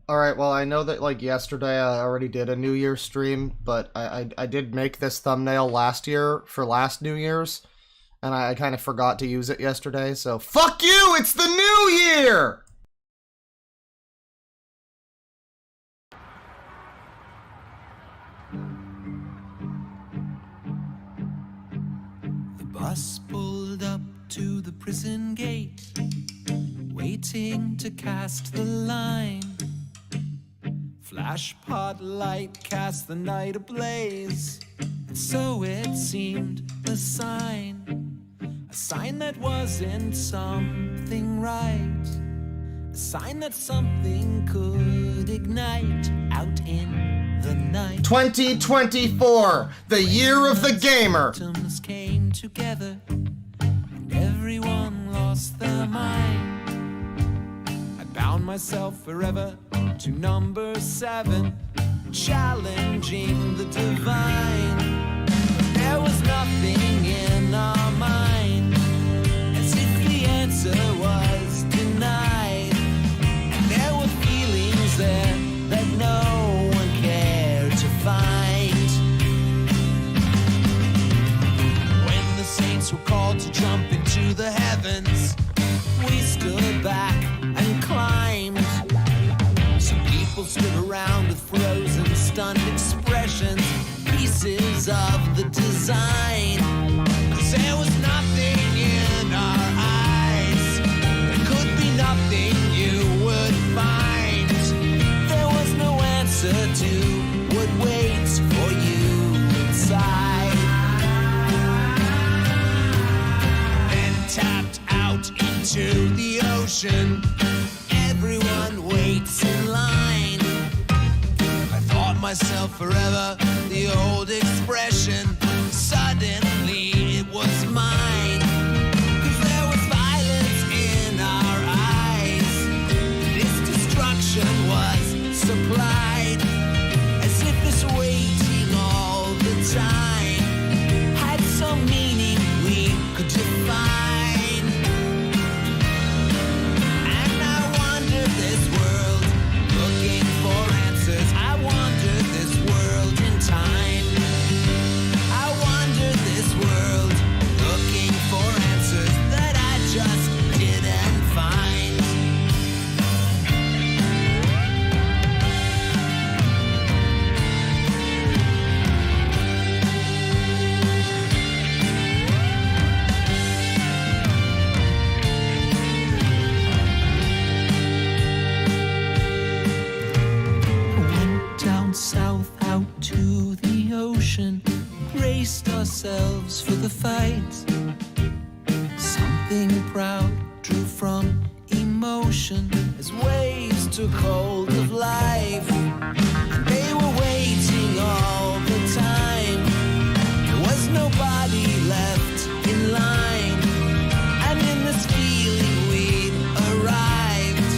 Alright, well, I know that, like, yesterday I already did a New Year's stream, but I did make this thumbnail last year for last New Year's, and I kind of forgot to use it yesterday, so fuck you! It's the New Year! The bus pulled up to the prison gate, waiting to cast the line. Flash pod light cast the night ablaze, and so it seemed a sign that wasn't something right, a sign that something could ignite out in the night. 2024, the year of the gamer. Atoms came together, and everyone lost their mind. I bound myself forever to number 7, challenging the divine. But there was nothing in our mind, as if the answer was denied. And there were feelings there that no one cared to find. When the saints were called to jump into the heavens, we stood back and climbed. Some people stood around with frozen, stunned expressions, pieces of the design. 'Cause there was nothing in our eyes, there could be nothing you would find. There was no answer to what waits for you inside. Then tapped out into the ocean, everyone waits in line. I thought myself forever, the old expression, suddenly it was mine. 'Cause there was violence in our eyes, this destruction was supplied, as if this waiting all the time had some meaning we could define. And I wander this world looking for answers. I wander this world in time. I wander this world looking for answers that I just didn't find. Went down south out to the ocean, braced ourselves for the fight. Something proud drew from emotion as waves took hold of life. And they were waiting all the time. There was nobody left in line. And in this feeling we'd arrived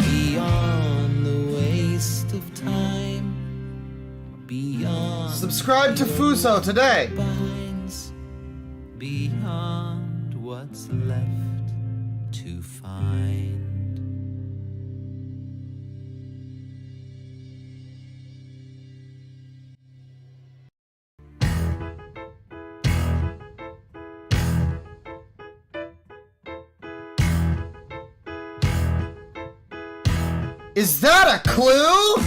beyond the waste of time, beyond Subscribe to Fuso today. binds, beyond what's left to find. Is that a clue?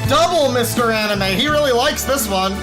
Double Mr. Anime, he really likes this one.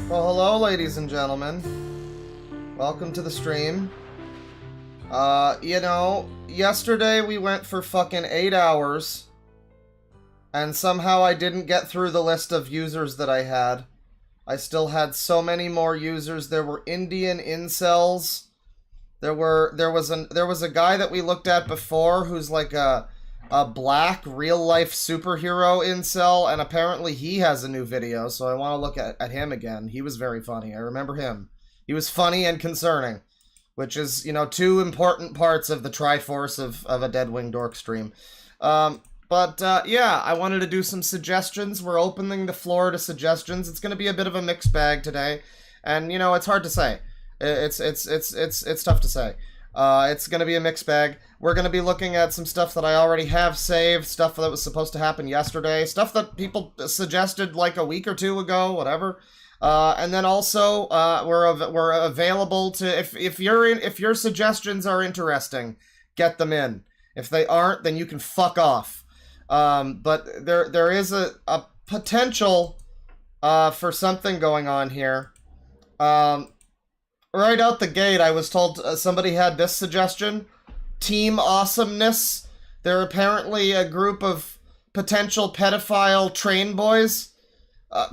Well, hello, ladies and gentlemen. Welcome to the stream. You know, yesterday we went for fucking 8 hours, and somehow I didn't get through the list of users that I had. I still had so many more users. There were Indian incels. There was a guy that we looked at before who's like a black real-life superhero incel, and apparently he has a new video, so I want to look at him again. He was very funny. I remember him. He was funny and concerning, which is, you know, two important parts of the Triforce of a DeadwingDork stream. Yeah, I wanted to do some suggestions. We're opening the floor to suggestions. It's going to be a bit of a mixed bag today, and, you know, it's hard to say. It's tough to say. It's going to be a mixed bag. We're going to be looking at some stuff that I already have saved, stuff that was supposed to happen yesterday, stuff that people suggested like a week or two ago, whatever. And then also, we're available to, if your suggestions are interesting, get them in. If they aren't, then you can fuck off. But there is a potential, for something going on here. Right out the gate, I was told somebody had this suggestion. Team Awesomeness. They're apparently a group of potential pedophile train boys.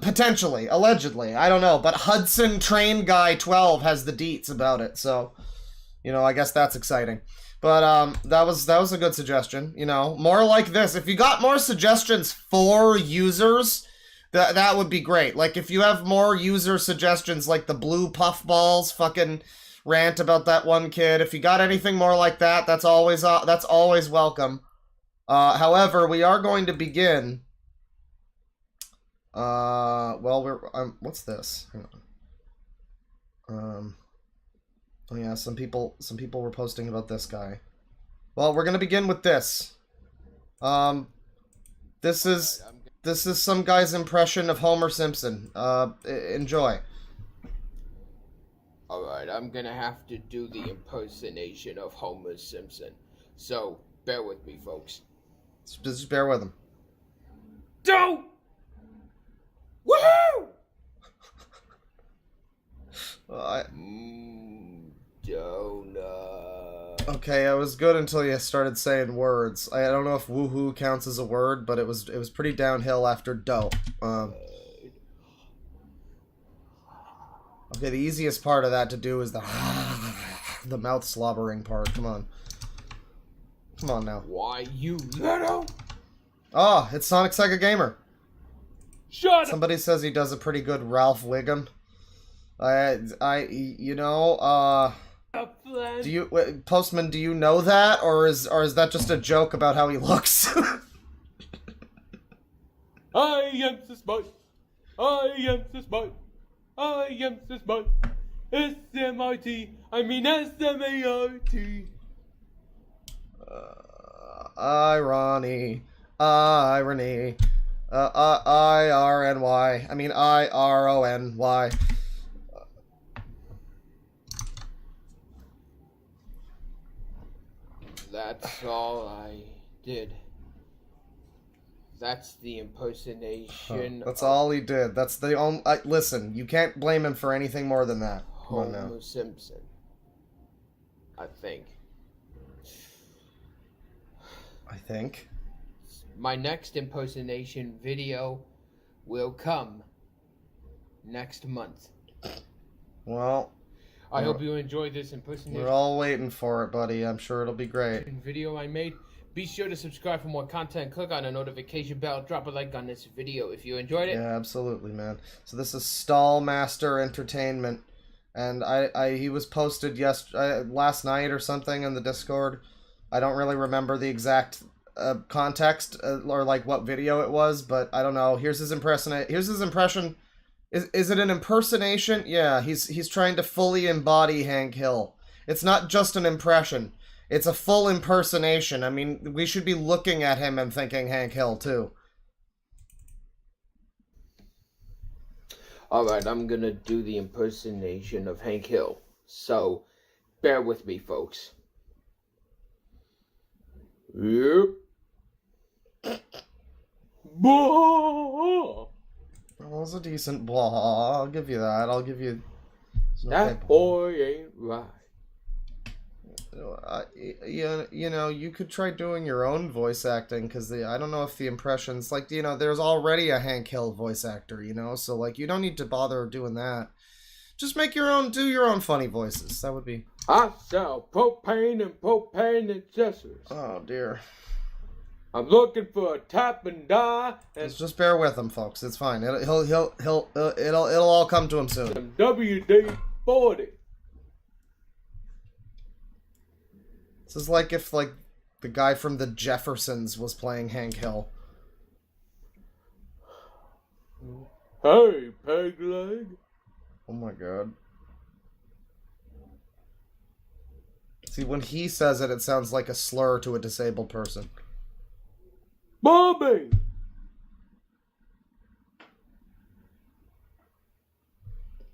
Potentially. Allegedly. I don't know. But Hudson Train Guy 12 has the deets about it. So, you know, I guess that's exciting. But that was a good suggestion. You know, more like this. If you got more suggestions for users, that would be great. Like, if you have more user suggestions, like the blue puffballs fucking rant about that one kid, if you got anything more like that, that's always welcome. However, we are going to begin. Well, what's this? Hang on. Oh yeah, some people were posting about this guy. Well, we're gonna begin with this. This is some guy's impression of Homer Simpson. Enjoy. Alright, I'm gonna have to do the impersonation of Homer Simpson. So, bear with me, folks. Just bear with him. Don't! Woohoo! Donut. Okay, I was good until you started saying words. I don't know if woohoo counts as a word, but it was pretty downhill after dough. Okay, the easiest part of that to do is the mouth slobbering part. Come on. Come on now. Why, you little... Oh, it's Sonic Sega Gamer. Shut up! Somebody says he does a pretty good Ralph Wiggum. Do you, Postman, do you know that? Or is that just a joke about how he looks? I am so smart. I am so smart. I am so smart. S-M-R-T. I mean S-M-A-R-T. Irony. Irony. I-R-N-Y. I mean I-R-O-N-Y. That's all I did. That's the impersonation. That's all he did. That's the only... listen, you can't blame him for anything more than that. Homer Simpson. I think. My next impersonation video will come next month. Well... I hope you enjoyed this impersonation. We're all waiting for it, buddy. I'm sure it'll be great. Video I made. Be sure to subscribe for more content. Click on the notification bell. Drop a like on this video if you enjoyed it. Yeah, absolutely, man. So this is Stallmaster Entertainment, and he was posted last night or something in the Discord. I don't really remember the exact context or like what video it was, but I don't know. Here's his impression. Is it an impersonation? Yeah, he's trying to fully embody Hank Hill. It's not just an impression. It's a full impersonation. I mean, we should be looking at him and thinking Hank Hill, too. Alright, I'm gonna do the impersonation of Hank Hill. So, bear with me, folks. Yep. It was a decent blah. I'll give you that. I'll give you... That boy ain't right. You know, you could try doing your own voice acting, because I don't know if the impressions, like, you know, there's already a Hank Hill voice actor, you know, so, like, you don't need to bother doing that. Just make your own, do your own funny voices. That would be... I sell propane and propane accessories. Oh, dear. I'm looking for a tap and die and Just bear with him, folks. It's fine. It'll all come to him soon. some WD-40. This is like if, like, the guy from the Jeffersons was playing Hank Hill. Hey, peg leg. Oh my god. See, when he says it, it sounds like a slur to a disabled person. Bobby.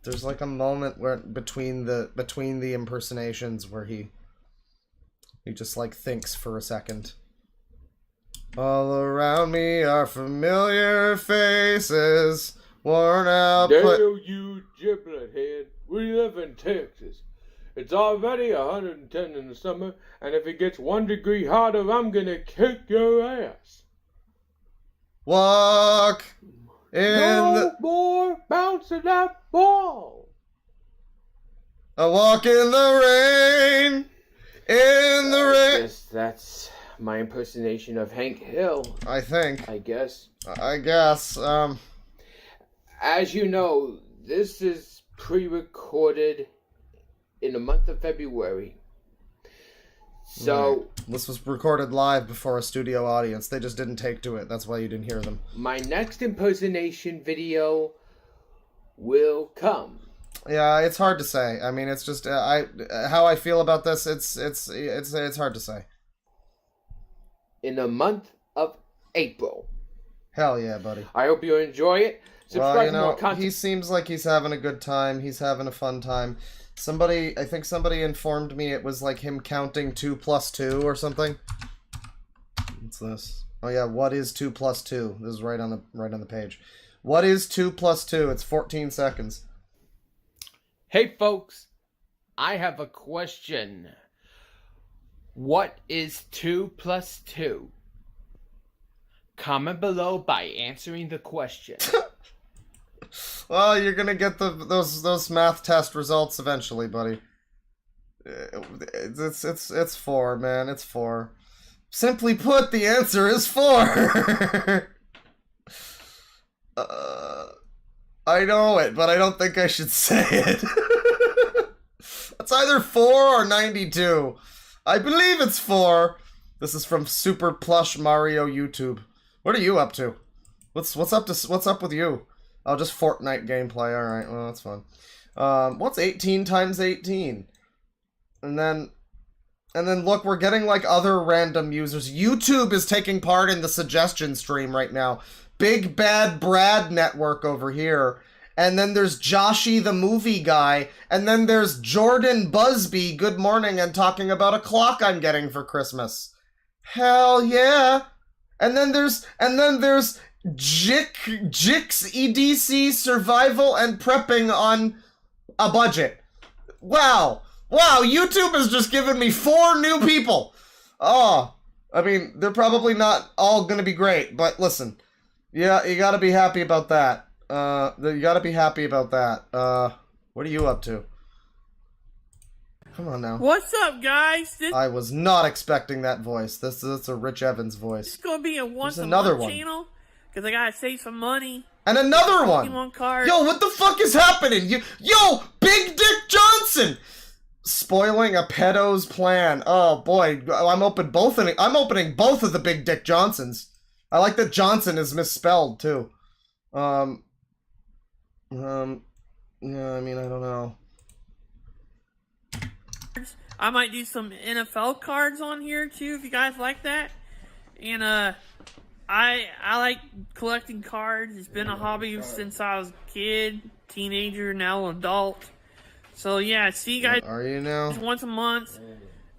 There's like a moment where between the impersonations where he just like thinks for a second. All around me are familiar faces, worn out. Dale, you giblet head. We live in Texas. It's already 110 in the summer, and if it gets 1 degree hotter, I'm gonna kick your ass. Walk in No more bouncing that ball. I walk in the rain. In the rain. Yes, that's my impersonation of Hank Hill. I think. I guess. As you know, this is pre-recorded in the month of February. So, this was recorded live before a studio audience. They just didn't take to it. That's why you didn't hear them. my next impersonation video will come. Yeah, it's hard to say. I mean, it's just how I feel about this. It's hard to say. In the month of April. Hell yeah, buddy. I hope you enjoy it. Subscribe Well, you for more know, content. he seems like he's having a good time. He's having a fun time. I think somebody informed me it was like him counting 2 plus 2 or something. What's this? Oh yeah, what is 2 plus 2? This is right on the page. What is 2 plus 2? It's 14 seconds. Hey folks, I have a question. What is 2 plus 2? Comment below by answering the question. Well, you're gonna get those math test results eventually, buddy. It's 4, man. It's 4. Simply put, the answer is 4. I know it, but I don't think I should say it. It's either 4 or 92. I believe it's 4. This is from Super Plush Mario YouTube. What are you up to? What's up with you? Oh, just Fortnite gameplay. All right, well that's fun. What's 18 times 18? And then look, we're getting like other random users. YouTube is taking part in the suggestion stream right now. Big Bad Brad Network over here. And then there's Joshy the movie guy. And then there's Jordan Busby, good morning, and talking about a clock I'm getting for Christmas. Hell yeah. And then there's Jix EDC survival and prepping on a budget. Wow, YouTube has just given me 4 new people. Oh, I mean, they're probably not all gonna be great, but listen, yeah, you gotta be happy about that. You gotta be happy about that. What are you up to? Come on now. What's up, guys? This I was not expecting that voice. That's a Rich Evans voice. is gonna be a once a another month one. channel because I gotta save some money. And another one! Pokemon cards. Yo, what the fuck is happening? Yo, Big Dick Johnson! Spoiling a pedo's plan. Oh boy, I'm opening both of the Big Dick Johnsons. I like that Johnson is misspelled too. Yeah, I mean, I don't know. I might do some NFL cards on here too if you guys like that. And I like collecting cards. It's been a hobby since I was a kid, teenager, now adult. So yeah, see you guys Are you now? once a month.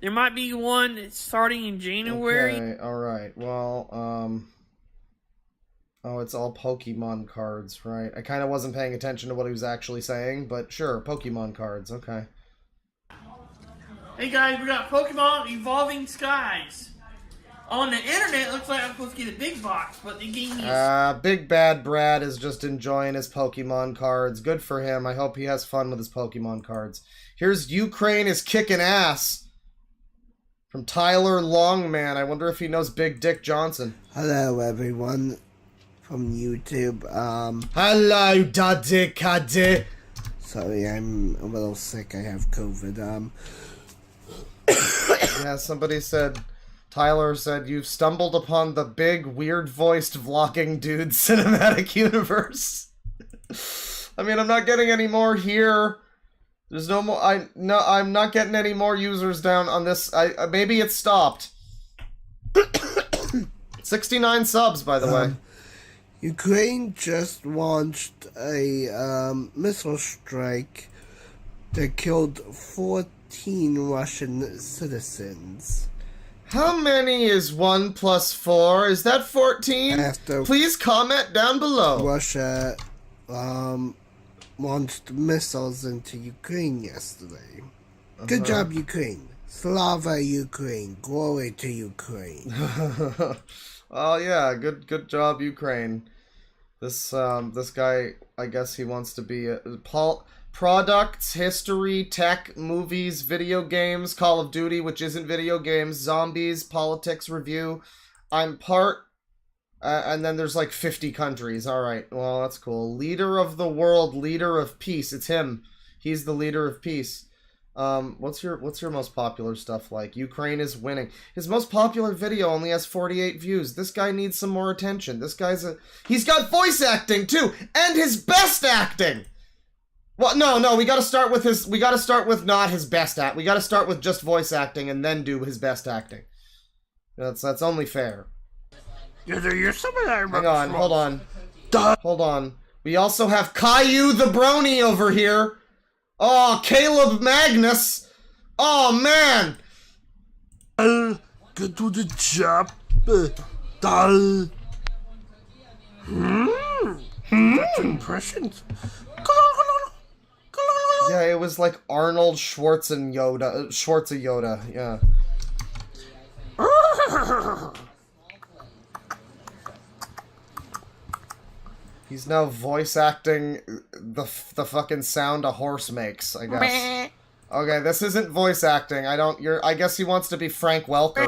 There might be one starting in January. Okay, alright. Well, Oh, it's all Pokemon cards, right? I kind of wasn't paying attention to what he was actually saying, but sure, Pokemon cards, okay. Hey guys, we got Pokemon Evolving Skies. On the internet, it looks like I'm supposed to get a big box, but they gave me Big Bad Brad is just enjoying his Pokemon cards. Good for him. I hope he has fun with his Pokemon cards. Here's Ukraine is kicking ass. From Tyler Longman. I wonder if he knows Big Dick Johnson. Hello, everyone from YouTube. Hello, Daddy Caddy. Sorry, I'm a little sick. I have COVID. Yeah, somebody said... Tyler said, you've stumbled upon the big, weird-voiced vlogging dude cinematic universe. I mean, I'm not getting any more here. There's no more... I'm not getting any more users down on this. Maybe it stopped. 69 subs, by the way. Ukraine just launched a missile strike that killed 14 Russian citizens. How many is 1 plus 4? Is that 14? After Please comment down below. Russia launched missiles into Ukraine yesterday. Good job, Ukraine. Slava Ukraine. Glory to Ukraine. Oh yeah, good job, Ukraine. This guy, I guess he wants to be products, history, tech, movies, video games, Call of Duty, which isn't video games, zombies, politics review. I'm part, and then there's like 50 countries. All right, well that's cool. Leader of the world, leader of peace. It's him. He's the leader of peace. What's your most popular stuff like? Ukraine is winning. His most popular video only has 48 views. This guy needs some more attention. This guy's he's got voice acting too, and his best acting. Well, no, we gotta start with not his best act. We gotta start with just voice acting and then do his best acting. That's only fair. Hang on, hold on. Hold on. We also have Caillou the Brony over here. Oh, Caleb Magnus. Oh, man. Get to the job. Impressions. Yeah, it was like Arnold Schwarzenegger, yeah. He's now voice acting the fucking sound a horse makes, I guess. Okay, this isn't voice acting. I guess he wants to be Frank Welker.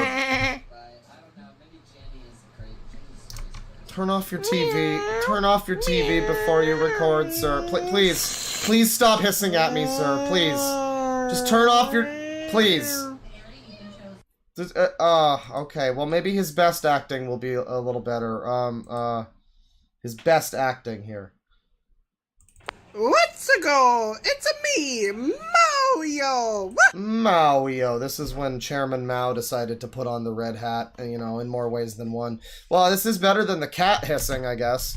Turn off your TV. Turn off your TV before you record, sir. Please stop hissing at me, sir. Please. Just turn off your... Please. Okay. Well, maybe his best acting will be a little better. His best acting here. Let's go! It's me, Mario! Mario. This is when Chairman Mao decided to put on the red hat, you know, in more ways than one. Well, this is better than the cat hissing, I guess.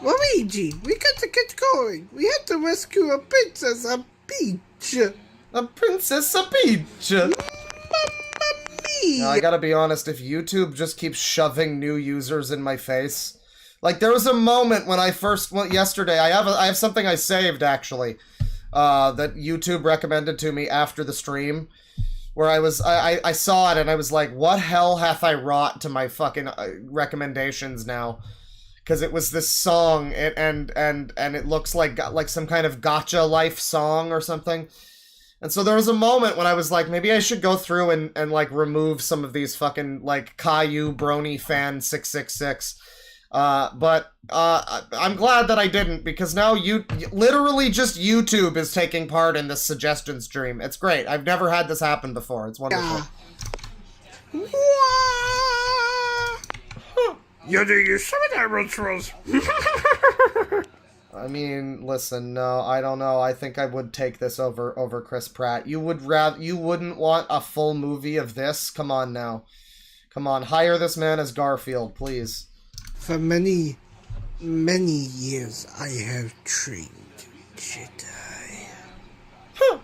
Luigi, we got to get going. We have to rescue a Princess Peach. A Princess Peach! Mamma mia! Now, I gotta be honest, if YouTube just keeps shoving new users in my face... Like, there was a moment when I first went yesterday. I have something I saved, actually, that YouTube recommended to me after the stream, where I saw it and I was like, what hell hath I wrought to my fucking recommendations now? Because it was this song, and it looks like some kind of gacha life song or something. And so there was a moment when I was like, maybe I should go through and like remove some of these fucking like Caillou Brony fan 666. But I'm glad that I didn't, because now literally just YouTube is taking part in this suggestion stream. It's great. I've never had this happen before. It's wonderful. You do your rituals. I mean, listen, no, I don't know. I think I would take this over Chris Pratt. You wouldn't want a full movie of this? Come on now. Come on, hire this man as Garfield, please. For many, many years, I have trained Jedi. Huh.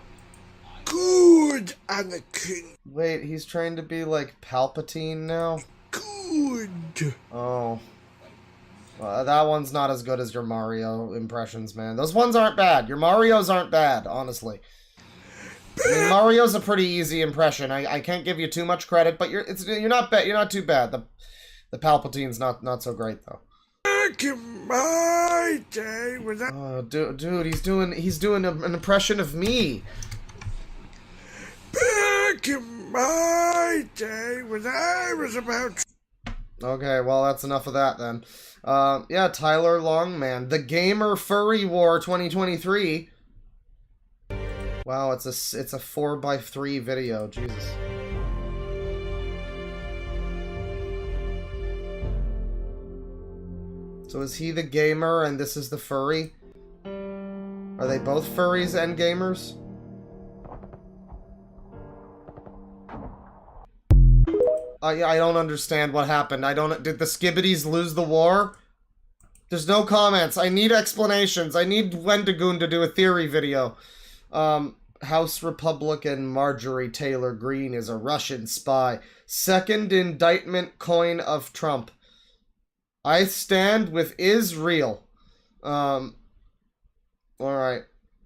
Good, Anakin. Wait, he's trying to be like Palpatine now? Good. good. Oh. That one's not as good as your Mario impressions, man. Those ones aren't bad. Your Marios aren't bad, honestly. I mean, Mario's a pretty easy impression. I can't give you too much credit, but you're not bad. You're not too bad. The Palpatine's not so great though. Back in my day when I... Oh, dude, he's doing an impression of me. Back in my day when I was about... Okay, well, that's enough of that then. Yeah, Tyler Longman, The Gamer Furry War 2023. Wow, it's a 4x3 video. Jesus. So is he the gamer and this is the furry? Are they both furries and gamers? I don't understand what happened. Did the Skibbities lose the war? There's no comments. I need explanations. I need Wendigoon to do a theory video. House Republican Marjorie Taylor Greene is a Russian spy. Second indictment coin of Trump. I stand with Israel. Alright.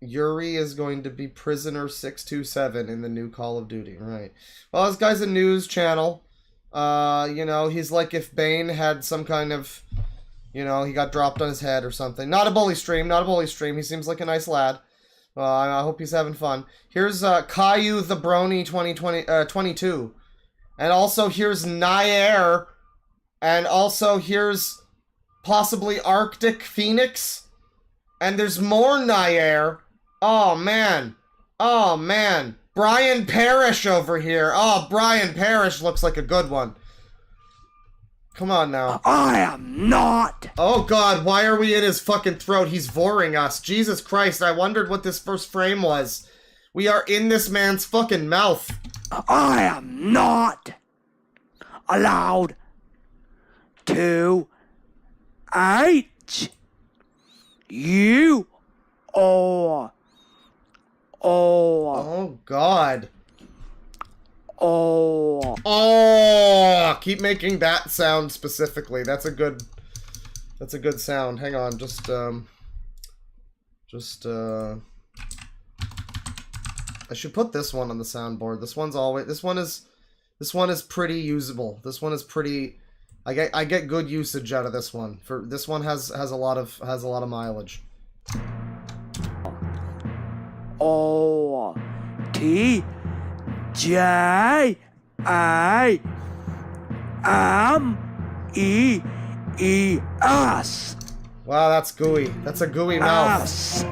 Yuri is going to be prisoner 627 in the new Call of Duty. Right. Well, this guy's a news channel. You know, he's like if Bane had some kind of, you know, he got dropped on his head or something. Not a bully stream, not a bully stream. He seems like a nice lad. I hope he's having fun. Here's Caillou the Brony 22. And also here's Nair. And also here's possibly Arctic Phoenix. And there's more Nair. Oh, man. Oh, man. Brian Parrish over here. Oh, Brian Parrish looks like a good one. Come on now. I am not. Oh God, why are we in his fucking throat? He's voring us. Jesus Christ, I wondered what this first frame was. We are in this man's fucking mouth. I am not allowed to eat you or Oh God. Oh. Keep making that sound specifically. That's a good sound. Hang on, I should put this one on the soundboard. This one is pretty usable. This one is pretty I get good usage out of this one. For this one has a lot of mileage. O T J A M E E S. Wow, that's gooey. That's a gooey mouth. S.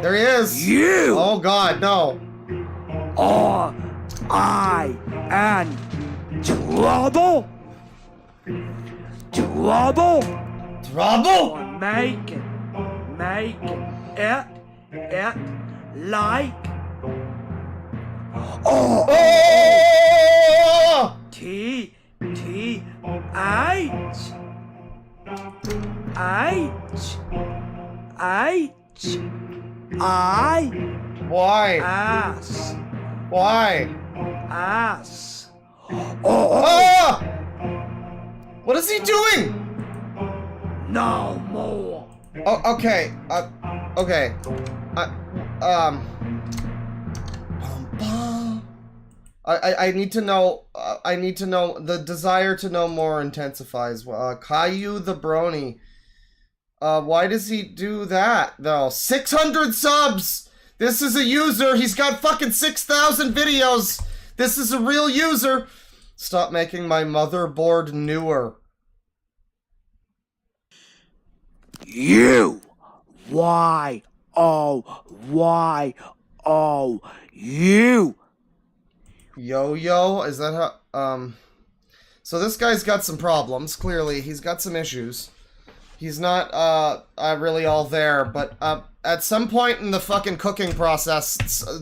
There he is. You. Oh God, no. R I N. Trouble. Trouble. Trouble. Make it like Oh! T H I Why? S Why? S. Oh! What is he doing? No more. Oh, okay. Okay. I need to know. I need to know. The desire to know more intensifies. Caillou the Brony. Why does he do that though? 600 subs. This is a user. He's got fucking 6,000 videos. This is a real user. Stop making my motherboard newer. You. Y-O-Y-O. You. Yo-yo? Is that how, So this guy's got some problems, clearly. He's got some issues. He's not, really all there, but, at some point in the fucking cooking process,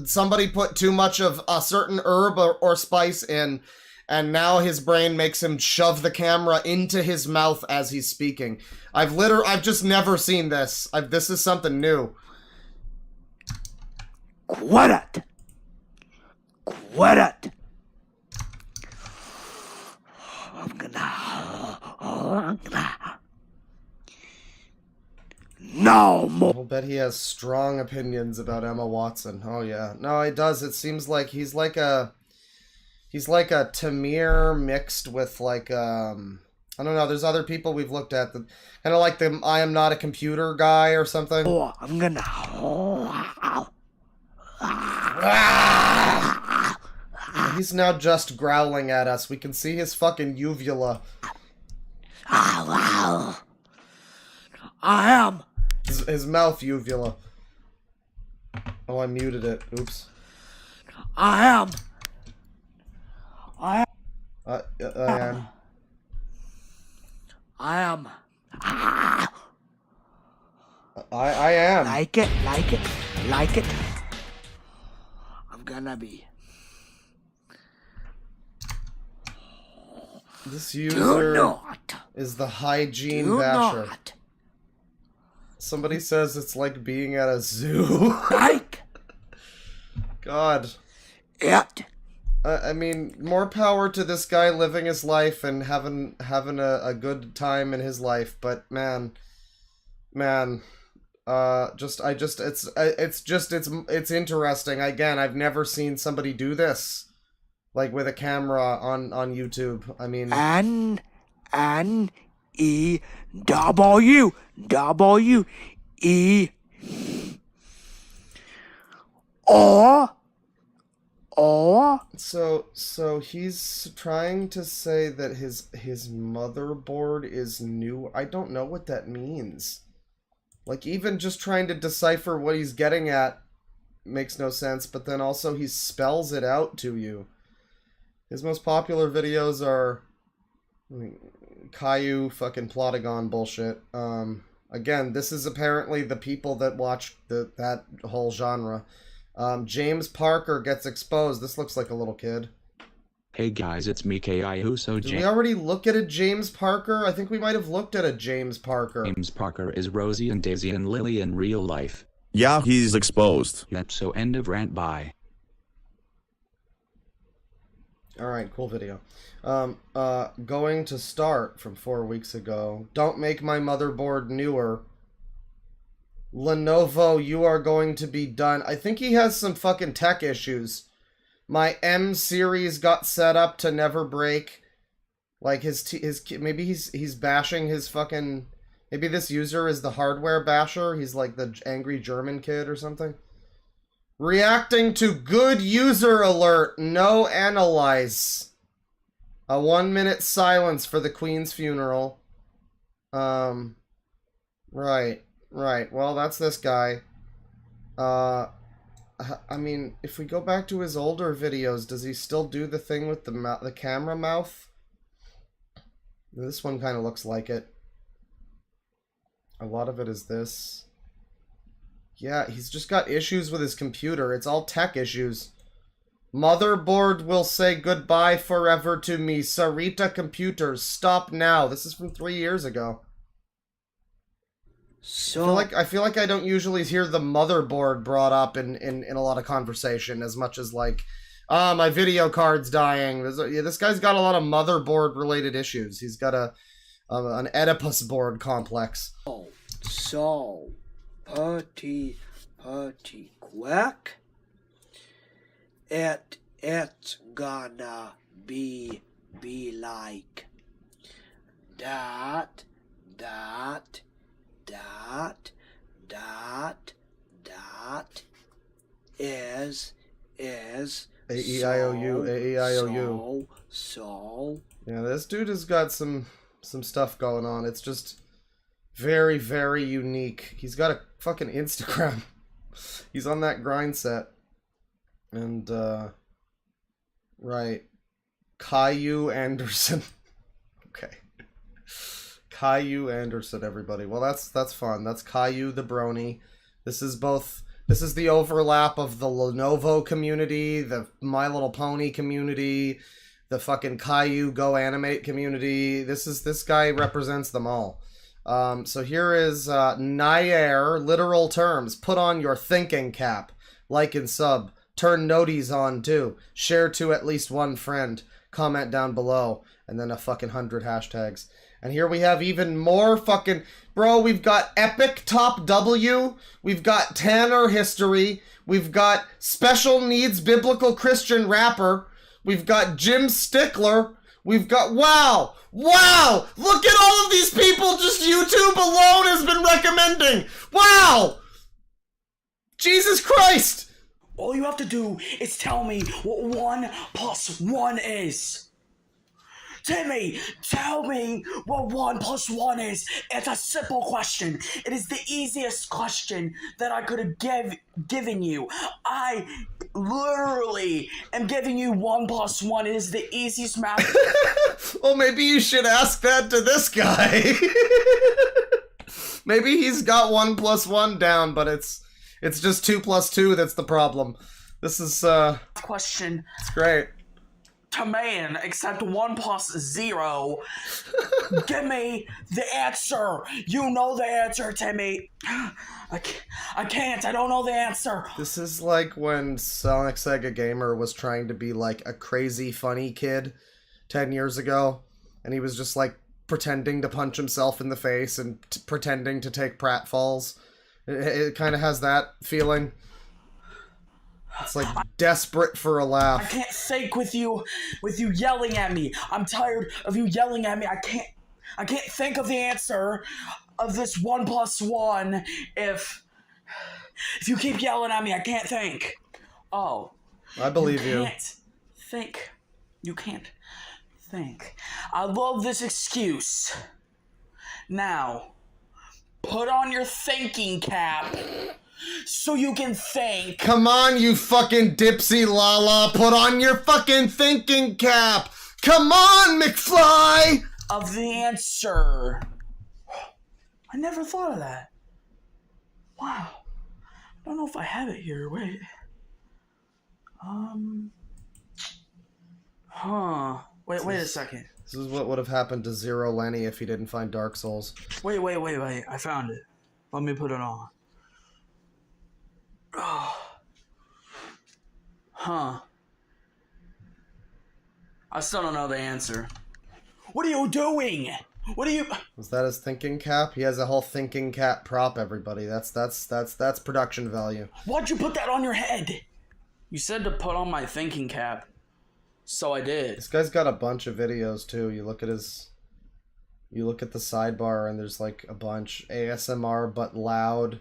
somebody put too much of a certain herb or spice in, and now his brain makes him shove the camera into his mouth as he's speaking. I've just never seen this. This is something new. Quit it. Quit it. No more. I'll bet he has strong opinions about Emma Watson. Oh yeah. No, he does. It seems like he's like a Tamir mixed with like I don't know, there's other people we've looked at that kind of like the I am not a computer guy or something. Oh, I'm gonna. He's now just growling at us. We can see his fucking uvula. I am. His mouth uvula. Oh, I muted it. Oops. I am. I am. I am. I am. Like it. I'm gonna be. This Do user not. is the hygiene Do basher. not. Somebody says it's like being at a zoo. Like God. it. I mean, more power to this guy living his life and having a good time in his life. But man, it's interesting. Again, I've never seen somebody do this, like with a camera on YouTube. I mean, N-E-W-E or so he's trying to say that his motherboard is new. I don't know what that means. Like, even just trying to decipher what he's getting at makes no sense, but then also he spells it out to you. His most popular videos are Caillou fucking Plotagon bullshit. Again, this is apparently the people that watch that whole genre. James Parker gets exposed. This looks like a little kid. Hey guys, it's me K.I. So Did we already look at a James Parker? I think we might have looked at a James Parker. James Parker is Rosie and Daisy and Lily in real life. Yeah, he's exposed. Yep, so end of rant, bye. Alright, cool video. Going to start from 4 weeks ago. Don't make my motherboard newer. Lenovo, you are going to be done. I think he has some fucking tech issues. My M series got set up to never break. Like maybe he's bashing his fucking. Maybe this user is the hardware basher. He's like the angry German kid or something. Reacting to good user alert. No analyze. A 1-minute silence for the Queen's funeral. Right. Well, that's this guy. I mean, if we go back to his older videos, does he still do the thing with the camera mouth? This one kind of looks like it. A lot of it is this. Yeah, he's just got issues with his computer. It's all tech issues. Motherboard will say goodbye forever to me. Sarita Computers, stop now. This is from 3 years ago. So I feel like I don't usually hear the motherboard brought up in a lot of conversation as much as like, my video card's dying. This guy's got a lot of motherboard related issues. He's got an Oedipus board complex. so pretty quick. It's gonna be like that is A-E-I-O-U. so Yeah, this dude has got some stuff going on. It's just very, very unique. He's got a fucking Instagram. He's on that grind set. And, right. Caillou Anderson. Okay. Caillou Anderson, everybody. Well, that's fun. That's Caillou the Brony. This is the overlap of the Lenovo community, the My Little Pony community, the fucking Caillou Go Animate community. This guy represents them all. So here is Nair, literal terms. Put on your thinking cap. Like and sub. Turn noties on too. Share to at least one friend. comment down below, and then a fucking 100 hashtags. And here we have even more fucking... Bro, we've got Epic Top W, we've got Tanner History, we've got Special Needs Biblical Christian Rapper, we've got Jim Stickler, we've got... Wow! Wow! Look at all of these people just YouTube alone has been recommending! Wow! Jesus Christ! All you have to do is tell me what 1 + 1 is. Timmy, tell me what 1 + 1 is. It's a simple question. It is the easiest question that I could have given you. I literally am giving you 1 + 1. It is the easiest math. Well, maybe you should ask that to this guy. Maybe he's got 1 + 1 down, but it's just 2 + 2 that's the problem. This is question. It's great. To man, except 1 + 0. Give me the answer. You know the answer, Timmy. I can't. I don't know the answer. This is like when Sonic Sega Gamer was trying to be like a crazy funny kid 10 years ago, and he was just like pretending to punch himself in the face and pretending to take pratfalls. It kind of has that feeling. It's like desperate for a laugh. I can't think with you yelling at me. I'm tired of you yelling at me. I can't think of the answer of this 1 + 1 if you keep yelling at me. I can't think. Oh. I believe you. Can't think. You can't think. I love this excuse. Now, put on your thinking cap so you can think. Come on, you fucking dipsy lala, put on your fucking thinking cap. Come on, McFly. Of the answer. I never thought of that. Wow. I don't know if I have it here. Wait. Wait a second. This is what would have happened to Zero Lenny if he didn't find Dark Souls. Wait. I found it. Let me put it on. Huh. I still don't know the answer. What are you doing? What are you... Was that his thinking cap? He has a whole thinking cap prop, everybody. That's production value. Why'd you put that on your head? You said to put on my thinking cap. So I did. This guy's got a bunch of videos too. You look at the sidebar and there's like a bunch. ASMR but loud.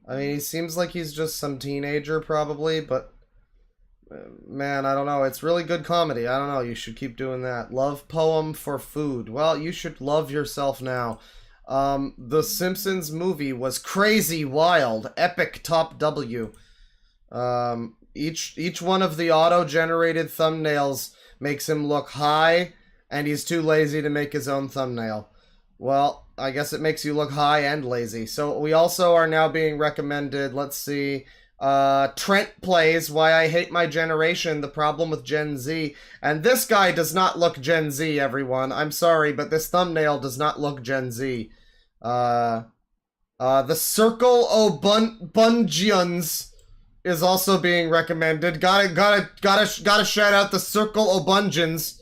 I mean, he seems like he's just some teenager probably, but man, I don't know. It's really good comedy. I don't know. You should keep doing that. Love poem for food. Well, you should love yourself now. The Simpsons movie was crazy, wild, epic, top W. Each one of the auto-generated thumbnails makes him look high, and he's too lazy to make his own thumbnail. Well, I guess it makes you look high and lazy. So we also are now being recommended, let's see, Trent Plays Why I Hate My Generation, The Problem with Gen Z. And this guy does not look Gen Z, everyone. I'm sorry, but this thumbnail does not look Gen Z. The Circle O'Bungians is also being recommended. Gotta shout out the Circle O'Bungians.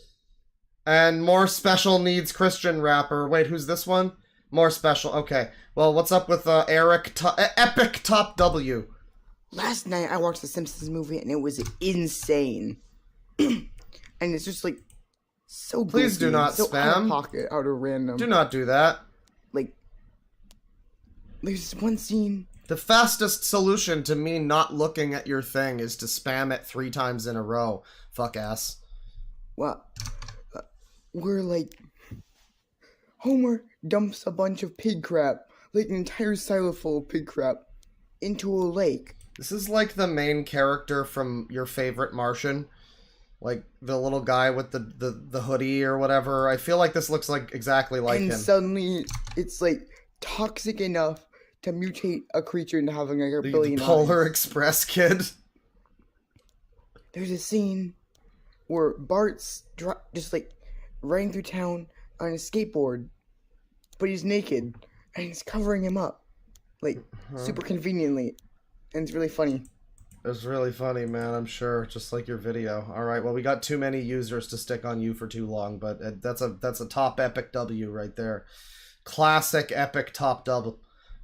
And More Special Needs Christian Rapper. Wait, who's this one? More Special. Okay. Well, what's up with Epic Top W? Last night I watched the Simpsons movie and it was insane. And it's just like so Please do not so spam. Out of pocket, out of random. Do not do that. Like, there's one scene. The fastest solution to me not looking at your thing is to spam it 3 times in a row. Fuck ass. Well, we're like, Homer dumps a bunch of pig crap, like an entire silo full of pig crap, into a lake. This is like the main character from Your Favorite Martian. Like, the little guy with the hoodie or whatever. I feel like this looks like exactly like him. And suddenly, it's like, toxic enough to mutate a creature into having like a billion The Polar eyes. Express kid. There's a scene where Bart's just like riding through town on a skateboard, but he's naked, and he's covering him up, like, super conveniently, and it's really funny. It was really funny, man, I'm sure. Just like your video. Alright, well, we got too many users to stick on you for too long, but that's a top epic W right there. Classic epic top dub.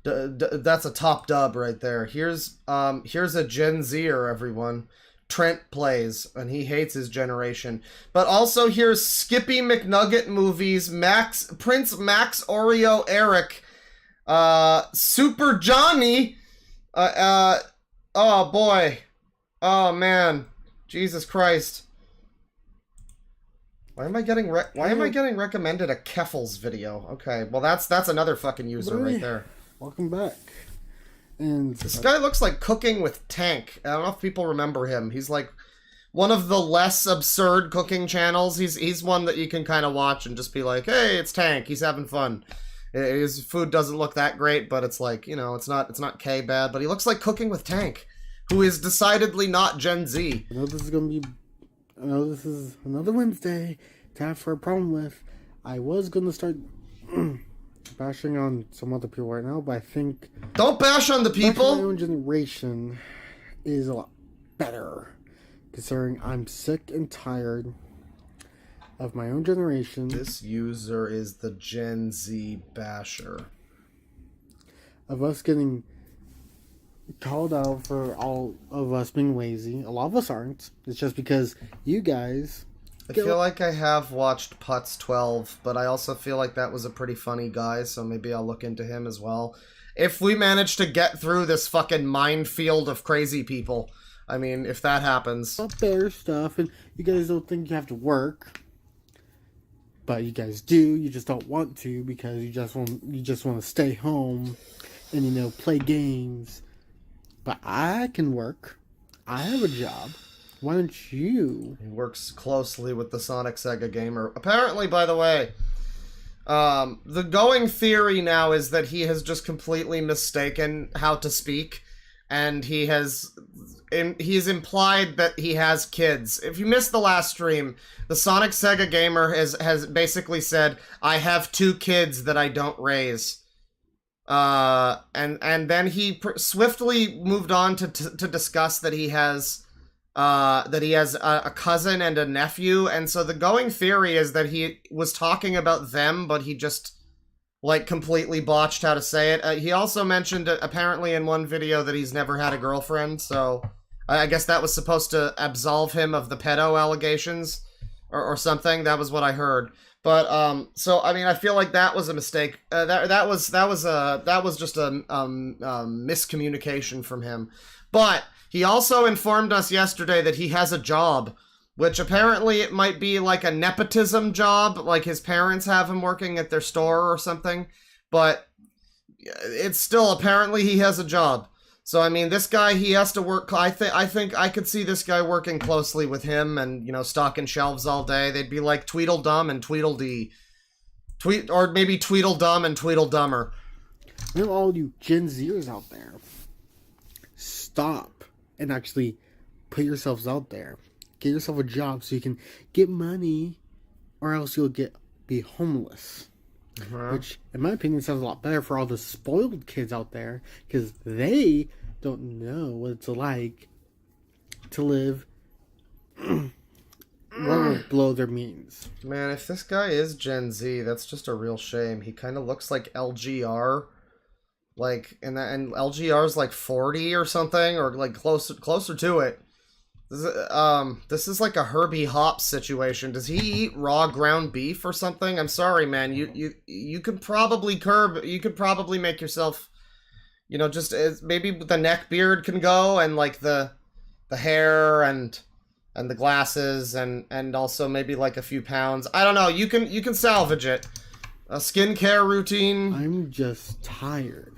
That's a top dub right there. Here's a Gen Zer, everyone. Trent plays, and he hates his generation. But also here's Skippy McNugget movies, Prince Max Oreo Eric, Super Johnny, oh boy, oh man, Jesus Christ. Why am I getting recommended a Keffels video? Okay, well that's another fucking user right there. Welcome back. And this guy looks like Cooking with Tank. I don't know if people remember him. He's like one of the less absurd cooking channels. He's one that you can kind of watch and just be like, hey, it's Tank. He's having fun. His food doesn't look that great, but it's like, you know, it's not K bad. But he looks like Cooking with Tank, who is decidedly not Gen Z. I know this is gonna be. I know this is another Wednesday to have for a problem with. I was gonna start. Bashing on some other people right now, but I think don't bash on the people. My own generation is a lot better, considering I'm sick and tired of my own generation. This user is the Gen Z basher. Of us getting called out for all of us being lazy. A lot of us aren't. It's just because you guys. I feel like I have watched Putz 12, but I also feel like that was a pretty funny guy, so maybe I'll look into him as well. If we manage to get through this fucking minefield of crazy people, I mean, if that happens. Bear stuff, and you guys don't think you have to work, but you guys do. You just don't want to because you just want to stay home and, you know, play games. But I can work. I have a job. Why don't you? He works closely with the Sonic Sega Gamer. Apparently, by the way, the going theory now is that he has just completely mistaken how to speak, and he's implied that he has kids. If you missed the last stream, the Sonic Sega Gamer has basically said, I have 2 kids that I don't raise. And then he swiftly moved on to discuss that he has a cousin and a nephew, and so the going theory is that he was talking about them, but he just, like, completely botched how to say it. He also mentioned, apparently in one video, that he's never had a girlfriend, so I guess that was supposed to absolve him of the pedo allegations, or something. That was what I heard. But, so, I mean, I feel like that was a mistake. That was just a miscommunication from him. But he also informed us yesterday that he has a job, which apparently it might be like a nepotism job, like his parents have him working at their store or something, but it's still, apparently he has a job. So, I mean, this guy, he has to work, I think I could see this guy working closely with him and, you know, stocking shelves all day. They'd be like Tweedledum and Tweedledee. Or maybe Tweedledum and Tweedledummer. You know, all you Gen Zers out there, stop and actually put yourselves out there. Get yourself a job so you can get money, or else you'll be homeless. Which, in my opinion, sounds a lot better for all the spoiled kids out there, because they don't know what it's like to live well below their means. Man, if this guy is Gen Z, that's just a real shame. He kind of looks like LGR. Like, and LGR's like 40 or something, or like closer to it. This is like a Herbie Hops situation. Does he eat raw ground beef or something? I'm sorry, man. You could probably make yourself, you know, just maybe the neck beard can go, and like the hair and the glasses and also maybe like a few pounds. I don't know. You can salvage it. A skincare routine. I'm just tired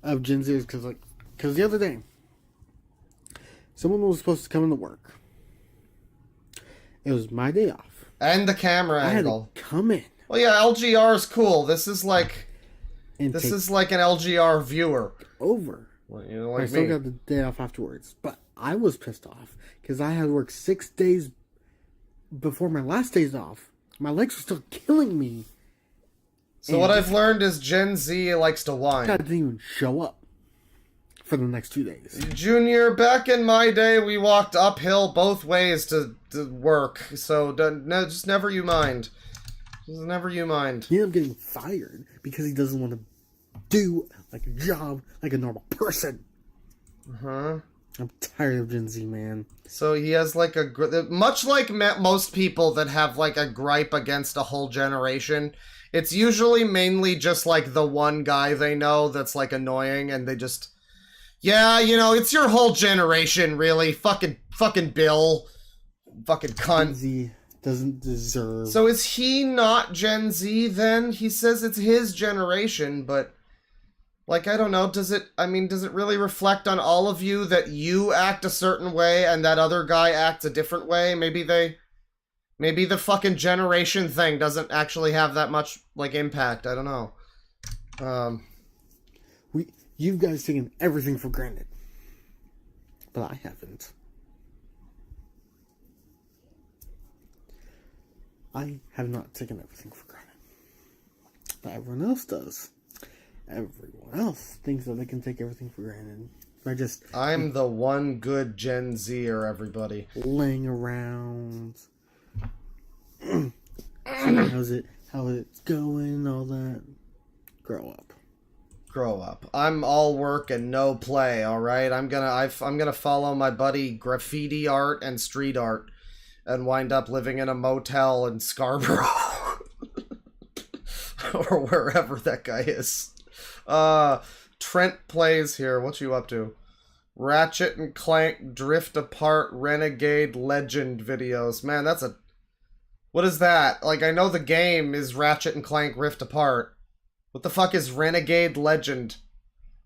of Gen Zers because the other day, someone was supposed to come into work. It was my day off. And the camera angle. I had to come in. Well, yeah, LGR is cool. This is like an LGR viewer. Over. Well, you know, like I still got the day off afterwards. But I was pissed off because I had to work 6 days before my last days off. My legs were still killing me. So what I've learned is Gen Z likes to whine. God didn't even show up for the next 2 days. Junior, back in my day, we walked uphill both ways to work. So no, just never you mind. Just never you mind. He ended up getting fired because he doesn't want to do like a job like a normal person. Uh-huh. I'm tired of Gen Z, man. So he has like much like most people that have like a gripe against a whole generation. It's usually mainly just like the one guy they know that's like annoying, and they just, yeah, you know, it's your whole generation, really. Fucking Bill, fucking cunt. Gen Z doesn't deserve. So is he not Gen Z then? He says it's his generation, but like, I don't know, does it really reflect on all of you that you act a certain way and that other guy acts a different way? Maybe the fucking generation thing doesn't actually have that much, like, impact. I don't know. You guys taken everything for granted. But I haven't. I have not taken everything for granted. But everyone else does. Everyone else thinks that they can take everything for granted. I'm the one good Gen Zer, everybody. Laying around. How it's going, all that. Grow up. I'm all work and no play, alright? I'm gonna follow my buddy graffiti art and street art and wind up living in a motel in Scarborough. Or wherever that guy is. Trent plays here. What you up to? Ratchet and Clank Drift Apart Renegade Legend videos. Man, what is that? Like, I know the game is Ratchet and Clank Rift Apart. What the fuck is Renegade Legend?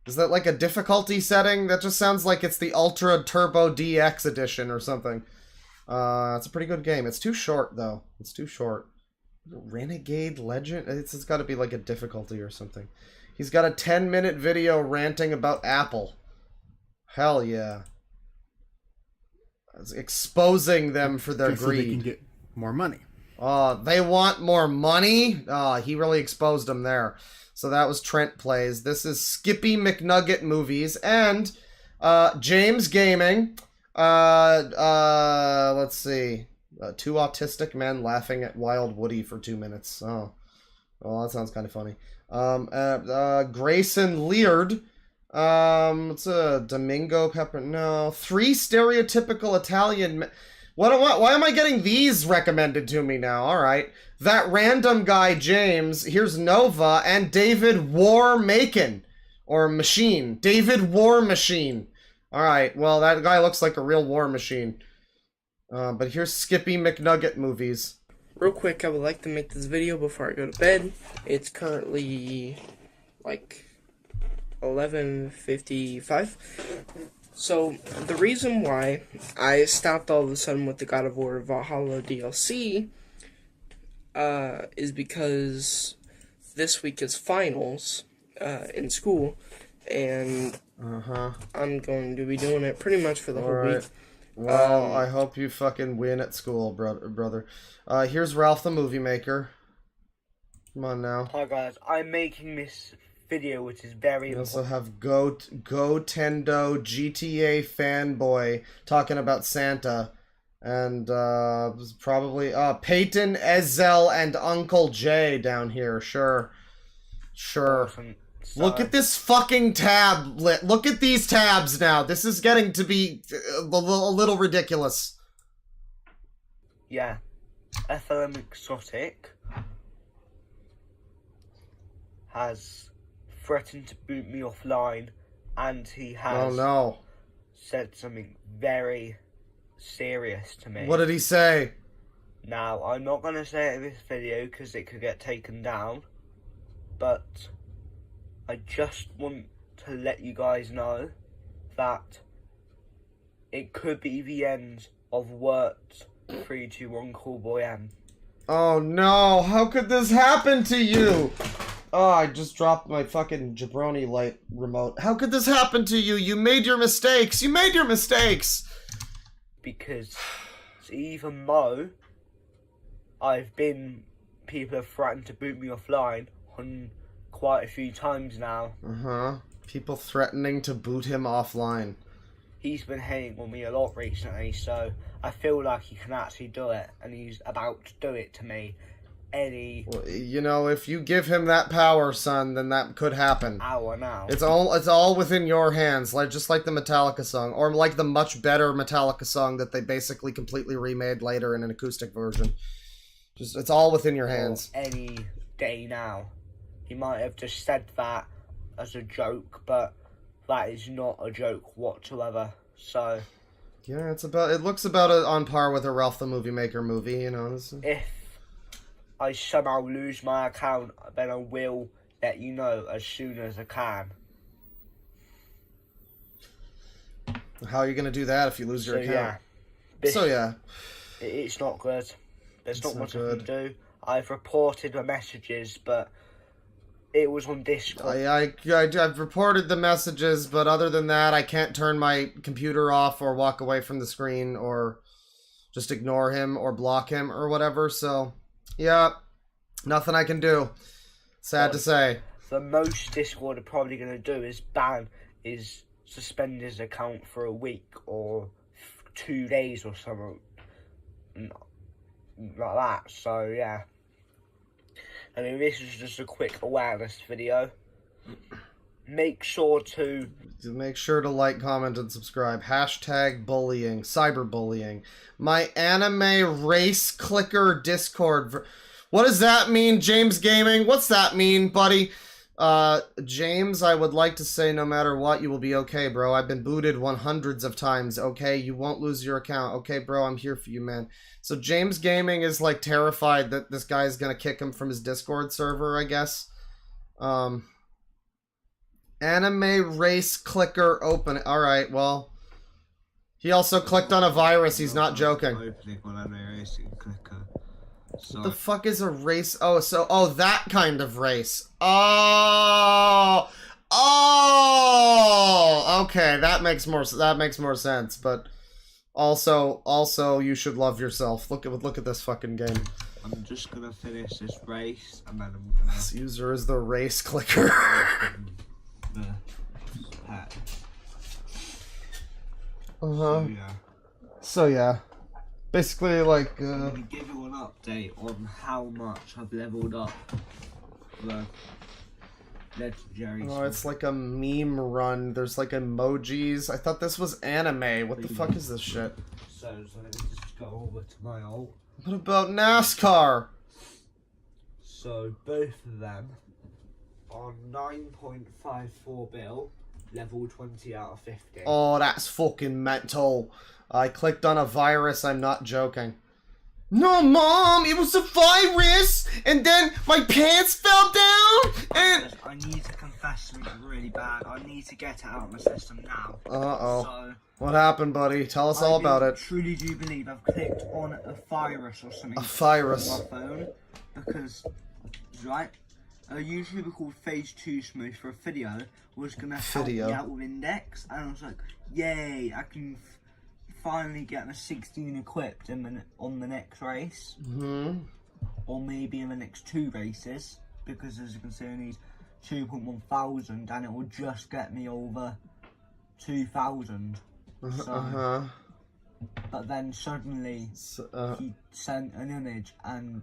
Is that like a difficulty setting? That just sounds like it's the Ultra Turbo DX edition or something. It's a pretty good game. It's too short, though. It's too short. Renegade Legend? It's got to be like a difficulty or something. He's got a 10-minute video ranting about Apple. Hell yeah. Exposing them for their greed. So they can get more money. They want more money? He really exposed them there. So that was Trent Plays. This is Skippy McNugget Movies and James Gaming. Let's see. Two autistic men laughing at Wild Woody for 2 minutes. Oh, well, that sounds kind of funny. Grayson Leard. It's a Domingo Pepper. No, 3 stereotypical Italian. Why am I getting these recommended to me now? All right, that random guy James. Here's Nova and David War Macon or Machine. David War Machine. All right, well that guy looks like a real war machine. But here's Skippy McNugget Movies. Real quick, I would like to make this video before I go to bed. It's currently like 11:55. So, the reason why I stopped all of a sudden with the God of War Valhalla DLC is because this week is finals in school, and I'm going to be doing it pretty much for the whole week. Well, I hope you fucking win at school, brother. Here's Ralph the Movie Maker. Come on now. Hi guys, I'm making this video which is very We also have Tendo GTA fanboy talking about Santa. And probably Peyton, Ezel, and Uncle Jay down here. Sure. awesome. So, Look at this fucking tablet. Look at these tabs now. This is getting to be a little ridiculous. yeah, FLM Exotic has threatened to boot me offline, and he has said something very serious to me. What did he say? Now, I'm not going to say it in this video because it could get taken down, but I just want to let you guys know that it could be the end of Wort 321 Callboy M. Oh no, how could this happen to you? Oh, I just dropped my fucking jabroni light remote. How could this happen to you? You made your mistakes. Because even though people have threatened to boot me offline on quite a few times now. People threatening to boot him offline. He's been hating on me a lot recently, so I feel like he can actually do it, and he's about to do it to me Well, you know, if you give him that power, son, then that could happen. hour now. It's all within your hands, just like the Metallica song, or like the much better Metallica song that they basically completely remade later in an acoustic version. It's all within your hands. Any day now. He might have just said that as a joke, but that is not a joke whatsoever. So yeah, it looks about on par with a Ralph the Movie Maker movie, you know. If I somehow lose my account, then I will let you know as soon as I can. How are you going to do that if you lose your account? Yeah. It's not good. There's not much I can do. I've reported the messages, but it was on Discord. I've reported the messages, but other than that, I can't turn my computer off or walk away from the screen or just ignore him or block him or whatever, so yeah, nothing I can do. Sad to say. The most Discord are probably going to do is suspend his account for a week or 2 days or something like that. So yeah, I mean, this is just a quick awareness video. Make sure to like, comment, and subscribe. Hashtag bullying, cyberbullying. My anime race clicker Discord. What does that mean, James Gaming? What's that mean, buddy? James, I would like to say no matter what, you will be okay, bro. I've been booted hundreds of times, okay? You won't lose your account. Okay, bro, I'm here for you, man. So James Gaming is, like, terrified that this guy is gonna kick him from his Discord server, I guess. Anime race clicker open. Alright, well. He also clicked on a virus, he's not joking. What the fuck is a race? Oh, that kind of race. Oh, okay, that makes more sense. But also, you should love yourself. Look at this fucking game. I'm just gonna finish this race, and then I'm gonna. This user is the race clicker. So yeah. Basically, like, I'm gonna give you an update on how much I've leveled up the legendary. Oh, it's like a meme run. There's like emojis. I thought this was anime. What the fuck is this shit? So let me just go over to my ult. What about NASCAR? So both of them are 9.54 bill, level 20 out of 50. Oh, that's fucking mental. I clicked on a virus, I'm not joking. No, Mom, it was a virus, and then my pants fell down, and... I need to confess something really bad. I need to get it out of my system now. Uh-oh. So, what happened, buddy? Tell us all about it. I truly do believe I've clicked on a virus or something. A virus. On my phone, because, right, a YouTuber called Phase 2 Smooth for a video was going to help me out with Index, and I was like, yay, I can finally get my 16 equipped on the next race, or maybe in the next 2 races, because as you can see I need 2.1 thousand and it will just get me over 2,000. But then suddenly he sent an image and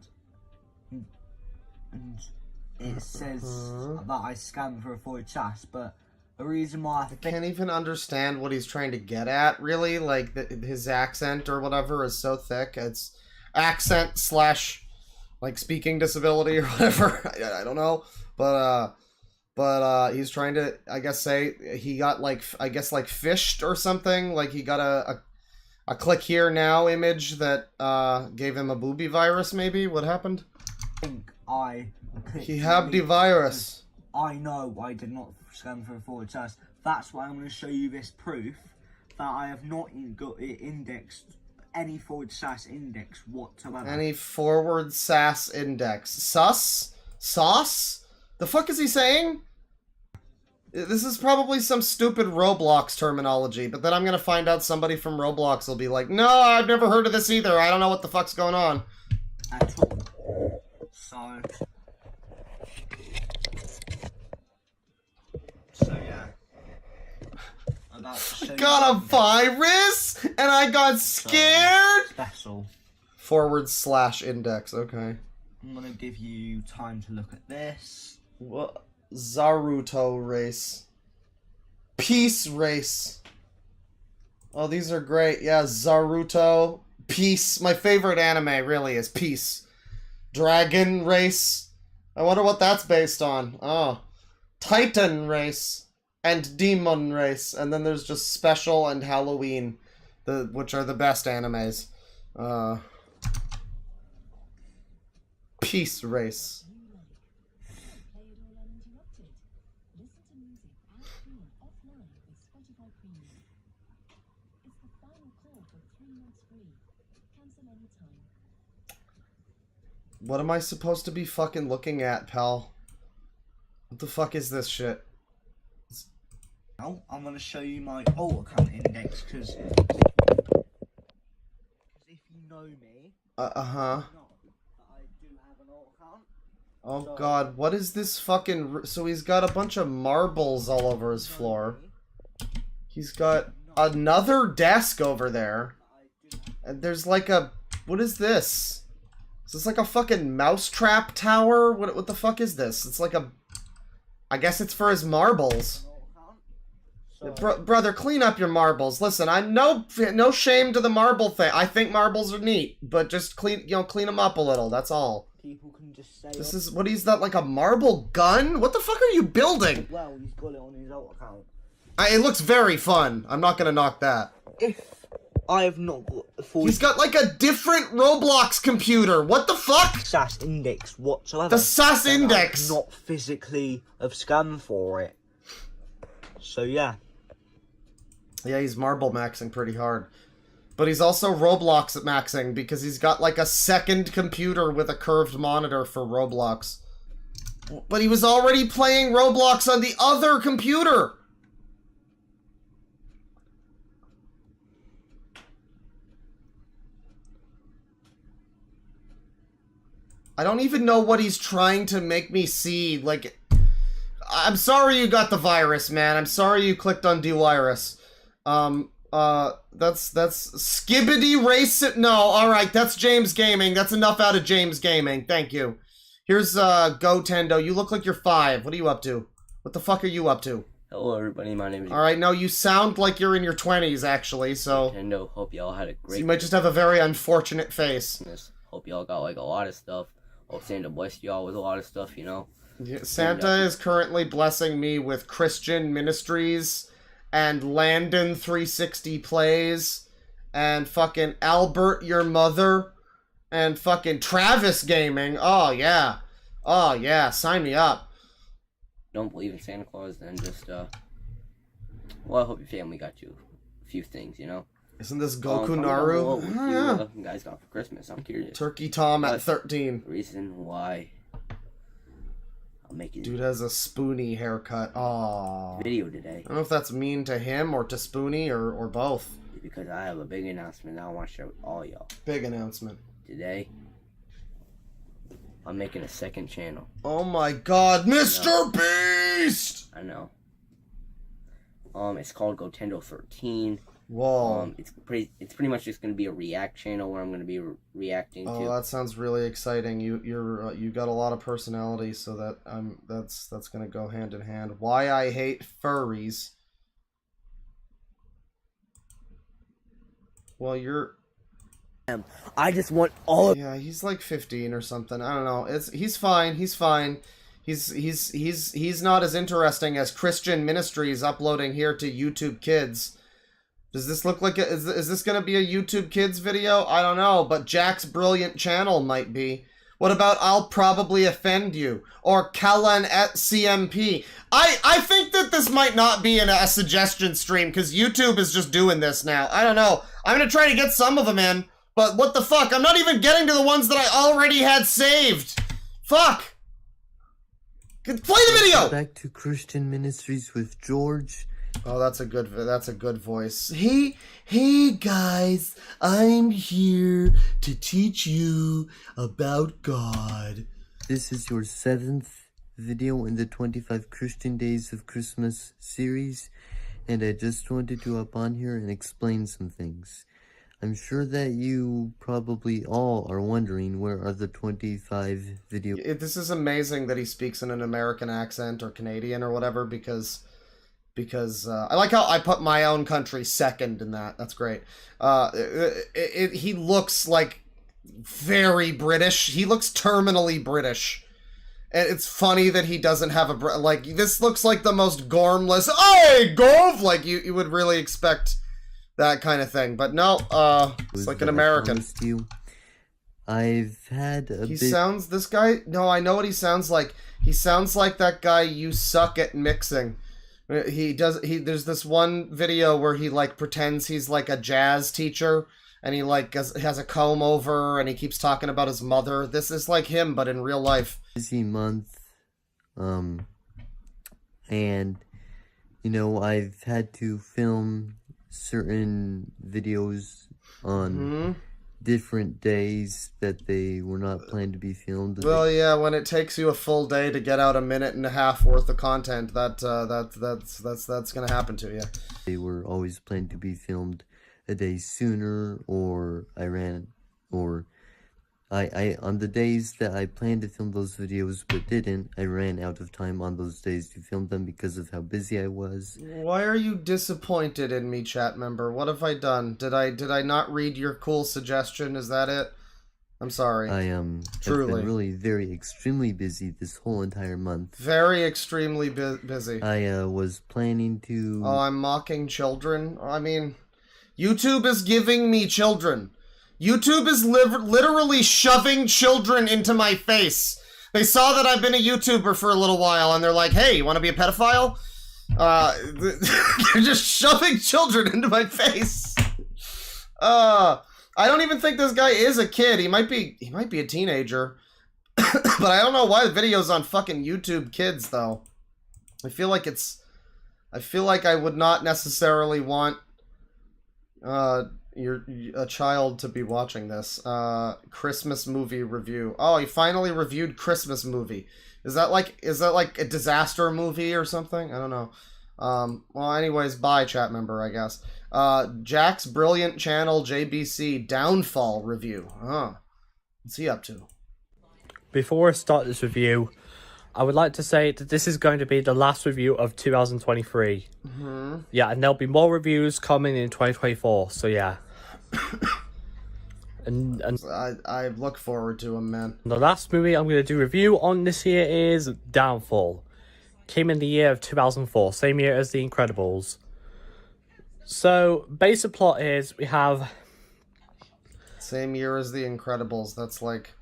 it says that I scanned for a forward slash, but the reason why I can't even understand what he's trying to get at, really. Like, his accent or whatever is so thick. It's accent slash, like, speaking disability or whatever. I don't know. But he's trying to, I guess, say he got, like, I guess, like, fished or something. Like, he got a click here now image that gave him a booby virus, maybe? What happened? He had the virus. I know I did not scan for a forward slash. That's why I'm going to show you this proof that I have not got it indexed, any forward slash index whatsoever. Any forward slash index. Sus? Sauce? The fuck is he saying? This is probably some stupid Roblox terminology, but then I'm going to find out somebody from Roblox will be like, no, I've never heard of this either. I don't know what the fuck's going on. At all. So yeah. about to show Got a you virus and I got scared. special. /index. Okay. I'm gonna give you time to look at this. What? Zaruto race. Peace race. Oh, these are great. Yeah, Zaruto. Peace. My favorite anime really is Peace. Dragon race. I wonder what that's based on. Oh. Titan race. And Demon race. And then there's just Special and Halloween. Which are the best animes. Peace race. What am I supposed to be fucking looking at, pal? What the fuck is this shit? Now, I'm gonna show you my alt account index, because if you know me, Uh-huh. I do have an alt account. Oh So- god, what is this fucking... So he's got a bunch of marbles all over his floor. He's got another desk over there. And there's like a... What is this? Is this like a fucking mousetrap tower? What the fuck is this? It's like a... I guess it's for his marbles. Brother, clean up your marbles. Listen, I'm no shame to the marble thing. I think marbles are neat, but just clean them up a little. That's all. People can just say... This is... What is that, like a marble gun? What the fuck are you building? Well, he's got it on his alt account. It looks very fun. I'm not gonna knock that. If I have not got the full... He's got like a different Roblox computer. What the fuck? SAS index whatsoever. The SAS then index. I've not physically have scanned for it. So yeah. Yeah, he's marble maxing pretty hard. But he's also Roblox maxing because he's got like a second computer with a curved monitor for Roblox. But he was already playing Roblox on the other computer. I don't even know what he's trying to make me see. Like, I'm sorry you got the virus, man. I'm sorry you clicked on devirus. That's Skibbity Race. No, alright, that's James Gaming. That's enough out of James Gaming. Thank you. Here's, GoTendo. You look like you're 5. What are you up to? What the fuck are you up to? Hello everybody, my name is... Alright, no, you sound like you're in your 20s, actually, so... Nintendo, hope y'all had a great... So you might just have a very unfortunate face. Hope y'all got, like, a lot of stuff. Hope Santa blessed y'all with a lot of stuff, you know? Yeah, Santa is currently blessing me with Christian Ministries and Landon 360 Plays and fucking Albert Your Mother and fucking Travis Gaming. Oh, yeah. Oh, yeah. Sign me up. Don't believe in Santa Claus, then just, well, I hope your family got you a few things, you know? Isn't this Goku Naru? What you guys got for Christmas? I'm curious. Turkey Tom at 13. The reason why I'm making... Dude has a Spoonie haircut. Aww. Video today. I don't know if that's mean to him or to Spoonie or both. Because I have a big announcement that I want to share with all y'all. Big announcement. Today, I'm making a second channel. Oh my god, Mr. Beast! I know. It's called GoTendo 13. Whoa. It's pretty much just gonna be a react channel where I'm gonna be reacting to. Oh, that sounds really exciting. You got a lot of personality, so that's gonna go hand in hand. Why I hate furries. Well, you're... I just want all of... Yeah, he's like 15 or something. I don't know. He's fine. He's fine. He's not as interesting as Christian Ministries uploading here to YouTube Kids. Does this look like is this gonna be a YouTube Kids video? I don't know, but Jack's Brilliant Channel might be. What about I'll Probably Offend You? Or Callan at CMP? I think that this might not be a suggestion stream, because YouTube is just doing this now. I don't know. I'm gonna try to get some of them in, but what the fuck? I'm not even getting to the ones that I already had saved. Fuck! Play the video! Back to Christian Ministries with George. Oh, that's a good voice. Hey guys, I'm here to teach you about God. This is your 7th video in the 25 Christian Days of Christmas series, and I just wanted to hop on here and explain some things. I'm sure that you probably all are wondering where are the 25 videos. This is amazing that he speaks in an American accent or Canadian or whatever, because I like how I put my own country second in that. That's great. He looks like very British. He looks terminally British. And it's funny that he doesn't have a... Like, this looks like the most gormless... Hey, Gov! Like, you would really expect that kind of thing. But no, it's like an American. I've had a He sounds... This guy... No, I know what he sounds like. He sounds like that guy you suck at mixing. There's this one video where he, like, pretends he's, like, a jazz teacher, and he, like, has a comb over, and he keeps talking about his mother. This is like him, but in real life. Busy month, and, you know, I've had to film certain videos on different days that they were not planned to be filmed. Well, yeah, when it takes you a full day to get out a minute and a half worth of content, that's gonna happen to you. They were always planned to be filmed a day sooner, or I on the days that I planned to film those videos but didn't, I ran out of time on those days to film them because of how busy I was. Why are you disappointed in me, chat member? What have I done? Did I not read your cool suggestion? Is that it? I'm sorry. I truly have been really very extremely busy this whole entire month. Very extremely busy. I was planning to... Oh, I'm mocking children? I mean, YouTube is giving me children. YouTube is literally shoving children into my face. They saw that I've been a YouTuber for a little while, and they're like, hey, you want to be a pedophile? They're just shoving children into my face. I don't even think this guy is a kid. He might be a teenager. But I don't know why the video's on fucking YouTube Kids, though. I feel like I would not necessarily want a child to be watching this. Christmas movie review. Oh, he finally reviewed Christmas movie. Is that like a disaster movie or something? I don't know. Well, anyways, bye, chat member, I guess. Jack's Brilliant Channel JBC Downfall review. What's he up to? Before I start this review, I would like to say that this is going to be the last review of 2023. Yeah, and there'll be more reviews coming in 2024, so yeah. and I look forward to them, man. The last movie I'm going to do review on this year is Downfall. Came in the year of 2004, same year as The Incredibles. So, basic plot is we have... Same year as The Incredibles. That's like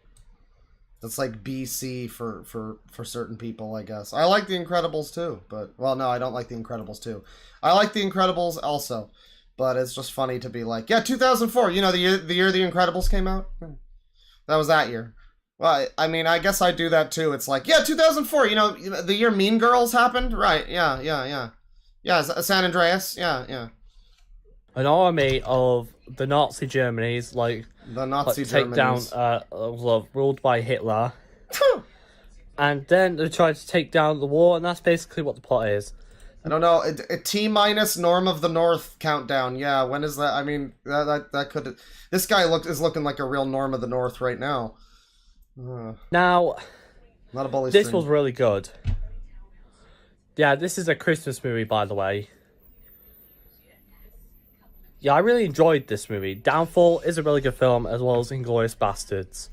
BC for certain people, I guess. I like The Incredibles too, but... Well, no, I don't like The Incredibles too. I like The Incredibles also, but it's just funny to be like, yeah, 2004, you know, the year The Incredibles came out? That was that year. Well, I mean, I guess I do that too. It's like, yeah, 2004, you know, the year Mean Girls happened? Right, yeah. Yeah, San Andreas, yeah. An army of the Nazi Germany's, like... The Nazi take down, ruled by Hitler. And then they try to take down the war, and that's basically what the plot is. I don't know, a T- Norm of the North countdown. Yeah, when is that? I mean, that could... This guy is looking like a real Norm of the North right now. Now, not a bully this stream. was really good. Yeah, this is a Christmas movie, by the way. Yeah, I really enjoyed this movie. Downfall is a really good film, as well as Inglourious Bastards.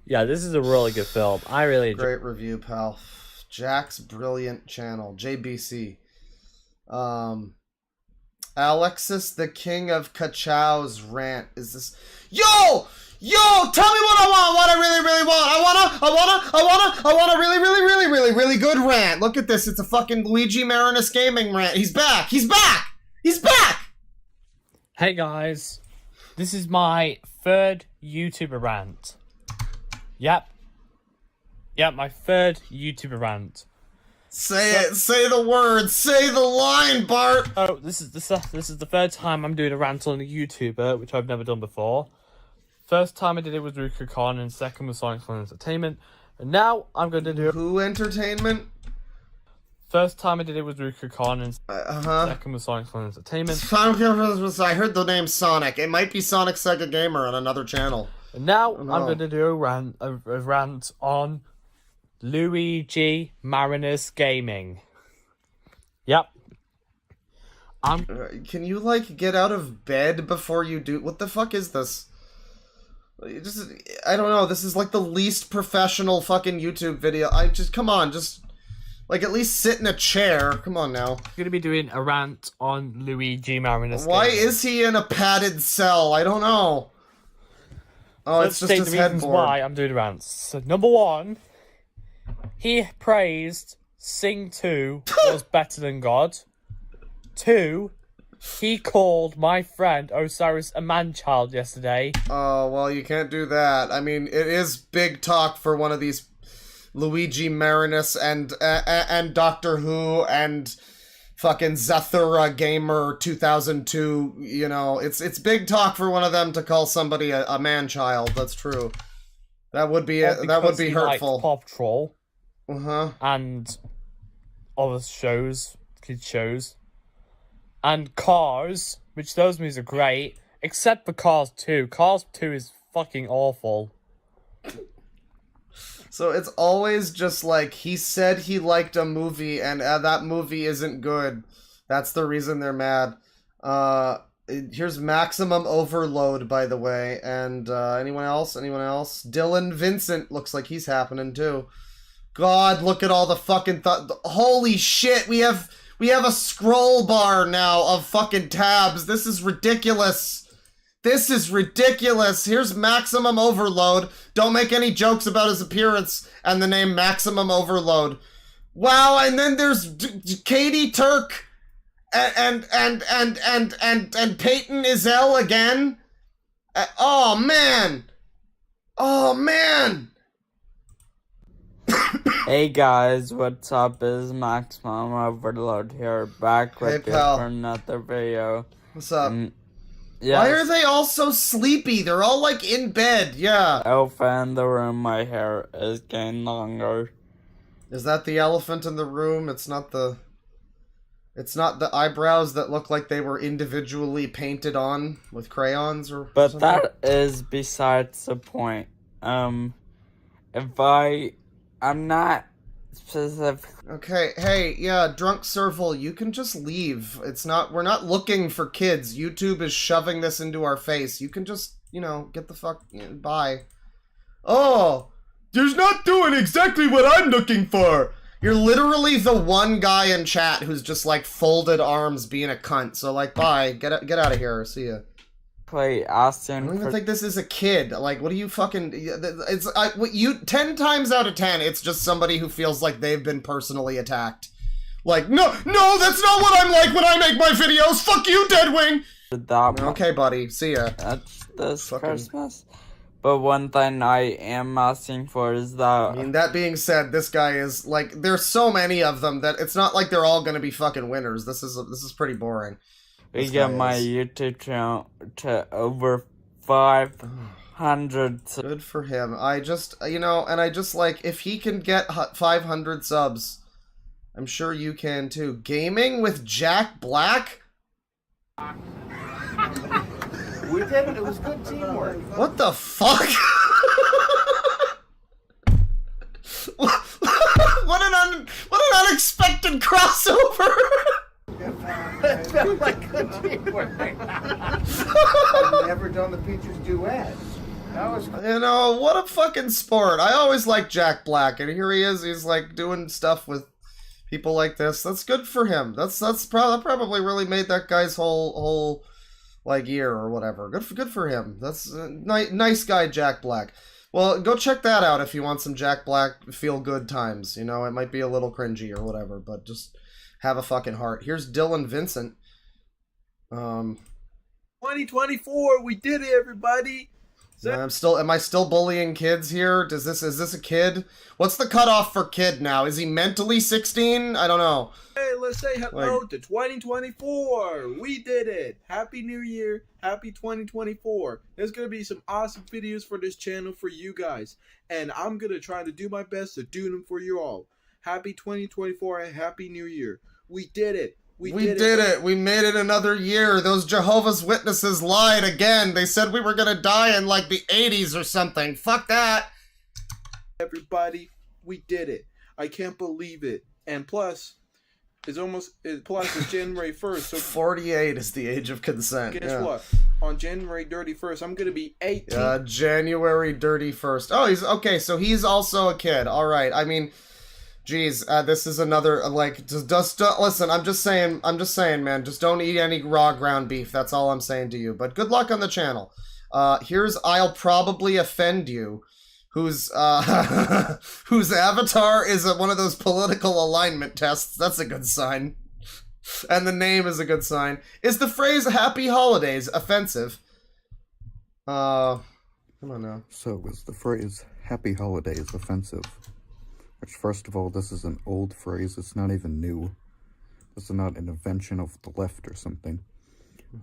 Yeah, this is a really good film. I really enjoyed it. Great review, pal. Jack's Brilliant Channel, JBC. Alexis, the King of Kachow's rant. Is this... Yo, tell me what I want. What I really want. I want a really good rant. Look at this. It's a fucking Luigi Marinus gaming rant. He's back. Hey guys, this is my third YouTuber rant. Yep, my third YouTuber rant. Say it. Say the word. Say the line, Bart. Oh, this is the third time I'm doing a rant on a YouTuber, which I've never done before. First time I did it was Ruka Khan, and second was Sonic Fun Entertainment. And now I'm going to do... Who Entertainment? First time I did it was Rukacon, and second was Sonic Fun Entertainment. I heard the name Sonic. It might be Sonic Sega Gamer on another channel. And now I'm going to do a rant on Luigi Marinus Gaming. Yep. Can you, like, get out of bed before you do... What the fuck is this? I don't know, this is like the least professional fucking YouTube video. Come on, just... Like, at least sit in a chair. Come on now. I'm going to be doing a rant on Luigi Marinus Why Gaming. is he in a padded cell? I don't know. Oh, Let's it's just his the reasons headboard. why I'm doing rants. So, number one, he praised Sing 2 was better than God. 2, he called my friend Osiris a man-child yesterday. Oh, well, you can't do that. I mean, it is big talk for one of these Luigi Marinus and Doctor Who and fucking Zathura Gamer 2002, you know, it's big talk for one of them to call somebody a man-child. That's true. That would be hurtful. Paw Patrol. Uh-huh. And other shows, kids shows. And Cars, which those movies are great, except for Cars 2. Cars 2 is fucking awful. So it's always just like, he said he liked a movie and that movie isn't good. That's the reason they're mad. Here's Maximum Overload, by the way. And anyone else? Anyone else? Dylan Vincent looks like he's happening too. God, look at all the fucking holy shit, we have a scroll bar now of fucking tabs. This is ridiculous. This is ridiculous. Here's Maximum Overload. Don't make any jokes about his appearance and the name Maximum Overload. Wow, and then there's Katie Turk and Peyton Izell again. Oh man. Oh man. Hey guys, what's up? Is Maximum Overload here, back with you for another video. What's up? Yes. Why are they all so sleepy? They're all like in bed, yeah. Elephant in the room, my hair is getting longer. Is that the elephant in the room? It's not the eyebrows that look like they were individually painted on with crayons or But something? that is besides the point. I'm not specific. Okay, hey, yeah, Drunk Serval, you can just leave. We're not looking for kids. YouTube is shoving this into our face. You can just, you know, get the fuck, bye. Oh, he's not doing exactly what I'm looking for. You're literally the one guy in chat who's just like folded arms being a cunt. So like, bye, get out of here, see ya. Austin. I don't even think this is a kid. Like, what do you fucking... It's 10 times out of 10, it's just somebody who feels like they've been personally attacked. Like, no, that's not what I'm like when I make my videos! Fuck you, Deadwing! Okay, buddy, see ya. That's this Christmas. But one thing I am asking for is that... I mean, that being said, this guy is, like, there's so many of them that it's not like they're all gonna be fucking winners. This is pretty boring. We get my YouTube channel to over 500. Good for him. I just, you know, and I just like, if he can get 500 subs, I'm sure you can too. Gaming with Jack Black? We did it. It was good teamwork. What the fuck? What an unexpected crossover! It felt like good teamwork. I've never done the Peaches duet. That was, you know, what a fucking sport. I always liked Jack Black, and here he is. He's like doing stuff with people like this. That's good for him. That probably really made that guy's whole like year or whatever. Good for him. That's nice guy, Jack Black. Well, go check that out if you want some Jack Black feel good times. You know, it might be a little cringy or whatever, but just have a fucking heart. Here's Dylan Vincent. 2024, we did it, everybody. Am I still bullying kids here? Is this a kid? What's the cutoff for kid now? Is he mentally 16? I don't know. Hey, let's say hello to 2024. We did it. Happy New Year. Happy 2024. There's going to be some awesome videos for this channel for you guys. And I'm going to try to do my best to do them for you all. Happy 2024 and Happy New Year. We did it. We did it. We made it another year. Those Jehovah's Witnesses lied again. They said we were gonna die in like the 80s or something. Fuck that. Everybody, we did it. I can't believe it. And plus, it's January 1st. So 48 is the age of consent. Guess what? On January 31st, I'm gonna be 18. January 31st. Oh, he's okay. So he's also a kid. All right. I mean, geez, this is another like just listen. I'm just saying, man. Just don't eat any raw ground beef. That's all I'm saying to you. But good luck on the channel. Here's I'll probably offend you. Whose avatar is one of those political alignment tests. That's a good sign. And the name is a good sign. Is the phrase "Happy Holidays" offensive? Come on now. So is the phrase "Happy Holidays" offensive? Which, first of all, this is an old phrase. It's not even new. This is not an invention of the left or something.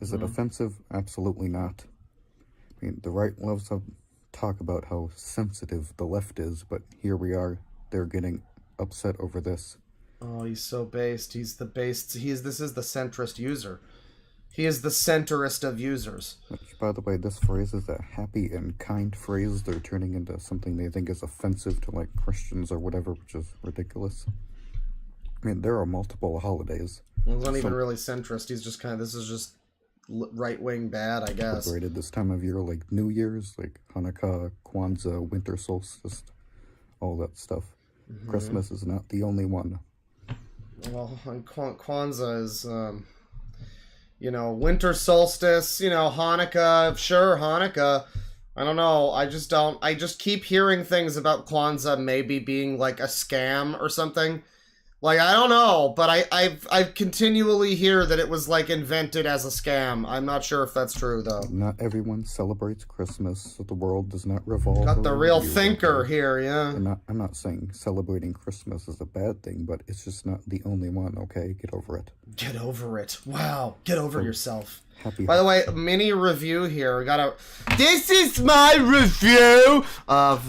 Is it offensive? Absolutely not. I mean, the right loves to talk about how sensitive the left is, but here we are. They're getting upset over this. Oh, he's so based. He's the based. This is the centrist user. He is the centerist of users. Which, by the way, this phrase is a happy and kind phrase. They're turning into something they think is offensive to, like, Christians or whatever, which is ridiculous. I mean, there are multiple holidays. Well, it's not even really centrist. He's just kind of, this is just right-wing bad, I guess. Celebrated this time of year, like New Year's, like Hanukkah, Kwanzaa, winter solstice, all that stuff. Christmas is not the only one. Well, Kwanzaa is, winter solstice, Hanukkah, sure, Hanukkah. I don't know, I just keep hearing things about Kwanzaa maybe being like a scam or something. Like, I don't know, but I continually hear that it was, like, invented as a scam. I'm not sure if that's true, though. Not everyone celebrates Christmas, so the world does not revolve. Got the real thinker here, yeah. I'm not saying celebrating Christmas is a bad thing, but it's just not the only one, okay? Get over it. Get over it. Wow. Get over yourself. By the way, mini review here. We got This is my review of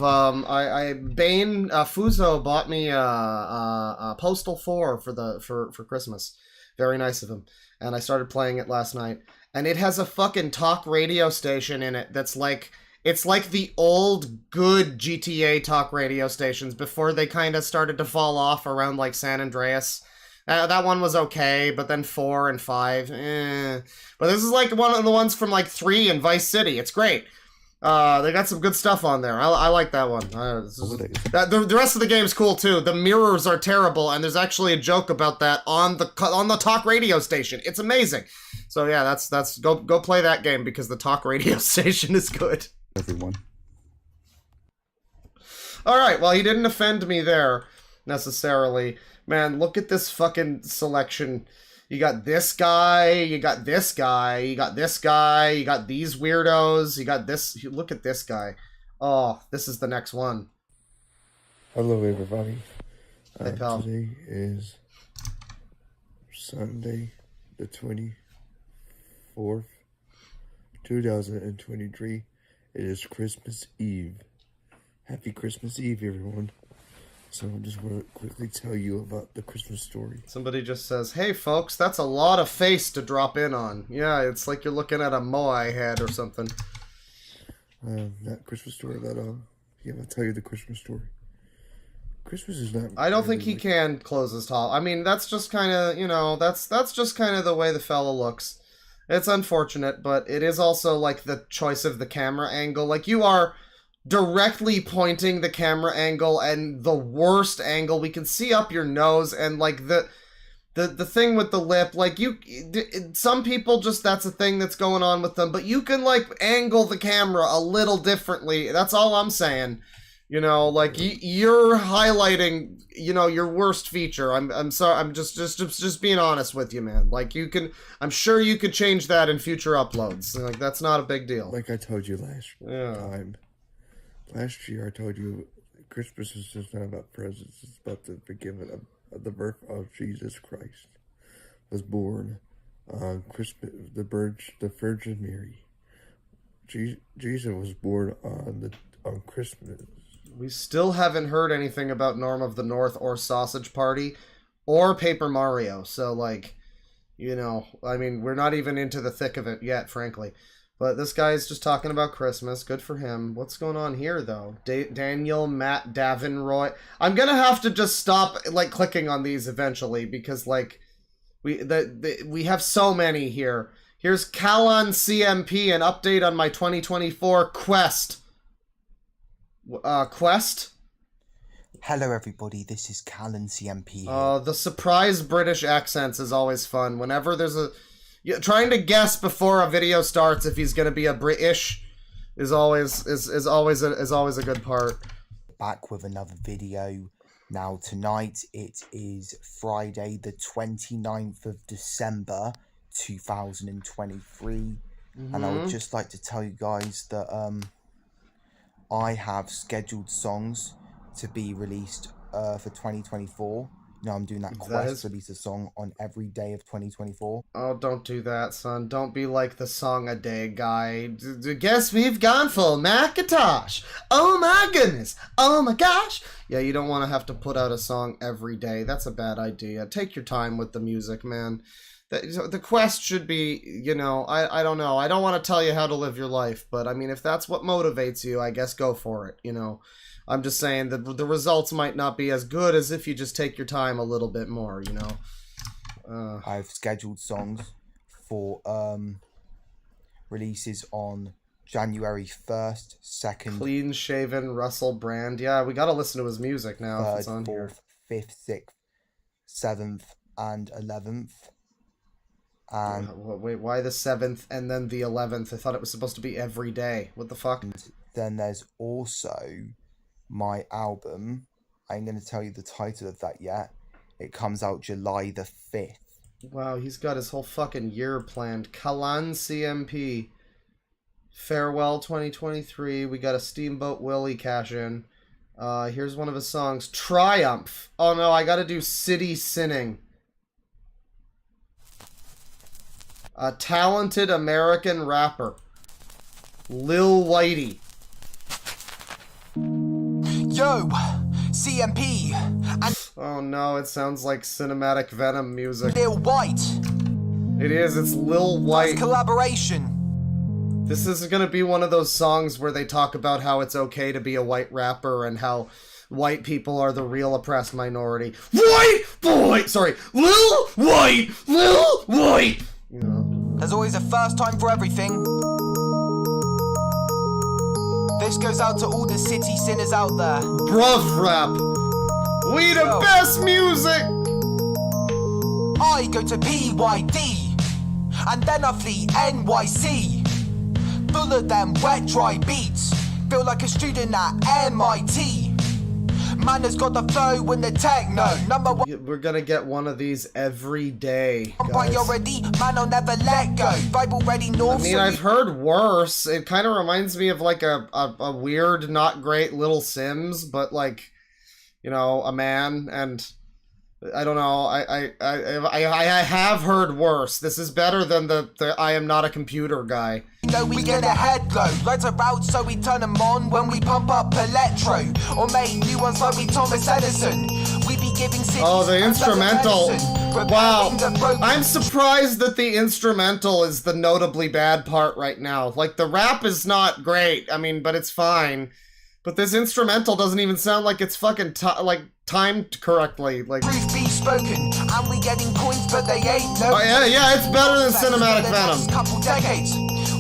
Bane Fuzo bought me a Postal 4 for Christmas. Very nice of him. And I started playing it last night. And it has a fucking talk radio station in it that's like, it's like the old good GTA talk radio stations before they kind of started to fall off around like San Andreas. That one was okay, but then 4 and 5, But this is like one of the ones from like 3 and Vice City. It's great. They got some good stuff on there. I like that one. The rest of the game's cool too. The mirrors are terrible, and there's actually a joke about that on the talk radio station. It's amazing. So yeah, that's go play that game because the talk radio station is good. Everyone. All right. Well, he didn't offend me there necessarily. Man, look at this fucking selection. You got this guy, you got this guy, you got this guy, you got these weirdos, you got this. Look at this guy. Oh, this is the next one. Hello, everybody. Hey, pal. Today is Sunday, the 24th, 2023. It is Christmas Eve. Happy Christmas Eve, everyone. So I just want to quickly tell you about the Christmas story. Somebody just says, hey folks, that's a lot of face to drop in on. Yeah, it's like you're looking at a Moai head or something. That Christmas story, yeah, I'll tell you the Christmas story. Christmas is not... I don't think he can close his top. I mean, that's just kind of, that's just kind of the way the fella looks. It's unfortunate, but it is also like the choice of the camera angle. Like, you are directly pointing the camera angle and the worst angle. We can see up your nose, and like the thing with the lip, like some people just, that's a thing that's going on with them, but you can like angle the camera a little differently. That's all I'm saying. Like you're highlighting, your worst feature. I'm sorry. I'm just being honest with you, man. Like I'm sure you could change that in future uploads. Like, that's not a big deal. Like I told you last time. Last year I told you Christmas is just not about presents, it's about the forgiving of the birth of Jesus Christ was born on Christmas, the Virgin Mary. Jesus was born on Christmas We still haven't heard anything about Norm of the North or Sausage Party or Paper Mario. So, like, you know, I mean, we're not even into the thick of it yet, frankly. But this guy's just talking about Christmas. Good for him. What's going on here, though? Daniel Matt Davinroy. I'm gonna have to just stop, like, clicking on these eventually because, like, we have so many here. Here's Callan CMP, an update on my 2024 quest. Quest? Hello everybody, this is Callan CMP here. The surprise British accents is always fun. Whenever there's a... trying to guess before a video starts if he's gonna be a British is always a good part. Back with another video. Now tonight it is Friday the 29th of December 2023 and I would just like to tell you guys that I have scheduled songs to be released for 2024. You know, I'm doing that quest to release a song on every day of 2024. Oh, don't do that, son. Don't be like the song a day guy. Guess we've gone full Macintosh. Oh my goodness. Oh my gosh. Yeah, you don't want to have to put out a song every day. That's a bad idea. Take your time with the music, man. The quest should be, you know, I don't know. I don't want to tell you how to live your life, but I mean, if that's what motivates you, I guess go for it, you know. I'm just saying that the results might not be as good as if you just take your time a little bit more, you know. I've scheduled songs for releases on January 1st, 2nd... Clean shaven Russell Brand. Yeah, we gotta listen to his music now 3rd, if it's on 4th, here. 5th, 6th, 7th, and 11th. And wait, why the 7th and then the 11th? I thought it was supposed to be every day. What the fuck? And then there's also my album. I ain't going to tell you the title of that yet. It comes out July the 5th. Wow, he's got his whole fucking year planned. Callan CMP. Farewell 2023. We got a Steamboat Willie cash in. Here's one of his songs. Triumph. Oh no, I gotta do City Sinning. A talented American rapper. Lil Whitey. Yo, CMP. And oh no, it sounds like Cinematic Venom music. Lil White. It is, it's Lil White. Nice collaboration. This is gonna be one of those songs where they talk about how it's okay to be a white rapper and how white people are the real oppressed minority. White boy! Sorry, Lil White! Lil White! You know. There's always a first time for everything. This goes out to all the city sinners out there. Bruv rap. We the best music. I go to PYD, and then I flee NYC. Full of them wet, dry beats. Feel like a student at MIT. Man has got the flow and the techno. Number one. We're gonna get one of these every day, guys. Priority, man, I'll never let go. Bible ready north. I mean, I've heard worse. It kind of reminds me of like a weird, not great Little Sims, but like, you know, a man and I don't know. I have heard worse. This is better than the I am not a computer guy. You know we get a head glow. Lights are out so we turn them on when we pump up electro. Or make new ones like we Thomas Edison. We be giving cities. Oh, the instrumental. Wow. I'm surprised that the instrumental is the notably bad part right now. Like the rap is not great. I mean, but it's fine. But this instrumental doesn't even sound like it's fucking timed correctly. Like, truth be spoken, and we getting coins, but they ain't no. Oh yeah, it's better than Cinematic Venom. Couple decades,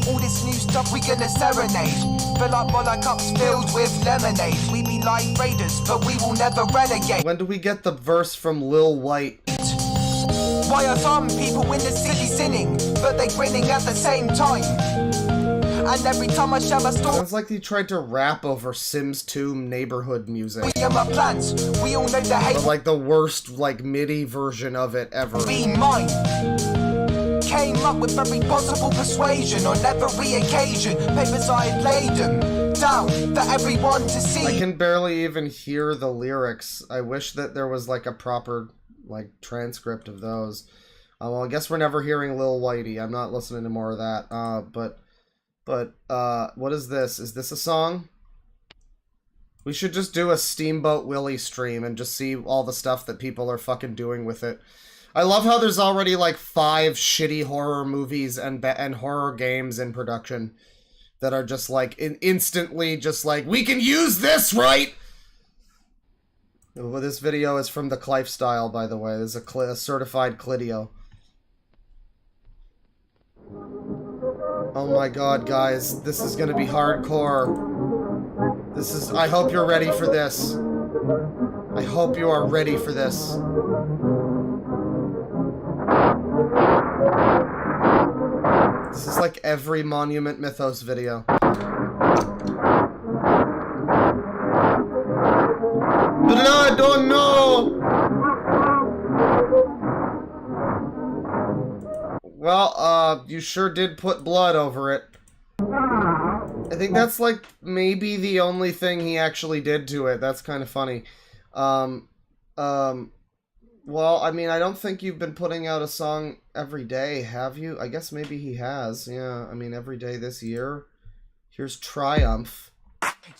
all this new stuff we gonna serenade. Fill up all our cups filled with lemonade. We be like raiders, but we will never renegade. When do we get the verse from Lil White? Why are some people in the city sinning, but they grinning at the same time? And every time I share my story, sounds like he tried to rap over Sims 2 neighborhood music. We are my plans. We all know the hate. But like the worst like MIDI version of it ever. Be mine. Came up with every possible persuasion on every occasion. Papers I laid them down for everyone to see. I can barely even hear the lyrics. I wish that there was like a proper like transcript of those. Well, I guess we're never hearing Lil Whitey. I'm not listening to more of that. But what is this? Is this a song? We should just do a Steamboat Willie stream and just see all the stuff that people are fucking doing with it. I love how there's already like 5 shitty horror movies and horror games in production that are just like instantly just like, we can use this, right? Well, this video is from the Clive style, by the way. This is a certified Clidio. Oh my god, guys. This is gonna be hardcore. This is... I hope you're ready for this. I hope you are ready for this. This is like every Monument Mythos video. But I don't know! Well, you sure did put blood over it. I think that's like maybe the only thing he actually did to it. That's kind of funny. Well, I mean, I don't think you've been putting out a song every day, have you? I guess maybe he has. Yeah, I mean, every day this year. Here's Triumph.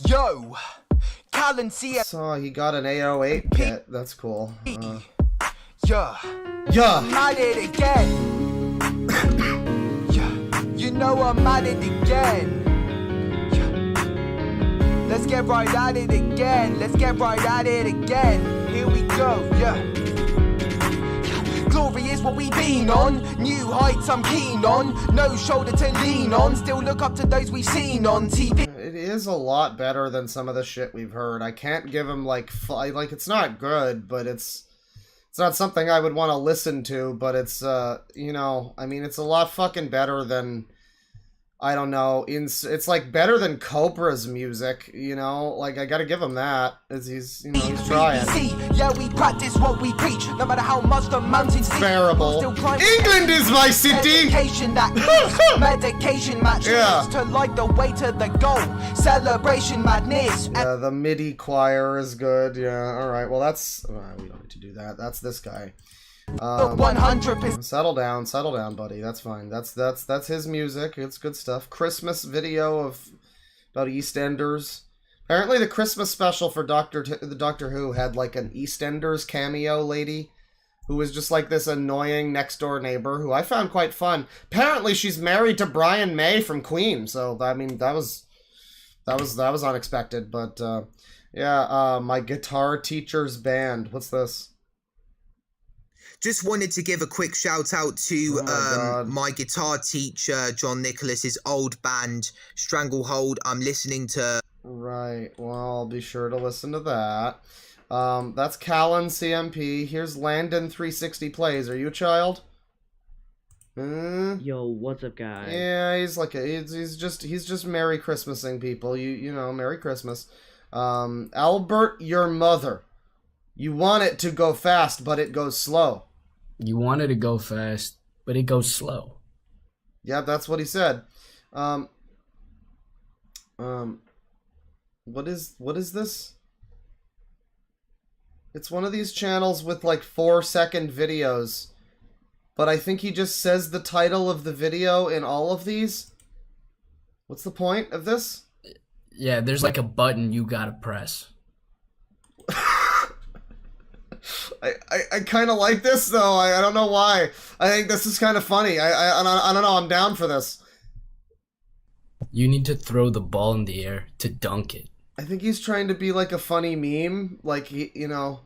Yo, Callan C. So he got an 808 kit. That's cool. Yeah. Yeah. At it again. Yeah. You know I'm at it again. Yeah. Let's get right at it again. Let's get right at it again. Here we go. Yeah. Glory is what we been on. New heights I'm keen on. No shoulder to lean on. Still look up to those we've seen on TV. It is a lot better than some of the shit we've heard. I can't give him like it's not good, but it's not something I would want to listen to, but it's you know, I mean, it's a lot fucking better than, I don't know, it's like better than Cobra's music, you know? Like, I gotta give him that. He's you know, he's trying. Yeah, we practice what we preach, no matter how much the mountains bearable. England is my city! Medication that medication matches to light the way to the goal. Celebration madness. Yeah, the MIDI choir is good. Yeah, alright, well that's... we don't need to do that. That's this guy. 100%. Settle down, buddy. That's fine. That's his music. It's good stuff. Christmas video about EastEnders. Apparently, the Christmas special for Doctor Who had like an EastEnders cameo lady, who was just like this annoying next door neighbor who I found quite fun. Apparently, she's married to Brian May from Queen. So I mean, that was unexpected. But yeah, my guitar teacher's band. What's this? Just wanted to give a quick shout out to my guitar teacher, John Nicholas's old band, Stranglehold. I'm listening to... Right, well, I'll be sure to listen to that. That's Callan CMP. Here's Landon 360 Plays. Are you a child? Yo, what's up, guys? Yeah, he's like he's just Merry Christmasing people. You know, Merry Christmas. Albert, your mother. You want it to go fast, but it goes slow. You want it to go fast, but it goes slow. Yeah, that's what he said. What is this? It's one of these channels with like 4-second videos, but I think he just says the title of the video in all of these. What's the point of this? Yeah, there's like a button you gotta press. I kind of like this though. I don't know why. I think this is kind of funny. I don't know. I'm down for this. You need to throw the ball in the air to dunk it. I think he's trying to be like a funny meme, like he, you know,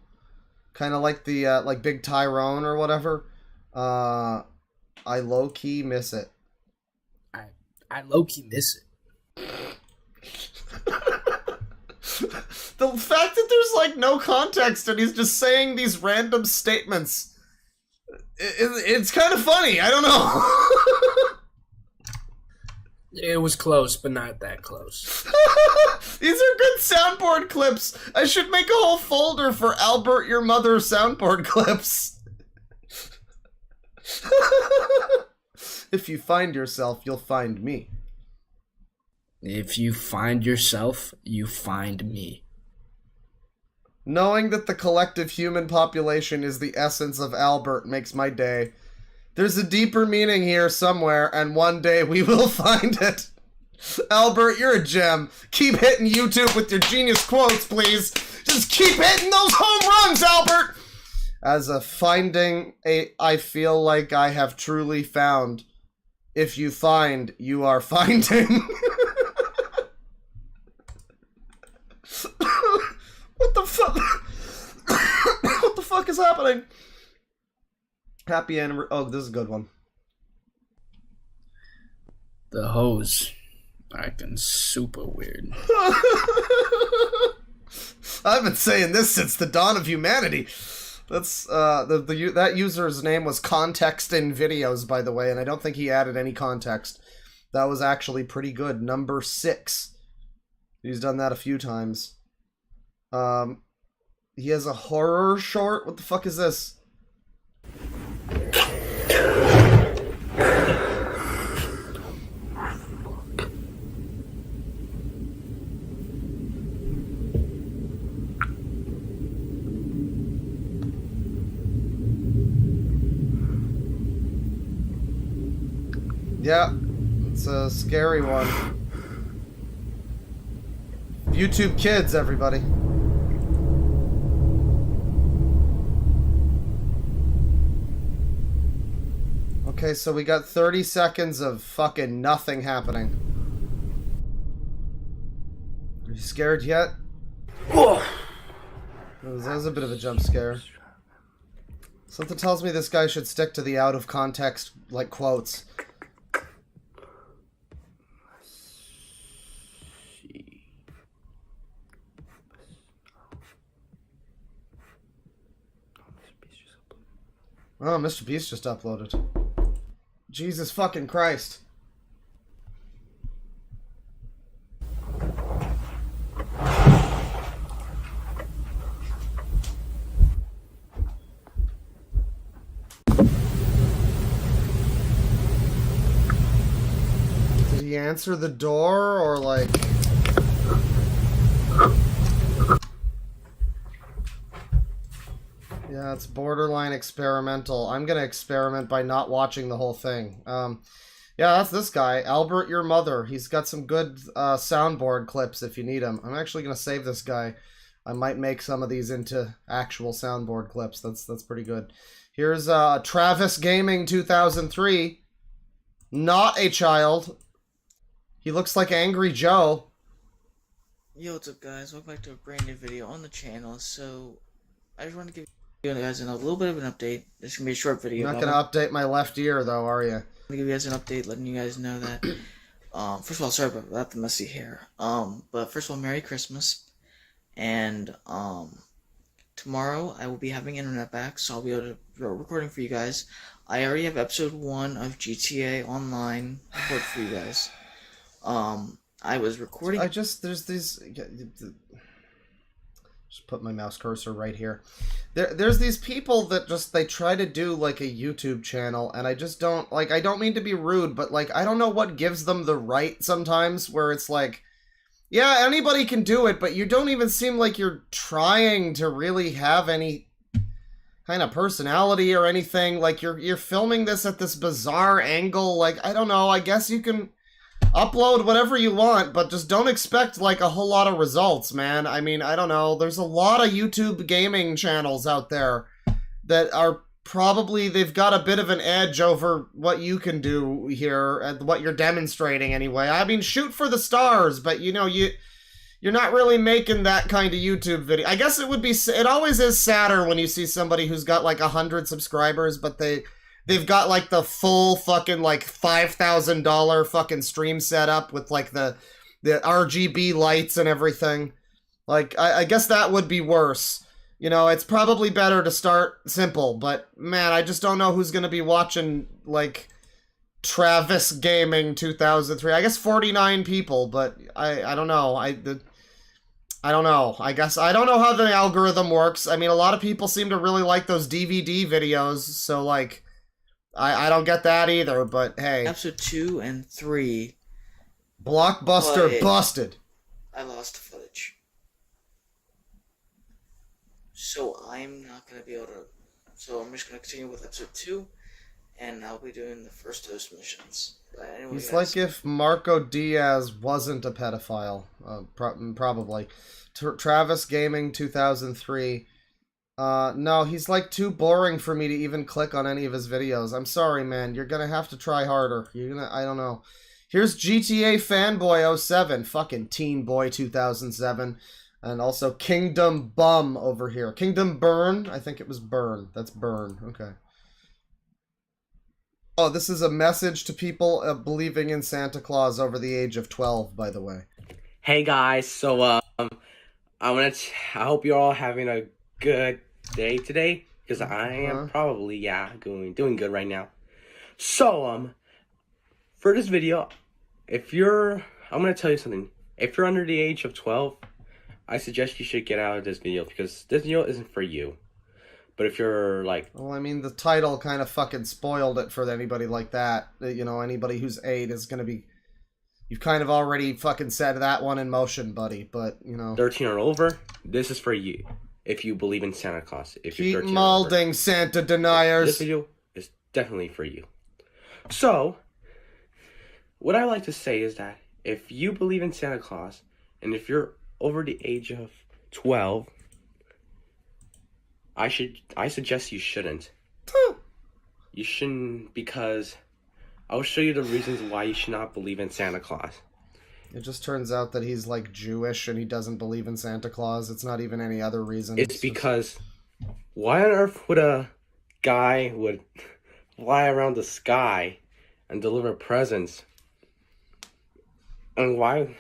kind of like the like Big Tyrone or whatever. I low key miss it. I low key miss it. The fact that there's like no context and he's just saying these random statements, it's kind of funny. I don't know. It was close, but not that close. These are good soundboard clips. I should make a whole folder for Albert, your mother soundboard clips. If you find yourself, you'll find me. If you find yourself, you find me. Knowing that the collective human population is the essence of Albert makes my day. There's a deeper meaning here somewhere, and one day we will find it. Albert, you're a gem. Keep hitting YouTube with your genius quotes, please. Just keep hitting those home runs, Albert! As a finding, I feel like I have truly found. If you find, you are finding. What the fuck? What the fuck is happening? Happy anniversary. Oh, this is a good one. The hoes acting super weird. I've been saying this since the dawn of humanity. That's that user's name was Context in Videos, by the way, and I don't think he added any context. That was actually pretty good. Number 6. He's done that a few times. He has a horror short. What the fuck is this? Yeah, it's a scary one. YouTube Kids, everybody. Okay, so we got 30 seconds of fucking nothing happening. Are you scared yet? That was a bit of a jump scare. Something tells me this guy should stick to the out of context, like, quotes. Oh, Mr. Beast just uploaded. Jesus fucking Christ. Did he answer the door, or like... Yeah, it's borderline experimental. I'm gonna experiment by not watching the whole thing. Yeah, that's this guy, Albert Your Mother. He's got some good soundboard clips if you need them. I'm actually gonna save this guy. I might make some of these into actual soundboard clips. That's pretty good. Here's Travis Gaming 2003. Not a child. He looks like Angry Joe. Yo, what's up, guys? Welcome back to a brand new video on the channel. So, I just want to give you guys a little bit of an update. This is going to be a short video. You're not going to update my left ear, though, are you? I'm going to give you guys an update, letting you guys know that, first of all, sorry about the messy hair. But first of all, Merry Christmas. And, tomorrow I will be having internet back, so I'll be able to do a recording for you guys. I already have episode 1 of GTA Online recorded for you guys. I was recording... there's these... Just put my mouse cursor right here. There's these people that just, they try to do, like, a YouTube channel, and I just don't, like, I don't mean to be rude, but, like, I don't know what gives them the right sometimes, where it's like, yeah, anybody can do it, but you don't even seem like you're trying to really have any kind of personality or anything. Like, you're filming this at this bizarre angle. Like, I don't know, I guess you can upload whatever you want, but just don't expect, like, a whole lot of results, man. I mean, I don't know. There's a lot of YouTube gaming channels out there that are probably, they've got a bit of an edge over what you can do here, and what you're demonstrating anyway. I mean, shoot for the stars, but, you know, you're not really making that kind of YouTube video. I guess it always is sadder when you see somebody who's got, like, 100 subscribers, but they've got, like, the full fucking, like, $5,000 fucking stream setup with, like, the RGB lights and everything. Like, I guess that would be worse. You know, it's probably better to start simple, but, man, I just don't know who's gonna be watching, like, Travis Gaming 2003. I guess 49 people, but I don't know. I don't know. I guess I don't know how the algorithm works. I mean, a lot of people seem to really like those DVD videos, so, like... I don't get that either, but hey. Episode 2 and 3. Blockbuster busted. I lost footage. So I'm not going to be able to... So I'm just going to continue with episode 2. and I'll be doing the first host missions. But anyway, He's guys, like if Marco Diaz wasn't a pedophile, probably. Travis Gaming 2003. No, he's like too boring for me to even click on any of his videos. I'm sorry, man. You're gonna have to try harder. I don't know. Here's GTA Fanboy 07, fucking Teen Boy 2007. And also Kingdom Bum over here. Kingdom Burn? I think it was Burn. That's Burn. Okay. Oh, this is a message to people believing in Santa Claus over the age of 12, by the way. Hey guys, so I hope you're all having a good day today, because I am probably doing good right now. So for this video, I'm gonna tell you something. If you're under the age of 12, I suggest you should get out of this video, because this video isn't for you. But if you're like... Well, I mean, the title kind of fucking spoiled it for anybody like that. You know, anybody who's 8 is gonna be... You've kind of already fucking set that one in motion, buddy, but, you know... 13 or over, this is for you. If you believe in Santa Claus. If Keep you're 13 molding, over, Santa deniers! This video is definitely for you. So, what I like to say is that if you believe in Santa Claus, and if you're over the age of 12, I suggest you shouldn't. You shouldn't, because I'll show you the reasons why you should not believe in Santa Claus. It just turns out that he's like Jewish and he doesn't believe in Santa Claus. It's not even any other reason. It's because why on earth would a guy would fly around the sky and deliver presents? And why?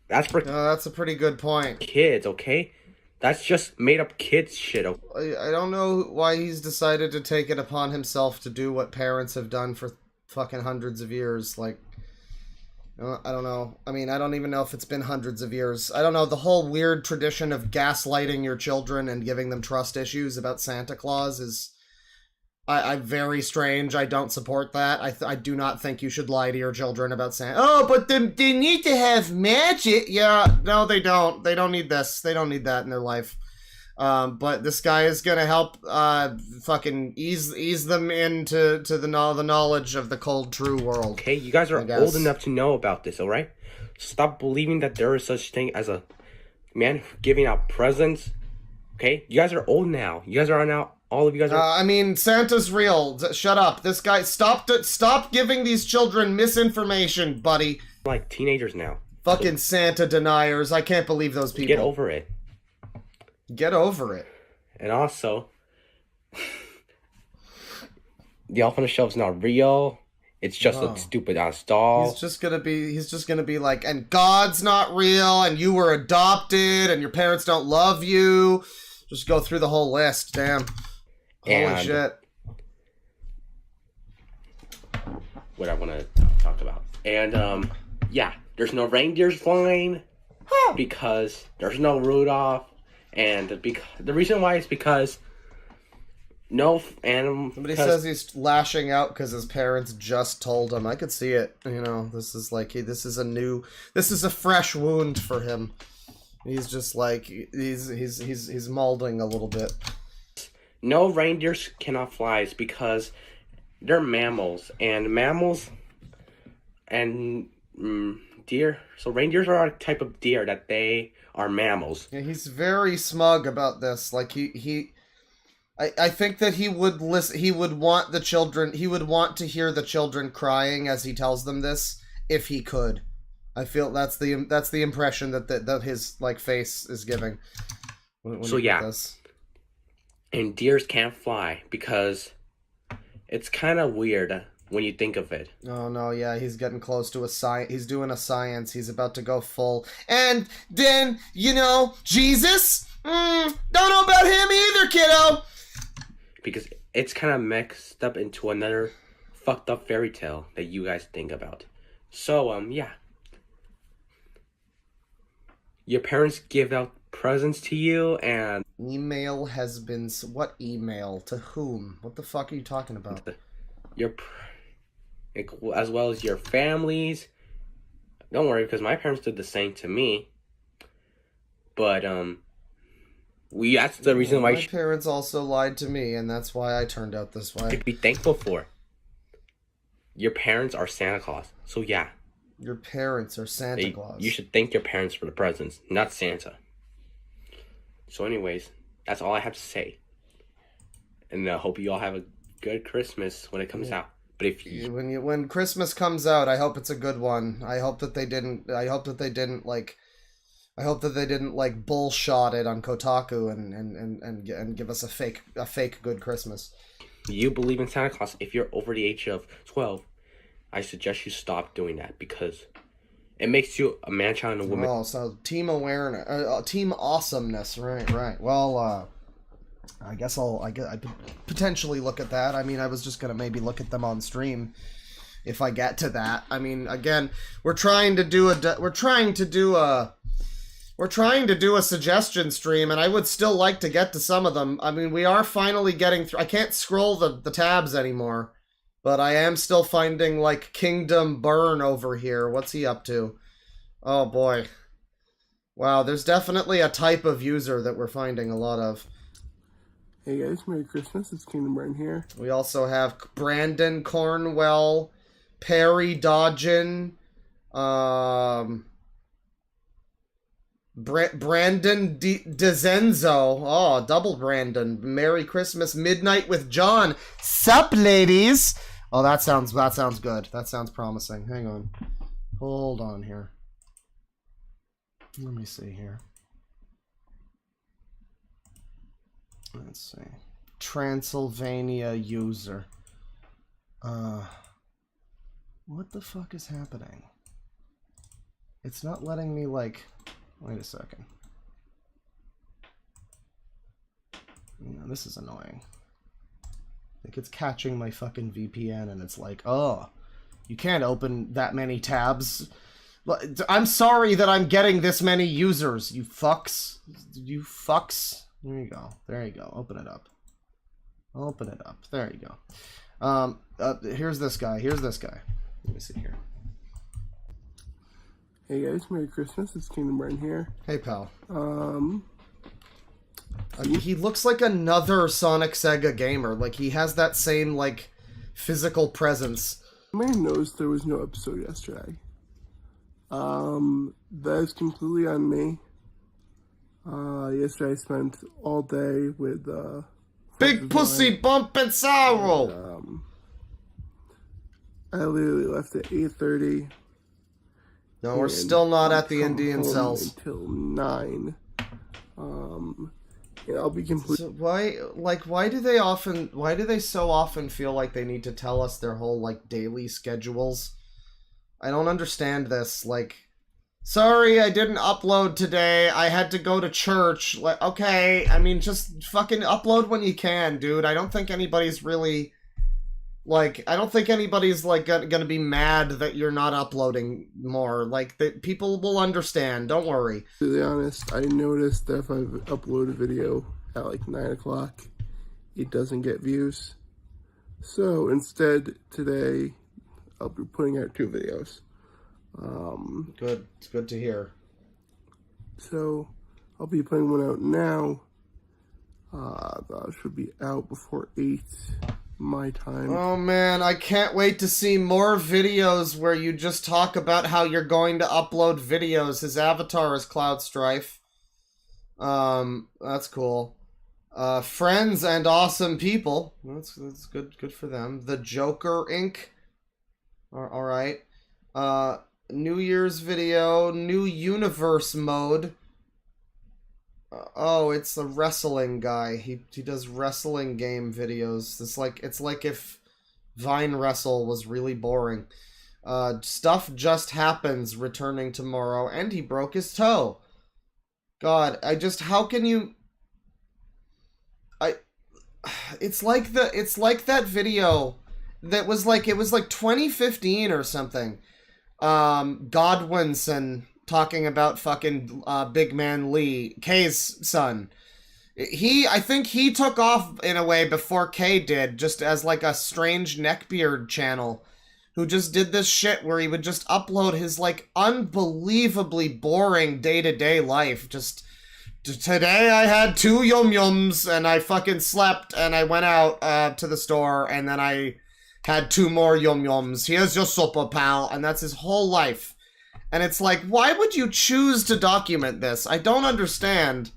That's for that's a pretty good point. Kids, okay? That's just made up kids shit. I don't know why he's decided to take it upon himself to do what parents have done for fucking hundreds of years. Like, I don't know. I mean, I don't even know if it's been hundreds of years. I don't know. The whole weird tradition of gaslighting your children and giving them trust issues about Santa Claus is... I'm very strange. I don't support that. I do not think you should lie to your children about Santa. Oh, but they need to have magic. Yeah, no, they don't. They don't need this. They don't need that in their life. But this guy is gonna help fucking ease them into the knowledge of the cold true world. Okay, you guys are old enough to know about this, alright? Stop believing that there is such thing as a man giving out presents. Okay? You guys are old now. You guys are now... All of you guys are... I mean, Santa's real. Shut up. This guy... Stop giving these children misinformation, buddy. Like teenagers now. Fucking Santa deniers. I can't believe those people. Get over it. Get over it. And also... the elf on the shelf's not real. It's just a stupid ass doll. He's just gonna be like, and God's not real, and you were adopted, and your parents don't love you. Just go through the whole list, damn. Holy shit. What I want to talk about. And, yeah, there's no reindeers flying because there's no Rudolph. And the reason why is because no animal... Somebody says he's lashing out because his parents just told him. I could see it. You know, this is like, this is a fresh wound for him. He's just like, he's molding a little bit. No, reindeers cannot fly. It's because they're mammals. And mammals and deer. So reindeers are a type of deer that they are mammals. Yeah, he's very smug about this. Like, I think that he would listen. He would want to hear the children crying as he tells them this, if he could. I feel that's the impression that his like face is giving. When so yeah, and deers can't fly because it's kind of weird when you think of it. Oh no, yeah, he's getting close to a science. He's doing a science. He's about to go full. And then Jesus. Don't know about him either, kiddo. Because it's kind of mixed up into another fucked up fairy tale that you guys think about. So yeah. Your parents give out presents to you and... Email has been... What email? To whom? What the fuck are you talking about? As well as your families. Don't worry, because my parents did the same to me. But, that's the reason why... My parents also lied to me, and that's why I turned out this way. To be thankful for. Your parents are Santa Claus. So yeah. Your parents are Santa Claus. You should thank your parents for the presents, not Santa. So anyways, that's all I have to say. And I hope you all have a good Christmas when it comes out. But if you... when Christmas comes out, I hope it's a good one. I hope that they didn't bullshot it on Kotaku and give us a fake good Christmas. You believe in Santa Claus. If you're over the age of 12, I suggest you stop doing that because it makes you a man, child, and a woman. Oh, so team awareness, team awesomeness, right. Well, I guess I could potentially look at that. I mean, I was just gonna maybe look at them on stream if I get to that. I mean, again, we're trying to do a suggestion stream, and I would still like to get to some of them. I mean, we are finally getting through. I can't scroll the tabs anymore, but I am still finding, like, Kingdom Burn over here. What's he up to? Oh, boy. Wow, there's definitely a type of user that we're finding a lot of. Hey guys, Merry Christmas. It's Kingdom Burn here. We also have Brandon Cornwell, Perry Dodgen, Brandon DeZenzo. Oh, double Brandon. Merry Christmas Midnight with John. Sup, ladies? Oh, that sounds good. That sounds promising. Hang on. Hold on here. Let me see here. Let's see. Transylvania user. What the fuck is happening? It's not letting me, like... Wait a second. No, this is annoying. Like, it's catching my fucking VPN and it's like, oh, you can't open that many tabs. I'm sorry that I'm getting this many users, you fucks. You fucks. There you go. There you go. Open it up. Open it up. There you go. Here's this guy. Here's this guy. Let me see here. Hey guys, Merry Christmas. It's Kingdom Burn here. Hey, pal. He looks like another Sonic Sega gamer. Like, he has that same, like, physical presence. Man knows there was no episode yesterday. That is completely on me. Yesterday I spent all day with, Big Pussy Bump and Sorrow! And, I literally left at 8:30. No, we're still not at the Indian cells. Until 9. Yeah, I'll be complete. So why do they so often feel like they need to tell us their whole, like, daily schedules? I don't understand this. Like, sorry, I didn't upload today. I had to go to church. Like, okay, I mean, just fucking upload when you can, dude. I don't think anybody's really... Like, I don't think anybody's, like, gonna be mad that you're not uploading more. Like, people will understand. Don't worry. To be honest, I noticed that if I upload a video at, like, 9 o'clock, it doesn't get views. So, instead, today, I'll be putting out 2 videos. Good. It's good to hear. So, I'll be putting one out now. That should be out before 8 my time. Oh man, I can't wait to see more videos where you just talk about how you're going to upload videos. His avatar is Cloud Strife. That's cool. Friends and awesome people. That's good for them. The Joker Inc. Alright. New Year's video, new universe mode. Oh, it's the wrestling guy. He does wrestling game videos. It's like if Vine Wrestle was really boring. Stuff Just Happens returning tomorrow, and he broke his toe. God, how can you... It's like that video that was like, it was like 2015 or something. Godwinson talking about fucking Big Man Lee, Kay's son. I think he took off in a way before Kay did, just as like a strange neckbeard channel, who just did this shit where he would just upload his like unbelievably boring day-to-day life. Just, today I had 2 yum-yums and I fucking slept and I went out to the store and then I had 2 more yum-yums. Here's your supper, pal. And that's his whole life. And it's like, why would you choose to document this? I don't understand.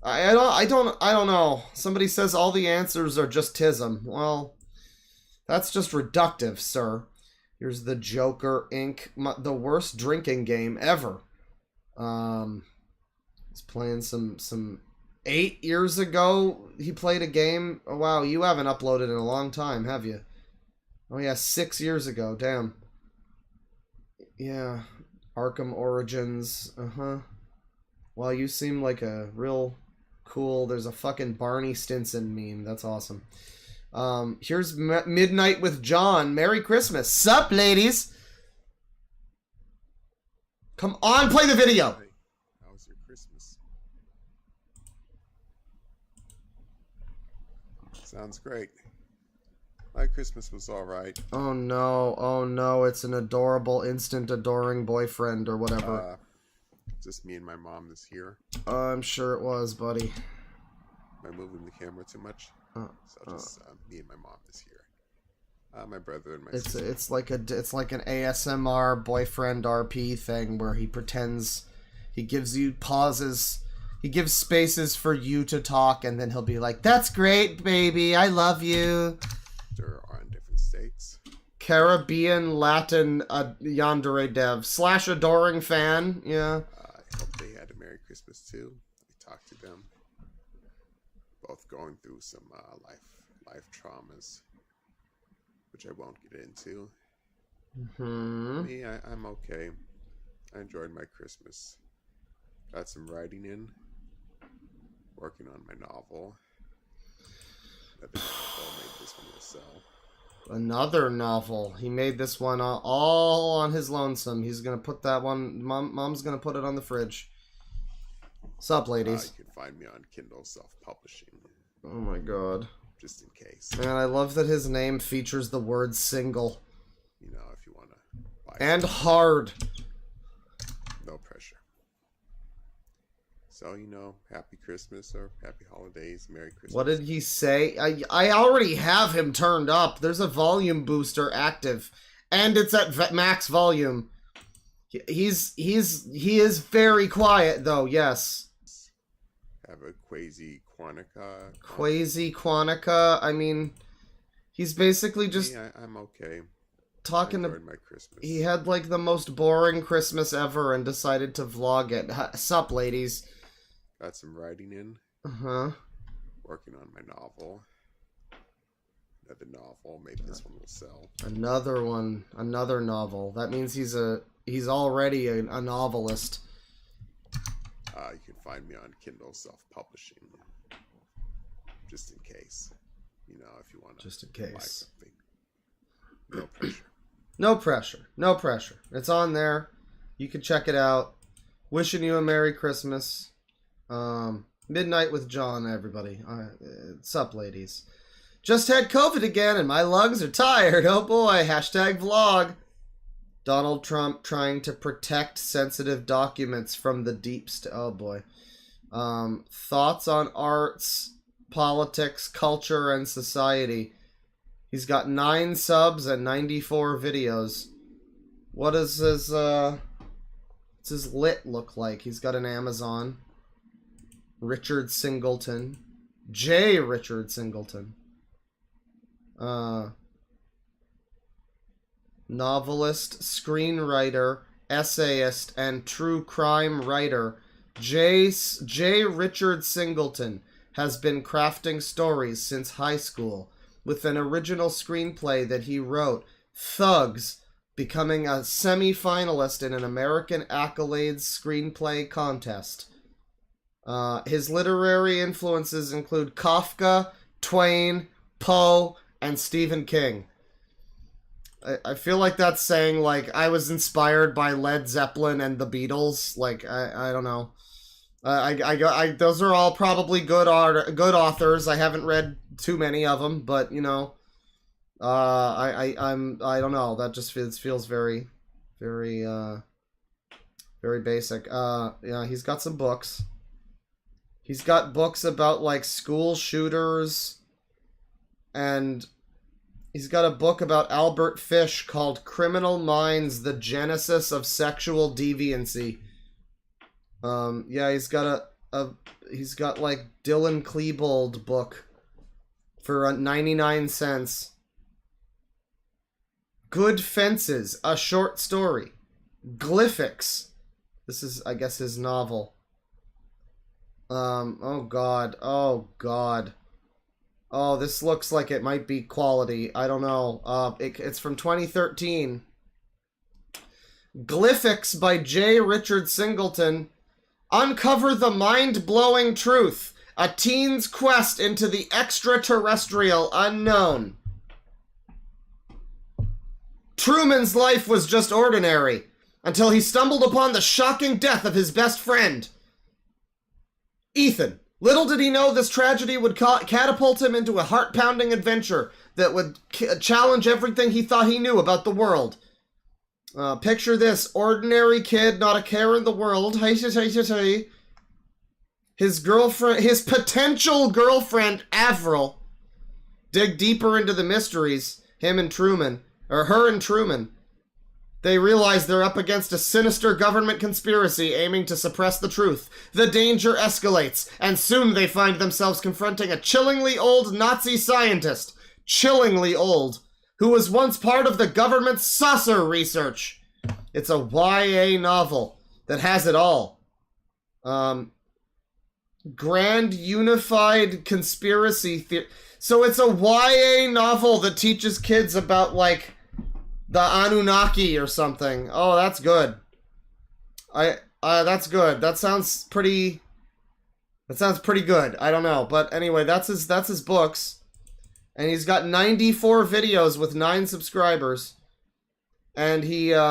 I don't know. Somebody says all the answers are just tism. Well, that's just reductive, sir. Here's the Joker Inc. The worst drinking game ever. He's playing some 8 years ago. He played a game. Oh, wow, you haven't uploaded in a long time, have you? Oh yeah, 6 years ago. Damn. Yeah. Arkham Origins. Well, you seem like a real cool. There's a fucking Barney Stinson meme. That's awesome. Here's Midnight with John. Merry Christmas. Sup, ladies? Come on, play the video. How was your Christmas? Sounds great. My Christmas was alright. Oh no, it's an adorable, instant adoring boyfriend or whatever. Just me and my mom this year. I'm sure it was, buddy. Am I moving the camera too much? So just me and my mom this year. My brother and my sister. It's like an ASMR boyfriend RP thing where he pretends, he gives you pauses, he gives spaces for you to talk, and then he'll be like, "That's great, baby, I love you." Are in different states. Caribbean Latin yandere dev / adoring fan. Yeah. I hope they had a Merry Christmas too. I talked to them. Both going through some life traumas, which I won't get into. Me, I'm okay. I enjoyed my Christmas. Got some writing in. Working on my novel. I think I made this one will sell. Another novel. He made this one all on his lonesome. He's gonna put that one. Mom's gonna put it on the fridge. Sup, ladies? You can find me on Kindle self-publishing. Oh my god. Just in case. Man, I love that his name features the word single. You know, if you want to buy and hard. No pressure. So, you know, happy Christmas or happy holidays, Merry Christmas. What did he say? I already have him turned up. There's a volume booster active. And it's at max volume. He is very quiet though, yes. Have a Quasi Quantica. Quasi Quantica. I mean, he's basically just. Yeah, I'm okay. Talking to my Christmas. He had like the most boring Christmas ever and decided to vlog it. Sup, ladies? Got some writing in. Working on my novel. Another novel. Maybe this one will sell. Another one. Another novel. That means he's already a novelist. You can find me on Kindle self-publishing. Just in case. You know, if you want to. Just in case. No pressure. No pressure. No pressure. It's on there. You can check it out. Wishing you a Merry Christmas. Midnight with John, everybody. Sup, ladies? Just had COVID again and my lungs are tired. Oh boy. #vlog. Donald Trump trying to protect sensitive documents from the deep oh boy. Thoughts on arts, politics, culture, and society. He's got 9 subs and 94 videos. What does his what's his lit look like? He's got an Amazon. Richard Singleton. J. Richard Singleton. Novelist, screenwriter, essayist, and true crime writer J. Richard Singleton has been crafting stories since high school, with an original screenplay that he wrote, Thugs, becoming a semi-finalist in an American Accolades Screenplay Contest. His literary influences include Kafka, Twain, Poe, and Stephen King. I feel like that's saying, like, I was inspired by Led Zeppelin and the Beatles. Like, I don't know. Those are all probably good authors. I haven't read too many of them, but you know, I don't know. That just feels very, very, very basic. Yeah, he's got some books. He's got books about like school shooters and He's got a book about Albert Fish called Criminal Minds, The Genesis of Sexual Deviancy. Yeah, he's got he's got like Dylan Klebold book for 99 cents. Good Fences, a short story. Glyphics. This is, I guess, his novel. Oh god. Oh god. Oh, this looks like it might be quality. I don't know. It's from 2013. Glyphics by J. Richard Singleton. Uncover the mind-blowing truth. A teen's quest into the extraterrestrial unknown. Truman's life was just ordinary, until he stumbled upon the shocking death of his best friend. Ethan. Little did he know this tragedy would catapult him into a heart-pounding adventure that would challenge everything he thought he knew about the world. Picture this. Ordinary kid, not a care in the world. His girlfriend, his potential girlfriend, Avril, dig deeper into the mysteries. Him and Truman, or her and Truman. They realize they're up against a sinister government conspiracy aiming to suppress the truth. The danger escalates, and soon they find themselves confronting a chillingly old Nazi scientist. Chillingly old. Who was once part of the government's saucer research. It's a YA novel that has it all. Grand Unified Conspiracy Theory. So it's a YA novel that teaches kids about, like, the Anunnaki or something. Oh, that's good. That's good. That sounds pretty good. I don't know. But anyway, that's his books. And he's got 94 videos with 9 subscribers. And he's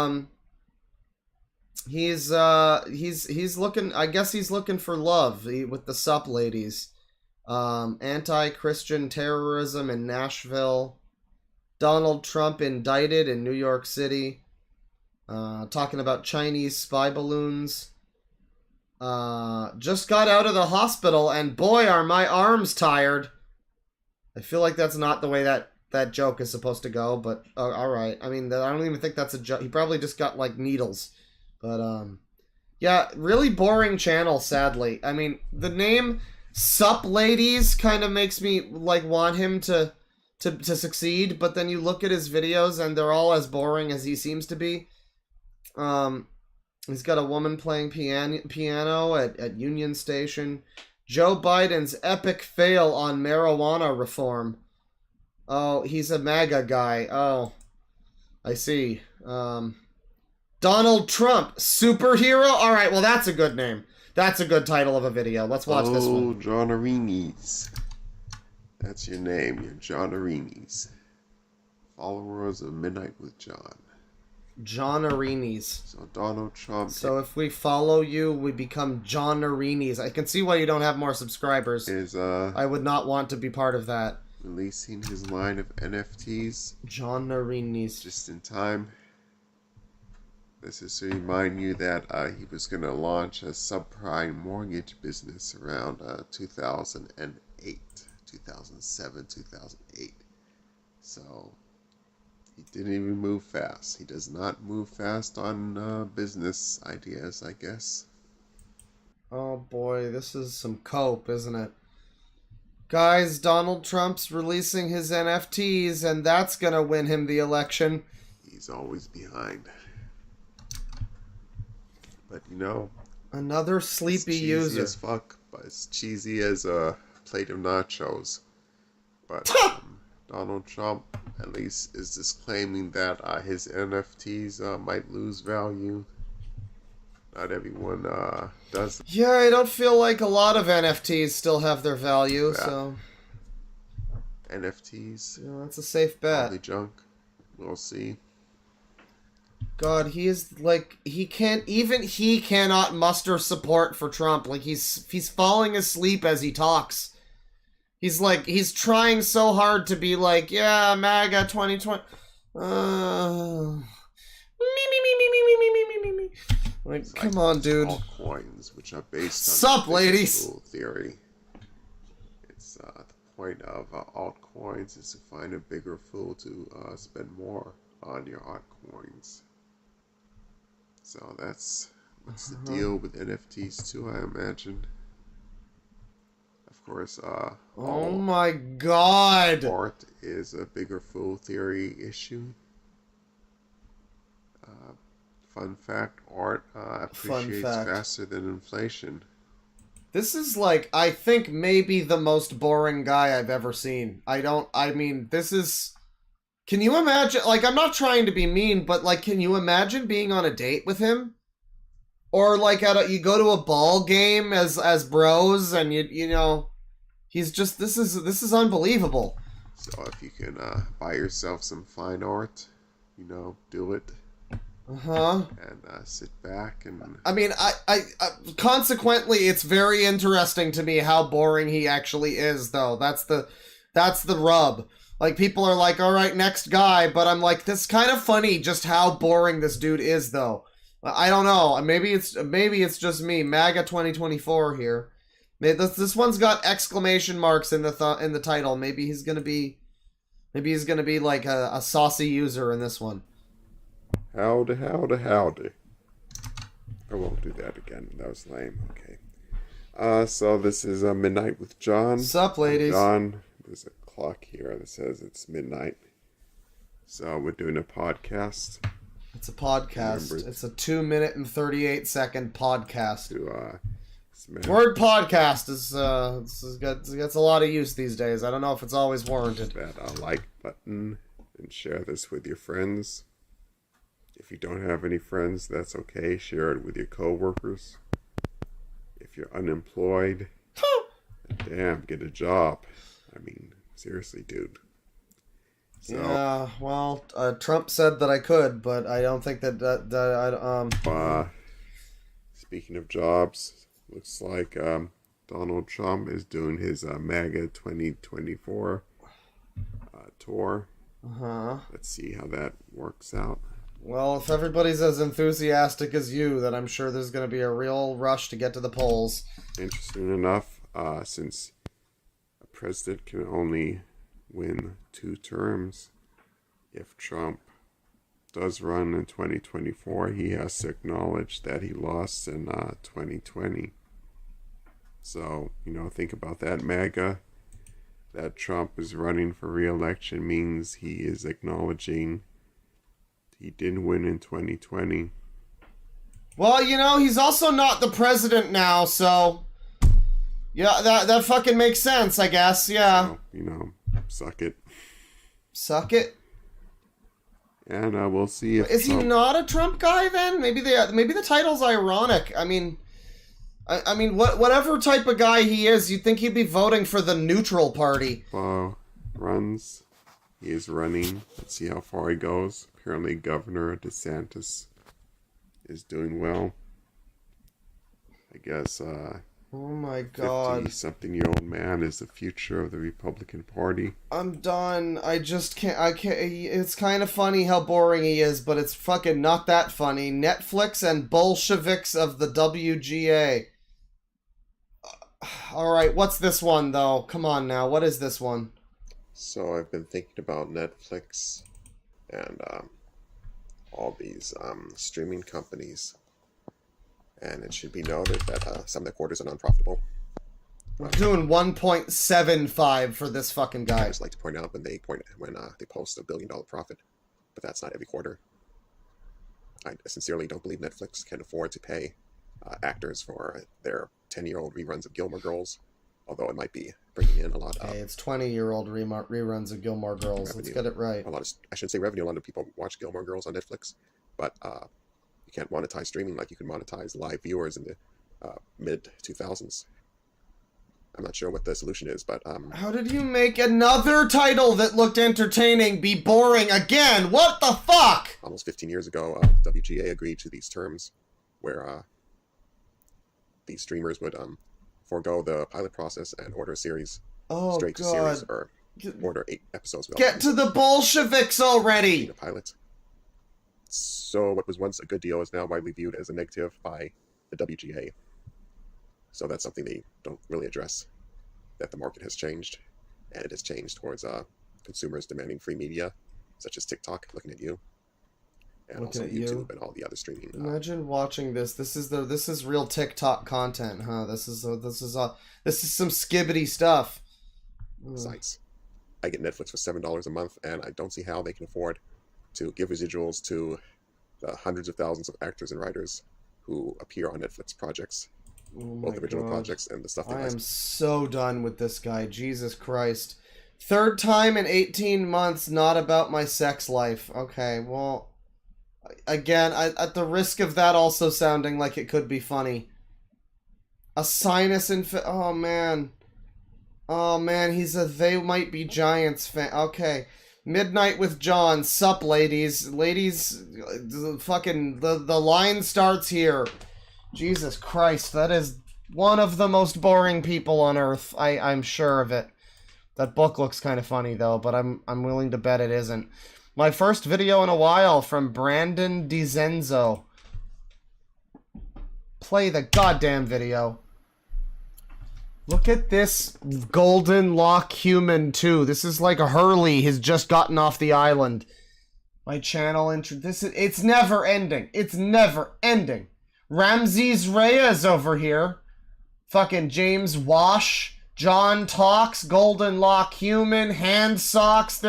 looking, I guess he's looking for love with the sup ladies. Anti-Christian terrorism in Nashville. Donald Trump indicted in New York City. Talking about Chinese spy balloons. Just got out of the hospital and boy are my arms tired. I feel like that's not the way that joke is supposed to go, but alright. I mean, I don't even think that's a joke. He probably just got, like, needles. But, yeah, really boring channel, sadly. I mean, the name Sup Ladies kind of makes me, like, want him to succeed, but then you look at his videos and they're all as boring as he seems to be. He's got a woman playing piano at Union Station. Joe Biden's epic fail on marijuana reform. Oh, he's a MAGA guy. Oh, I see. Donald Trump, superhero? Alright, well that's a good name. That's a good title of a video. Let's watch this one. John Arini's. That's your name, you're John Arini's. Followers of Midnight with John. John Arini's. So Donald Trump. So if we follow you, we become John Arini's. I can see why you don't have more subscribers. I would not want to be part of that. Releasing his line of NFTs. John Arini's. Just in time. This is to remind you that he was going to launch a subprime mortgage business around 2008. 2007, 2008. So, he didn't even move fast. He does not move fast on business ideas, I guess. Oh boy, this is some cope, isn't it? Guys, Donald Trump's releasing his NFTs, and that's gonna win him the election. He's always behind. But, you know... Another sleepy user. As fuck, but it's cheesy as a plate of nachos. But Donald Trump at least is disclaiming that his NFTs might lose value. Not everyone does. Yeah, I don't feel like a lot of NFTs still have their value, Yeah. so... NFTs. Yeah, that's a safe bet. Probably junk. We'll see. God, he is like he cannot muster support for Trump. Like he's falling asleep as he talks. He's trying so hard to be like, yeah, MAGA 2020. Like, come on, dude. Altcoins, which are based on Sup, ladies? theory. It's the point of altcoins is to find a bigger fool to spend more on your altcoins. So that's what's the deal with NFTs too, I imagine. Of course, oh my god! Art is a bigger fool theory issue. Fun fact, art appreciates faster than inflation. This is like, I think, maybe the most boring guy I've ever seen. This is... Can you imagine, like, I'm not trying to be mean, but, like, can you imagine being on a date with him? Or, like, you go to a ball game as bros, and you know, he's just, this is unbelievable. So if you can buy yourself some fine art, you know, do it. Uh-huh. And sit back and... I mean, I consequently, it's very interesting to me how boring he actually is, though. That's the rub. Like, people are like, all right, next guy, but I'm like, this is kind of funny just how boring this dude is, though. I don't know. Maybe it's just me. MAGA 2024 here. This one's got exclamation marks in the title. Maybe he's gonna be like a saucy user in this one. Howdy, howdy, howdy. I won't do that again. That was lame. Okay. So this is Midnight with John. Sup, ladies? John, there's a clock here that says it's midnight. So we're doing a podcast. It's a podcast. Remember, it's a 2 minute and 38 second podcast. To, word podcast gets a lot of use these days. I don't know if it's always warranted. That like button and share this with your friends. If you don't have any friends, that's okay. Share it with your coworkers. If you're unemployed, damn, get a job. I mean, seriously, dude. So, yeah, well, Trump said that I could, but I don't think speaking of jobs, looks like Donald Trump is doing his MAGA 2024 tour. Let's see how that works out. Well, if everybody's as enthusiastic as you, then I'm sure there's going to be a real rush to get to the polls. Interesting enough, since a president can only win 2 terms, if Trump does run in 2024, he has to acknowledge that he lost in 2020. So, you know, think about that. MAGA, that Trump is running for re-election means he is acknowledging he didn't win in 2020. Well, you know, he's also not the president now, so... Yeah, that fucking makes sense, I guess, yeah. So, you know, suck it. Suck it? And we'll see if Is he not a Trump guy, then? Maybe the title's ironic. I mean, whatever type of guy he is, you'd think he'd be voting for the neutral party. Runs. He is running. Let's see how far he goes. Apparently Governor DeSantis is doing well. I guess oh my god. 50-something-year-old man is the future of the Republican Party. I'm done. I can't. It's kind of funny how boring he is, but it's fucking not that funny. Netflix and Bolsheviks of the WGA. Alright, what's this one, though? Come on now, what is this one? So I've been thinking about Netflix and all these streaming companies. And it should be noted that some of the quarters are non-profitable. We're doing 1.75 for this fucking guy. I just like to point out when they post $1 billion profit, but that's not every quarter. I sincerely don't believe Netflix can afford to pay actors for their 10-year-old reruns of Gilmore Girls, although it might be bringing in a lot of... Hey, it's 20-year-old reruns of Gilmore Girls. Revenue. Let's get it right. I shouldn't say revenue. A lot of people watch Gilmore Girls on Netflix, but you can't monetize streaming like you can monetize live viewers in the mid-2000s. I'm not sure what the solution is, but... How did you make another title that looked entertaining be boring again? What the fuck? Almost 15 years ago, WGA agreed to these terms where these streamers would forego the pilot process and order a series straight to series, or order 8 episodes. Get to the Bolsheviks already! A pilot. So what was once a good deal is now widely viewed as a negative by the WGA. So that's something they don't really address, that the market has changed. and it has changed towards consumers demanding free media, such as TikTok, looking at you, and Looking also at YouTube you. and all the other streaming. Imagine watching this. This is real TikTok content, huh? This is some skibbity stuff. Sites. I get Netflix for $7 a month, and I don't see how they can afford to give residuals to the hundreds of thousands of actors and writers who appear on Netflix projects, both original projects and the stuff they I am license. so done with this guy. Jesus Christ. Third time in 18 months, not about my sex life. Okay, well, again, at the risk of that also sounding like it could be funny. A sinus oh man. Oh man, he's a They Might Be Giants fan. Okay. Midnight with John. Sup, ladies. Ladies, the line starts here. Jesus Christ, that is one of the most boring people on earth. I'm sure of it. That book looks kind of funny though, but I'm willing to bet it isn't. My first video in a while from Brandon DiZenzo. Play the goddamn video. Look at this golden lock human too. This is like a Hurley has just gotten off the island. My channel it's never ending. It's never ending. Ramses Reyes over here. Fucking James Wash. John Talks. Golden Lock Human. Hand Socks.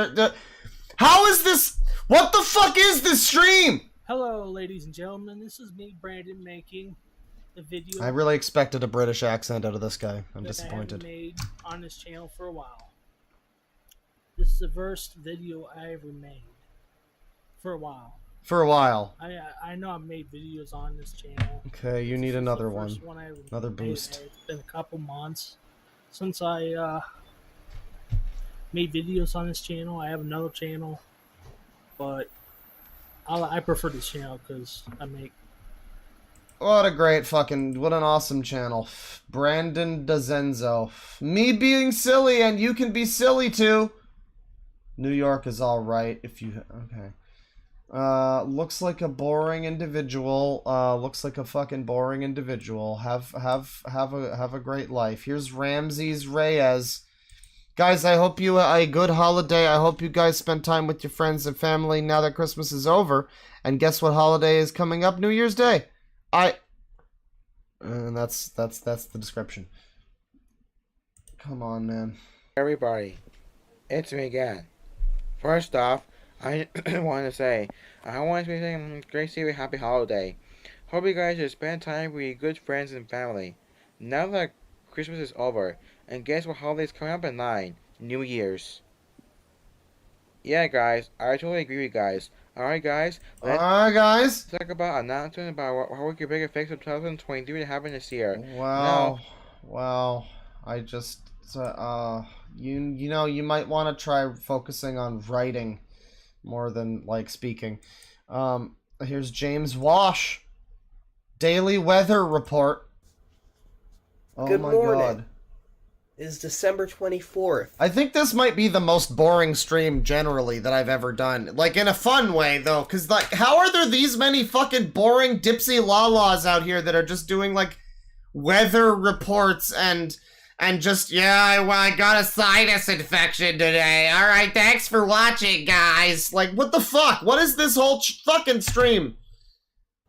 How is this? What the fuck is this stream? Hello, ladies and gentlemen. This is me, Brandon, making the video. I really expected a British accent out of this guy. I'm that disappointed. I haven't made on this channel for a while. This is the first video I ever made for a while. For a while. I know I've made videos on this channel. Okay, you need another one. I ever Another made. boost. It's been a couple months since I made videos on this channel. I have another channel, but I prefer this channel because I make. What an awesome channel. Brandon DeZenzo. Me being silly and you can be silly too. New York is alright if you, okay. Looks like a boring individual. Looks like a fucking boring individual. Have a great life. Here's Ramses Reyes. Guys, I hope you a good holiday. I hope you guys spend time with your friends and family now that Christmas is over. And guess what holiday is coming up? New Year's Day. And that's the description. Come on, man. Everybody, it's me again. First off, I want to say, I want to be saying great to you, happy holiday. Hope you guys just spend time with your good friends and family. Now that Christmas is over, and guess what holiday is coming up at 9? New Year's. Yeah, guys, I totally agree with you guys. Alright, guys. Let's talk about announcement about how we can make a fix of 2023 to happen this year. Wow. Wow. I just, you know, you might want to try focusing on writing more than, like, speaking. Here's James Wash. Daily Weather Report. Oh Good my morning. god. Is December 24th. I think this might be the most boring stream generally that I've ever done. Like, in a fun way, though. Because, like, how are there these many fucking boring dipsy la-las out here that are just doing, like, weather reports and just, yeah, well, I got a sinus infection today. Alright, thanks for watching, guys. Like, what the fuck? What is this whole fucking stream?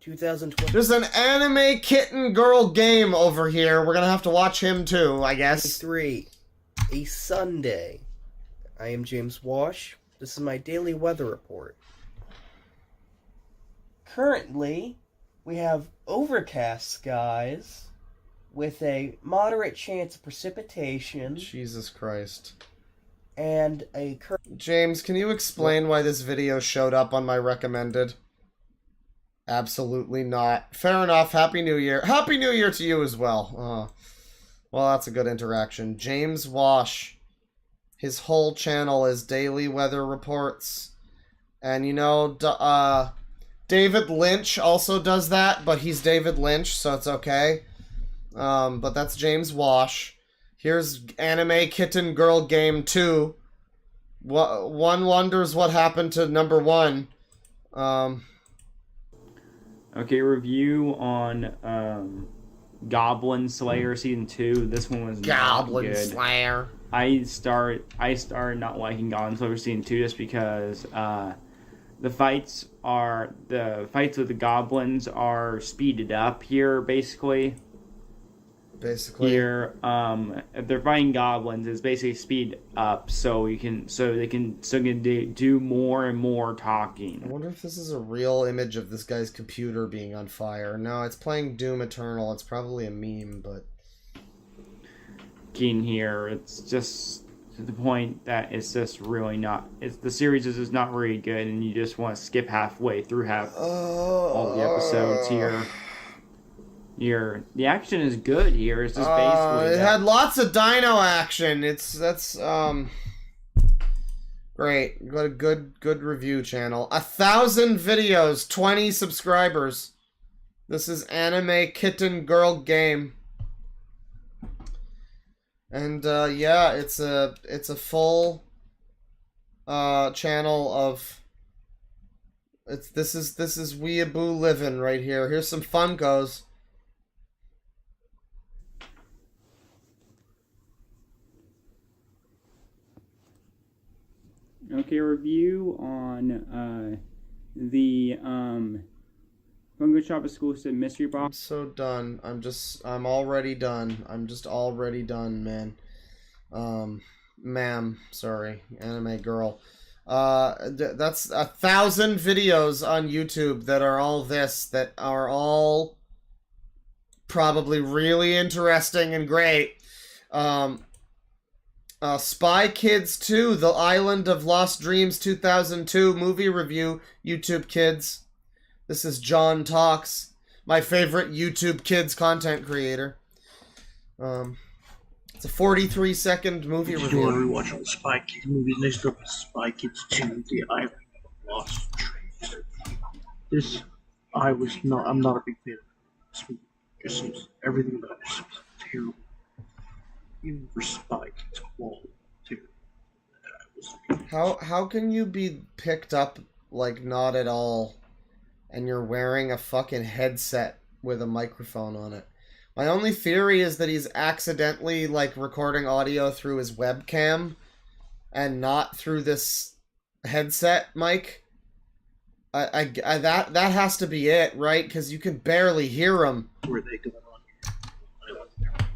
2020. There's an anime kitten girl game over here. We're gonna have to watch him too, I guess. 23. A Sunday. I am James Wash. This is my daily weather report. Currently, we have overcast skies with a moderate chance of precipitation. Jesus Christ. And a James, can you explain why this video showed up on my recommended? Absolutely not. Fair enough. Happy New Year. Happy New Year to you as well. Well, that's a good interaction. James Wash. His whole channel is daily weather reports. And, you know, David Lynch also does that, but he's David Lynch, so it's okay. But that's James Wash. Here's Anime Kitten Girl Game 2. One wonders what happened to number 1. Okay, review on Goblin Slayer Season 2. This one was Goblin not good. Slayer. I started not liking Goblin Slayer Season 2 just because the fights with the goblins are speeded up here basically. Here, if they're fighting goblins, it's basically speed up so they can do more and more talking. I wonder if this is a real image of this guy's computer being on fire. No, it's playing Doom Eternal. It's probably a meme, but Here, it's just to the point that it's just really not. The series is just not really good, and you just want to skip halfway through all the episodes here. The action is good here. It's just basically it had lots of dino action. That's great. Got a good review channel. 1,000 videos, 20 subscribers. This is Anime Kitten Girl Game. And yeah, it's a full channel of this is Weeaboo living right here. Here's some Funkos. Okay, review on the Funko Shop exclusive mystery box. I'm so done. I'm already done. I'm just already done, man. Ma'am, sorry, anime girl. That's 1,000 videos on YouTube that are all that are all probably really interesting and great. Spy Kids 2, The Island of Lost Dreams 2002 movie review, YouTube Kids. This is John Talks, my favorite YouTube Kids content creator. It's a 43-second movie review. You want to rewatch all the Spy Kids movies? Next up is Spy Kids 2, The Island of Lost Dreams. I'm not a big fan of this movie. It seems everything about it seems terrible. Even for Spy Kids quality, too. How can you be picked up like not at all, and you're wearing a fucking headset with a microphone on it? My only theory is that he's accidentally like recording audio through his webcam and not through this headset mic. That has to be it, right? Because you can barely hear him. Where they going on here?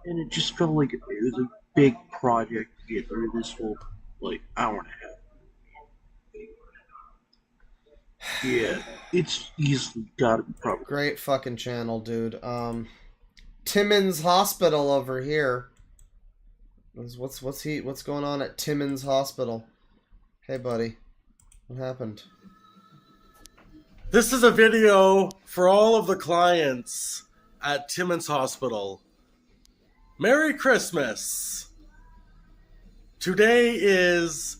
And it just felt like it was a big project to get through this whole like hour and a half. Yeah, it's easily gotta be probably. Great fucking channel, dude. Timmins Hospital over here. What's going on at Timmins Hospital? Hey, buddy. What happened? This is a video for all of the clients at Timmins Hospital. Merry Christmas! Today is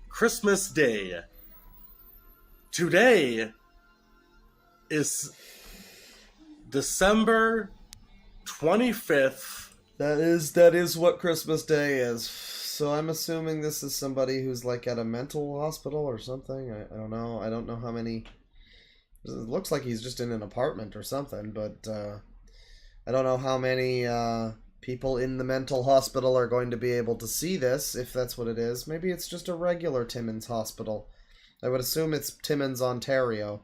Christmas Day. Today is December 25th. That is what Christmas Day is. So I'm assuming this is somebody who's like at a mental hospital or something. I don't know. I don't know how many. It looks like he's just in an apartment or something, but I don't know how many people in the mental hospital are going to be able to see this, if that's what it is. Maybe it's just a regular Timmins Hospital. I would assume it's Timmins, Ontario.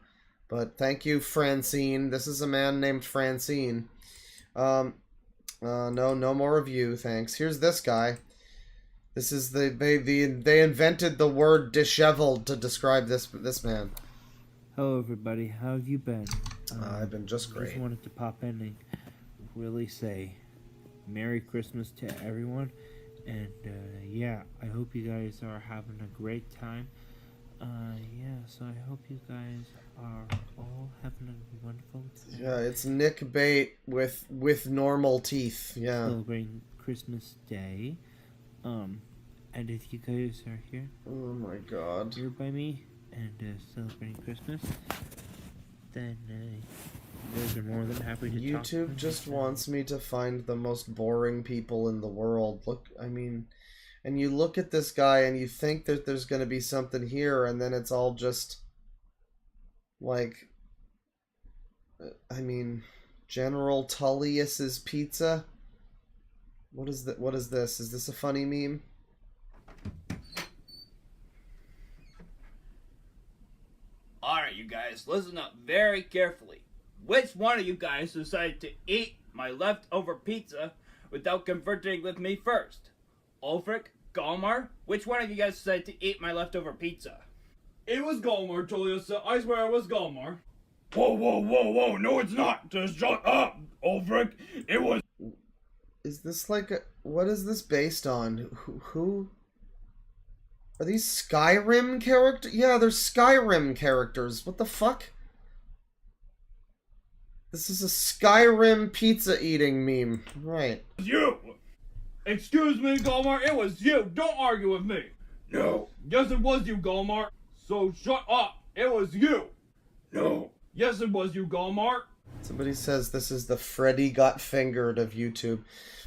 But thank you, Francine. This is a man named Francine. No more review, thanks. Here's this guy. This is they invented the word disheveled to describe this man. Hello, everybody. How have you been? I've been just great. Just wanted to pop in and really say Merry Christmas to everyone, and yeah, I hope you guys are having a great time. Yeah, so I hope you guys are all having a wonderful time. Yeah, it's Nick Bate with normal teeth. Yeah. Celebrating Christmas Day. And if you guys are here, oh my God, here by me and celebrating Christmas, then you guys are more than happy to talk to YouTube just wants me to find the most boring people in the world. Look, I mean, and you look at this guy and you think that there's going to be something here, and then it's all just like, I mean, General Tullius's Pizza. What is that? What is this? Is this a funny meme? Alright, you guys, listen up very carefully. Which one of you guys decided to eat my leftover pizza without converting with me first? Ulfric? Galmar? Which one of you guys decided to eat my leftover pizza? It was Galmar, Tuliosa. I swear it was Galmar. Whoa, whoa, whoa, whoa. No, it's not. Just shut up, Ulfric. It was... Is this like a... What is this based on? Who? Are these Skyrim characters? Yeah, they're Skyrim characters. What the fuck? This is a Skyrim pizza eating meme. Right. You! Excuse me, Galmar. It was you. Don't argue with me. No. Yes, it was you, Galmar. So shut up. It was you. No. Yes, it was you, Galmar. Somebody says this is the Freddy Got Fingered of YouTube.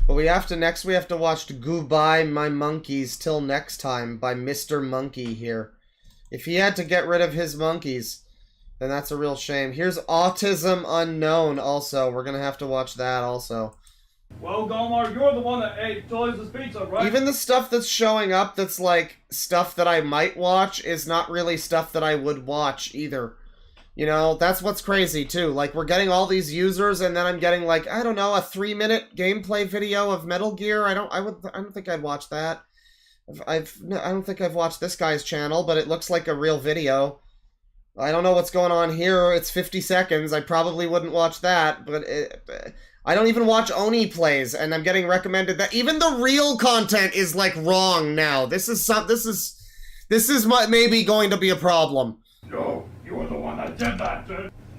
But we have to watch Goodbye My Monkeys Till Next Time by Mr. Monkey here. If he had to get rid of his monkeys, then that's a real shame. Here's Autism Unknown also. We're gonna have to watch that also. Well, Galmar, you're the one that ate Tully's pizza, right? Even the stuff that's showing up that's like stuff that I might watch is not really stuff that I would watch either. You know, that's what's crazy too. Like, we're getting all these users, and then I'm getting like, I don't know, a 3-minute gameplay video of Metal Gear. I don't think I'd watch that. I don't think I've watched this guy's channel, but it looks like a real video. I don't know what's going on here. It's 50 seconds. I probably wouldn't watch that, but I don't even watch Oni Plays, and I'm getting recommended that even the real content is like wrong now. This is maybe going to be a problem. No, you were the one that did that.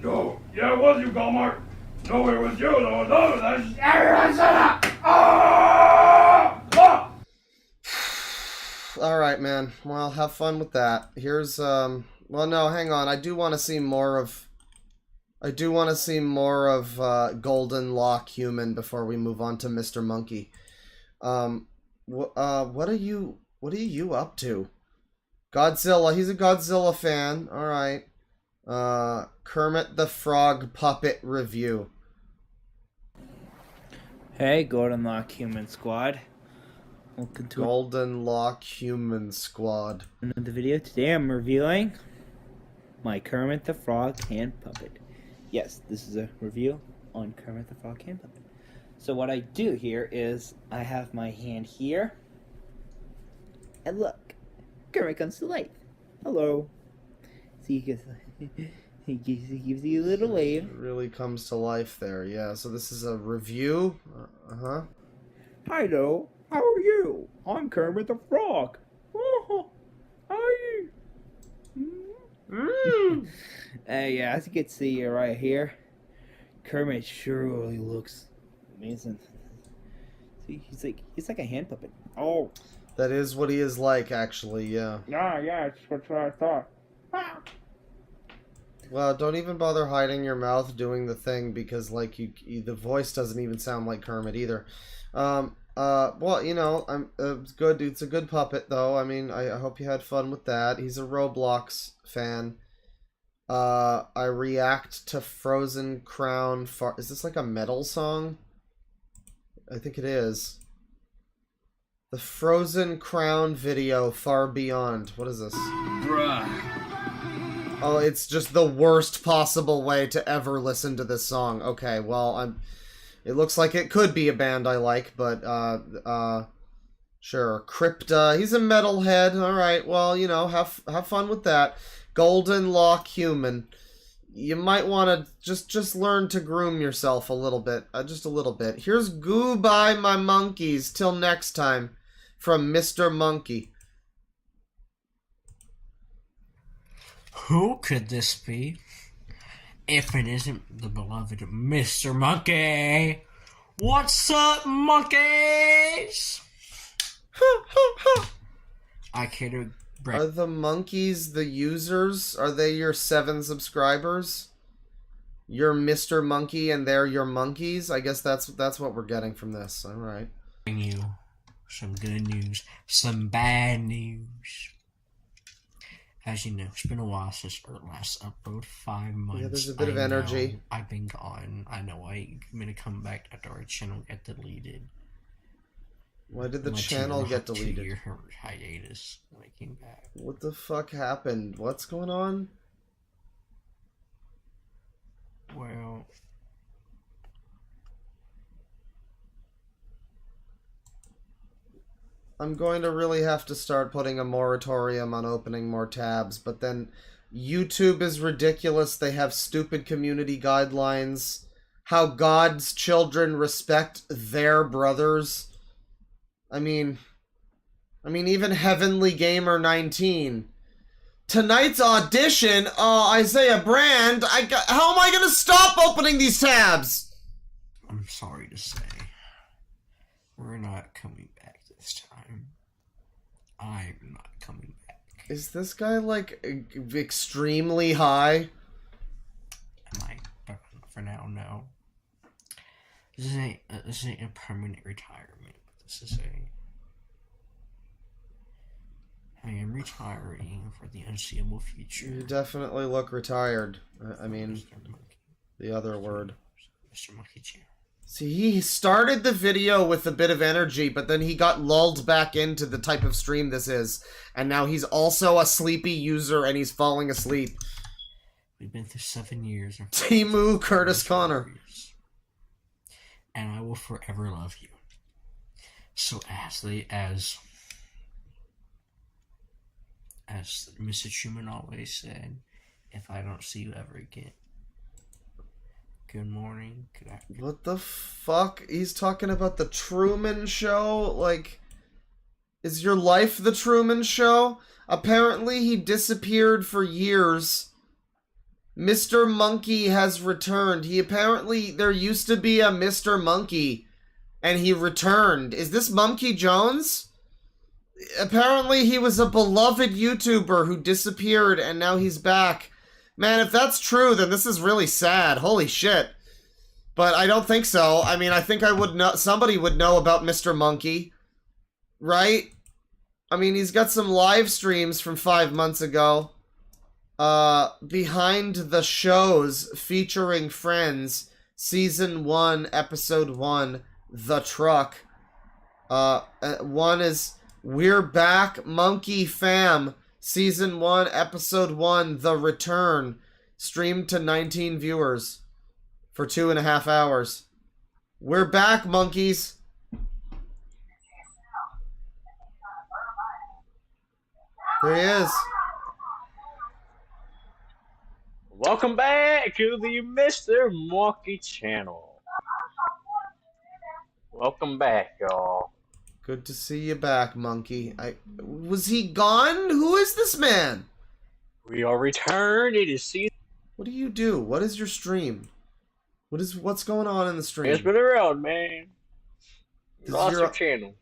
No, yeah, it was you, Galmar. No, it was you. No, that's... Everyone shut up! Ah! Ah! Alright, man. Well, have fun with that. Here's, well, no, hang on. I do want to see more of Golden Lock Human before we move on to Mr. Monkey. What are you up to? Godzilla. He's a Godzilla fan. Alright. Kermit the Frog puppet review. Hey, Golden Lock Human Squad. Welcome to Golden Lock Human Squad. Another video. Today I'm reviewing my Kermit the Frog hand puppet. Yes, this is a review on Kermit the Frog hand puppet. So what I do here is I have my hand here, and look, Kermit comes to life. Hello. See, he gives you a little wave. It really comes to life there. Yeah. So this is a review. Hello. How are you? I'm Kermit the Frog. Oh, how are you? Yeah, as you can see right here, Kermit surely looks amazing. See, he's like a hand puppet. Oh, that is what he is like, actually. Yeah. Yeah, that's what I thought. Well, don't even bother hiding your mouth doing the thing, because like the voice doesn't even sound like Kermit either. Well, you know, it's good. It's a good puppet, though. I mean, I hope you had fun with that. He's a Roblox fan. I react to Frozen Crown. Is this like a metal song? I think it is. The Frozen Crown video, Far Beyond. What is this? Bruh. Oh, it's just the worst possible way to ever listen to this song. Okay, well, it looks like it could be a band I like, but, sure. Crypta, he's a metalhead. Alright, well, you know, have fun with that. Golden Lock Human. You might want to just learn to groom yourself a little bit. Just a little bit. Here's Goodbye My Monkeys Till Next Time from Mr. Monkey. Who could this be? If it isn't the beloved Mr. Monkey. What's up, monkeys? I can't break. Are the monkeys the users? Are they your 7 subscribers? You're Mr. Monkey and they're your monkeys? I guess that's what we're getting from this. Alright. You some good news, some bad news. As you know, it's been a while since our last upload, 5 months. Yeah, there's a bit of energy. I've been gone. I know I'm gonna come back after our channel got deleted. Why did the My channel get 2 deleted? year hiatus when I came back. What the fuck happened? What's going on? Well, I'm going to really have to start putting a moratorium on opening more tabs, but then YouTube is ridiculous. They have stupid community guidelines. How God's children respect their brothers. I mean, even Heavenly Gamer 19. Tonight's audition, Isaiah Brand, how am I gonna stop opening these tabs? I'm sorry to say, we're not coming back this time. I'm not coming back. Is this guy, like, extremely high? But for now, no. This ain't a permanent retirement. This is I am retiring for the unseeable future. You definitely look retired. I mean, the other word. Mr. Monkey Chair. See, he started the video with a bit of energy, but then he got lulled back into the type of stream this is. And now he's also a sleepy user and he's falling asleep. We've been through 7 years. Timu Curtis Connor. And I will forever love you. So as Mr. Truman always said, if I don't see you ever again, good morning, good afternoon. What the fuck? He's talking about the Truman Show? Like, is your life the Truman Show? Apparently he disappeared for years. Mr. Monkey has returned. There used to be a Mr. Monkey, and he returned. Is this Monkey Jones? Apparently he was a beloved YouTuber who disappeared, and now he's back. Man, if that's true, then this is really sad. Holy shit. But I don't think so. I mean, I think I would know. Somebody would know about Mr. Monkey, right? I mean, he's got some live streams from 5 months ago. Behind the Shows featuring Friends, Season 1, Episode 1, The Truck. One is We're Back, Monkey Fam, Season 1, Episode 1, The Return, streamed to 19 viewers for 2.5 hours. We're back, monkeys. There he is. Welcome back to the Mr. Monkey channel. Welcome back, y'all. Good to see you back, monkey. Was he gone? Who is this man? We are returned. It is season. What do you do? What is your stream? What's going on in the stream? It's been around, man. Lost our channel.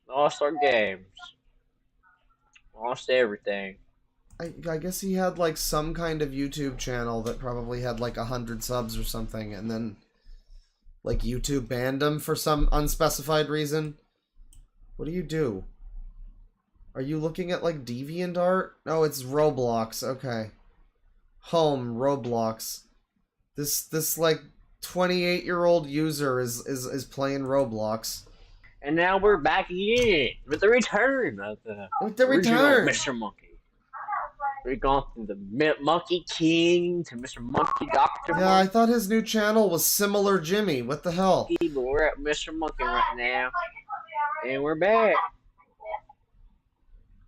Lost our games. Lost everything. I guess he had like some kind of YouTube channel that probably had like 100 subs or something, and then like YouTube banned him for some unspecified reason. What do you do? Are you looking at like DeviantArt? No, it's Roblox. Okay. Home Roblox. This like 28-year-old user is playing Roblox. And now we're back again with the return of the return, Mr. Monkey. We've gone from the Monkey King to Mr. Monkey Doctor. Yeah, I thought his new channel was Similar Jimmy. What the hell? But we're at Mr. Monkey right now, and we're back.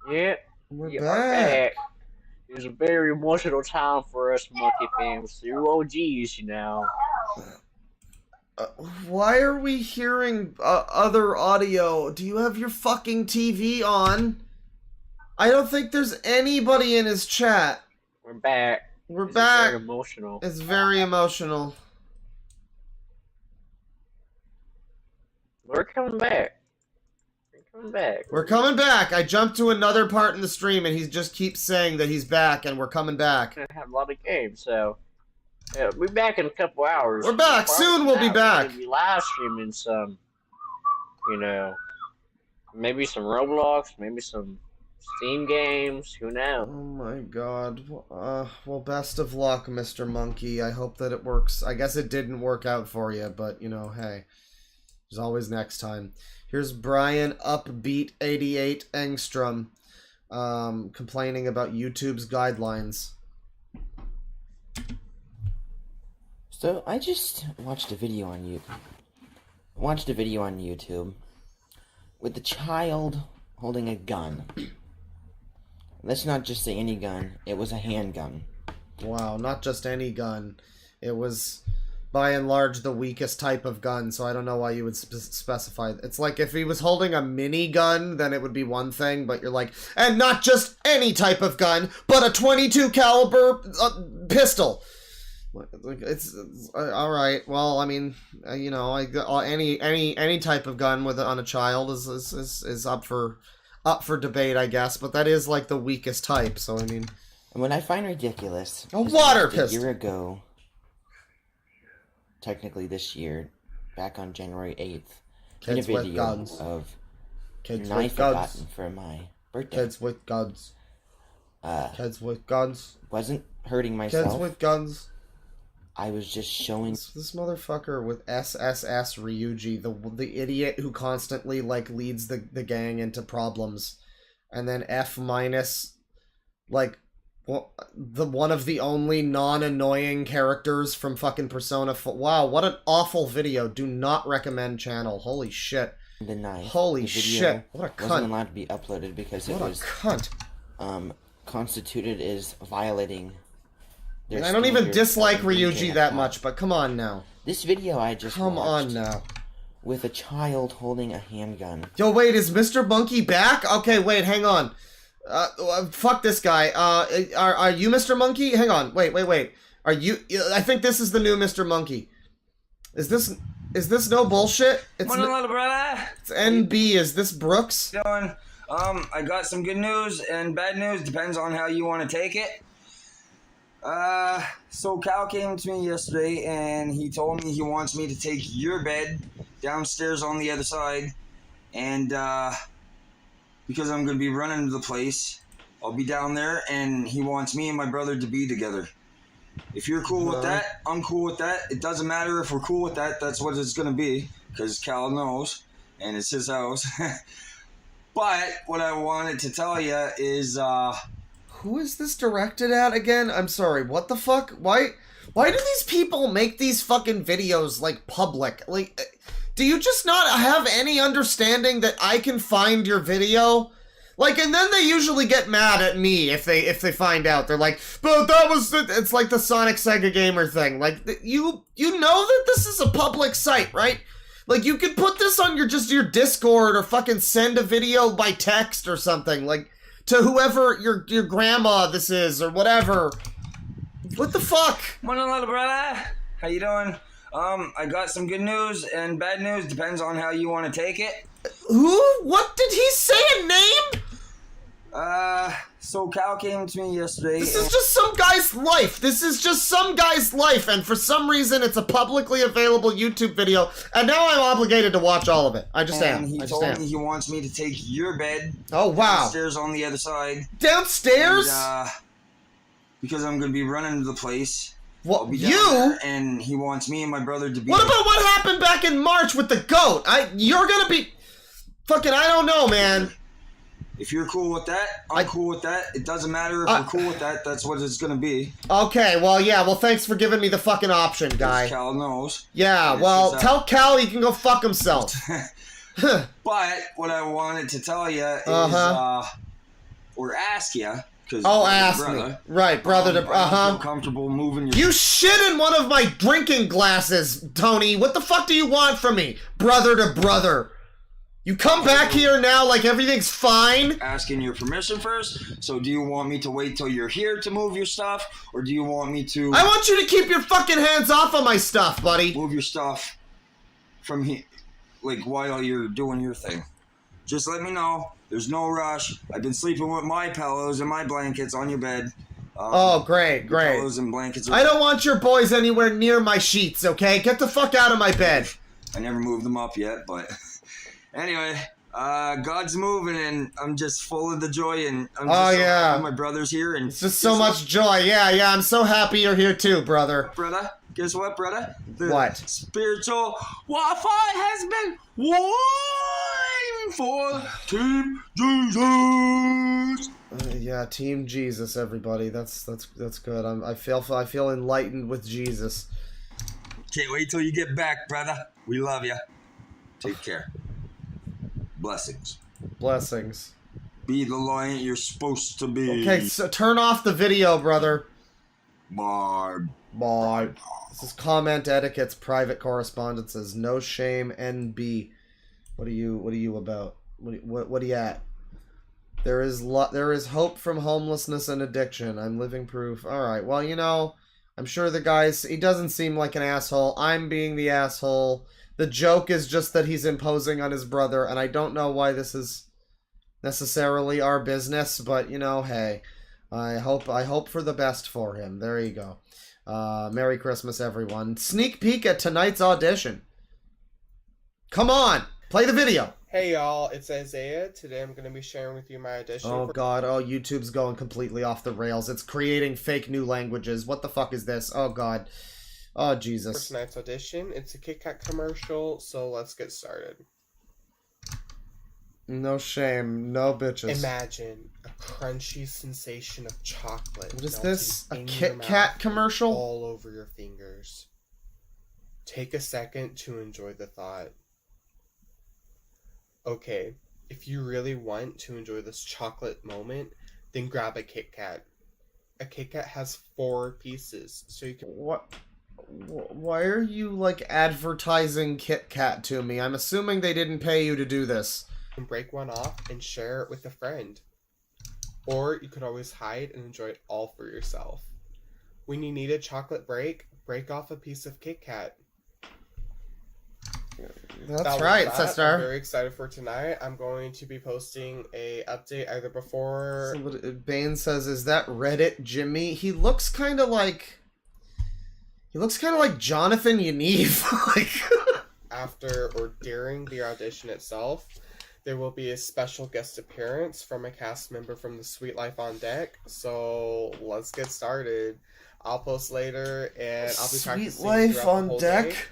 Yep, we're back. It was a very emotional time for us Monkey fans. Through OGs, you know. Why are we hearing other audio? Do you have your fucking TV on? I don't think there's anybody in his chat. We're back. We're back. Very emotional. It's very emotional. We're coming back. We're coming back. I jumped to another part in the stream and he just keeps saying that he's back and we're coming back. I have a lot of games, so yeah, we'll be back in a couple hours. We're back. Soon we'll be back. We'll be live streaming some, you know, maybe some Roblox, maybe some Steam games, who knows? Oh my god. Well, best of luck, Mr. Monkey. I hope that it works. I guess it didn't work out for you, but, you know, hey. There's always next time. Here's Brian Upbeat88 Engstrom complaining about YouTube's guidelines. So I just watched a video on YouTube with a child holding a gun. Let's not just say any gun, it was a handgun. Wow, not just any gun. It was, by and large, the weakest type of gun, so I don't know why you would specify. It's like if he was holding a mini gun, then it would be one thing, but you're like, and not just any type of gun, but a 22 caliber pistol. It's all right. Well, I mean, you know, any type of gun on a child is up for debate, I guess. But that is like the weakest type. So I mean, and what I find ridiculous, a water pistol. A year ago, technically this year, back on January 8th, in a video of kids knife with guns. gotten for my birthday. Kids with guns. Kids with guns. Wasn't hurting myself. Kids with guns. I was just showing this motherfucker with SSS Ryuji, the idiot who constantly like leads the gang into problems, and then F minus, like, the one of the only non-annoying characters from fucking Persona 4. Wow, what an awful video. Do not recommend channel. Holy shit. The knife. Holy shit. What a cunt. Wasn't allowed to be uploaded because it was cunt. Constituted as violating. I don't even dislike Ryuji that much, but come on now. This video I just Come on watched now. With a child holding a handgun. Yo, wait, is Mr. Monkey back? Okay, wait, hang on. Fuck this guy. Are you Mr. Monkey? Hang on, wait. Are you? I think this is the new Mr. Monkey. Is this no bullshit? Morning, little brother. It's NB. Is this Brooks? Going. I got some good news and bad news. Depends on how you want to take it. So Cal came to me yesterday and he told me he wants me to take your bed downstairs on the other side, and because I'm going to be running to the place, I'll be down there, and he wants me and my brother to be together. If you're cool with that, I'm cool with that. It doesn't matter if we're cool with that. That's what it's going to be, because Cal knows, and it's his house. But what I wanted to tell you is, who is this directed at again? I'm sorry, what the fuck? Why do these people make these fucking videos, like, public? Like, do you just not have any understanding that I can find your video? Like, and then they usually get mad at me if they find out. They're like, but that was it's like the Sonic Sega Gamer thing. Like, you know that this is a public site, right? Like, you could put this on your Discord or fucking send a video by text or something, like, to whoever your grandma this is or whatever. What the fuck? Morning, little brother. How you doing? I got some good news and bad news. Depends on how you want to take it. Who? What did he say? A name? So Cal came to me yesterday. This is just some guy's life. This is just some guy's life, and for some reason it's a publicly available YouTube video, and now I'm obligated to watch all of it. I just am. He told me he wants me to take your bed. Oh, wow. Downstairs on the other side. Downstairs? And, because I'm going to be running to the place. What, I'll be down there, and he wants me and my brother to be... What about what happened back in March with the goat? You're gonna be... Fucking, I don't know, man. If you're cool with that, I'm cool with that. It doesn't matter if we're cool with that. That's what it's gonna be. Okay, well, yeah, well, thanks for giving me the fucking option, guy. Cal knows. Yeah, well, tell Cal he can go fuck himself. But what I wanted to tell you is, or ask you, because ask me. Right, brother to I feel comfortable moving your. You shit in one of my drinking glasses, Tony. What the fuck do you want from me, brother to brother? You come back here now like everything's fine? Asking your permission first. So do you want me to wait till you're here to move your stuff? Or do you want me to... I want you to keep your fucking hands off of my stuff, buddy. Move your stuff from here, like, while you're doing your thing. Just let me know. There's no rush. I've been sleeping with my pillows and my blankets on your bed. Oh, great. Pillows and blankets. I don't want your boys anywhere near my sheets, okay? Get the fuck out of my bed. I never moved them up yet, but... Anyway, God's moving, and I'm just full of the joy, and I'm just so happy my brother's here, and it's just so much joy. Yeah, I'm so happy you're here too, brother. Brother? Guess what, brother? The What? spiritual Wi-Fi has been waiting for Team Jesus. Yeah, Team Jesus, everybody. That's good. I feel enlightened with Jesus. Can't wait till you get back, brother. We love you. Take care. Blessings. Blessings. Be the lion you're supposed to be. Okay, so turn off the video, brother. Bye. Bye. This is comment etiquette's private correspondences. No shame, NB. What are you about? What are you at? There is hope from homelessness and addiction. I'm living proof. All right. Well, you know, I'm sure the guy's. He doesn't seem like an asshole. I'm being the asshole. The joke is just that he's imposing on his brother, and I don't know why this is necessarily our business, but you know, hey, I hope for the best for him. There you go. Merry Christmas, everyone. Sneak peek at tonight's audition. Come on, play the video. Hey y'all, it's Isaiah. Today I'm going to be sharing with you my audition. Oh god, oh, YouTube's going completely off the rails. It's creating fake new languages. What the fuck is this? Oh god. Oh Jesus. For tonight's audition, it's a Kit Kat commercial, so let's get started. No shame, no bitches. Imagine a crunchy sensation of chocolate. What is melting this? A in Kit your Kat mouth, commercial? all over your fingers. Take a second to enjoy the thought. Okay, if you really want to enjoy this chocolate moment, then grab a Kit Kat. A Kit Kat has 4 pieces, so you can... What? Why are you, like, advertising Kit Kat to me? I'm assuming they didn't pay you to do this. You can break one off and share it with a friend. Or you could always hide and enjoy it all for yourself. When you need a chocolate break off a piece of Kit Kat. That's right, sister. I'm very excited for tonight. I'm going to be posting a update either before... Bane says, is that Reddit Jimmy? He looks kind of like... He looks kind of like Jonathan Yaniv. Like... After or during the audition itself, there will be a special guest appearance from a cast member from the Sweet Life on Deck. So let's get started. I'll post later, and I'll be practicing Sweet Life on Deck?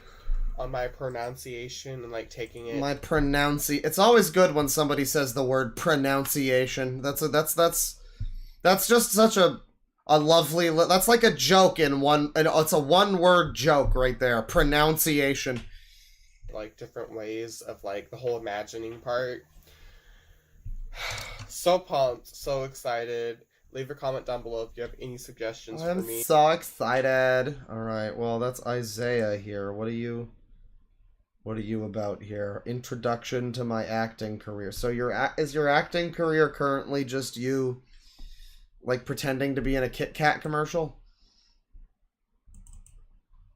On my pronunciation and like taking it. It's always good when somebody says the word pronunciation. That's just such a lovely. That's like a joke in one. It's a one-word joke right there. Pronunciation. Like different ways of like the whole imagining part. So pumped, so excited. Leave a comment down below if you have any suggestions for me. I'm so excited. All right, well that's Isaiah here. What are you about here? Introduction to my acting career. So is your acting career currently just you, like pretending to be in a Kit Kat commercial?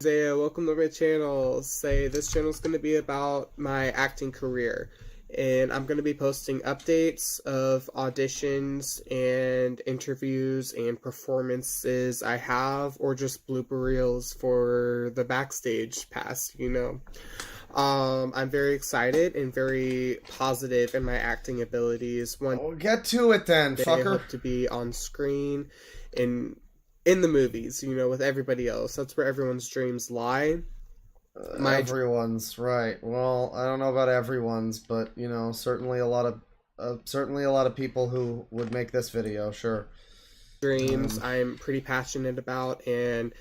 Isaiah, welcome to my channel. This channel is going to be about my acting career, and I'm going to be posting updates of auditions and interviews and performances I have, or just blooper reels for the backstage past, you know. I'm very excited and very positive in my acting abilities. We'll get to it then, fucker. I hope to be on screen and in the movies, you know, with everybody else. That's where everyone's dreams lie. Everyone's right. Well, I don't know about everyone's, but you know, certainly a lot of people who would make this video, sure. Dreams I'm pretty passionate about, and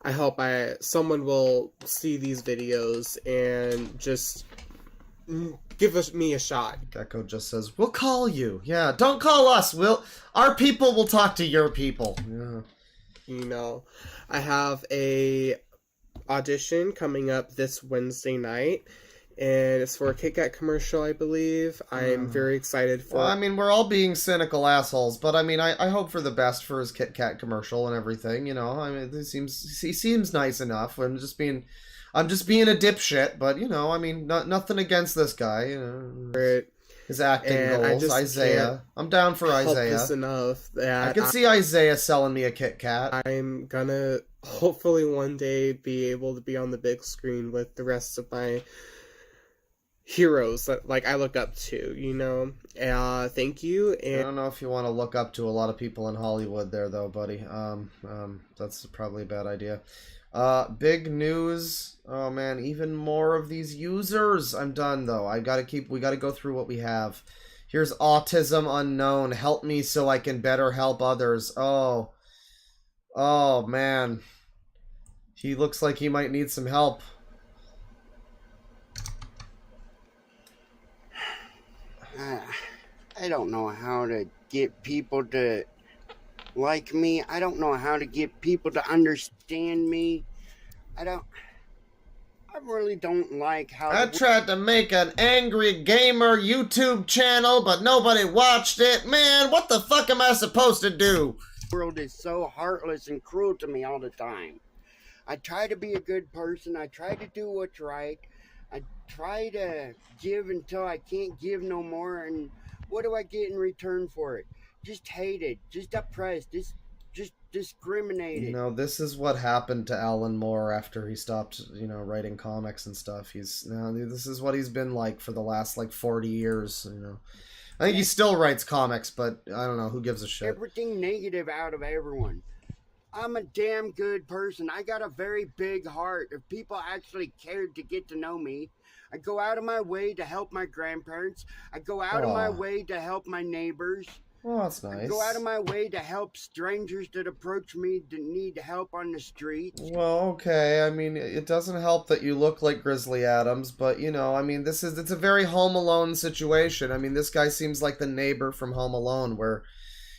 I hope someone will see these videos and just give me a shot. Gecko just says, "We'll call you." Yeah, don't call us. Our people will talk to your people. Yeah. You know, I have a audition coming up this Wednesday night, and it's for a Kit Kat commercial, I believe. I'm very excited for Well, I mean, we're all being cynical assholes, but I mean, I hope for the best for his Kit Kat commercial and everything, you know. I mean, he seems nice enough. I'm just being a dipshit, but you know, I mean, nothing against this guy, you know. His acting goals, Isaiah. I'm down for Isaiah. Enough that I could see Isaiah selling me a Kit Kat. I'm gonna hopefully one day be able to be on the big screen with the rest of my heroes that like I look up to, you know. Thank you. I And don't know if you want to look up to a lot of people in Hollywood there, though, buddy. That's probably a bad idea. Big news. Oh man, even more of these users. I'm done though. We gotta go through what we have. Here's Autism Unknown. Help me so I can better help others. Oh man. He looks like he might need some help. I don't know how to get people to like me. I don't know how to get people to understand me. I really don't like how... I tried to make an angry gamer YouTube channel, but nobody watched it. Man, what the fuck am I supposed to do? The world is so heartless and cruel to me all the time. I try to be a good person. I try to do what's right. I try to give until I can't give no more, and what do I get in return for it? Just hated, just oppressed, just discriminated. You know, this is what happened to Alan Moore after he stopped, you know, writing comics and stuff. This is what he's been like for the last, like, 40 years, you know. I think he still writes comics, but I don't know, who gives a shit? Everything negative out of everyone. I'm a damn good person. I got a very big heart. If people actually cared to get to know me, I go out of my way to help my grandparents. I go out of my way to help my neighbors. Well, that's nice. I go out of my way to help strangers that approach me that need help on the street. Well, okay, I mean, it doesn't help that you look like Grizzly Adams, but, you know, I mean, it's a very Home Alone situation. I mean, this guy seems like the neighbor from Home Alone, where,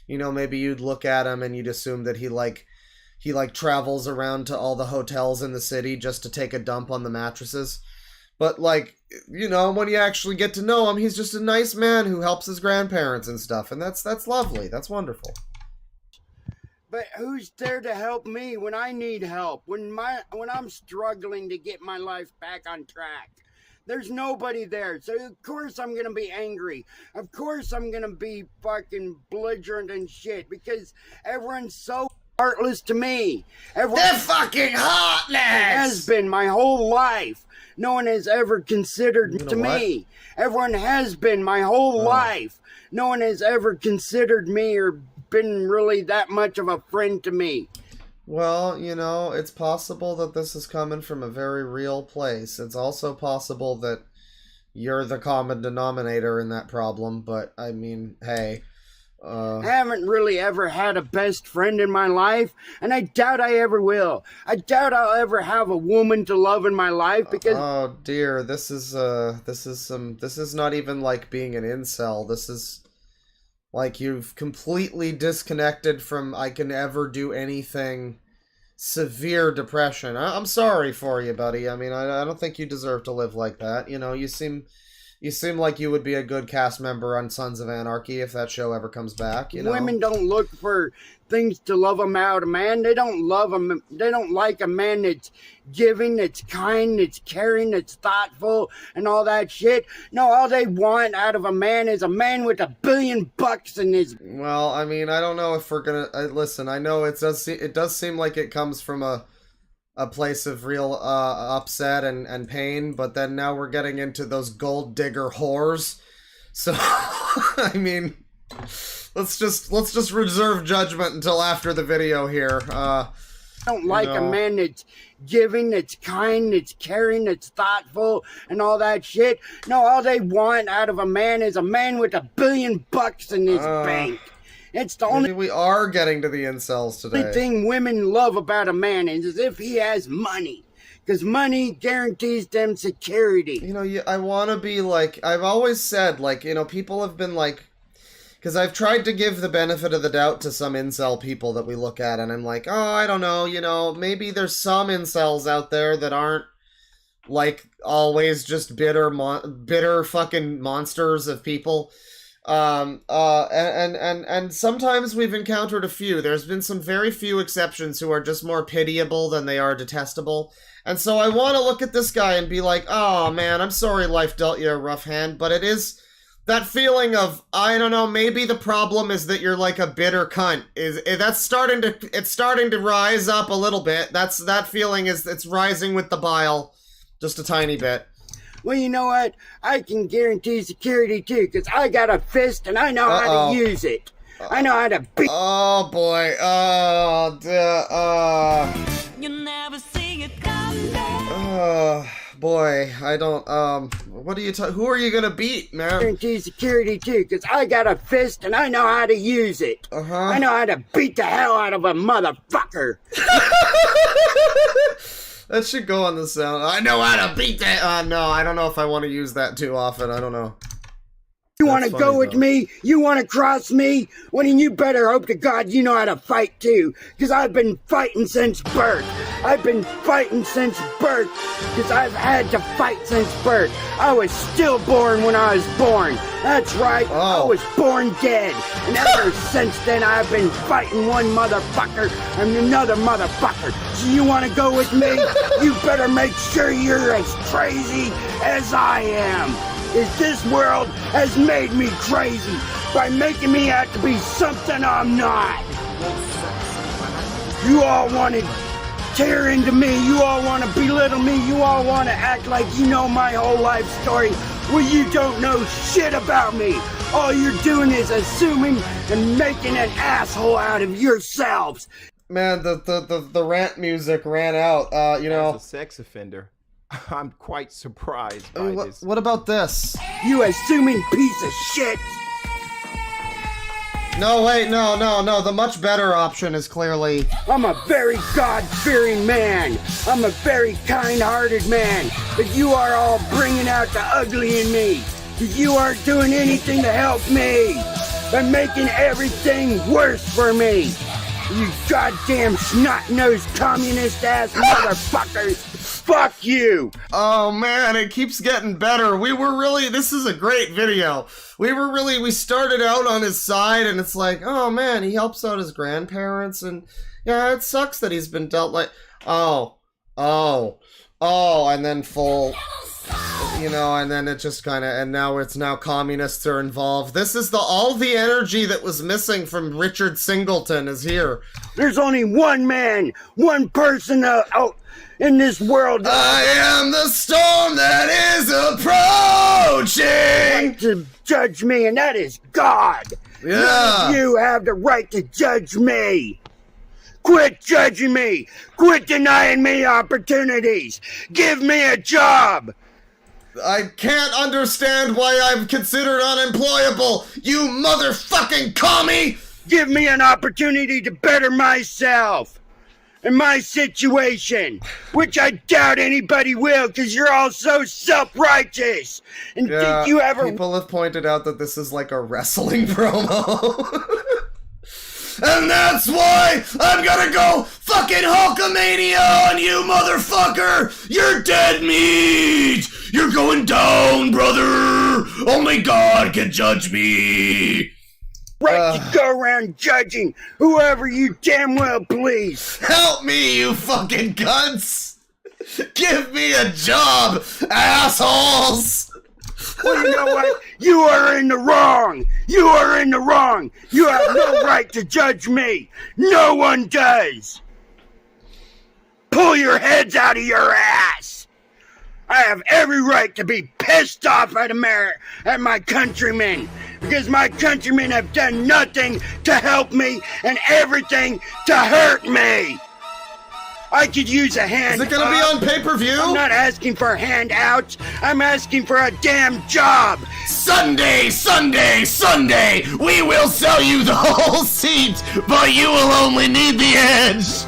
you know, maybe you'd look at him and you'd assume that he travels around to all the hotels in the city just to take a dump on the mattresses. But, like, you know, when you actually get to know him, he's just a nice man who helps his grandparents and stuff, and that's lovely. That's wonderful. But who's there to help me when I need help? When I'm struggling to get my life back on track? There's nobody there. So of course I'm gonna be angry. Of course I'm gonna be fucking belligerent and shit, because everyone's so heartless to me. They're fucking heartless! Has been my whole life. No one has ever considered to me. Everyone has been my whole life. No one has ever considered me or been really that much of a friend to me. Well, you know, it's possible that this is coming from a very real place. It's also possible that you're the common denominator in that problem, but, I mean, hey... I haven't really ever had a best friend in my life, and I doubt I ever will. I doubt I'll ever have a woman to love in my life because... Oh dear, this is not even like being an incel. This is like you've completely disconnected from I can ever do anything. Severe depression. I'm sorry for you, buddy. I mean, I don't think you deserve to live like that. You know, you seem like you would be a good cast member on Sons of Anarchy if that show ever comes back, you know? Women don't look for things to love them out of man. They don't love them. They don't like a man that's giving, that's kind, that's caring, that's thoughtful, and all that shit. No, all they want out of a man is a man with $1 billion in his... Well, I mean, I don't know if we're gonna... listen, I know it does seem like it comes from a place of real upset and pain, but then now we're getting into those gold digger whores. So, I mean, let's just reserve judgment until after the video here. Don't like a man that's giving, that's kind, that's caring, that's thoughtful, and all that shit. No, all they want out of a man is a man with $1 billion in his bank. It's the only... We are getting to the incels today. Only thing women love about a man is if he has money. Because money guarantees them security. You know, I want to be like... I've always said, like, you know, people have been like... Because I've tried to give the benefit of the doubt to some incel people that we look at, and I'm like, oh, I don't know, you know, maybe there's some incels out there that aren't, like, always just bitter fucking monsters of people. And sometimes we've encountered a few. There's been some very few exceptions who are just more pitiable than they are detestable. And so I want to look at this guy and be like, oh man, I'm sorry life dealt you a rough hand, but it is that feeling of, I don't know, maybe the problem is that you're like a bitter cunt. It's starting to rise up a little bit. That feeling it's rising with the bile just a tiny bit. Well, you know what? I can guarantee security too, because I got a fist and I know how to use it. I know how to beat. Oh boy. You never see it come Boy, I don't, what are you who are you gonna beat, man? Guarantee security too, because I got a fist and I know how to use it. I know how to beat the hell out of a motherfucker. That should go on the sound. I know how to beat that. No, I don't know if I want to use that too often. I don't know. You want to go with me? You want to cross me? Well, then you better hope to God you know how to fight too, because I've been fighting since birth. I've been fighting since birth, because I've had to fight since birth. I was stillborn when I was born. That's right, I was born dead. And ever since then, I've been fighting one motherfucker and another motherfucker. So you want to go with me? You better make sure you're as crazy as I am. Is this world has made me crazy by making me out to be something I'm not. You all want to tear into me. You all want to belittle me. You all want to act like you know my whole life story. Well, you don't know shit about me. All you're doing is assuming and making an asshole out of yourselves. Man, the rant music ran out. You know. As a sex offender, I'm quite surprised by this. What about this? You assuming piece of shit. No, wait, no. The much better option is clearly... I'm a very God-fearing man. I'm a very kind-hearted man. But you are all bringing out the ugly in me. You aren't doing anything to help me. By making everything worse for me. You goddamn snot-nosed communist-ass motherfuckers. Fuck you! Oh man, it keeps getting better. This is a great video. We started out on his side and it's like, oh man, he helps out his grandparents and yeah, it sucks that he's been dealt like, and then full, you know, and then it just kind of, and now communists are involved. This is all the energy that was missing from Richard Singleton is here. There's only one man, one person in this world. I am the storm that is approaching. Right to judge me, and that is God. Yeah. You have the right to judge me. Quit judging me. Quit denying me opportunities. Give me a job. I can't understand why I'm considered unemployable, you motherfucking commie! Give me an opportunity to better myself and my situation, which I doubt anybody will, because you're all so self-righteous. And think you ever... People have pointed out that this is like a wrestling promo. And that's why I'm gonna go fucking Hulkamania on you, motherfucker! You're dead meat! You're going down, brother! Only God can judge me! Right to go around judging whoever you damn well please. Help me, you fucking cunts! Give me a job, assholes! Well, you know what? You are in the wrong! You are in the wrong! You have no right to judge me! No one does! Pull your heads out of your ass! I have every right to be pissed off at at my countrymen, because my countrymen have done nothing to help me and everything to hurt me! I could use a hand. Is it gonna be on pay-per-view? I'm not asking for handouts. I'm asking for a damn job. Sunday, we will sell you the whole seat, but you will only need the edge.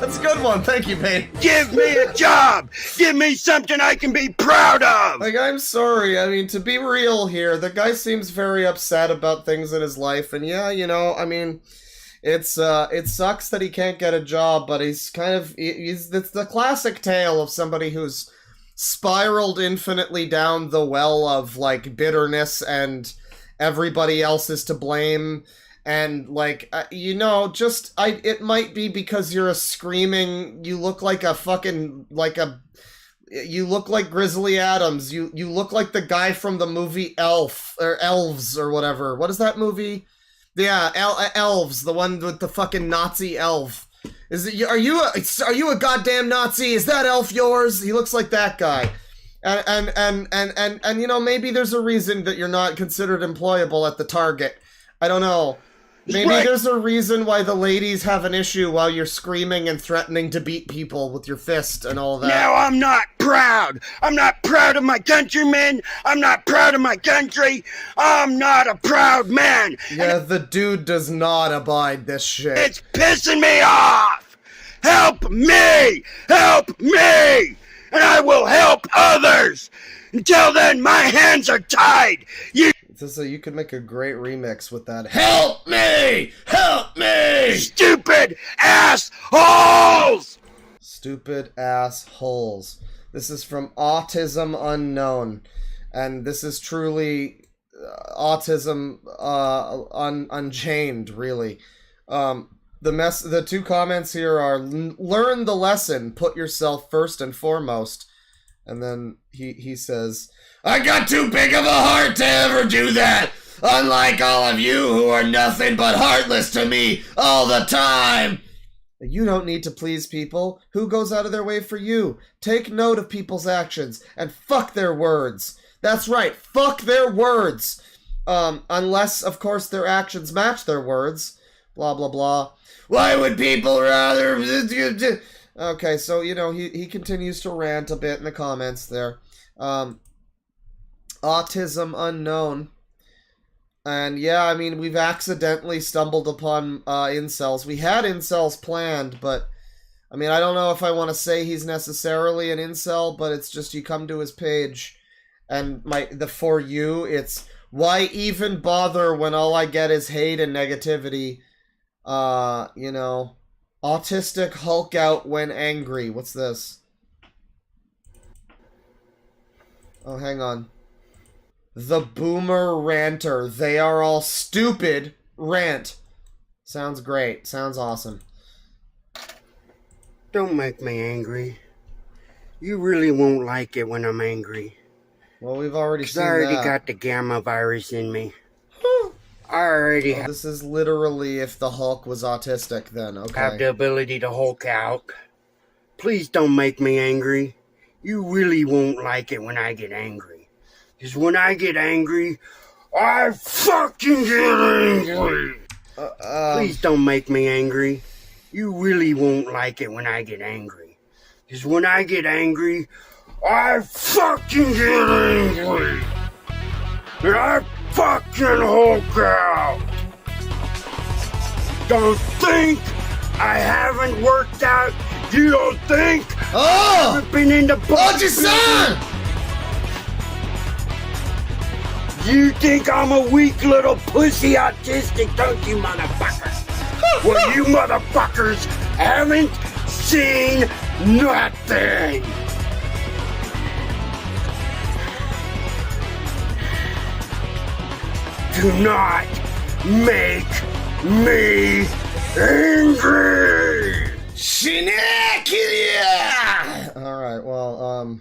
That's a good one. Thank you, Payne. Give me a job. Give me something I can be proud of. Like, I'm sorry. I mean, to be real here, the guy seems very upset about things in his life, and yeah, you know, I mean... it sucks that he can't get a job, but it's the classic tale of somebody who's spiraled infinitely down the well of, like, bitterness and everybody else is to blame, and, like, you know, it might be because you're you look like a fucking, you look like Grizzly Adams, you look like the guy from the movie Elves, or whatever. What is that movie? Yeah, Elves, the one with the fucking Nazi elf. Are you a goddamn Nazi? Is that elf yours? He looks like that guy. And you know, maybe there's a reason that you're not considered employable at the Target. I don't know. Maybe there's a reason why the ladies have an issue while you're screaming and threatening to beat people with your fist and all that. Now I'm not proud. I'm not proud of my countrymen. I'm not proud of my country. I'm not a proud man. Yeah, the dude does not abide this shit. It's pissing me off. Help me. Help me. And I will help others. Until then, my hands are tied. You could make a great remix with that. Help me! Help me! Stupid assholes! Stupid assholes. This is from Autism Unknown. And this is truly autism unchained, really. The two comments here are, learn the lesson, put yourself first and foremost. And then he says, I got too big of a heart to ever do that, unlike all of you who are nothing but heartless to me all the time. You don't need to please people. Who goes out of their way for you? Take note of people's actions and fuck their words. That's right, fuck their words. Unless, of course, their actions match their words. Blah, blah, blah. Why would people rather... Okay, so, you know, he continues to rant a bit in the comments there. Autism Unknown. And yeah, I mean, we've accidentally stumbled upon incels. We had incels planned, but I mean, I don't know if I want to say he's necessarily an incel, but it's just you come to his page and the For You, it's why even bother when all I get is hate and negativity. You know, autistic Hulk out when angry. What's this? Oh, hang on. The Boomer Ranter. They are all stupid. Rant. Sounds great. Sounds awesome. Don't make me angry. You really won't like it when I'm angry. Well, we've already seen that. I already got the gamma virus in me. I already have. This is literally if the Hulk was autistic then, okay. Have the ability to Hulk out. Please don't make me angry. You really won't like it when I get angry. Because when I get angry, I fucking get angry. Please don't make me angry. You really won't like it when I get angry. Because when I get angry, I fucking get angry. And I fucking Hulk out. Don't think I haven't worked out. You don't think I haven't been into Boston? You think I'm a weak little pussy autistic, don't you, motherfucker? Well, you motherfuckers haven't seen nothing. Do not make me angry. Alright, well,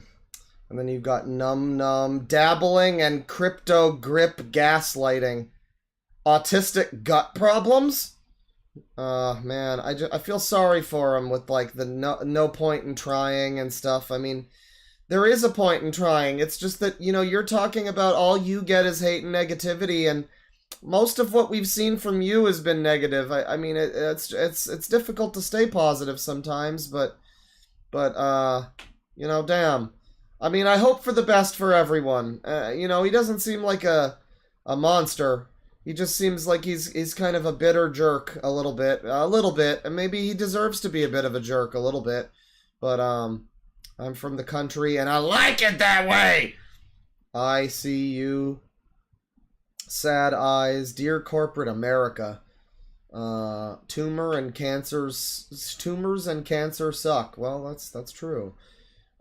and then you've got Num dabbling and crypto grip gaslighting. Autistic gut problems? Man, I feel sorry for him with, like, the no point in trying and stuff. I mean, there is a point in trying. It's just that, you know, you're talking about all you get is hate and negativity, and most of what we've seen from you has been negative. I mean, it's difficult to stay positive sometimes, but you know, damn. I mean, I hope for the best for everyone. You know, he doesn't seem like a monster. He just seems like he's kind of a bitter jerk a little bit, and maybe he deserves to be a bit of a jerk a little bit. But I'm from the country, and I like it that way. I see you. Sad eyes, dear corporate America. Tumors and cancer suck. Well, that's true.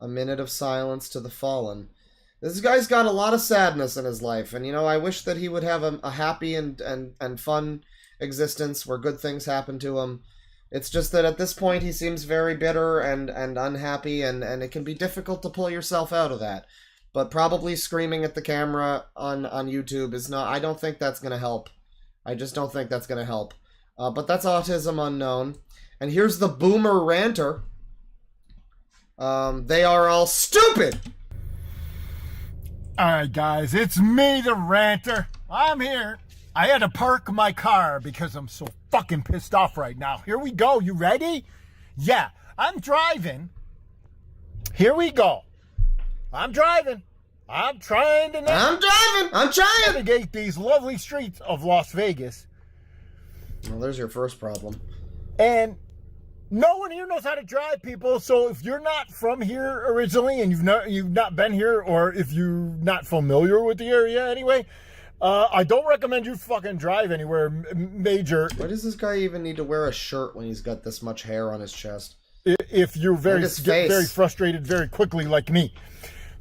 A minute of silence to the fallen. This guy's got a lot of sadness in his life, and you know, I wish that he would have a happy and fun existence where good things happen to him. It's just that at this point he seems very bitter and unhappy, and it can be difficult to pull yourself out of that. But probably screaming at the camera on YouTube is not... I don't think that's going to help. I just don't think that's going to help. But that's Autism Unknown. And here's the boomer ranter. They are all stupid. Alright guys, it's me, the ranter. I'm here. I had to park my car because I'm so fucking pissed off right now. Here we go. You ready? Yeah, I'm driving. Here we go. I'm driving. I'm trying to navigate these lovely streets of Las Vegas. Well, there's your first problem. And no one here knows how to drive, people. So if you're not from here originally and you've not been here, or if you're not familiar with the area anyway, I don't recommend you fucking drive anywhere major. Why does this guy even need to wear a shirt when he's got this much hair on his chest? If you're get very frustrated very quickly like me.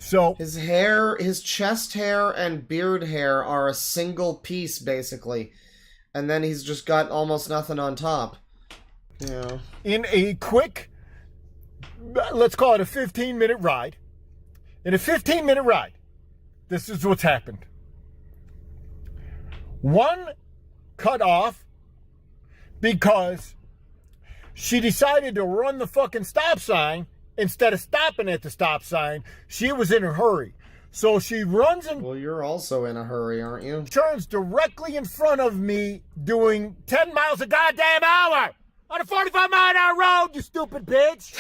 So his hair, his chest hair and beard hair are a single piece basically. And then he's just got almost nothing on top. Yeah. In a quick, let's call it a 15-minute ride. In a 15-minute ride, this is what's happened. One cut off because she decided to run the fucking stop sign instead of stopping at the stop sign. She was in a hurry. So she runs and... Well, you're also in a hurry, aren't you? Turns directly in front of me doing 10 miles a goddamn hour on a 45-mile-an-hour road, you stupid bitch.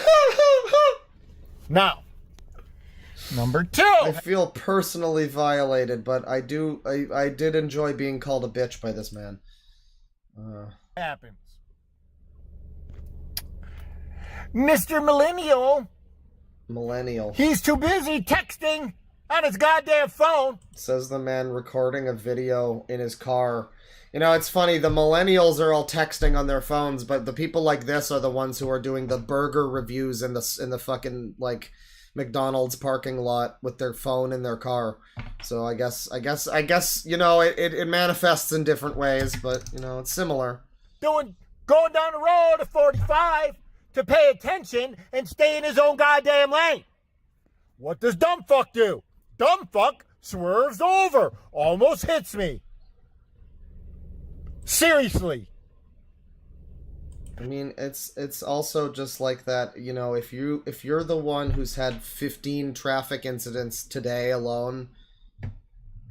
Now, number 2. I feel personally violated, but I did enjoy being called a bitch by this man. Happens. Mr. Millennial. He's too busy texting on his goddamn phone. Says the man recording a video in his car. You know, it's funny, the millennials are all texting on their phones, but the people like this are the ones who are doing the burger reviews in the fucking, like, McDonald's parking lot with their phone in their car. So I guess, you know, it manifests in different ways, but, you know, it's similar. Going down the road at 45 to pay attention and stay in his own goddamn lane. What does dumb fuck do? Dumb fuck swerves over, almost hits me. Seriously. I mean, it's also just like that, you know, if you're the one who's had 15 traffic incidents today alone,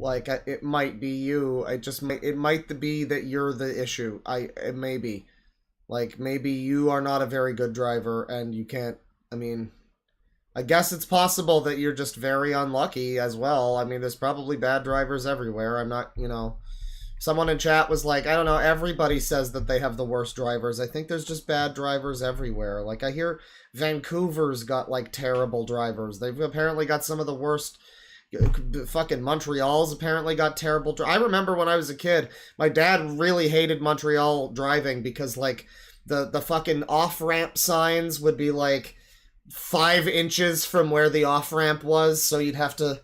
like, it might be you. It might be that you're the issue. It may be. Like, maybe you are not a very good driver and you can't, I mean, I guess it's possible that you're just very unlucky as well. I mean, there's probably bad drivers everywhere. I'm not, you know, someone in chat was like, I don't know, everybody says that they have the worst drivers. I think there's just bad drivers everywhere. Like, I hear Vancouver's got, like, terrible drivers. They've apparently got some of the worst. Fucking Montreal's apparently got terrible. I remember when I was a kid, my dad really hated Montreal driving because, like, the fucking off-ramp signs would be, like, 5 inches from where the off-ramp was, so you'd have to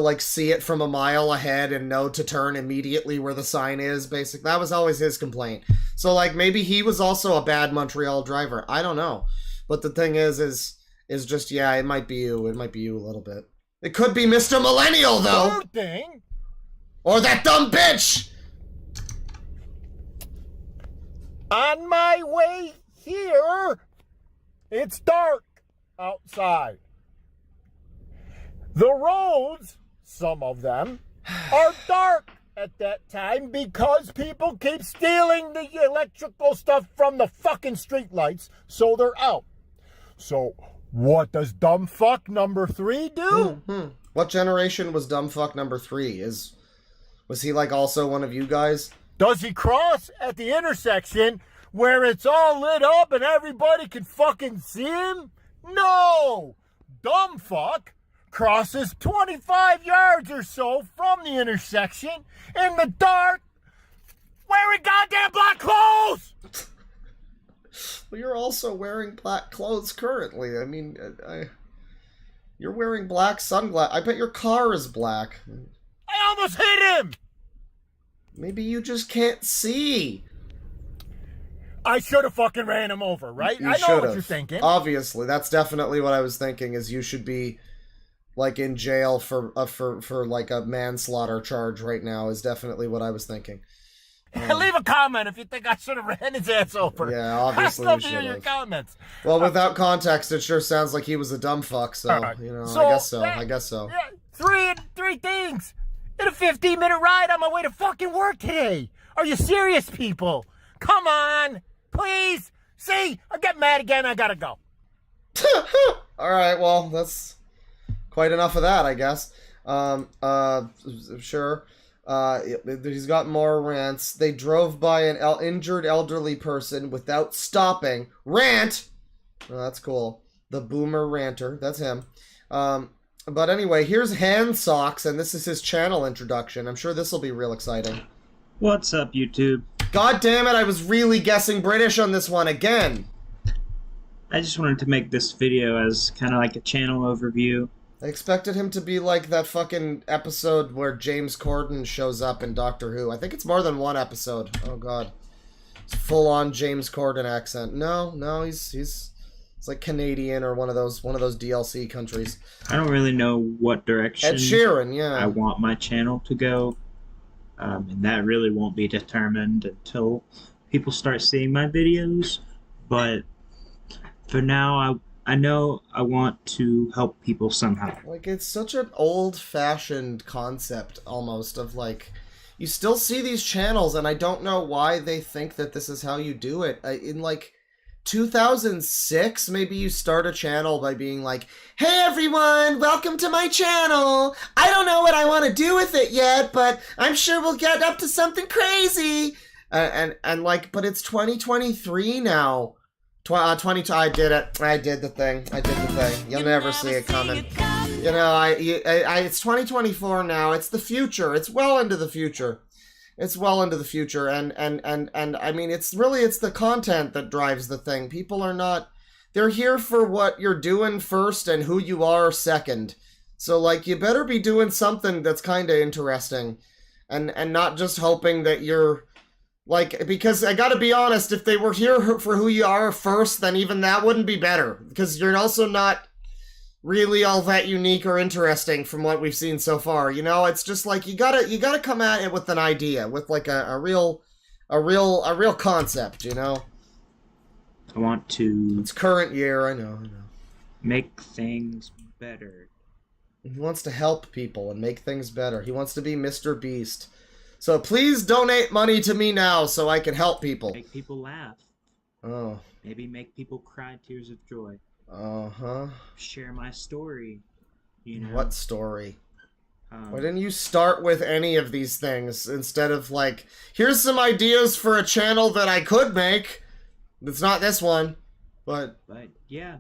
like see it from a mile ahead and know to turn immediately where the sign is, basically. That was always his complaint. So, like, maybe he was also a bad Montreal driver. I don't know. But the thing is just, yeah, it might be you. It might be you a little bit. It could be Mr. Millennial, though! Third thing. Or that dumb bitch! On my way here, it's dark outside. The roads, some of them, are dark at that time because people keep stealing the electrical stuff from the fucking streetlights, so they're out. So, what does dumb fuck number 3 do? What generation was dumb fuck number 3? Was he, like, also one of you guys? Does he cross at the intersection where it's all lit up and everybody can fucking see him? No! Dumb fuck crosses 25 yards or so from the intersection in the dark wearing goddamn black clothes! Well, you're also wearing black clothes currently. I mean, you're wearing black sunglasses. I bet your car is black. I almost hit him! Maybe you just can't see. I should have fucking ran him over, right? I know what you're thinking. Obviously, that's definitely what I was thinking. Is you should be, like, in jail for like a manslaughter charge right now. Is definitely what I was thinking. Leave a comment if you think I should have ran his ass over. Yeah, obviously I'd love we to hear your should've. comments. Well, without context, it sure sounds like he was a dumb fuck. So you know, So, I guess so. yeah, I guess so. Three things in a 15-minute ride on my way to fucking work today. Are you serious, people? Come on, please. See, I get mad again. I gotta go. All right. Well, that's quite enough of that, I guess. Sure. He's got more rants. They drove by an injured elderly person without stopping. Rant! Oh, that's cool. The boomer ranter. That's him. But anyway, here's Hand Socks, and this is his channel introduction. I'm sure this will be real exciting. What's up, YouTube? God damn it, I was really guessing British on this one again. I just wanted to make this video as kind of like a channel overview. I expected him to be like that fucking episode where James Corden shows up in Doctor Who. I think it's more than one episode. Oh god. It's full-on James Corden accent. No, he's like Canadian or one of those DLC countries. I don't really know what direction Ed Sheeran, yeah. I want my channel to go. And that really won't be determined until people start seeing my videos. But for now, I know I want to help people somehow. Like, it's such an old-fashioned concept, almost, of, like... You still see these channels, and I don't know why they think that this is how you do it. In, like, 2006, maybe you start a channel by being like, "Hey everyone, welcome to my channel! I don't know what I want to do with it yet, but I'm sure we'll get up to something crazy!" And like, but it's 2023 now. I did it. I did the thing. You'll never see it coming. You know, it's 2024 now. It's the future. It's well into the future. And I mean, it's the content that drives the thing. People are not, they're here for what you're doing first and who you are second. So, like, you better be doing something that's kind of interesting and not just hoping that you're, like, because I gotta be honest, if they were here for who you are first, then even that wouldn't be better. Because you're also not really all that unique or interesting from what we've seen so far. You know, it's just like you gotta come at it with an idea, with like a real concept, you know? I want to... It's current year, I know. Make things better. He wants to help people and make things better. He wants to be Mr. Beast. So please donate money to me now so I can help people. Make people laugh. Oh. Maybe make people cry tears of joy. Uh-huh. Share my story. You know? What story? Why didn't you start with any of these things instead of like, here's some ideas for a channel that I could make? It's not this one, but yeah,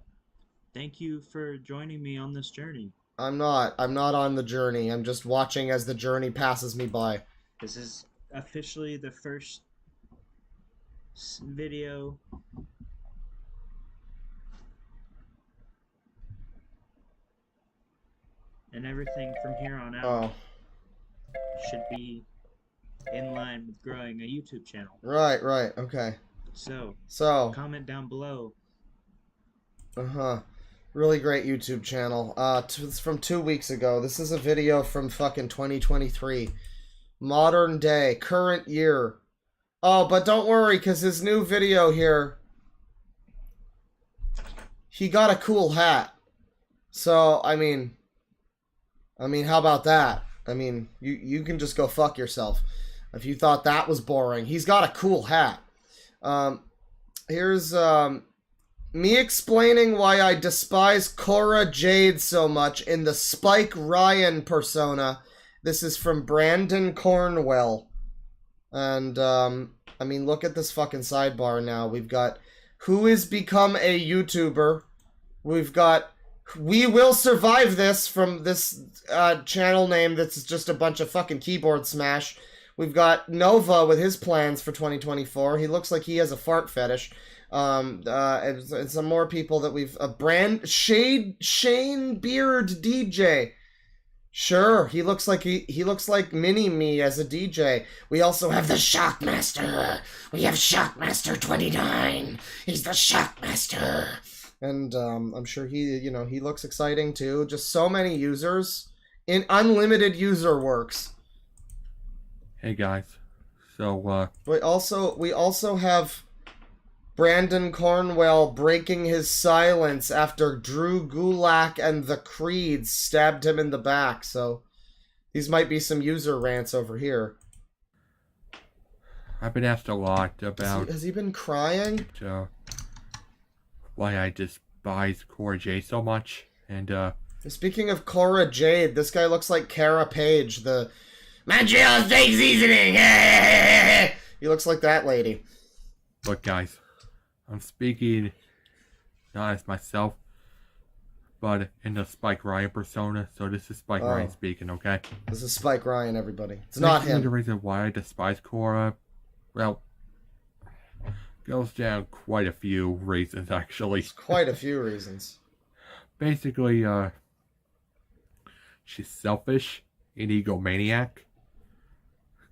thank you for joining me on this journey. I'm not on the journey. I'm just watching as the journey passes me by. This is officially the first video. And everything from here on out should be in line with growing a YouTube channel. Right, okay. So comment down below. Really great YouTube channel. It's from 2 weeks ago. This is a video from fucking 2023. Modern day, current year. Oh, but don't worry, because his new video here, he got a cool hat. So, I mean, how about that? I mean, you can just go fuck yourself if you thought that was boring. He's got a cool hat. Here's me explaining why I despise Cora Jade so much in the Spike Ryan persona. This is from Brandon Cornwell. And, I mean, look at this fucking sidebar now. We've got who has become a YouTuber. We've got We Will Survive This from this channel name that's just a bunch of fucking keyboard smash. We've got Nova with his plans for 2024. He looks like he has a fart fetish. And some more people that we've... Shane Beard DJ. Sure, he looks like he looks like Mini-Me as a DJ. We also have the Shockmaster. We have Shockmaster 29. He's the Shockmaster. And I'm sure he looks exciting too. Just so many users in unlimited user works. Hey guys, So, we also have Brandon Cornwell breaking his silence after Drew Gulak and the Creeds stabbed him in the back, so these might be some user rants over here. I've been asked a lot about... Has he been crying? Why I despise Cora J so much, and, Speaking of Cora Jade, this guy looks like Kara Page, the Montreal steak seasoning! He looks like that lady. Look, guys, I'm speaking not as myself, but in the Spike Ryan persona, so this is Spike Ryan speaking, okay? This is Spike Ryan, everybody. It's not him. The reason why I despise Cora, well, goes down quite a few reasons, actually. Quite a few reasons. Basically, she's selfish, an egomaniac,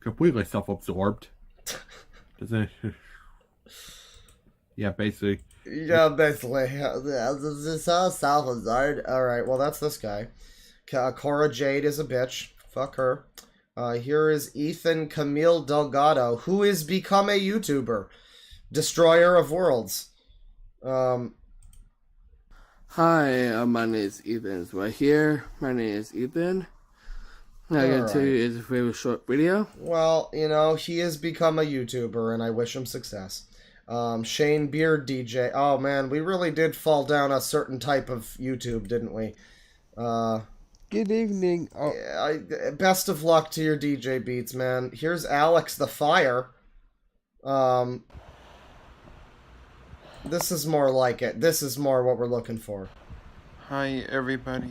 completely self-absorbed. Doesn't... Yeah, basically. Yeah, basically. This is so self-absorbed. Alright, well, that's this guy. Cora Jade is a bitch. Fuck her. Here is Ethan Camille Delgado, who is become a YouTuber. Destroyer of Worlds. Hi, my name is Ethan. It's right here. My name is Ethan. What I'm going to tell you is a very short video. Well, you know, he has become a YouTuber, and I wish him success. Shane Beard DJ. Oh, man, we really did fall down a certain type of YouTube, didn't we? Good evening. Oh. Yeah, best of luck to your DJ beats, man. Here's Alex the Fire. This is more like it. This is more what we're looking for. Hi, everybody.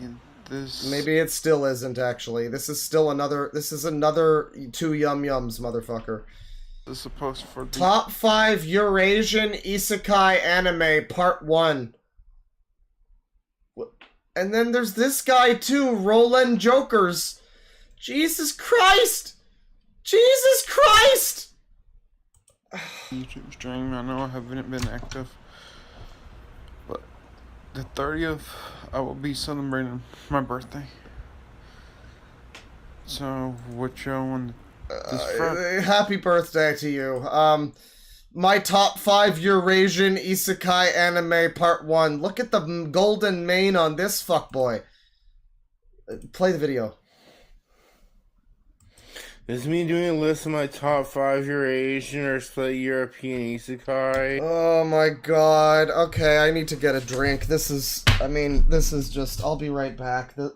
Maybe it still isn't, actually. This is still another... This is another 2 Yum Yums, motherfucker. This is supposed for... Top 5 Eurasian Isekai Anime, Part 1. And then there's this guy, too, Roland Jokers. Jesus Christ! Jesus Christ! YouTube stream. I know I haven't been active, but the 30th I will be celebrating my birthday. So what y'all want happy birthday to you. My top 5 Eurasian Isekai Anime Part 1. Look at the golden mane on this fuckboy. Play the video. This is me doing a list of my top 5 Eurasian or split European Isekai. Oh my god. Okay, I need to get a drink. This is just... I'll be right back. You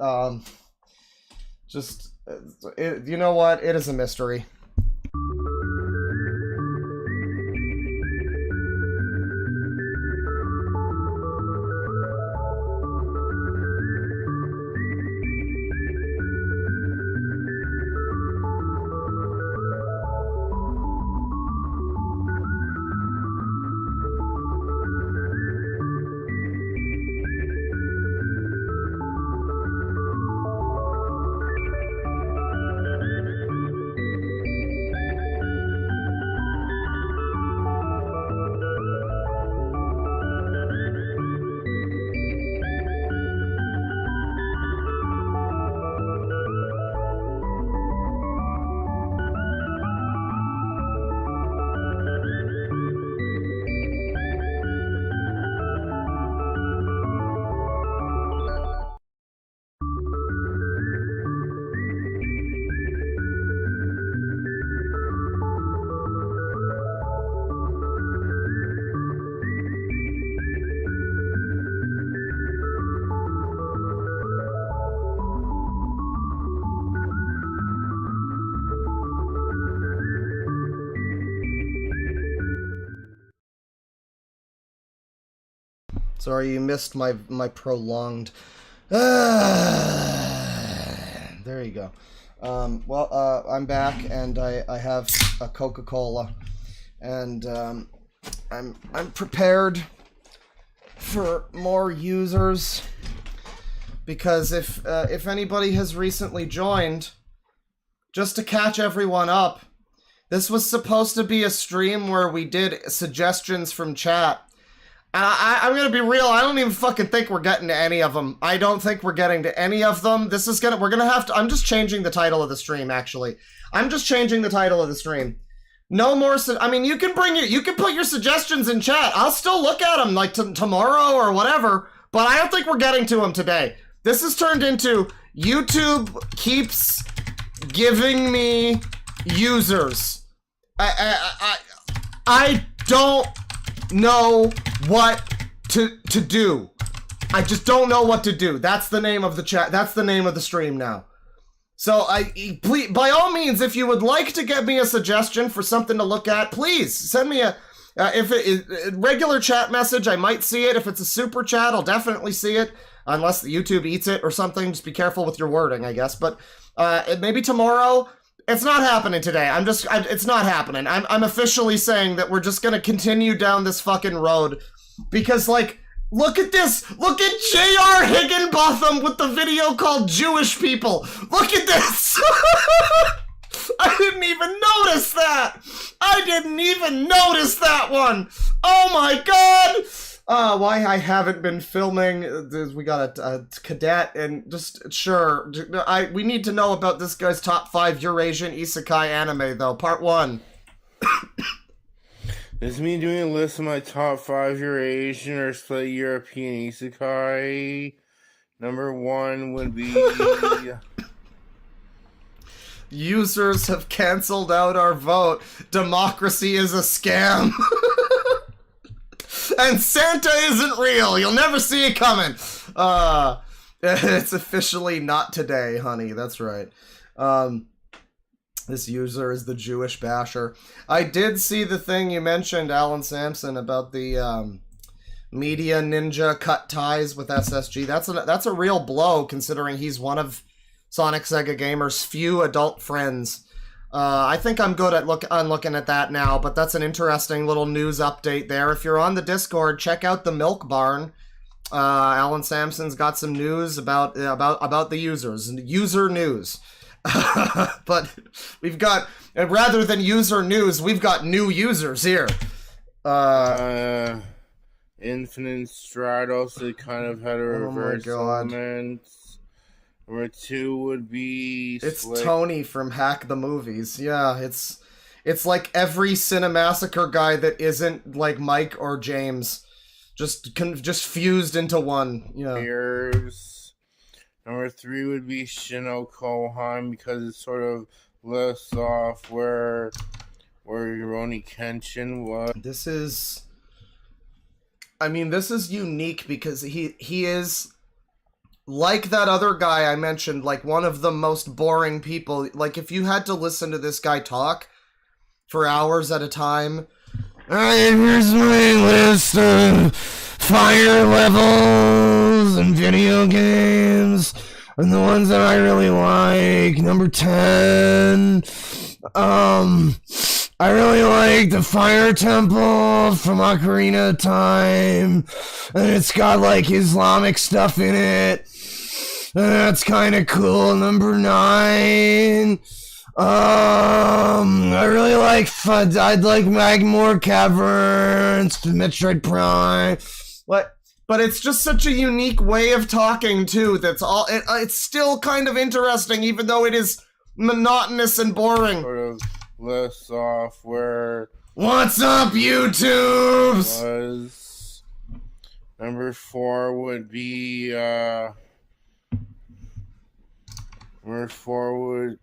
know what? It is a mystery. Sorry, you missed my prolonged... There you go. I'm back, and I have a Coca-Cola, and I'm prepared for more users, because if anybody has recently joined, just to catch everyone up, this was supposed to be a stream where we did suggestions from chat. And I'm gonna be real, I don't even fucking think we're getting to any of them. I don't think we're getting to any of them. We're gonna have to, I'm just changing the title of the stream, actually. I'm just changing the title of the stream. No more. I mean, you can put your suggestions in chat. I'll still look at them like tomorrow or whatever. But I don't think we're getting to them today. This has turned into YouTube keeps giving me users. I don't know what to do. I just don't know what to do. That's the name of the chat. That's the name of the stream now. So please, by all means, if you would like to get me a suggestion for something to look at, please send me a regular chat message. I might see it. If it's a super chat, I'll definitely see it, unless the YouTube eats it or something. Just be careful with your wording, I guess. But maybe tomorrow. It's not happening today. It's not happening. I'm officially saying that we're just gonna continue down this fucking road because, like, look at this. Look at J.R. Higginbotham with the video called Jewish People. Look at this. I didn't even notice that. I didn't even notice that one. Oh my god. Why I haven't been filming is we got a cadet and just sure. We need to know about this guy's top 5 Eurasian isekai anime though. Part 1. This is me doing a list of my top 5 Eurasian or split European isekai. Number 1 would be... Users have cancelled out our vote. Democracy is a scam. And Santa isn't real. You'll never see it coming. It's officially not today, honey. That's right. This user is the Jewish basher. I did see the thing you mentioned, Alan Sampson, about the media ninja cut ties with SSG. That's a real blow, considering he's one of Sonic Sega Gamer's few adult friends. I think I'm good at looking at that now, but that's an interesting little news update there. If you're on the Discord, check out the Milk Barn. Alan Sampson's got some news about the users, user news. But we've got, rather than user news, we've got new users here. Infinite Stratos, it kind of had a reverse element. Number 2 would be... It's Tony from Hack the Movies. Yeah, it's like every Cinemassacre guy that isn't like Mike or James. Just fused into one. Yeah. Number 3 would be Shino Kohan, because it's sort of less off where Rurouni Kenshin was. This is unique because he is... Like that other guy I mentioned, like one of the most boring people. Like if you had to listen to this guy talk for hours at a time. Alright, here's my list of fire levels and video games. And the ones that I really like. Number 10. I really like the Fire Temple from Ocarina of Time. And it's got like Islamic stuff in it. That's kind of cool. Number 9. I really like I'd like Magmore Caverns, Metroid Prime. But it's just such a unique way of talking too. That's all. It's still kind of interesting, even though it is monotonous and boring. Sort of less off where. What's up, YouTube? Was number 4 would be number 4 would.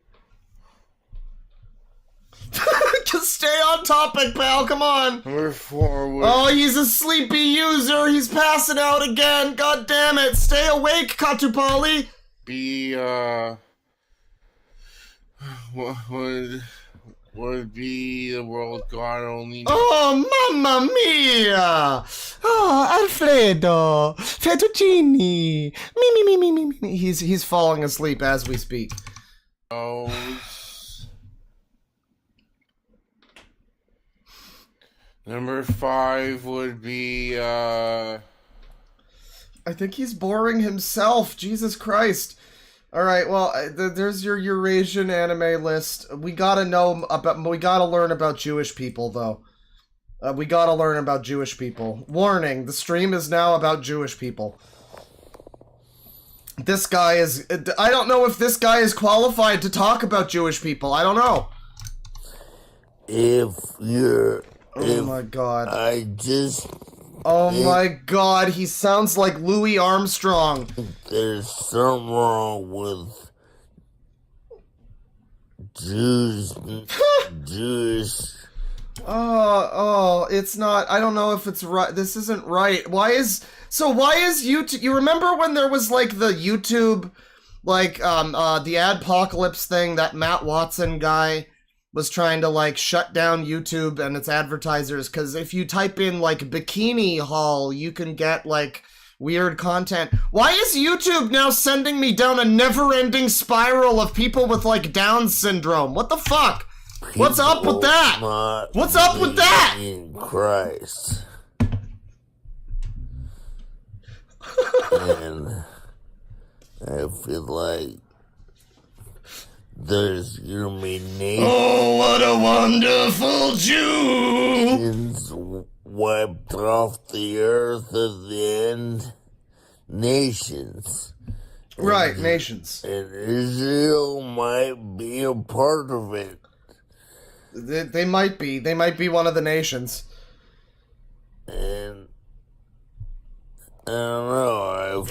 Just stay on topic, pal. Come on. Number 4 would. Oh, he's a sleepy user. He's passing out again. God damn it. Stay awake, Katupali. Be what would be the world God only knows. Oh, mamma mia! Oh, Alfredo, fettuccini. Me. He's falling asleep as we speak. Oh. Number 5 would be, I think he's boring himself. Jesus Christ. Alright, well, there's your Eurasian anime list. We gotta learn about Jewish people, though. We gotta learn about Jewish people. Warning, the stream is now about Jewish people. This guy is... I don't know if this guy is qualified to talk about Jewish people. I don't know. Oh my god. Oh my god, he sounds like Louis Armstrong. There's something wrong with Jewish. It's not. I don't know if it's right. This isn't right. Why is YouTube? You remember when there was like the YouTube, like the Adpocalypse thing, that Matt Watson guy was trying to like shut down YouTube and its advertisers because if you type in like bikini haul, you can get like weird content. Why is YouTube now sending me down a never-ending spiral of people with like Down syndrome? What the fuck? What's up with that? What's up with that? In Christ. And I feel like there's gonna be nations. Oh, what a wonderful Jew! Wiped off the earth at the end. Nations. Right, nations. And Israel might be a part of it. They might be. They might be one of the nations. And I don't know.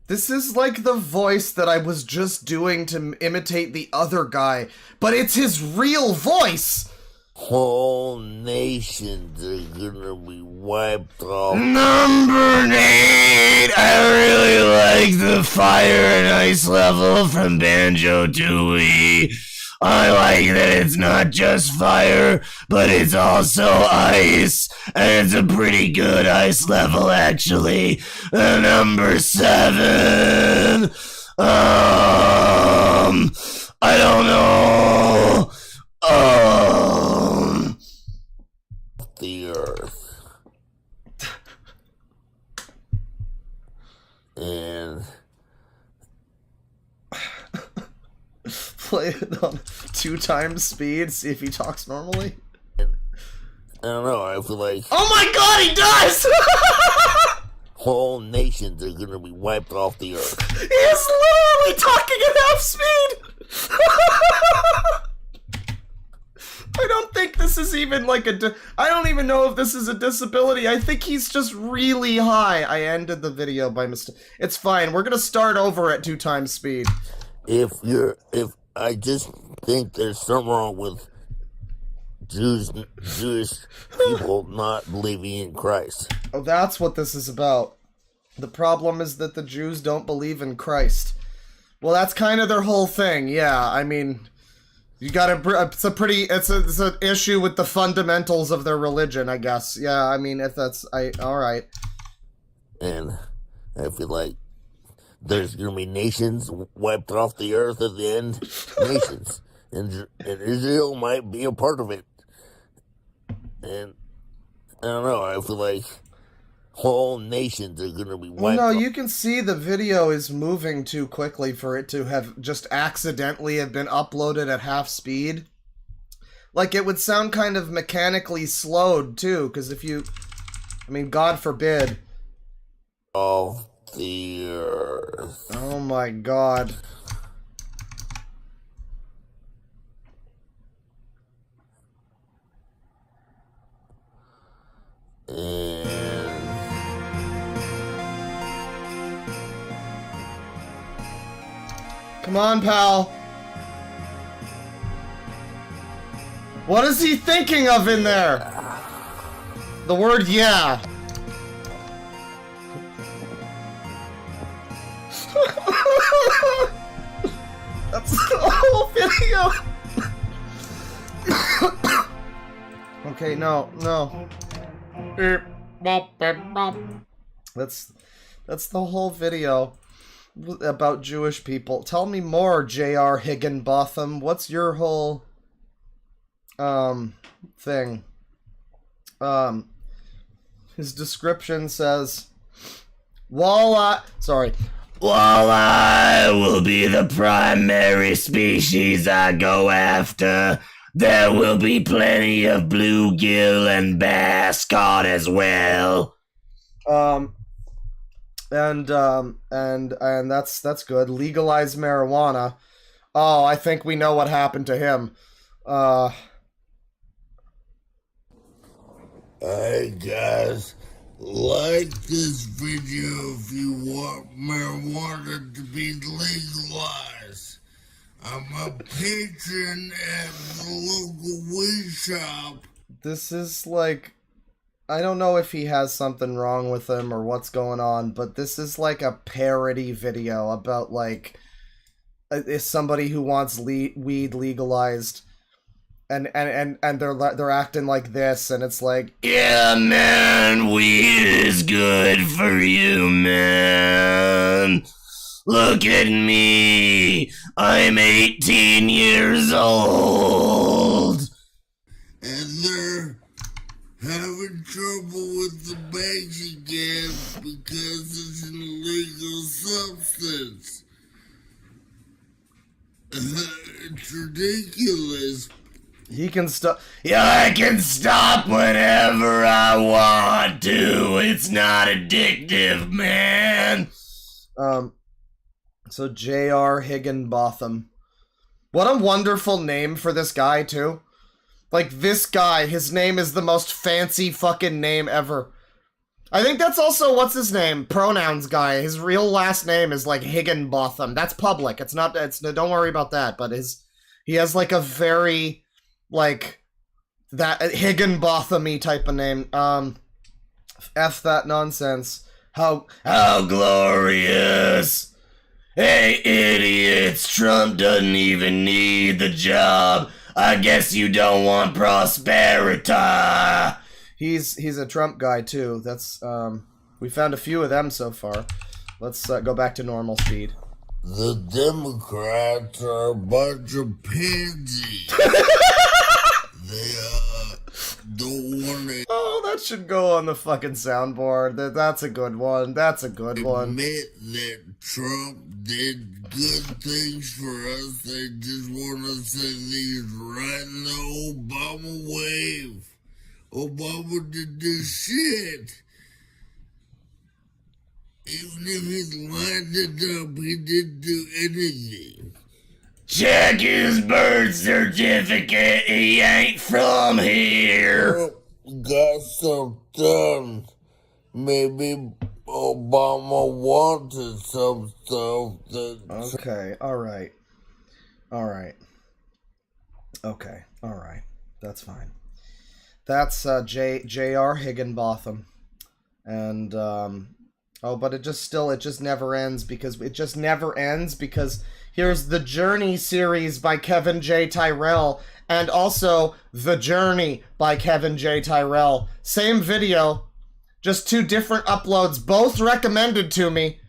This is like the voice that I was just doing to imitate the other guy, but it's his real voice. Whole nations are gonna be wiped off. Number 8! I really like the fire and ice level from Banjo-Tooie. I like that it's not just fire, but it's also ice. And it's a pretty good ice level, actually. Number 7. I don't know. The earth. And play it on 2 times speed, see if he talks normally. I don't know, I feel like oh my god, he does! whole nations are gonna be wiped off the earth. He is literally talking at half speed! I don't think this is even like I don't even know if this is a disability. I think he's just really high. I ended the video by mistake. It's fine. We're gonna start over at 2 times speed. If I just think there's something wrong with Jewish people not believing in Christ. Oh, that's what this is about. The problem is that the Jews don't believe in Christ. Well, that's kind of their whole thing. Yeah, I mean, you gotta. It's an issue with the fundamentals of their religion, I guess. Yeah, I mean, if that's all right. And I feel like there's gonna be nations wiped off the earth at the end. Nations, and Israel might be a part of it. And I don't know. I feel like whole nations are gonna be wiped. Well, no, you can see the video is moving too quickly for it to have just accidentally have been uploaded at half speed. Like, it would sound kind of mechanically slowed too, because if you, I mean, God forbid. Of the earth. Oh my god. Come on, pal. What is he thinking of in there? The word yeah. That's the whole video. Okay, no. That's the whole video about Jewish people. Tell me more, J.R. Higginbotham. What's your whole thing? His description says, walleye will be the primary species I go after. There will be plenty of bluegill and bass caught as well. And that's good. Legalize marijuana. Oh, I think we know what happened to him. Hey guys, like this video if you want marijuana to be legalized. I'm a patron at the local weed shop. This is like, I don't know if he has something wrong with him or what's going on, but this is like a parody video about like is somebody who wants weed legalized, and they're acting like this, and it's like, Yeah, man, weed is good for you, man. Look at me. I'm 18 years old. And they're having trouble with the bags again because it's an illegal substance. It's ridiculous. he can stop. Yeah, I can stop whenever I want to. It's not addictive, man. So J.R. Higginbotham. What a wonderful name for this guy, too. Like, this guy, his name is the most fancy fucking name ever. I think that's also, what's his name? Pronouns guy. His real last name is, like, Higginbotham. That's public. It's not, don't worry about that, but he has, like, a very, like, that Higginbotham-y type of name. F that nonsense. How glorious. Hey, idiots, Trump doesn't even need the job. I guess you don't want prosperity. He's a Trump guy, too. That's, we found a few of them so far. Let's go back to normal speed. The Democrats are a bunch of pansies. They, don't want to... Oh, that should go on the fucking soundboard. That's a good one. That's a good one. Admit that Trump did good things for us. They just want to send these right in the Obama wave. Obama did this shit. Even if he lined it up, he didn't do anything. Check his birth certificate. He ain't from here. Got some done. Maybe Obama wanted some stuff that... Okay, alright. Alright. Okay, alright. That's fine. That's J.R. Higginbotham. And, but it just never ends because here's the Journey series by Kevin J. Tyrell, and also The Journey by Kevin J. Tyrell. Same video, just two different uploads, both recommended to me.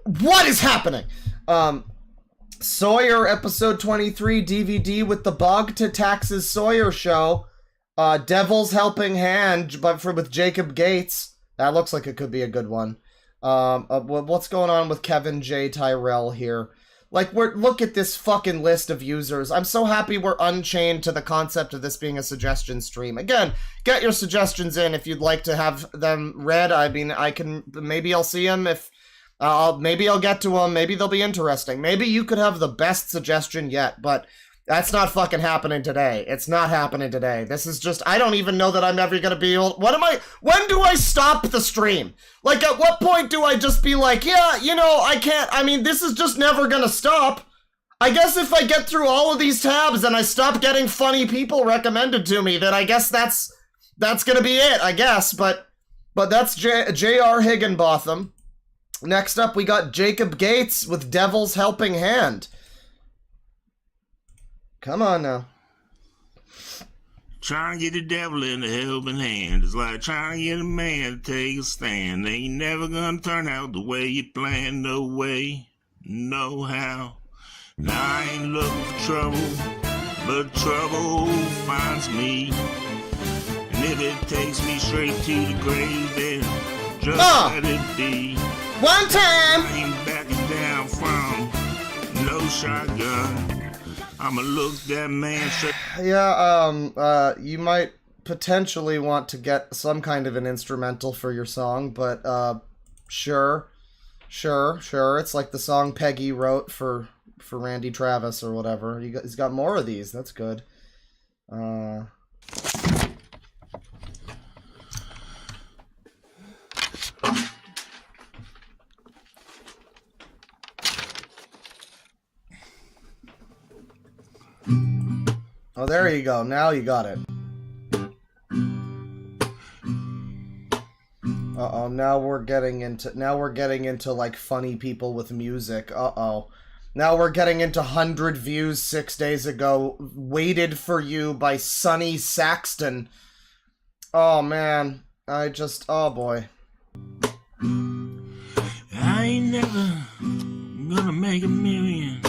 What is happening? Sawyer episode 23 DVD with the Bog to Taxes Sawyer show. Devil's Helping Hand with Jacob Gates. That looks like it could be a good one. What's going on with Kevin J. Tyrell here? Like, look at this fucking list of users. I'm so happy we're unchained to the concept of this being a suggestion stream. Again, get your suggestions in if you'd like to have them read. I mean, maybe I'll see them if, maybe I'll get to them. Maybe they'll be interesting. Maybe you could have the best suggestion yet, but that's not fucking happening today. It's not happening today. This is just, I don't even know that I'm ever gonna be able, when do I stop the stream? Like, at what point do I just be like, yeah, you know, this is just never gonna stop. I guess if I get through all of these tabs and I stop getting funny people recommended to me, then I guess that's gonna be it, I guess, but that's J.R. Higginbotham. Next up, we got Jacob Gates with Devil's Helping Hand. Come on now. Trying to get the devil in the helping hand is like trying to get a man to take a stand. They ain't never gonna turn out the way you plan. No way, no how. Now I ain't looking for trouble, but trouble finds me. And if it takes me straight to the grave, then just let it be. One time! I ain't backing down from no shotgun. I'ma look that man straight. Yeah, you might potentially want to get some kind of an instrumental for your song, but, sure. It's like the song Peggy wrote for Randy Travis or whatever. He's got more of these. That's good. Oh, there you go. Now you got it. Uh-oh, now we're getting into like funny people with music. Uh-oh. Now we're getting into 100 views 6 days ago. Waited for You by Sonny Saxton. Oh man. Oh boy. I ain't never gonna make a million.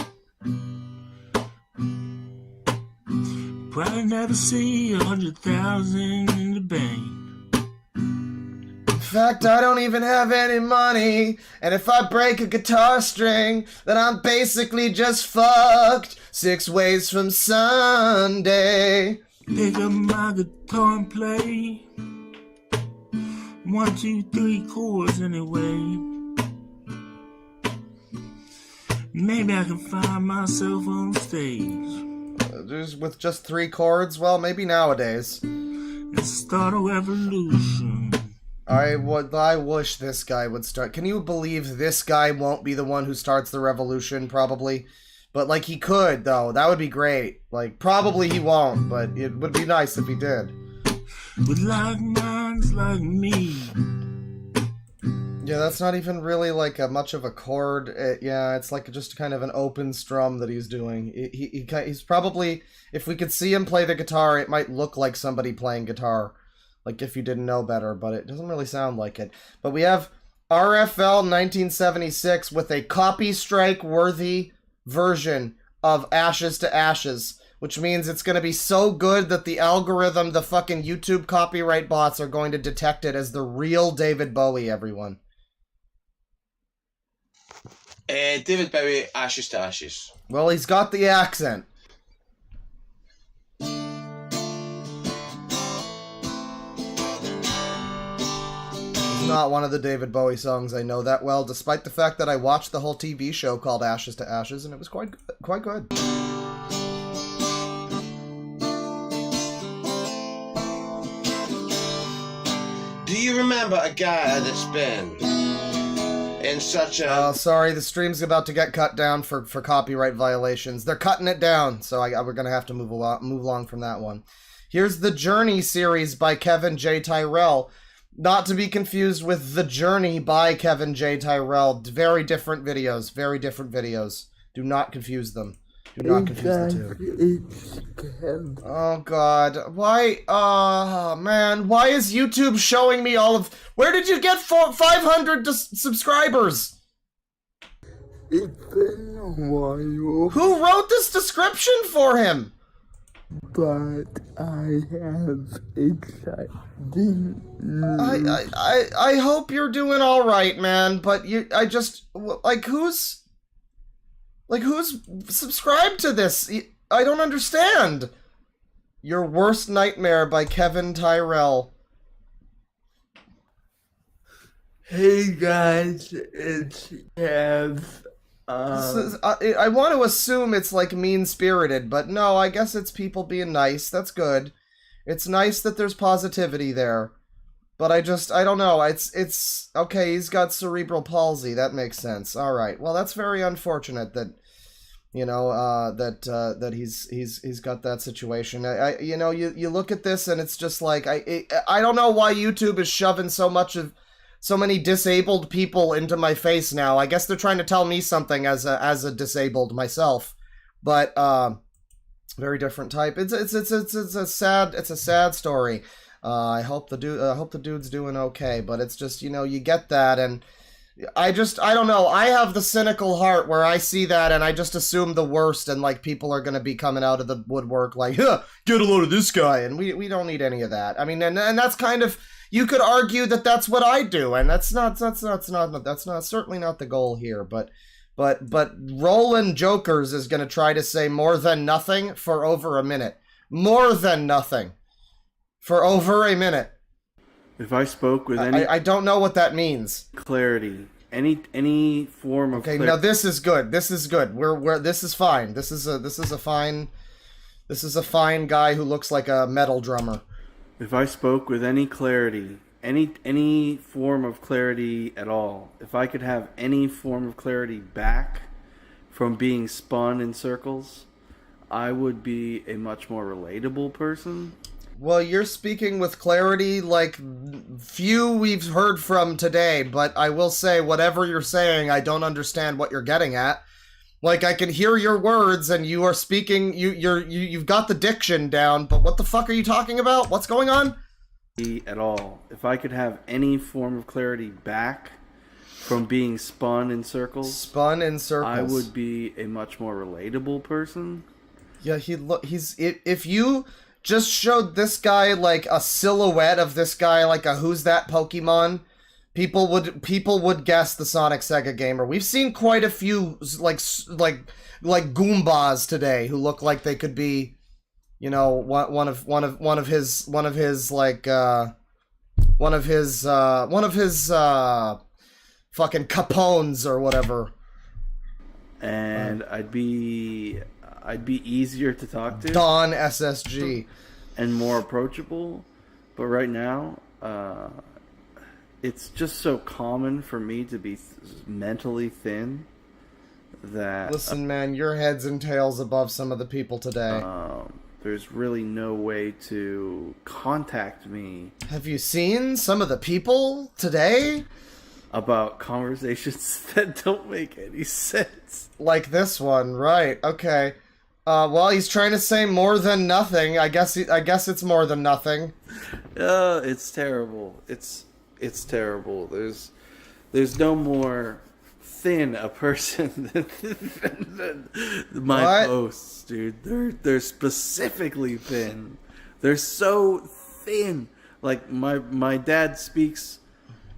Probably never see 100,000 in the bank. In fact, I don't even have any money, and if I break a guitar string, then I'm basically just fucked 6 ways from Sunday. Pick up my guitar and play 1, 2, 3 chords anyway. Maybe I can find myself on stage. With just 3 chords? Well, maybe nowadays. And start a revolution. I wish this guy would start. Can you believe this guy won't be the one who starts the revolution, probably? But, like, he could, though. That would be great. Like, probably he won't, but it would be nice if he did. With like minds like me. Yeah, that's not even really, like, much of a chord. Yeah, it's like just kind of an open strum that he's doing. He's probably... If we could see him play the guitar, it might look like somebody playing guitar. Like, if you didn't know better, but it doesn't really sound like it. But we have RFL 1976 with a copy strike-worthy version of Ashes to Ashes, which means it's going to be so good that the algorithm, the fucking YouTube copyright bots are going to detect it as the real David Bowie, everyone. David Bowie, Ashes to Ashes. Well, he's got the accent. It's not one of the David Bowie songs I know that well, despite the fact that I watched the whole TV show called Ashes to Ashes, and it was quite good. Do you remember a guy that's been in such a... sorry, the stream's about to get cut down for copyright violations. They're cutting it down, so we're gonna have to move along from that one. Here's the Journey series by Kevin J. Tyrell. Not to be confused with The Journey by Kevin J. Tyrell. Very different videos. Very different videos. Do not confuse them. Do not confuse the two. Oh god. Why? Oh man. Why is YouTube showing me all of... Where did you get 500 subscribers? It's been a while. Who wrote this description for him? But I have exciting news. I hope you're doing all right, man. But who's subscribed to this? I don't understand. Your Worst Nightmare by Kevin Tyrell. Hey guys, it's Kev. I want to assume it's like mean-spirited, but no, I guess it's people being nice. That's good. It's nice that there's positivity there. But I don't know. It's okay, he's got cerebral palsy. That makes sense. All right. Well, that's very unfortunate that that he's got that situation. You look at this and it's just like I don't know why YouTube is shoving so many disabled people into my face now. I guess they're trying to tell me something as a disabled myself, but very different type. It's a sad story. I hope the dude's doing okay, but it's just, you get that, and I don't know. I have the cynical heart where I see that and I just assume the worst, and like people are gonna be coming out of the woodwork like, huh, get a load of this guy, and we don't need any of that. I mean, and that's kind of, you could argue that that's what I do, and that's certainly not the goal here. But Roland Jokers is gonna try to say more than nothing for over a minute. More than nothing for over a minute. If I spoke with any... I don't know what that means. Clarity, any form of Okay, now this is good. This is good. This is fine. This is a fine guy who looks like a metal drummer. If I spoke with any clarity, any form of clarity at all, if I could have any form of clarity back from being spun in circles, I would be a much more relatable person. Well, you're speaking with clarity like few we've heard from today, but I will say whatever you're saying, I don't understand what you're getting at. Like, I can hear your words and you are speaking, you've got the diction down, but what the fuck are you talking about? What's going on? At all. If I could have any form of clarity back from being spun in circles, I would be a much more relatable person. Yeah, if you just showed this guy like a silhouette of this guy like a Who's That Pokemon, people would guess the Sonic Sega gamer. We've seen quite a few like Goombas today who look like they could be, you know, one of his fucking Capones or whatever. And I'd be easier to talk to. Don SSG. And more approachable. But right now, it's just so common for me to be mentally thin that... Listen, man, your head's and tails above some of the people today. There's really no way to contact me. Have you seen some of the people today? About conversations that don't make any sense. Like this one, right? Okay. Well, he's trying to say more than nothing. I guess it's more than nothing. It's terrible. It's terrible. There's no more thin a person than my posts, dude. They're specifically thin. They're so thin. Like my dad speaks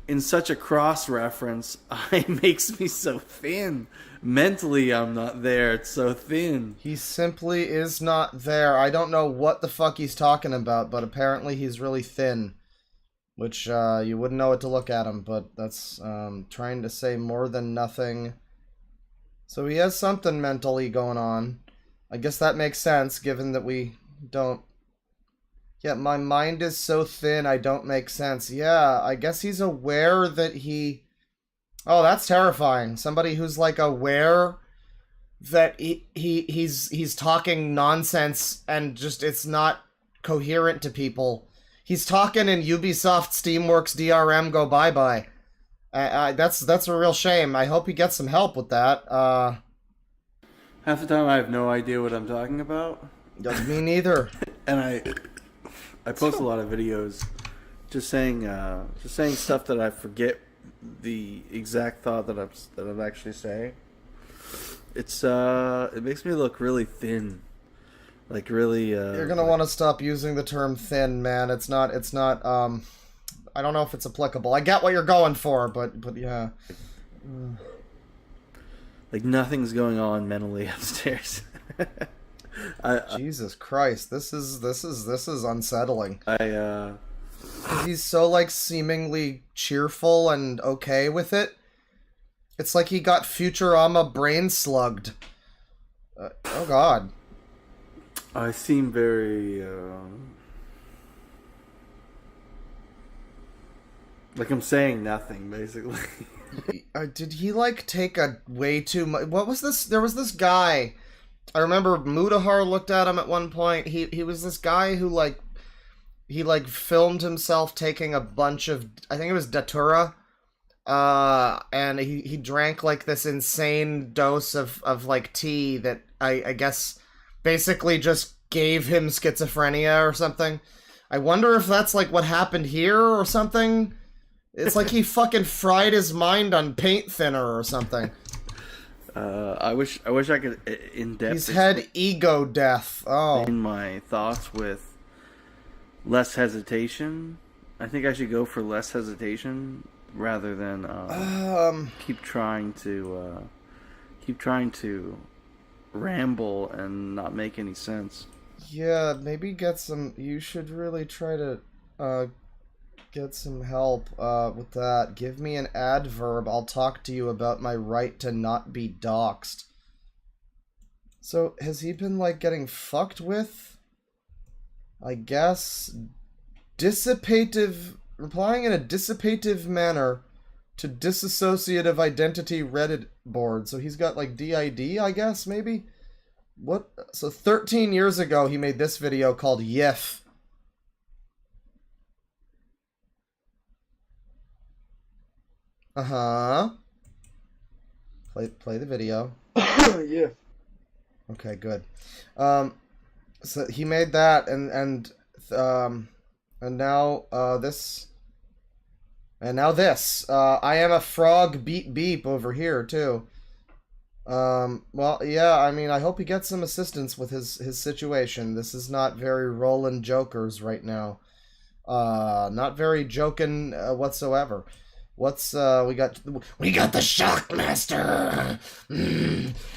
in such a cross-reference, it makes me so thin. Mentally, I'm not there. It's so thin. He simply is not there. I don't know what the fuck he's talking about, but apparently he's really thin. Which, you wouldn't know it to look at him, but that's, trying to say more than nothing. So he has something mentally going on. I guess that makes sense, given that we don't... Yeah, my mind is so thin, I don't make sense. Yeah, I guess he's aware that he... Oh, that's terrifying. Somebody who's, like, aware that he's talking nonsense and just it's not coherent to people. He's talking in Ubisoft, Steamworks, DRM, go bye-bye. That's a real shame. I hope he gets some help with that. Half the time I have no idea what I'm talking about. Me neither. And I post a lot of videos just saying stuff that I forget the exact thought that I'm actually saying. It makes me look really thin. Like really You're going to want to stop using the term thin, man. It's not I don't know if it's applicable. I get what you're going for, but yeah. Like nothing's going on mentally upstairs. Jesus Christ, this is unsettling. He's so like seemingly cheerful and okay with it. It's like he got Futurama brain slugged. Oh God. I seem very like I'm saying nothing basically. Did he like take a way too much? What was this? There was this guy. I remember Mudahar looked at him at one point. He was this guy who he filmed himself taking a bunch of, I think it was Datura, and he drank like this insane dose of like tea that I guess basically just gave him schizophrenia or something. I wonder if that's like what happened here or something. It's like he fucking fried his mind on paint thinner or something. I wish I could in depth. He's had ego death. Oh. In my thoughts with less hesitation. I think I should go for less hesitation rather than keep trying to ramble and not make any sense. Yeah, maybe get some. You should really try to get some help with that. Give me an adverb. I'll talk to you about my right to not be doxxed. So, has he been, like, getting fucked with? I guess. Dissipative. Replying in a dissipative manner to disassociative identity Reddit board. So he's got, like, DID, I guess, maybe? What? So 13 years ago, he made this video called Yif. Uh-huh. Play the video. Yeah. Okay, good. So he made that, and now this. And now this. I am a frog beep beep over here too. Well, yeah, I mean, I hope he gets some assistance with his situation. This is not very Roland Jokers right now. Not very joking whatsoever. What's we got the Shockmaster.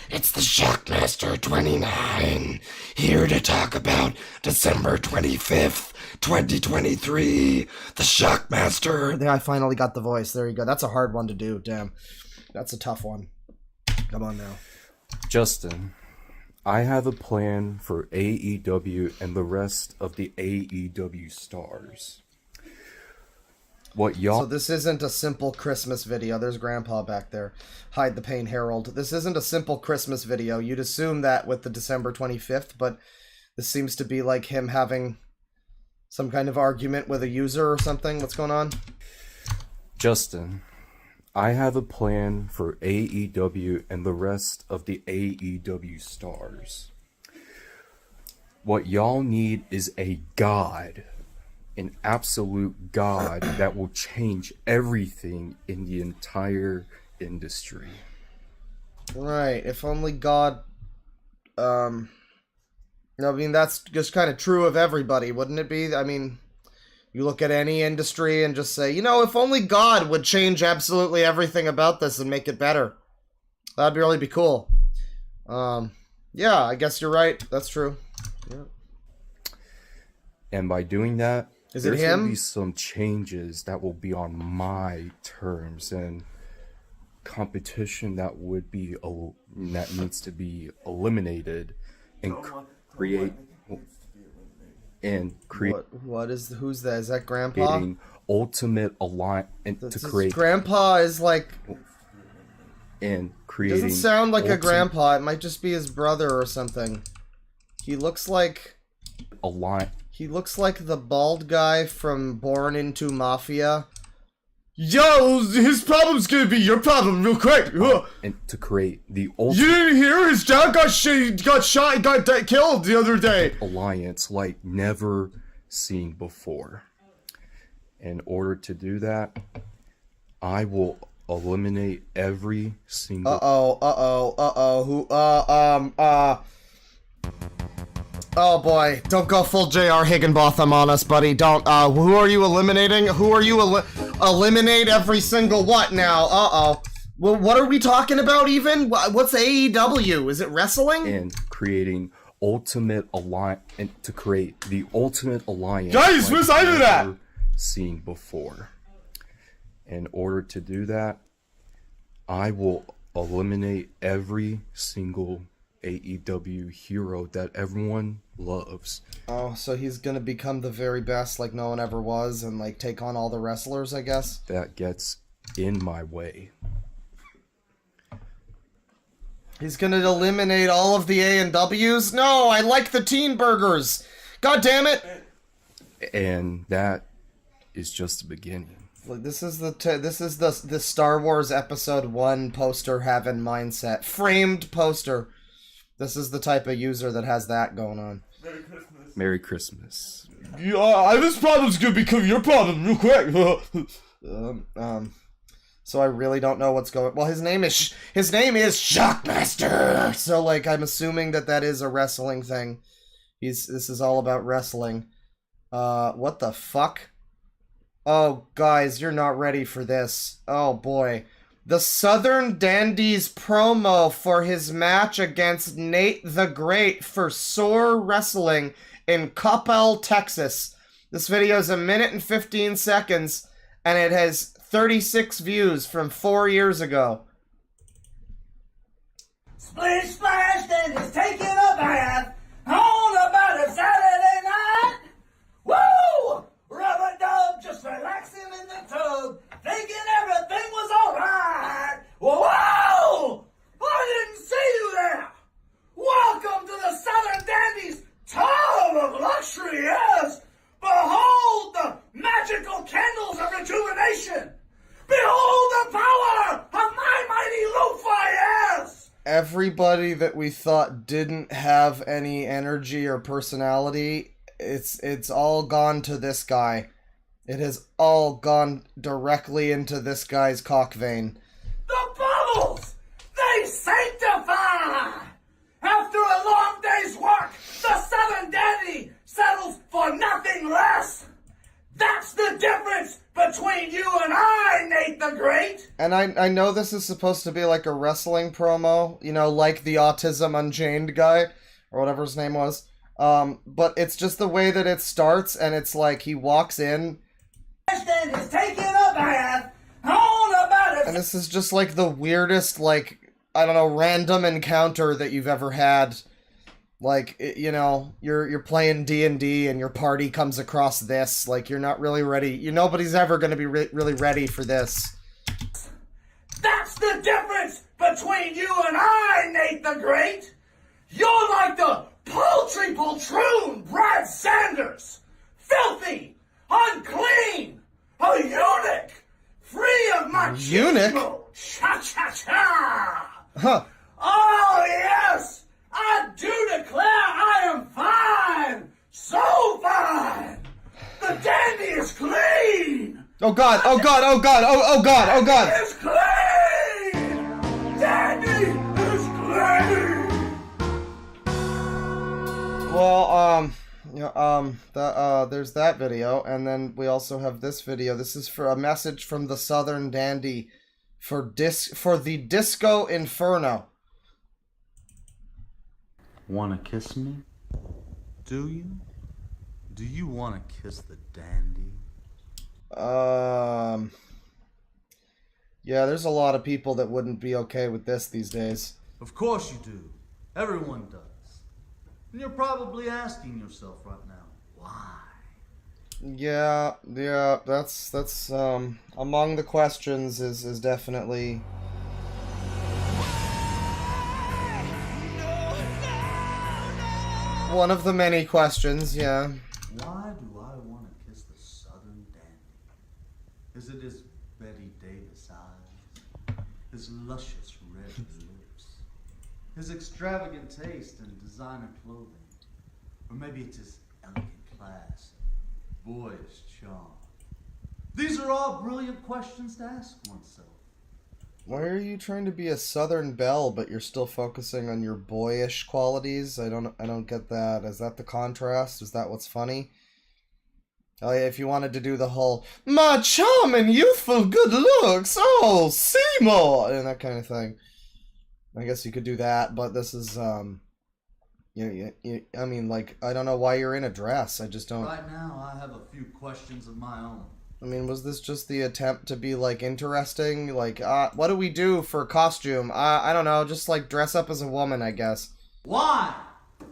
It's the Shockmaster 29 here to talk about December 25th, 2023. The Shockmaster. There, I finally got the voice. There you go. That's a hard one to do. Damn, that's a tough one. Come on now, Justin. I have a plan for AEW and the rest of the AEW stars. What y'all... So this isn't a simple Christmas video. There's Grandpa back there. Hide the pain, Harold. This isn't a simple Christmas video. You'd assume that with the December 25th, but this seems to be like him having some kind of argument with a user or something. What's going on? Justin, I have a plan for AEW and the rest of the AEW stars. What y'all need is a god. An absolute god that will change everything in the entire industry. Right, if only God, I mean, that's just kind of true of everybody, wouldn't it be? I mean, you look at any industry and just say, you know, if only God would change absolutely everything about this and make it better. That'd really be cool. Yeah, I guess you're right. That's true. Yeah. And by doing that, is it there's him? Gonna be some changes that will be on my terms and competition that would be that needs to be eliminated and create who's that? Is that Grandpa? Ultimate alliance to create. Grandpa is like and creating. Doesn't sound like a grandpa. It might just be his brother or something. He looks like He looks like the bald guy from Born into Mafia. Yo, his problem's gonna be your problem real quick. And to create the ultimate... You didn't hear? His dad got shot, got killed the other day. Alliance like never seen before. In order to do that, I will eliminate every single... Oh boy, don't go full J.R. Higginbotham on us, buddy. Don't, who are you eliminating? Who are you eliminate every single what now? Well, what are we talking about even? What's AEW? Is it wrestling? And creating ultimate alliance, and to create the ultimate alliance. Guys, where's I do that? Seen before. In order to do that, I will eliminate every single AEW hero that everyone loves. Oh, so he's gonna become the very best like no one ever was and like take on all the wrestlers, I guess? That gets in my way. He's gonna eliminate all of the A&Ws? No, I like the teen burgers! God damn it! And that is just the beginning. This is the Star Wars Episode 1 poster heaven mindset. Framed poster. This is the type of user that has that going on. Merry Christmas. Yeah, this problem's gonna become your problem real quick. So I really don't know what's going. Well, his name is Shockmaster. So like, I'm assuming that is a wrestling thing. This is all about wrestling. What the fuck? Oh, guys, you're not ready for this. Oh boy. The Southern Dandies promo for his match against Nate the Great for Soar Wrestling in Coppell, Texas. This video is 1 minute and 15 seconds, and it has 36 views from 4 years ago. Splish splash, Dandy's taking a bath on about a Saturday night. Woo! Rubber dub, just relaxing in the tub, thinking everything was alright. Whoa! I didn't see you there. Welcome to the Southern Dandy's tub of luxury, yes. Behold the magical candles of rejuvenation. Behold the power of my mighty loofah, yes. Everybody that we thought didn't have any energy or personality, it's all gone to this guy. It has all gone directly into this guy's cock vein. The bubbles, they sanctify. After a long day's work, the Southern Dandy settles for nothing less. That's the difference between you and I, Nate the Great. And I know this is supposed to be like a wrestling promo, you know, like the Autism Unchained guy, or whatever his name was. But it's just the way that it starts, and it's like he walks in. Is taking a bath on about it. And this is just like the weirdest, like, I don't know, random encounter that you've ever had. Like, you know, you're playing D&D and your party comes across this. Like, you're not really ready. Nobody's ever going to be really ready for this. That's the difference between you and I, Nate the Great. You're like the poultry poltroon Brad Sanders. Filthy, unclean, a eunuch, free of machismo. Eunuch? Cha-cha-cha. Huh. Oh, yes. I do declare I am fine. So fine. The dandy is clean. Oh God, oh God, oh God, oh God, oh God. It's clean. Dandy is clean. Well, there's that video, and then we also have this video. This is for a message from the Southern Dandy for the Disco Inferno. Wanna kiss me? Do you? Do you wanna kiss the dandy? Yeah, there's a lot of people that wouldn't be okay with this these days. Of course you do. Everyone does. And you're probably asking yourself right now, why? Yeah, that's among the questions is definitely. One of the many questions, yeah. Why do I want to kiss the Southern Dandy? Is it his Betty Davis eyes? His luscious red lips? His extravagant taste in designer clothing? Or maybe it's his elegant class and boyish charm? These are all brilliant questions to ask oneself. Why are you trying to be a Southern belle, but you're still focusing on your boyish qualities? I don't get that. Is that the contrast? Is that what's funny? If you wanted to do the whole "my charming, youthful, good looks, oh, Seymour," and that kind of thing, I guess you could do that. But this is I mean, like, I don't know why you're in a dress. I just don't. Right now, I have a few questions of my own. I mean, was this just the attempt to be, like, interesting? Like, what do we do for costume? I don't know, just, like, dress up as a woman, I guess. Why?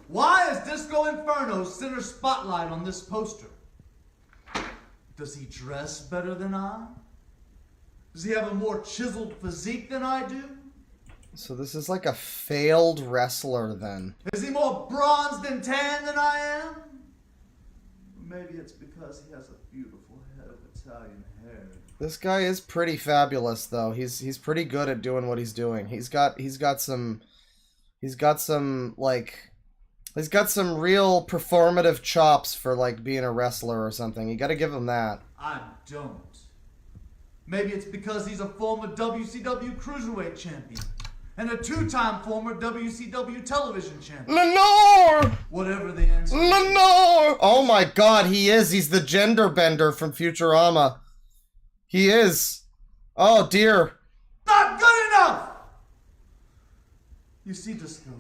Why is Disco Inferno center spotlight on this poster? Does he dress better than I? Does he have a more chiseled physique than I do? So this is like a failed wrestler, then. Is he more bronzed and tan than I am? Maybe it's because he has a beautiful head of Italian hair. This guy is pretty fabulous, though. He's pretty good at doing what he's doing. He's got some real performative chops for, like, being a wrestler or something. You gotta give him that. I don't. Maybe it's because he's a former WCW Cruiserweight champion and a two-time former WCW television champion. Lenore! Whatever the answer. Lenore! Oh my God, he is. He's the gender bender from Futurama. He is. Oh dear. Not good enough! You see, Disco,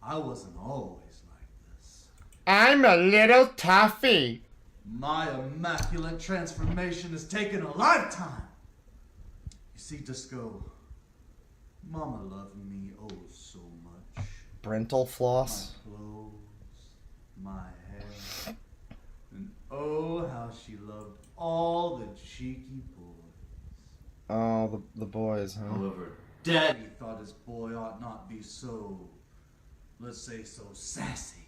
I wasn't always like this. I'm a little toffee. My immaculate transformation has taken a lifetime. You see, Disco, Mama loved me oh so much. Brental floss. My clothes, my hair, and oh how she loved all the cheeky boys. Oh, the boys, huh? However, Daddy thought his boy ought not be so, let's say, so sassy.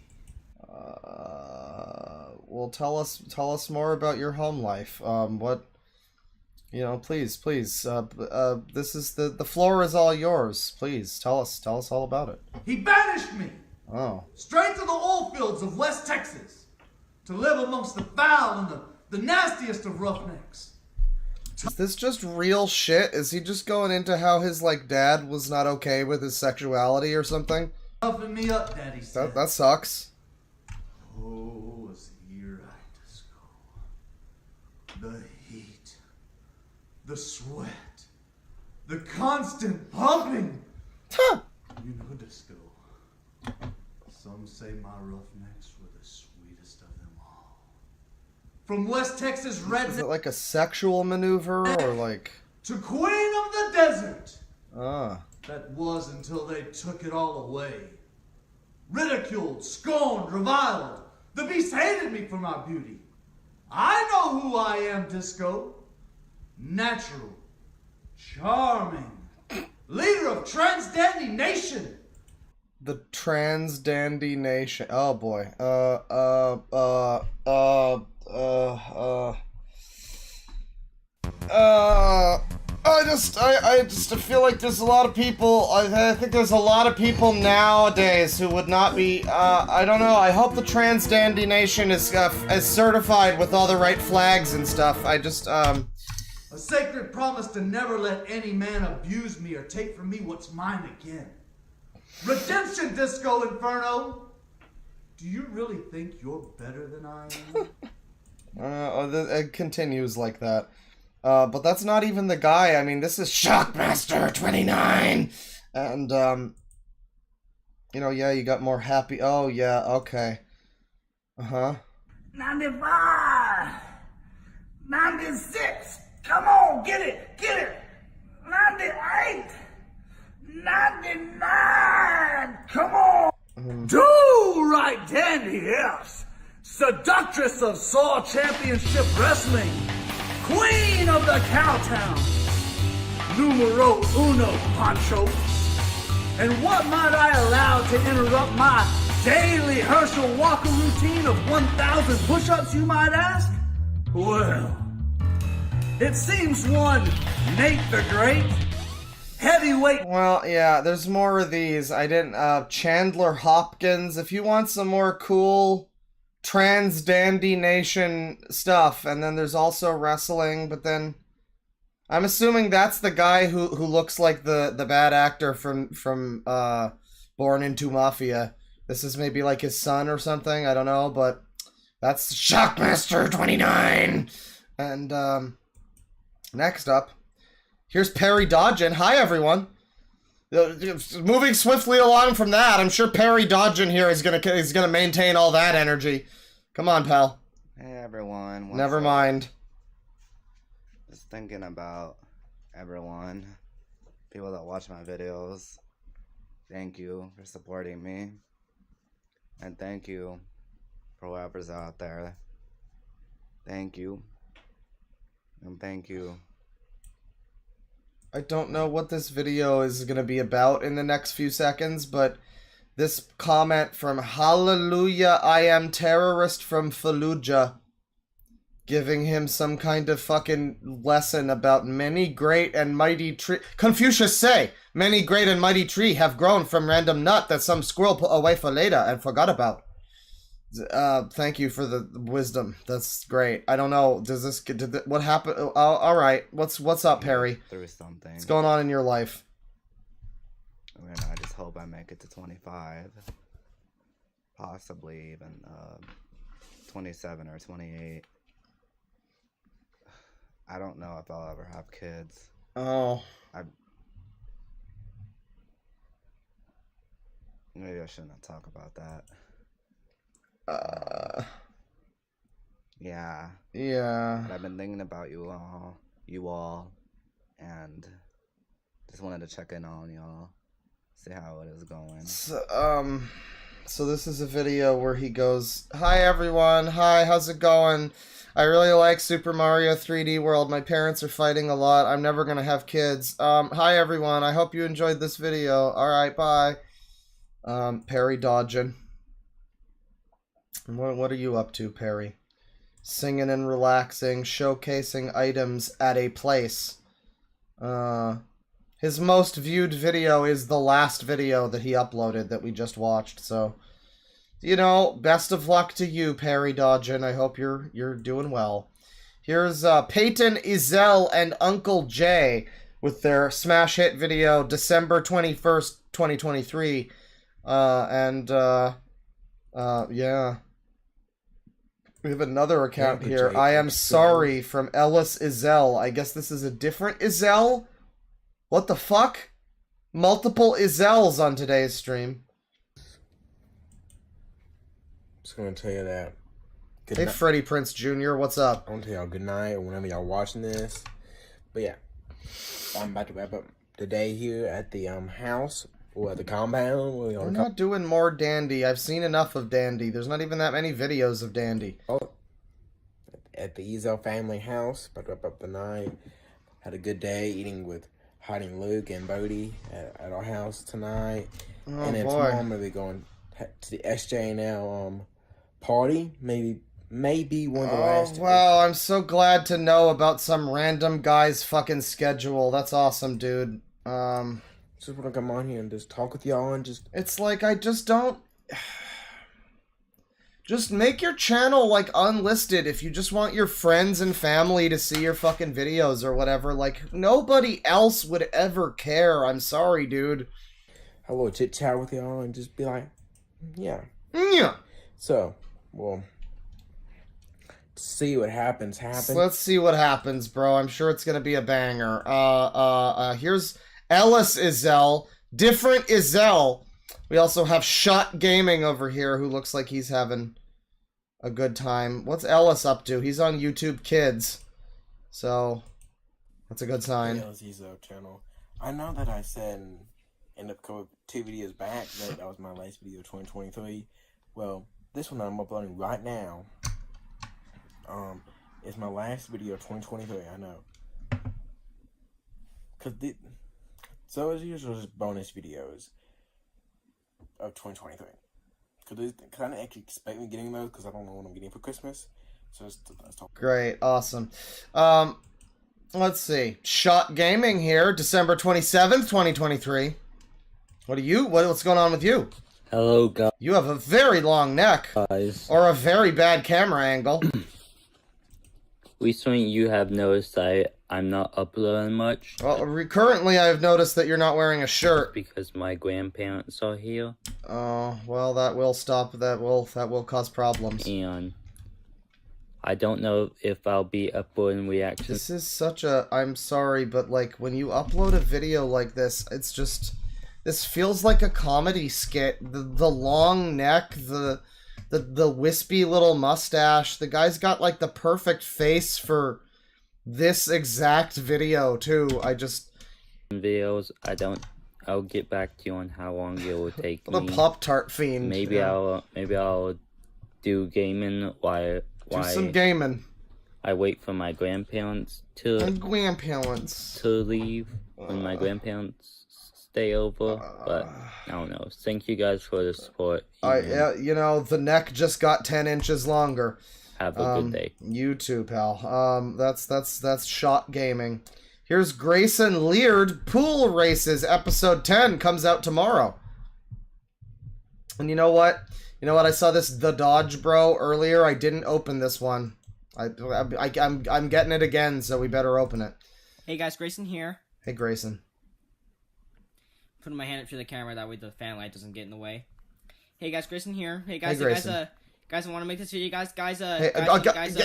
Well, tell us more about your home life. What, please, this is the floor is all yours. Please, tell us all about it. He banished me Oh. straight to the oil fields of West Texas to live amongst the foul and the nastiest of roughnecks. Is this just real shit? Is he just going into how his, dad was not okay with his sexuality or something? Puffing me up, Daddy said. That sucks. Oh, was he right, Disco? The heat, the sweat, the constant pumping. You know, Disco, some say my roughnecks were the sweetest of them all. From West Texas redneck. Is it like a sexual maneuver or like... to Queen of the Desert. Ah. That was until they took it all away. Ridiculed, scorned, reviled. The beast hated me for my beauty. I know who I am, Disco. Natural, charming, leader of Trans Dandy Nation. The Trans Dandy Nation. Oh boy. I just feel like there's a lot of people, I think there's a lot of people nowadays who would not be, I don't know, I hope the Trans Dandy Nation is certified with all the right flags and stuff. A sacred promise to never let any man abuse me or take from me what's mine again. Redemption, Disco Inferno! Do you really think you're better than I am? It continues like that. But that's not even the guy. I mean, this is Shockmaster 29! And, yeah, you got more happy... Oh, yeah, okay. Uh-huh. 95, 96. Come on, get it. 98, 99. Come on. Do right, Dandy, yes. Seductress of Saw Championship Wrestling. Queen of the Cowtown. Numero uno, Pancho. And what might I allow to interrupt my daily Herschel Walker routine of 1,000 push-ups, you might ask? Well, it seems one Nate the Great, heavyweight... Well, yeah, there's more of these. I didn't, Chandler Hopkins, if you want some more cool Trans Dandy Nation stuff, and then there's also wrestling, but then... I'm assuming that's the guy who looks like the bad actor from Born into Mafia. This is maybe like his son or something, I don't know, but that's Shockmaster 29! And, next up, here's Perry Dodgen. Hi, everyone! Moving swiftly along from that, I'm sure Perry Dodgen here is gonna maintain all that energy. Come on, pal. Hey, everyone. Never mind. Just thinking about everyone, people that watch my videos. Thank you for supporting me. And thank you for whoever's out there. Thank you. And thank you. I don't know what this video is going to be about in the next few seconds, but this comment from Hallelujah, I am terrorist from Fallujah, giving him some kind of fucking lesson about many great and mighty tree. Confucius say, many great and mighty tree have grown from random nut that some squirrel put away for later and forgot about. Thank you for the wisdom. That's great. I don't know. What happened? Oh, all right. What's up, Perry? Through something. What's going on in your life? I just hope I make it to 25. Possibly even 27 or 28. I don't know if I'll ever have kids. Oh. Maybe I shouldn't talk about that. Yeah. Yeah. But I've been thinking about you all, and just wanted to check in on y'all, see how it is going. So this is a video where he goes, "Hi everyone, hi, how's it going? I really like Super Mario 3D World. My parents are fighting a lot. I'm never gonna have kids. Hi everyone, I hope you enjoyed this video. Alright, bye." Perry dodging. What are you up to, Perry? Singing and relaxing, showcasing items at a place. His most viewed video is the last video that he uploaded that we just watched, so, you know, best of luck to you, Perry Dodgen. I hope you're doing well. Here's Peyton Izell and Uncle Jay with their smash hit video December 21st, 2023. Yeah. We have another account here. I am sorry from Ellis Izell. I guess this is a different Izell? What the fuck? Multiple Izells on today's stream. Just gonna tell you that. Hey, Freddie Prince Jr., what's up? I want to tell y'all good night whenever y'all watching this. But yeah, I'm about to wrap up the day here at the house or at the compound. We're not doing more Dandy. I've seen enough of Dandy. There's not even that many videos of Dandy. Oh, at the Ezel family house. About to wrap up the night. Had a good day eating with hiding Luke and Bodie at our house tonight. Oh, and then boy. tomorrow I'm gonna be going to the SJNL party. Maybe one of the last. Wow, I'm so glad to know about some random guy's fucking schedule. That's awesome, dude. Just want to come on here and just talk with y'all and just. It's like I just don't. Just make your channel, like, unlisted if you just want your friends and family to see your fucking videos or whatever. Like, nobody else would ever care. I'm sorry, dude. Have a little chit-chat with y'all and just be like, yeah. Yeah. So, well, see what happens. Let's see what happens, bro. I'm sure it's gonna be a banger. Here's Ellis Izell. Different Izell. We also have Shot Gaming over here, who looks like he's having a good time. What's Ellis up to? He's on YouTube Kids. So, that's a good sign. Ellis Izzo channel. I know that I said in the 2 videos back that was my last video of 2023. Well, this one I'm uploading right now. It's my last video of 2023, I know. So as usual, just bonus videos of 2023. Because I didn't actually expect me getting those because I don't know what I'm getting for Christmas. So let's talk. Great, awesome. Let's see. Shot Gaming here, December 27th, 2023. What's going on with you? Hello, guys. You have a very long neck. Or a very bad camera angle. Recently, you have noticed I'm not uploading much. Well, currently I've noticed that you're not wearing a shirt. Because my grandparents are here. Oh, well, that will stop. That will cause problems. And I don't know if I'll be uploading reactions. This is such a... I'm sorry, but, like, when you upload a video like this, it's just... This feels like a comedy skit. The long neck, the wispy little mustache. The guy's got, like, the perfect face for this exact video, too. Videos, I'll get back to you on how long it will take The me. Pop-Tart fiend. Maybe yeah. I'll do gaming while Do some gaming. I wait for my grandparents to leave when my grandparents stay over, but I don't know. Thank you guys for the support. You know, the neck just got 10 inches longer. Have a good day. You too, pal. That's Shot Gaming. Here's Grayson Leard. Pool Races episode 10 comes out tomorrow. And you know what? I saw this The Dodge Bro earlier. I didn't open this one. I'm getting it again, so we better open it. Hey guys, Grayson here. Hey Grayson. Putting my hand up to the camera, that way the fan light doesn't get in the way. Hey guys, Grayson here. Hey guys, guys, I want to make this video, guys.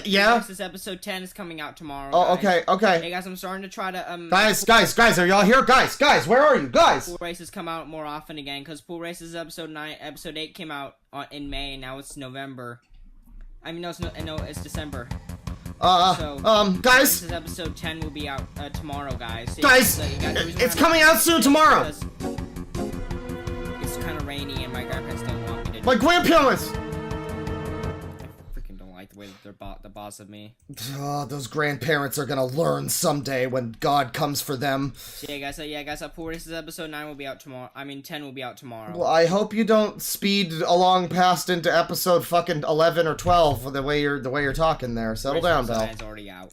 Yeah. This episode 10 is coming out tomorrow. Oh, guys. okay. Hey guys, I'm starting to try to Guys, are y'all here? Guys, where are you, guys? Pool races come out more often again because Pool Races episode 8 came out in May, and now it's November. I mean, no, it's December. Guys. This is episode 10 will be out tomorrow, guys. So it's coming out soon tomorrow. It's kind of rainy, and my grandparents don't want me to. My grandparents. I freaking don't like the way that they're the boss of me. Oh, those grandparents are gonna learn someday when God comes for them. So yeah, guys. Pool Races episode 9 will be out tomorrow. I mean, 10 will be out tomorrow. Well, I hope you don't speed along past into episode fucking 11 or 12 the way you're talking there. Settle down, pal. It's already out.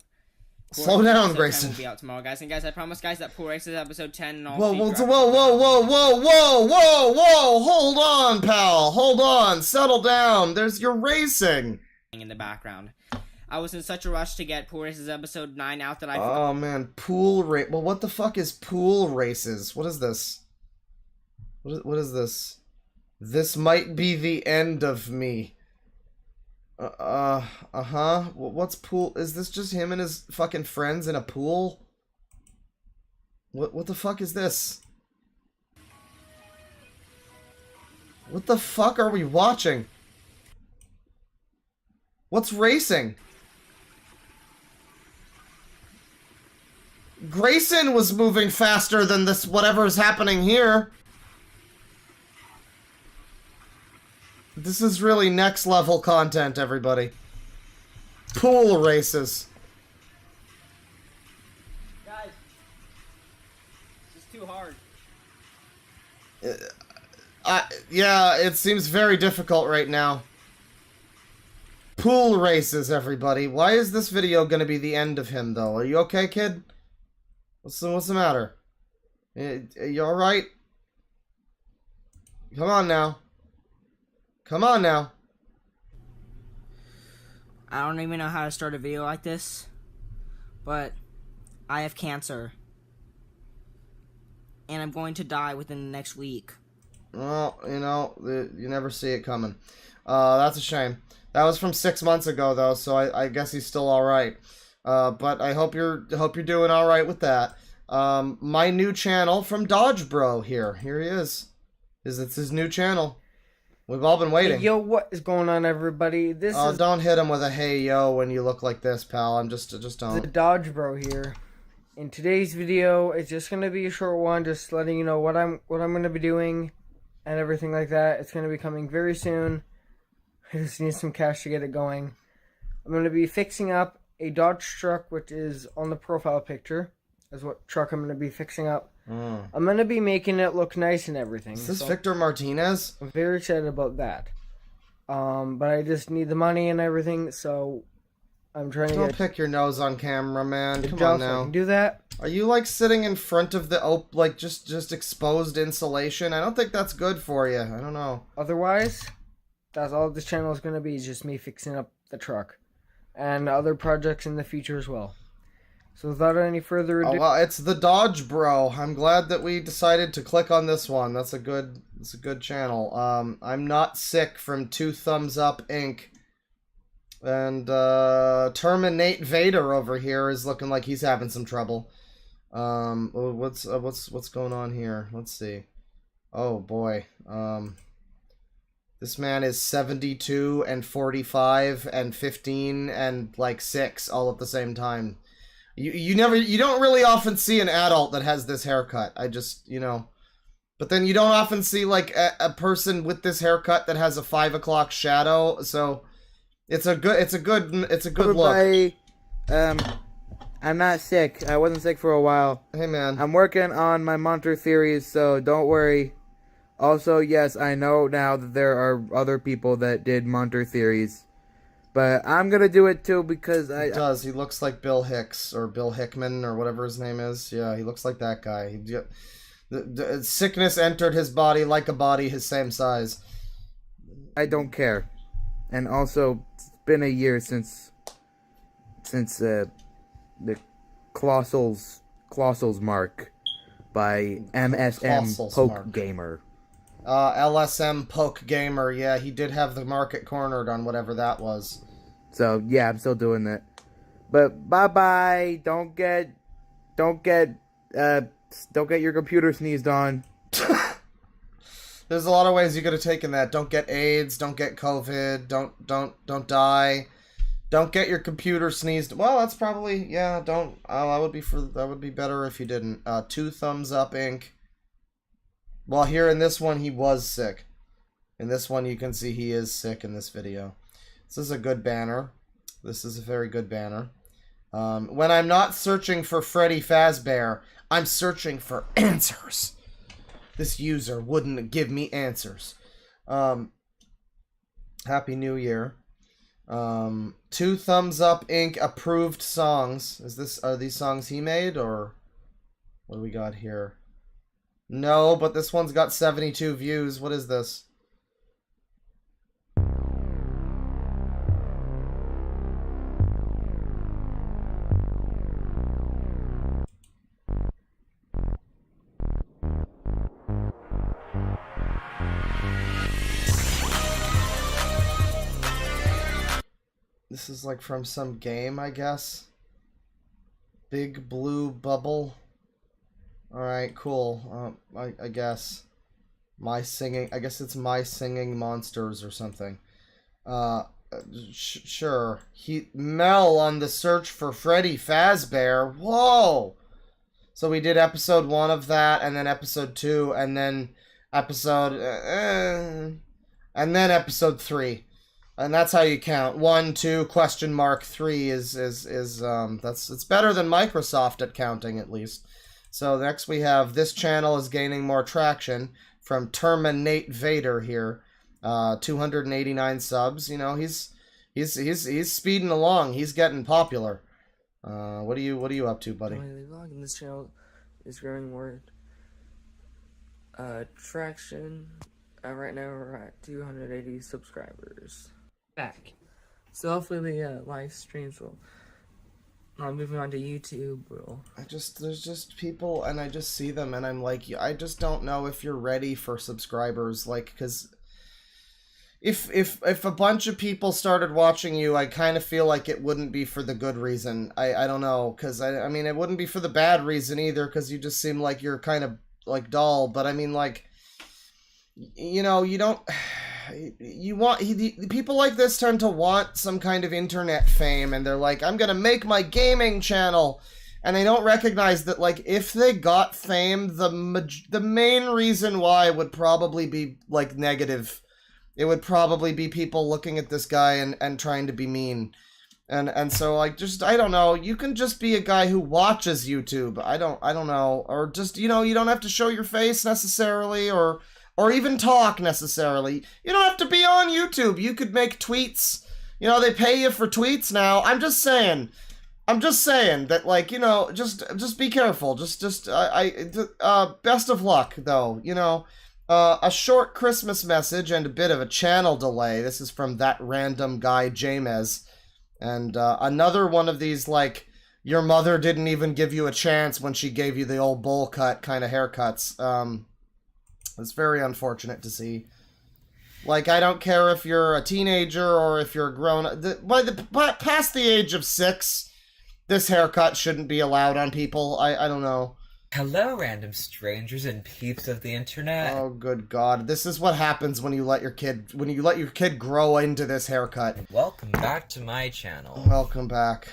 Slow down, Grayson. 10 will be out tomorrow, guys. And guys, I promise, guys, that Pool Races episode 10 and all. Whoa! Hold on, pal. Hold on. Settle down. You're racing. In the background. I was in such a rush to get Pool Races episode 9 out that I Oh man, pool race. Well, what the fuck is pool races? What is this? What is this? This might be the end of me. What's pool? Is this just him and his fucking friends in a pool? What the fuck is this? What the fuck are we watching? What's racing? Grayson was moving faster than this whatever's happening here. This is really next level content, everybody. Pool races. Guys, this is too hard. Yeah, it seems very difficult right now. Pool races, everybody. Why is this video gonna be the end of him, though? Are you okay, kid? What's the matter? You alright? Come on now. Come on now. I don't even know how to start a video like this, but I have cancer. And I'm going to die within the next week. Well, you never see it coming. That's a shame. That was from 6 months ago, though, so I guess he's still alright. But I hope you're doing alright with that. My new channel from Dodge Bro here. Here he is. It's his new channel. We've all been waiting. Hey, yo, what is going on, everybody? Don't hit him with a hey yo when you look like this, pal. Just don't. The Dodge Bro here. In today's video, it's just gonna be a short one, just letting you know what I'm gonna be doing and everything like that. It's gonna be coming very soon. I just need some cash to get it going. I'm gonna be fixing up a Dodge truck, which is on the profile picture. Is what truck I'm gonna be fixing up. I'm gonna be making it look nice and everything. Is this Victor Martinez? I'm very excited about that. But I just need the money and everything, so I'm trying to Don't pick your nose on camera, man. Come on now. I can do that. Are you like sitting in front of the just exposed insulation? I don't think that's good for you. I don't know. Otherwise, that's all this channel is gonna be, is just me fixing up the truck and other projects in the future as well. So without any further ado, it's the Dodge Bro. I'm glad that we decided to click on this one. That's a good channel. I'm not sick from 2 Thumbs Up Inc. And Terminate Vader over here is looking like he's having some trouble. What's going on here? Let's see. Oh boy. This man is 72 and 45 and 15 and like 6 all at the same time. You don't really often see an adult that has this haircut. But then you don't often see like a person with this haircut that has a 5 o'clock shadow. So it's a good look. I'm not sick. I wasn't sick for a while. Hey man, I'm working on my monitor theories, so don't worry. Also, yes, I know now that there are other people that did monitor theories. But I'm gonna do it too because He does. He looks like Bill Hicks or Bill Hickman or whatever his name is. Yeah, he looks like that guy. The sickness entered his body like a body his same size. I don't care. And also, it's been a year since the Colossals mark by MSM Poke Gamer. LSM Poke Gamer. Yeah, he did have the market cornered on whatever that was. So yeah, I'm still doing that. But bye bye. Don't get your computer sneezed on. There's a lot of ways you could have taken that. Don't get AIDS. Don't get COVID. Don't die. Don't get your computer sneezed. Well, that's probably, yeah. Don't. That would be better if you didn't. 2 thumbs up, Ink. Well, here in this one, he was sick. In this one, you can see he is sick in this video. This is a good banner. This is a very good banner. When I'm not searching for Freddy Fazbear, I'm searching for answers. This user wouldn't give me answers. Happy New Year. 2 thumbs up, Ink. Approved songs. Are these songs he made, or what do we got here? No, but this one's got 72 views. What is this? This is like from some game, I guess. Big Blue Bubble. Alright, cool. I guess. My Singing... I guess it's My Singing Monsters or something. Sure. Mel on the search for Freddy Fazbear. Whoa! So we did episode 1 of that, and then episode 2, and then episode... and then episode 3. And that's how you count. 1, 2, question mark, 3 is it's better than Microsoft at counting, at least. So next we have this channel is gaining more traction from Terminate Vader here. 289 subs. You know, he's speeding along. He's getting popular. What are you up to, buddy? My vlog in this channel is growing more traction. Right now we're at 280 subscribers. Back. So hopefully the live streams will. Moving on to YouTube, bro. There's just people, and I just see them, and I'm like, I just don't know if you're ready for subscribers, like, because if a bunch of people started watching you, I kind of feel like it wouldn't be for the good reason. I don't know, because I mean, it wouldn't be for the bad reason either, because you just seem like you're kind of like dull, but I mean, like, you know, you don't. People like this tend to want some kind of internet fame, and they're like, I'm gonna make my gaming channel, and they don't recognize that, like, if they got fame, the main reason why would probably be like negative. It would probably be people looking at this guy and trying to be mean, and so, like, just, I don't know, you can just be a guy who watches YouTube. I don't know, or just, you know, you don't have to show your face necessarily, or even talk necessarily. You don't have to be on YouTube. You could make tweets. You know, they pay you for tweets now. I'm just saying that, like, you know, just be careful. Just best of luck, though. You know, a short Christmas message and a bit of a channel delay. This is from that random guy, Jamez. And another one of these, like, your mother didn't even give you a chance when she gave you the old bowl cut kind of haircuts. It's very unfortunate to see. Like, I don't care if you're a teenager or if you're grown. Past the age of 6, this haircut shouldn't be allowed on people. I don't know. Hello, random strangers and peeps of the internet. Oh, good God! This is what happens when you let your kid grow into this haircut. Welcome back to my channel. Welcome back.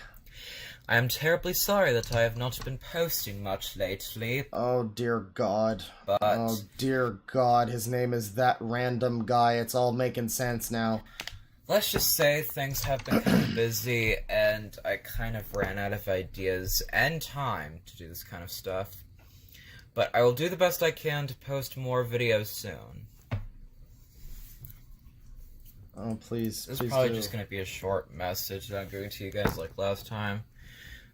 I am terribly sorry that I have not been posting much lately. Oh, dear God. But... oh, dear God, his name is that random guy. It's all making sense now. Let's just say things have been kind of busy, and I kind of ran out of ideas and time to do this kind of stuff. But I will do the best I can to post more videos soon. Oh, please, This is probably just going to be a short message that I'm giving to you guys like last time.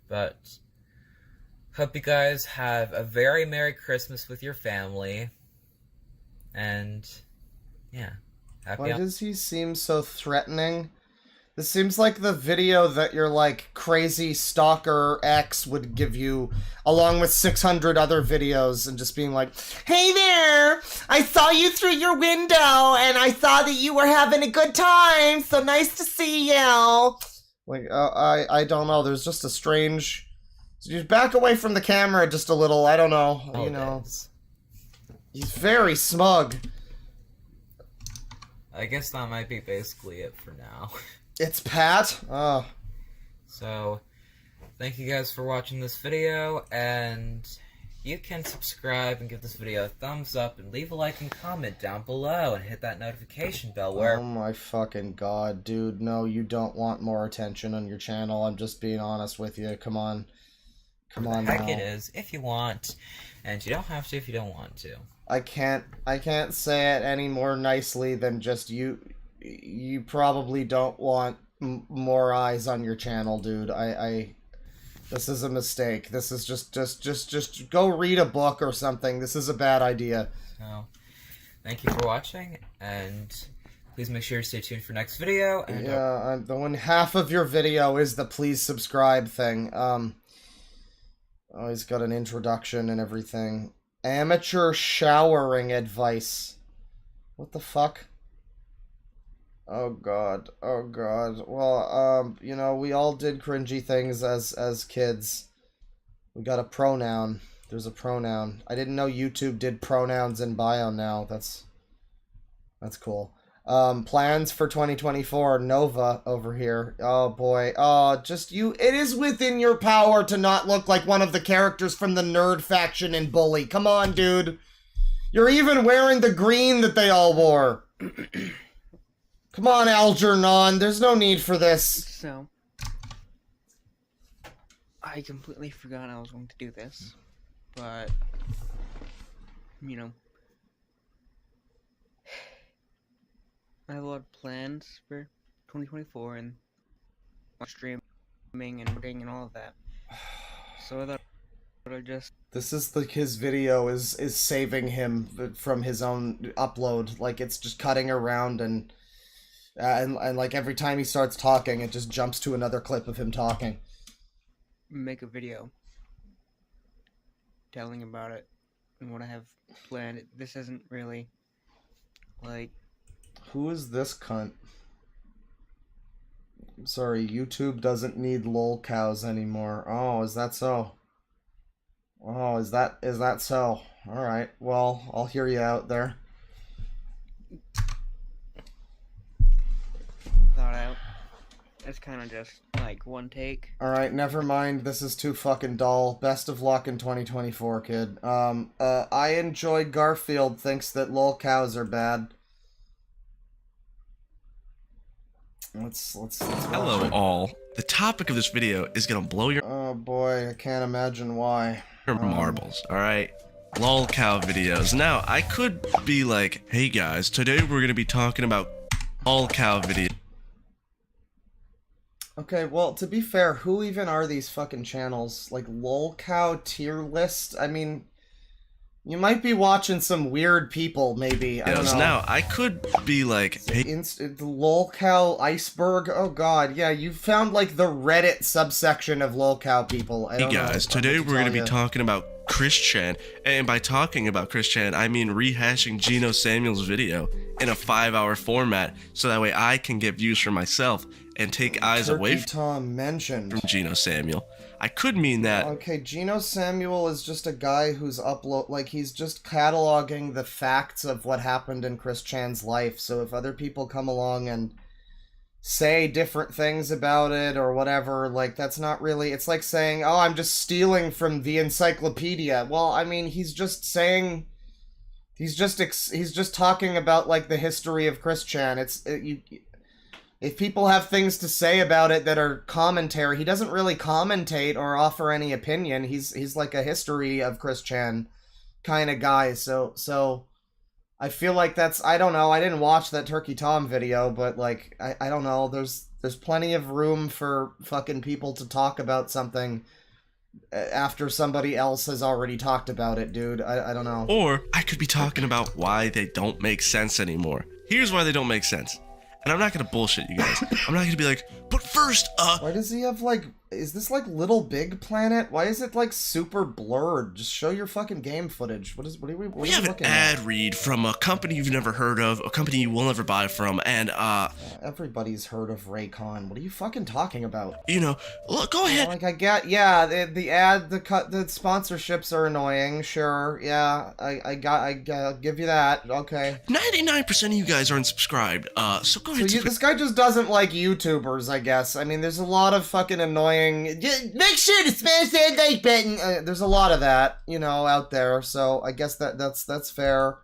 But hope you guys have a very Merry Christmas with your family. And yeah. Why does he seem so threatening? This seems like the video that your, like, crazy stalker ex would give you, along with 600 other videos, and just being like, hey there! I saw you through your window, and I saw that you were having a good time, so nice to see you! Like, I don't know, there's just a strange... Just back away from the camera just a little, I don't know, you know. He's very smug. I guess that might be basically it for now. It's Pat? Oh. So, thank you guys for watching this video, and you can subscribe and give this video a thumbs up and leave a like and comment down below and hit that notification bell where... Oh my fucking god, dude. No, you don't want more attention on your channel. I'm just being honest with you. Come on. Come on now. Heck it is, if you want. And you don't have to if you don't want to. I can't say it any more nicely than just you probably don't want more eyes on your channel, dude. This is a mistake. This is just go read a book or something. This is a bad idea. So, thank you for watching, and please make sure to stay tuned for next video. And yeah, the one half of your video is the please subscribe thing. Oh, he's got an introduction and everything. Amateur showering advice. What the fuck? Oh god. Oh god. Well, you know, we all did cringy things as kids. We got a pronoun. There's a pronoun. I didn't know YouTube did pronouns in bio now. That's cool. Plans for 2024, Nova over here. Oh boy. Oh, just you. It is within your power to not look like one of the characters from the nerd faction in Bully. Come on, dude. You're even wearing the green that they all wore. Come on, Algernon. There's no need for this. So, I completely forgot I was going to do this, but, you know, I have a lot of plans for 2024 and streaming and editing and all of that. So I thought I'd just... This is his video is saving him from his own upload. Like, it's just cutting around and like every time he starts talking, it just jumps to another clip of him talking. Make a video telling about it and what I have planned. This isn't really, like... Who is this cunt? I'm sorry, YouTube doesn't need lol cows anymore. Oh, is that so? Oh, is that so? Alright, well, I'll hear you out there. Thought out. It's kind of just, like, one take. Alright, never mind. This is too fucking dull. Best of luck in 2024, kid. I enjoy Garfield thinks that lol cows are bad. Let's Hello all. The topic of this video is gonna blow your oh boy, I can't imagine why. Marbles, alright? Lol cow videos. Now, I could be like, hey guys, today we're gonna be talking about lol cow videos. Okay, well, to be fair, who even are these fucking channels? Like, lol cow tier list? I mean, you might be watching some weird people, maybe. I don't know. Now, I could be like, hey... lolcow iceberg? Oh god, yeah, you found, like, the Reddit subsection of lolcow people. Hey guys, today we're gonna be talking about Chris Chan, and by talking about Chris Chan, I mean rehashing Gino Samuel's video in a 5-hour format, so that way I can get views for myself and take eyes away from Gino Samuel. I could mean that. Okay, Gino Samuel is just a guy who's he's just cataloging the facts of what happened in Chris Chan's life. So if other people come along and say different things about it or whatever, like, that's not really, it's like saying, oh, I'm just stealing from the encyclopedia. Well, I mean, he's just saying, he's just talking about, like, the history of Chris Chan. If people have things to say about it that are commentary, he doesn't really commentate or offer any opinion. He's like a history of Chris Chan kind of guy. So I feel like that's, I don't know. I didn't watch that Turkey Tom video, but like I don't know. There's plenty of room for fucking people to talk about something after somebody else has already talked about it, dude. I don't know. Or I could be talking about why they don't make sense anymore. Here's why they don't make sense. And I'm not gonna bullshit you guys. I'm not gonna be like, but first, why does he have, like, is this like Little Big Planet? Why is it like super blurred? Just show your fucking game footage. What are we have an ad read from a company you've never heard of, a company you will never buy from, and everybody's heard of Raycon. What are you fucking talking about? You know, look, go ahead. Like I get, yeah, the ad, the sponsorships are annoying. Sure, yeah, I give you that. Okay. 99% of you guys aren't subscribed. So go ahead. So this guy just doesn't like YouTubers, I guess. I mean, there's a lot of fucking annoying. Just make sure to smash that like button. There's a lot of that, you know, out there. So I guess that's fair.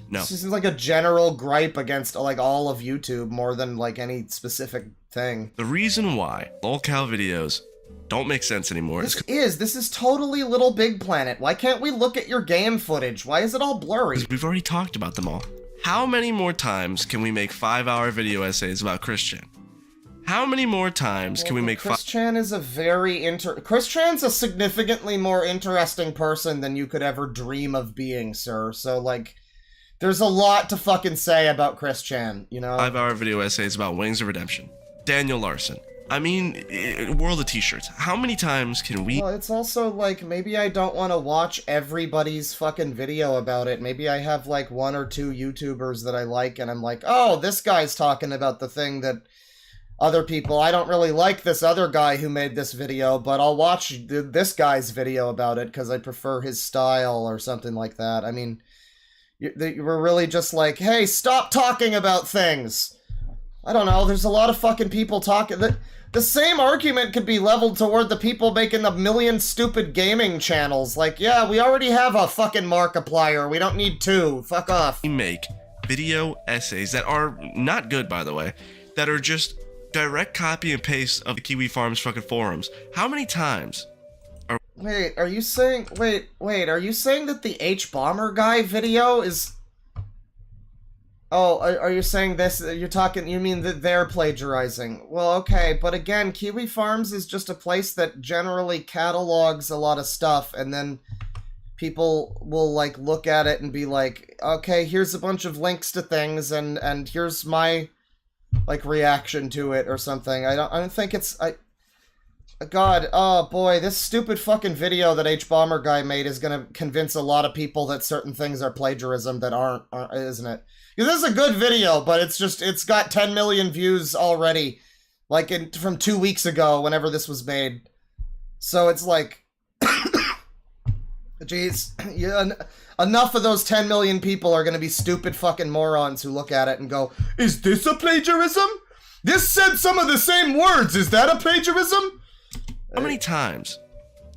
No. This seems like a general gripe against like all of YouTube more than like any specific thing. The reason why lolcow videos don't make sense anymore this is totally Little Big Planet. Why can't we look at your game footage? Why is it all blurry? We've already talked about them all. How many more times can we make 5-hour video essays about Christian? How many more times can we make Chris Chan is a Chris Chan's a significantly more interesting person than you could ever dream of being, sir. So, like, there's a lot to fucking say about Chris Chan, you know? 5-hour video essays about Wings of Redemption. Daniel Larson. I mean, World of T-shirts. How many times can we... Well, it's also, like, maybe I don't want to watch everybody's fucking video about it. Maybe I have, like, 1 or 2 YouTubers that I like, and I'm like, oh, this guy's talking about the thing that... other people, I don't really like this other guy who made this video, but I'll watch this guy's video about it because I prefer his style or something like that. I mean, you were really just like, hey, stop talking about things. I don't know, there's a lot of fucking people talking. The same argument could be leveled toward the people making the million stupid gaming channels. Like, yeah, we already have a fucking Markiplier. We don't need 2. Fuck off. We make video essays that are not good, by the way, that are just direct copy and paste of the Kiwi Farms fucking forums. How many times are... Wait, are you saying... Wait, are you saying that the H-Bomber guy video is... Oh, are you saying this... You mean that they're plagiarizing? Well, okay, but again, Kiwi Farms is just a place that generally catalogs a lot of stuff, and then people will, like, look at it and be like, okay, here's a bunch of links to things, and here's my... like reaction to it or something. I don't think it's God, oh boy, this stupid fucking video that H-Bomber guy made is gonna convince a lot of people that certain things are plagiarism that aren't, isn't it? Because this is a good video, but it's got 10 million views already, like from 2 weeks ago, whenever this was made. So it's like, jeez, yeah, enough of those 10 million people are going to be stupid fucking morons who look at it and go, is this a plagiarism? This said some of the same words. Is that a plagiarism? How many times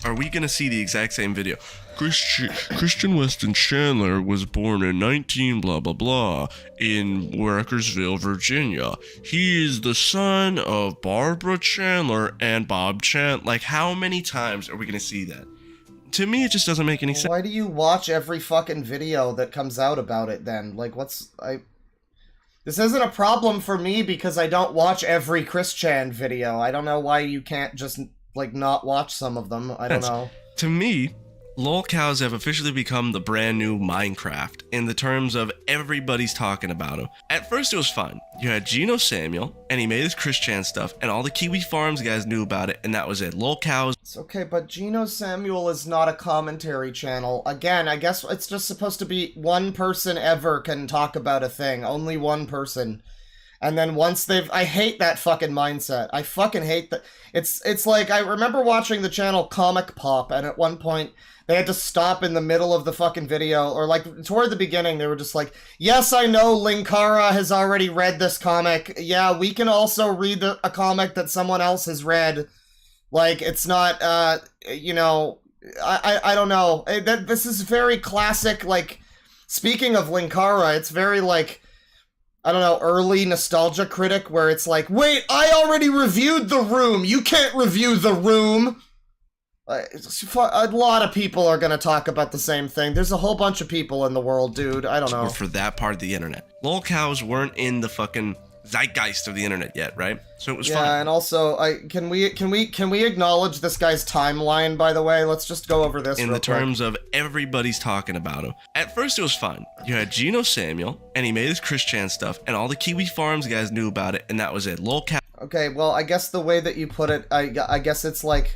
are we going to see the exact same video? Christian Weston Chandler was born in 19 blah blah blah in Workersville, Virginia. He is the son of Barbara Chandler and Bob Chandler. Like, how many times are we going to see that? To me, it just doesn't make any sense. Why do you watch every fucking video that comes out about it then? Like, this isn't a problem for me because I don't watch every Chris Chan video. I don't know why you can't just, like, not watch some of them. I don't know. To me, lolcows have officially become the brand new Minecraft in the terms of everybody's talking about him. At first it was fun. You had Geno Samuel, and he made his Chris Chan stuff, and all the Kiwi Farms guys knew about it, and that was it. Lolcows. It's okay, but Geno Samuel is not a commentary channel. Again, I guess it's just supposed to be one person ever can talk about a thing. Only one person. And then once I hate that fucking mindset. I fucking hate that. It's like, I remember watching the channel Comic Pop, and at one point, they had to stop in the middle of the fucking video, or like, toward the beginning, they were just like, yes, I know Linkara has already read this comic. Yeah, we can also read a comic that someone else has read. Like, it's not, you know, I don't know. This is very classic, like, speaking of Linkara, it's very, like, I don't know, early Nostalgia Critic, where it's like, wait, I already reviewed The Room, you can't review The Room! A lot of people are gonna talk about the same thing. There's a whole bunch of people in the world, dude, I don't know. For that part of the internet. Lolcows weren't in the fucking zeitgeist of the internet yet, right? So it was fun. Yeah, and also, can we acknowledge this guy's timeline, by the way? Let's just go over this in real the terms of everybody's talking about him. At first it was fun. You had Geno Samuel, and he made his Chris Chan stuff, and all the Kiwi Farms guys knew about it, and that was it. Lolcows. Okay, well, I guess the way that you put it, I guess it's like,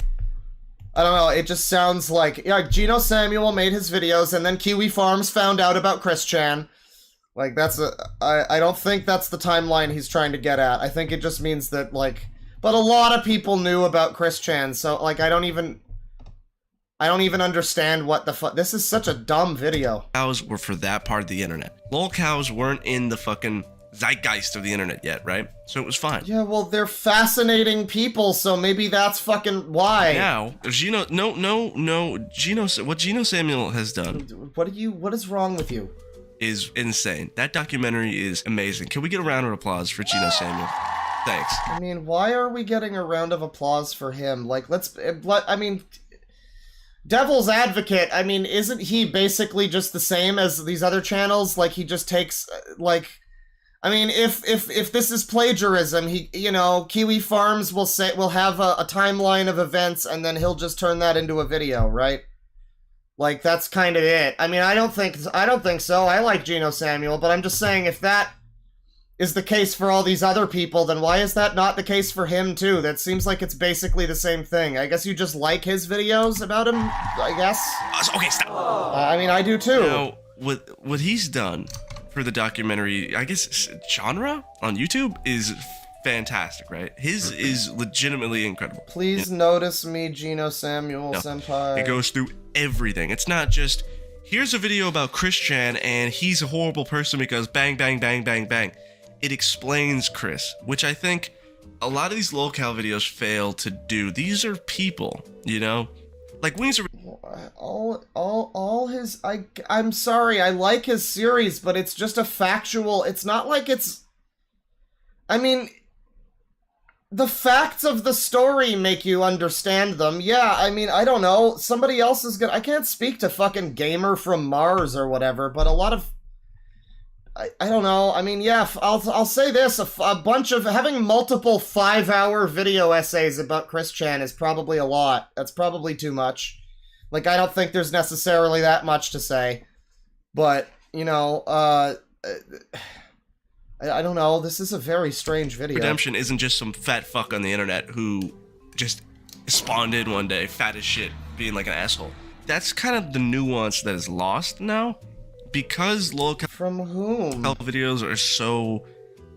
I don't know, it just sounds like, yeah, Geno Samuel made his videos, and then Kiwi Farms found out about Chris Chan. Like, I don't think that's the timeline he's trying to get at. I think it just means that, like, but a lot of people knew about Chris Chan, so, like, I don't even understand what the fuck. This is such a dumb video. Cows were for that part of the internet. Lol cows weren't in the fucking zeitgeist of the internet yet, right? So it was fine. Yeah, well, they're fascinating people, so maybe that's fucking why. Now, Geno, what Geno Samuel has done. What is wrong with you? Is insane. That documentary is amazing. Can we get a round of applause for Geno Samuel? Thanks. I mean, why are we getting a round of applause for him? Like, I mean, Devil's Advocate, I mean, isn't he basically just the same as these other channels? Like, he just takes, like, I mean, if this is plagiarism, Kiwi Farms will have a timeline of events, and then he'll just turn that into a video, right? Like, that's kind of it. I mean, I don't think so. I like Geno Samuel, but I'm just saying, if that is the case for all these other people, then why is that not the case for him, too? That seems like it's basically the same thing. I guess you just like his videos about him, I guess? Okay, stop. I mean, I do, too. Now, what he's done for the documentary, I guess, genre on YouTube is fantastic, right? His is legitimately incredible. Please notice me, Geno Samuel senpai. It goes through everything. It's not just, here's a video about Chris Chan and he's a horrible person because bang, bang, bang, bang, bang. It explains Chris, which I think a lot of these lolcow videos fail to do. These are people, like Wings are all his I'm sorry, I like his series, but it's just a factual, it's not like it's, I mean, the facts of the story make you understand them. Yeah, I mean, I don't know, somebody else is gonna, I can't speak to fucking Gamer from Mars or whatever, but a lot of, I don't know, I mean, yeah, I'll say this, a bunch of, having multiple 5-hour video essays about Chris Chan is probably a lot. That's probably too much. Like, I don't think there's necessarily that much to say. But, I don't know, this is a very strange video. Redemption isn't just some fat fuck on the internet who just spawned in one day, fat as shit, being like an asshole. That's kind of the nuance that is lost now. Because lolcow from whom videos are so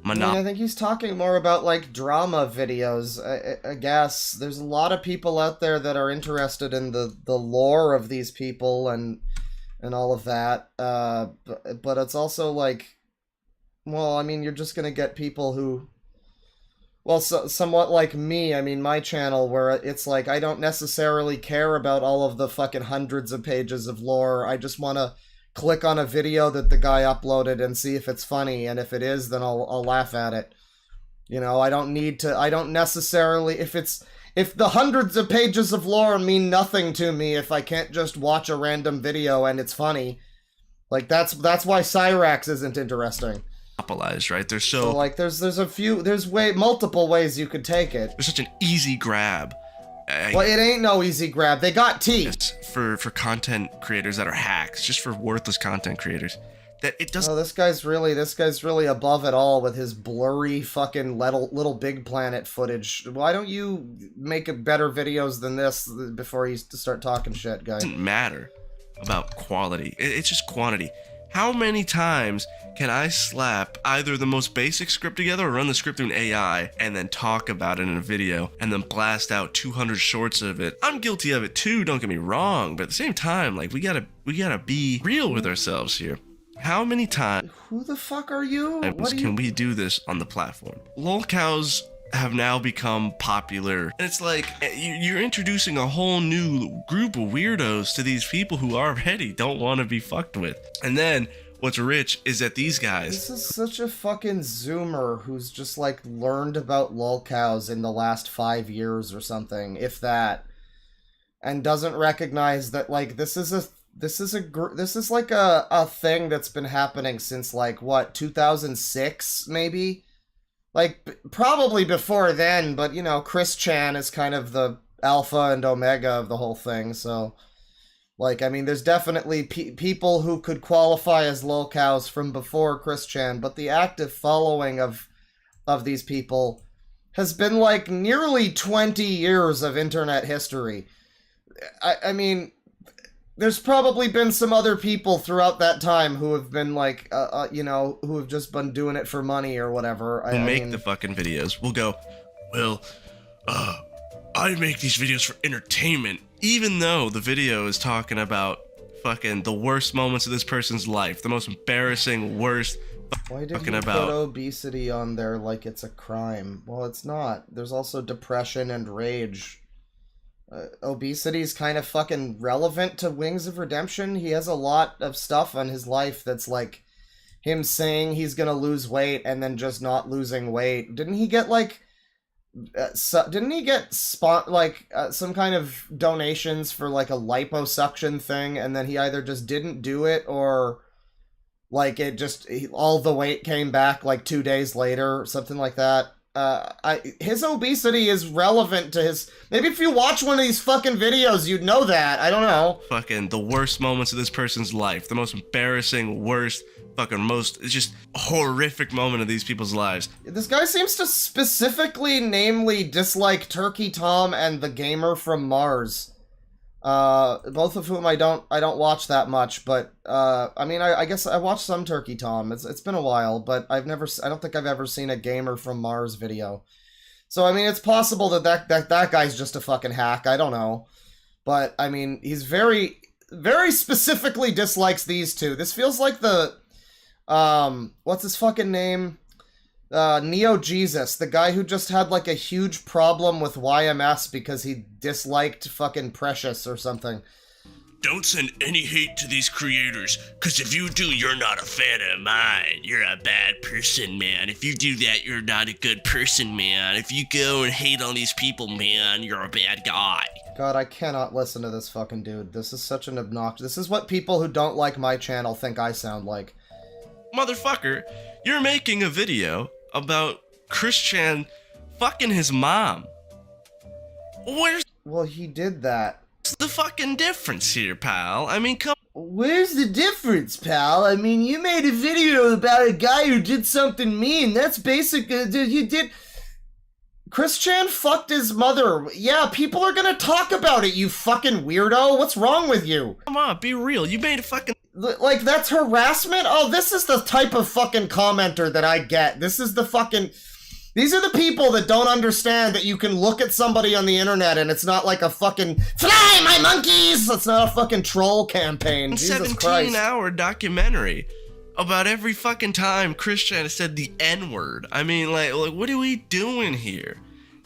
monotonous. I mean, I think he's talking more about like drama videos. I guess there's a lot of people out there that are interested in the lore of these people and all of that. But it's also like, well, I mean, you're just gonna get people who, well, somewhat like me. I mean, my channel, where it's like I don't necessarily care about all of the fucking hundreds of pages of lore. I just want to click on a video that the guy uploaded and see if it's funny, and if it is, then I'll laugh at it. I don't necessarily, if the hundreds of pages of lore mean nothing to me if I can't just watch a random video and it's funny. Like, that's why Cyrax isn't interesting. Right? There's like, there's multiple ways you could take it. There's such an easy grab. Well, it ain't no easy grab. They got teeth. For content creators that are hacks, just for worthless content creators. That it doesn't. Oh, this guy's really above it all with his blurry fucking Little Big Planet footage. Why don't you make better videos than this before you start talking shit, guy? It doesn't matter about quality. It's just quantity. How many times can I slap either the most basic script together or run the script through an AI and then talk about it in a video and then blast out 200 shorts of it? I'm guilty of it too, don't get me wrong, but at the same time, like, we gotta be real with ourselves here. How many times Who the fuck are you? Can we do this on the platform? Lolcows have now become popular, and it's like you're introducing a whole new group of weirdos to these people who already don't want to be fucked with. And then what's rich is that these guys, this is such a fucking zoomer who's just like learned about lolcows in the last 5 years or something, if that, and doesn't recognize that, like, this is like a thing that's been happening since, like, what, 2006 maybe? Like, probably before then, but, Chris Chan is kind of the alpha and omega of the whole thing, so, like, I mean, there's definitely people who could qualify as lolcows from before Chris Chan, but the active following of these people has been like nearly 20 years of internet history. I mean, there's probably been some other people throughout that time who have been like, you know, who have just been doing it for money or whatever. Who make the fucking videos will go, well, I make these videos for entertainment, even though the video is talking about fucking the worst moments of this person's life, the most embarrassing, worst. Why did you put obesity on there like it's a crime? Well, it's not. There's also depression and rage. Obesity is kind of fucking relevant to Wings of Redemption. He has a lot of stuff on his life that's like him saying he's gonna lose weight and then just not losing weight. Didn't he get like didn't he get some kind of donations for like a liposuction thing, and then he either just didn't do it or like it just all the weight came back like 2 days later or something like that. His obesity is relevant to his. Maybe if you watch one of these fucking videos, you'd know that. I don't know. Fucking the worst moments of this person's life, the most embarrassing, worst, fucking most, it's just horrific moment of these people's lives. This guy seems to specifically, namely, dislike Turkey Tom and the Gamer from Mars. Both of whom I don't watch that much, but I mean, I guess I watched some Turkey Tom. It's been a while, but I don't think I've ever seen a Gamer from Mars video. So I mean, it's possible that guy's just a fucking hack. I don't know, but I mean, he's very specifically dislikes these two. This feels like the what's his fucking name? Neo Jesus, the guy who just had like a huge problem with YMS because he disliked fucking Precious or something. Don't send any hate to these creators, cause if you do, you're not a fan of mine. You're a bad person, man. If you do that, you're not a good person, man. If you go and hate on these people, man, you're a bad guy. God, I cannot listen to this fucking dude. This is such an obnoxious. This is what people who don't like my channel think I sound like. Motherfucker, you're making a video about Christian fucking his mom. Well, he did that. What's the fucking difference here, pal? I mean, come. Where's the difference, pal? I mean, you made a video about a guy who did something mean. That's basically, you did. Christian fucked his mother. Yeah, people are gonna talk about it, you fucking weirdo. What's wrong with you? Come on, be real. You made a fucking. Like, that's harassment? Oh, this is the type of fucking commenter that I get. This is the fucking... These are the people that don't understand that you can look at somebody on the internet and it's not like a fucking... Fly, my monkeys! It's not a fucking troll campaign. Jesus Christ. 17-hour documentary about every fucking time Christian said the N-word. I mean, like, what are we doing here?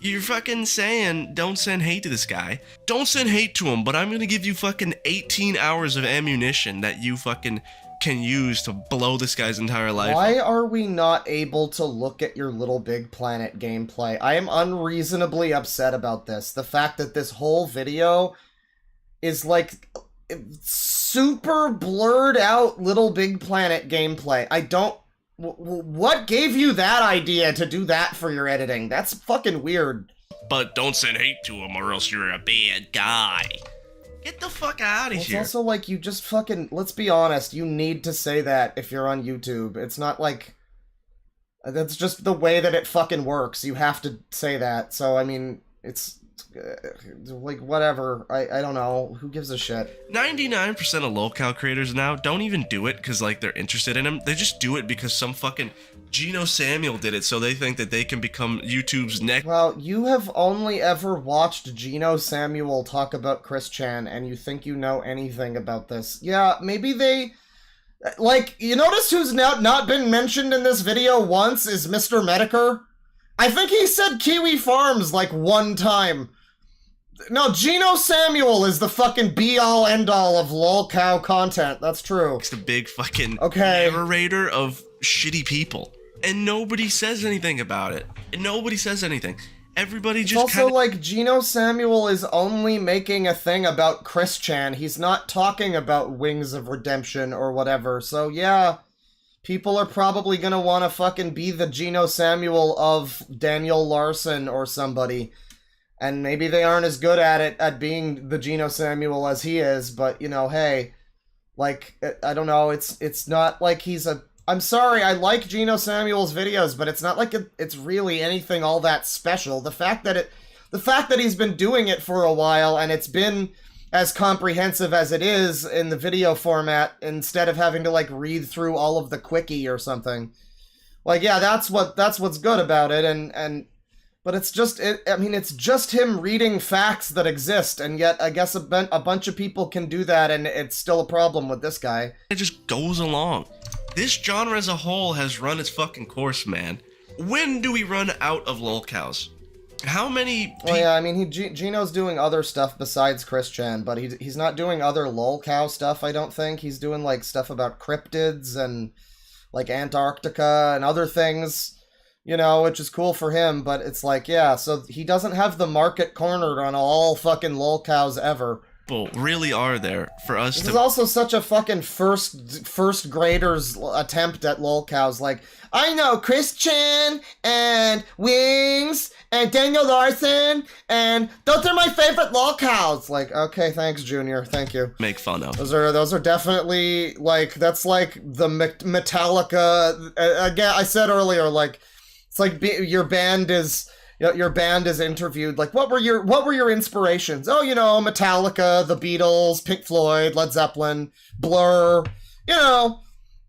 You're fucking saying, don't send hate to this guy. Don't send hate to him, but I'm gonna give you fucking 18 hours of ammunition that you fucking can use to blow this guy's entire life. Why are we not able to look at your Little Big Planet gameplay? I am unreasonably upset about this. The fact that this whole video is like super blurred out Little Big Planet gameplay. I don't... What gave you that idea to do that for your editing? That's fucking weird. But don't send hate to him or else you're a bad guy. Get the fuck out of here. It's also like you just fucking... Let's be honest, you need to say that if you're on YouTube. It's not like... That's just the way that it fucking works. You have to say that. So, I mean, it's... like, whatever. I don't know. Who gives a shit? 99% of lolcow creators now don't even do it because, like, they're interested in him. They just do it because some fucking Geno Samuel did it, so they think that they can become YouTube's next... Well, you have only ever watched Geno Samuel talk about Chris Chan, and you think you know anything about this. Yeah, maybe they... Like, you notice who's not been mentioned in this video once is Mr. Medicare? I think he said Kiwi Farms, like, one time. No, Geno Samuel is the fucking be-all, end-all of lolcow content. That's true. It's the big fucking narrator of shitty people. And nobody says anything about it. And nobody says anything. Everybody just also, like, Geno Samuel is only making a thing about Chris Chan. He's not talking about Wings of Redemption or whatever. So, yeah, people are probably gonna want to fucking be the Geno Samuel of Daniel Larson or somebody. And maybe they aren't as good at it, at being the Geno Samuel as he is, but, you know, hey, like, I don't know, it's not like he's a I'm sorry, I like Geno Samuels' videos, but it's not like it's really anything all that special. The fact that he's been doing it for a while and it's been as comprehensive as it is in the video format instead of having to like read through all of the quickie or something. Like, yeah, that's what's good about it, but it's just it's just him reading facts that exist, and yet I guess a bunch of people can do that, and it's still a problem with this guy. It just goes along. This genre as a whole has run its fucking course, man. When do we run out of lolcows? How many? Well, yeah, I mean, Geno's doing other stuff besides Chris-chan, but he's not doing other lolcow stuff. I don't think he's doing like stuff about cryptids and like Antarctica and other things, you know, which is cool for him. But it's like, yeah, so he doesn't have the market cornered on all fucking lolcows ever. People really are there for us This is also such a fucking first graders attempt at lolcows. Like, I know Chris-chan and Wings and Daniel Larson, and those are my favorite lolcows. Like, okay, thanks, Junior. Thank you. Make fun of. Those are definitely like, that's like the Metallica. Again, I said earlier, like, it's like your band is interviewed, like, what were your inspirations? Oh, you know, Metallica, the Beatles, Pink Floyd, Led Zeppelin, Blur, you know,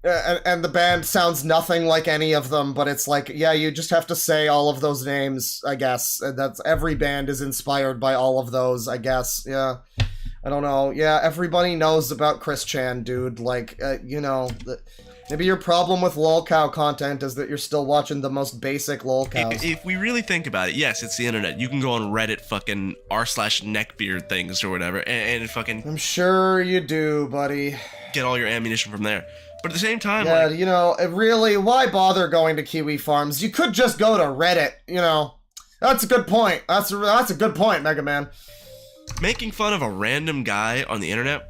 and the band sounds nothing like any of them, but it's like, yeah, you just have to say all of those names, I guess. That's every band is inspired by all of those, I guess. Yeah, I don't know. Yeah, everybody knows about Chris-chan, dude. Like, you know. Maybe your problem with lolcow content is that you're still watching the most basic lolcows. If we really think about it, yes, it's the internet. You can go on Reddit, fucking r/neckbeard things or whatever, and fucking... I'm sure you do, buddy. Get all your ammunition from there. But at the same time, yeah, like, you know, really, why bother going to Kiwi Farms? You could just go to Reddit, you know. That's a good point. That's a good point, Mega Man. Making fun of a random guy on the internet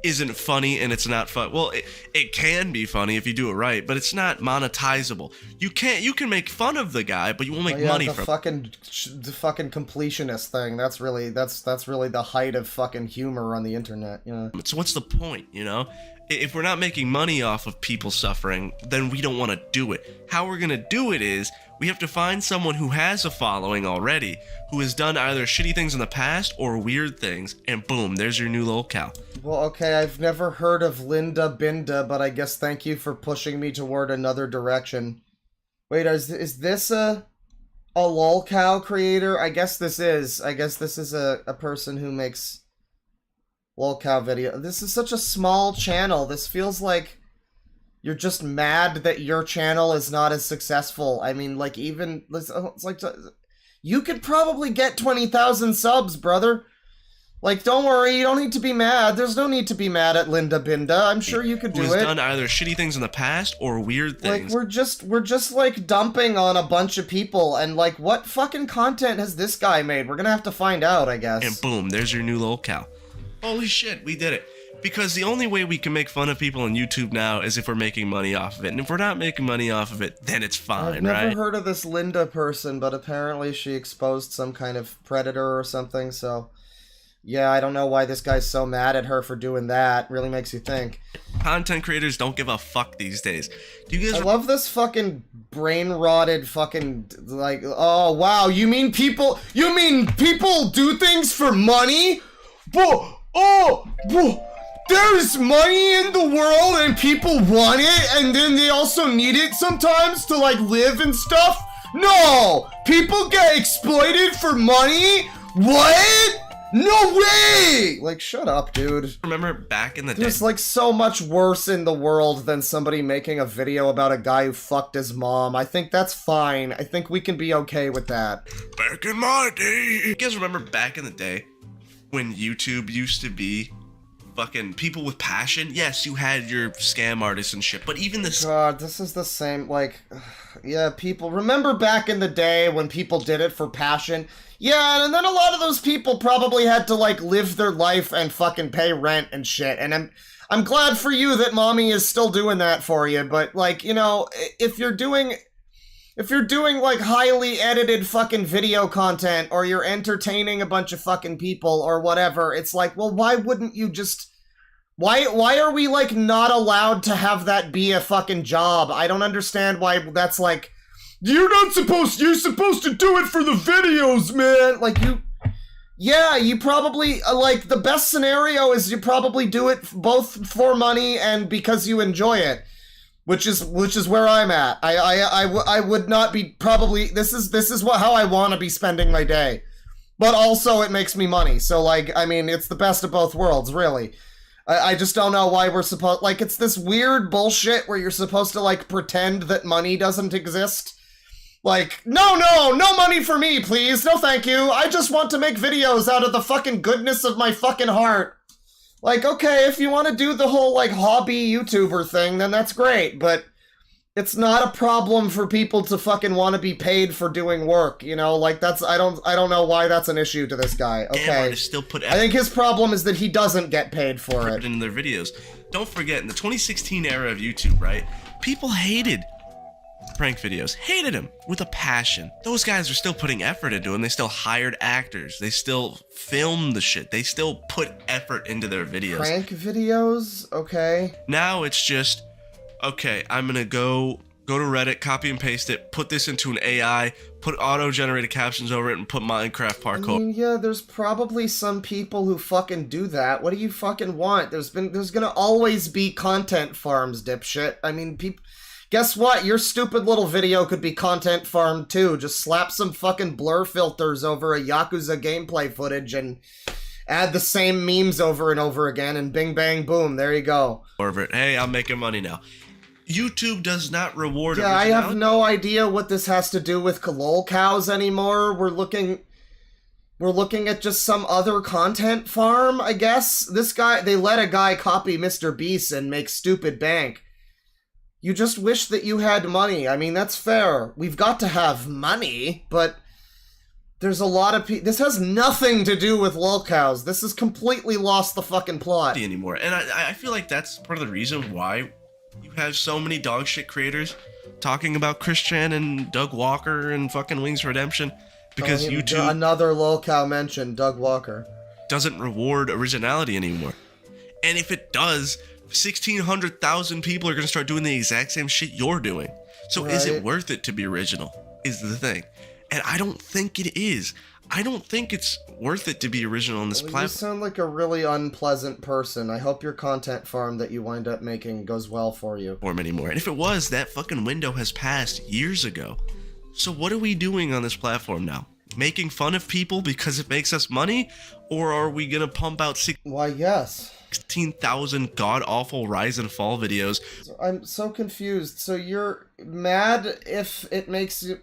isn't funny, and it's not fun. Well, it can be funny if you do it right, but it's not monetizable. You can make fun of the guy, but you won't make money from the fucking completionist thing. That's really the height of fucking humor on the internet, you know. So what's the point, you know? If we're not making money off of people suffering, then we don't want to do it. How we're gonna do it is we have to find someone who has a following already, who has done either shitty things in the past or weird things, and boom, there's your new lolcow. Well, okay, I've never heard of Linda Binda, but I guess thank you for pushing me toward another direction. Wait, is this a lolcow creator? I guess this is a person who makes lolcow video. This is such a small channel. This feels like you're just mad that your channel is not as successful. I mean, like, even it's like you could probably get 20,000 subs, brother. Like, don't worry, you don't need to be mad. There's no need to be mad at Linda Binda. I'm sure you could do it. Who's done either shitty things in the past or weird things. Like, we're just like dumping on a bunch of people, and like, what fucking content has this guy made? We're gonna have to find out, I guess. And boom, there's your new lolcow. Holy shit, we did it. Because the only way we can make fun of people on YouTube now is if we're making money off of it. And if we're not making money off of it, then it's fine, I've never heard of this Linda person, but apparently she exposed some kind of predator or something, so... Yeah, I don't know why this guy's so mad at her for doing that. Really makes you think. Content creators don't give a fuck these days. Do you guys... I love this fucking brain-rotted fucking, like... Oh, wow, you mean people do things for money? There's money in the world and people want it, and then they also need it sometimes to, like, live and stuff? No! People get exploited for money? What? No way! Like, shut up, dude. Remember back in the day? There's, like, so much worse in the world than somebody making a video about a guy who fucked his mom. I think that's fine. I think we can be okay with that. Back in my day. You guys remember back in the day when YouTube used to be fucking people with passion? Yes, you had your scam artists and shit, but even this... God, this is the same, like... Yeah, people... Remember back in the day when people did it for passion? Yeah, and then a lot of those people probably had to, like, live their life and fucking pay rent and shit, and I'm glad for you that mommy is still doing that for you, but, like, you know, if you're doing, like, highly edited fucking video content, or you're entertaining a bunch of fucking people, or whatever, it's like, well, why wouldn't you just Why are we, like, not allowed to have that be a fucking job? I don't understand why that's like, you're supposed to do it for the videos, man! Like, yeah, you probably, like, the best scenario is you probably do it both for money and because you enjoy it. Which is where I'm at. I would not be probably, this is how I want to be spending my day. But also it makes me money, so, like, I mean, it's the best of both worlds, really. I just don't know why we're supposed... Like, it's this weird bullshit where you're supposed to, like, pretend that money doesn't exist. Like, no money for me, please. No, thank you. I just want to make videos out of the fucking goodness of my fucking heart. Like, okay, if you want to do the whole, like, hobby YouTuber thing, then that's great, but it's not a problem for people to fucking want to be paid for doing work, you know? Like, that's, I don't know why that's an issue to this guy, okay? Still put I think his problem is that he doesn't get paid for it. In their videos. Don't forget, in the 2016 era of YouTube, right? People hated prank videos. Hated them with a passion. Those guys are still putting effort into them. They still hired actors. They still filmed the shit. They still put effort into their videos. Prank videos? Okay. Now it's just, okay, I'm gonna go to Reddit, copy and paste it, put this into an AI, put auto-generated captions over it, and put Minecraft parkour. I mean, yeah, there's probably some people who fucking do that. What do you fucking want? There's gonna always be content farms, dipshit. I mean, guess what? Your stupid little video could be content farmed too. Just slap some fucking blur filters over a Yakuza gameplay footage and add the same memes over and over again, and bing bang boom, there you go. Hey, I'm making money now. YouTube does not reward originality. I have no idea what this has to do with lol cows anymore. We're looking at just some other content farm, I guess. They let a guy copy Mr. Beast and make stupid bank. You just wish that you had money. I mean, that's fair. We've got to have money, but there's a lot of people. This has nothing to do with lol cows. This has completely lost the fucking plot anymore. And I feel like that's part of the reason why you have so many dog shit creators talking about Christian and Doug Walker and fucking Wings Redemption, because YouTube, another lol cow mentioned, Doug Walker, doesn't reward originality anymore. And if it does, 1,600,000 people are going to start doing the exact same shit you're doing. So is it worth it to be original, is the thing. And I don't think it is. I don't think it's worth it to be original on this platform. You sound like a really unpleasant person. I hope your content farm that you wind up making goes well for you. Or anymore. And if it was, that fucking window has passed years ago. So what are we doing on this platform now? Making fun of people because it makes us money? Or are we gonna pump out 16,000 god-awful rise and fall videos? I'm so confused. So you're mad if it makes you...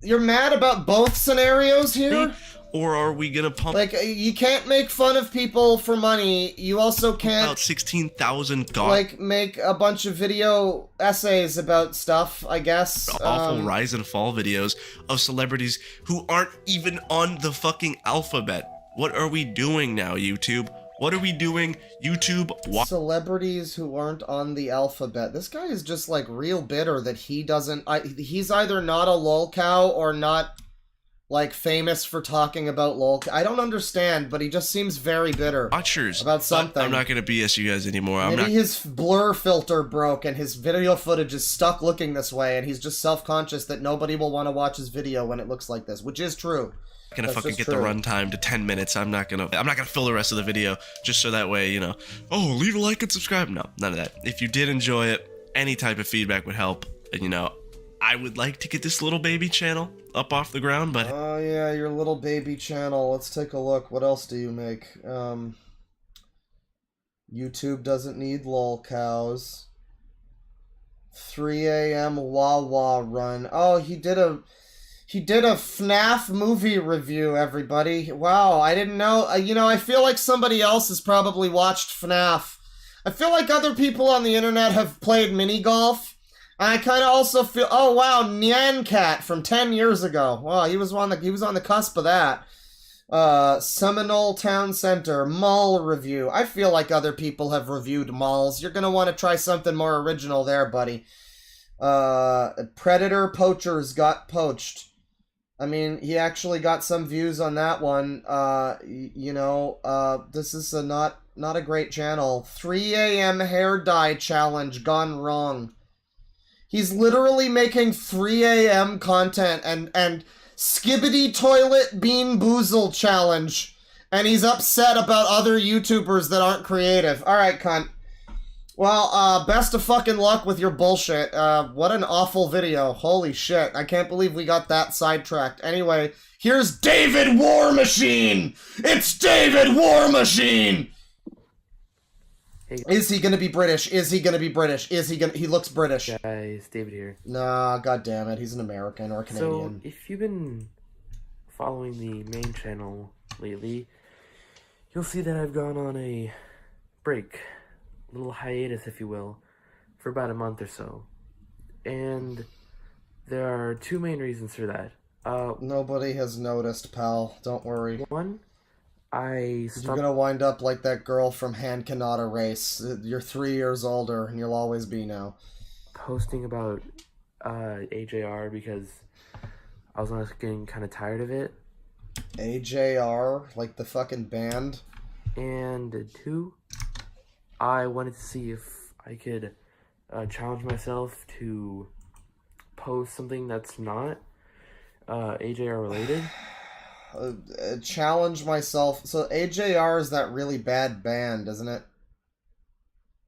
You're mad about both scenarios here? Or are we gonna pump... Like, you can't make fun of people for money. You also can't... About 16,000 god... Like, make a bunch of video essays about stuff, I guess. Awful rise and fall videos of celebrities who aren't even on the fucking alphabet. What are we doing now, YouTube? What are we doing, YouTube? Celebrities who aren't on the alphabet. This guy is just, like, real bitter that he doesn't... he's either not a lol cow or not, like, famous for talking about lol cow. I don't understand, but he just seems very bitter. Watchers. About something. I'm not gonna BS you guys anymore. Maybe his blur filter broke and his video footage is stuck looking this way, and he's just self-conscious that nobody will want to watch his video when it looks like this, which is true. Gonna fucking get the runtime to 10 minutes. I'm not gonna fill the rest of the video just so that way, you know, oh, leave a like and subscribe. No, none of that. If you did enjoy it, any type of feedback would help. And, you know, I would like to get this little baby channel up off the ground, but... Oh, yeah, your little baby channel. Let's take a look. What else do you make? YouTube doesn't need lol cows. 3 a.m. Wawa run. Oh, he did a FNAF movie review, everybody. Wow, I didn't know. You know, I feel like somebody else has probably watched FNAF. I feel like other people on the internet have played mini golf. And I kind of also feel... Oh, wow, Nyan Cat from 10 years ago. Wow, he was on the cusp of that. Seminole Town Center, mall review. I feel like other people have reviewed malls. You're going to want to try something more original there, buddy. Predator Poachers Got Poached. I mean, he actually got some views on that one. This is not a great channel. 3 a.m. hair dye challenge gone wrong. He's literally making 3 a.m. content and skibbity toilet bean boozle challenge. And he's upset about other YouTubers that aren't creative. Alright, cunt. Well, best of fucking luck with your bullshit. What an awful video. Holy shit. I can't believe we got that sidetracked. Anyway, here's David War Machine! It's David War Machine! Hey. Is he gonna be British? Is he gonna be British? He looks British. Guys, David here. Nah, god damn it. He's an American or Canadian. So, if you've been following the main channel lately, you'll see that I've gone on a break. Little hiatus, if you will, for about a month or so. And there are two main reasons for that. Nobody has noticed, pal. Don't worry. One, I stopped... You're gonna wind up like that girl from Han Cannot Erase. You're 3 years older, and you'll always be now. Posting about AJR because I was honestly getting kind of tired of it. AJR? Like the fucking band? And two, I wanted to see if I could challenge myself to post something that's not AJR related. Challenge myself. So AJR is that really bad band, isn't it?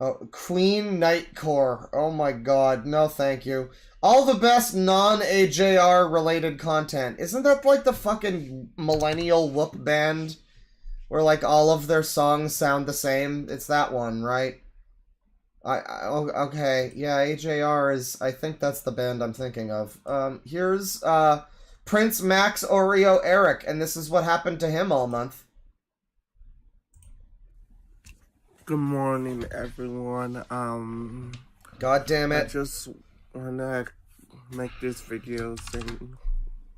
Oh, Queen Nightcore. Oh my god, no thank you. All the best non-AJR related content. Isn't that like the fucking millennial whoop band? Where like all of their songs sound the same? It's that one, right? Okay, yeah, AJR is... I think that's the band I'm thinking of. Here's Prince Max Oreo Eric, and this is what happened to him all month. Good morning, everyone. God damn it. I just wanna make this video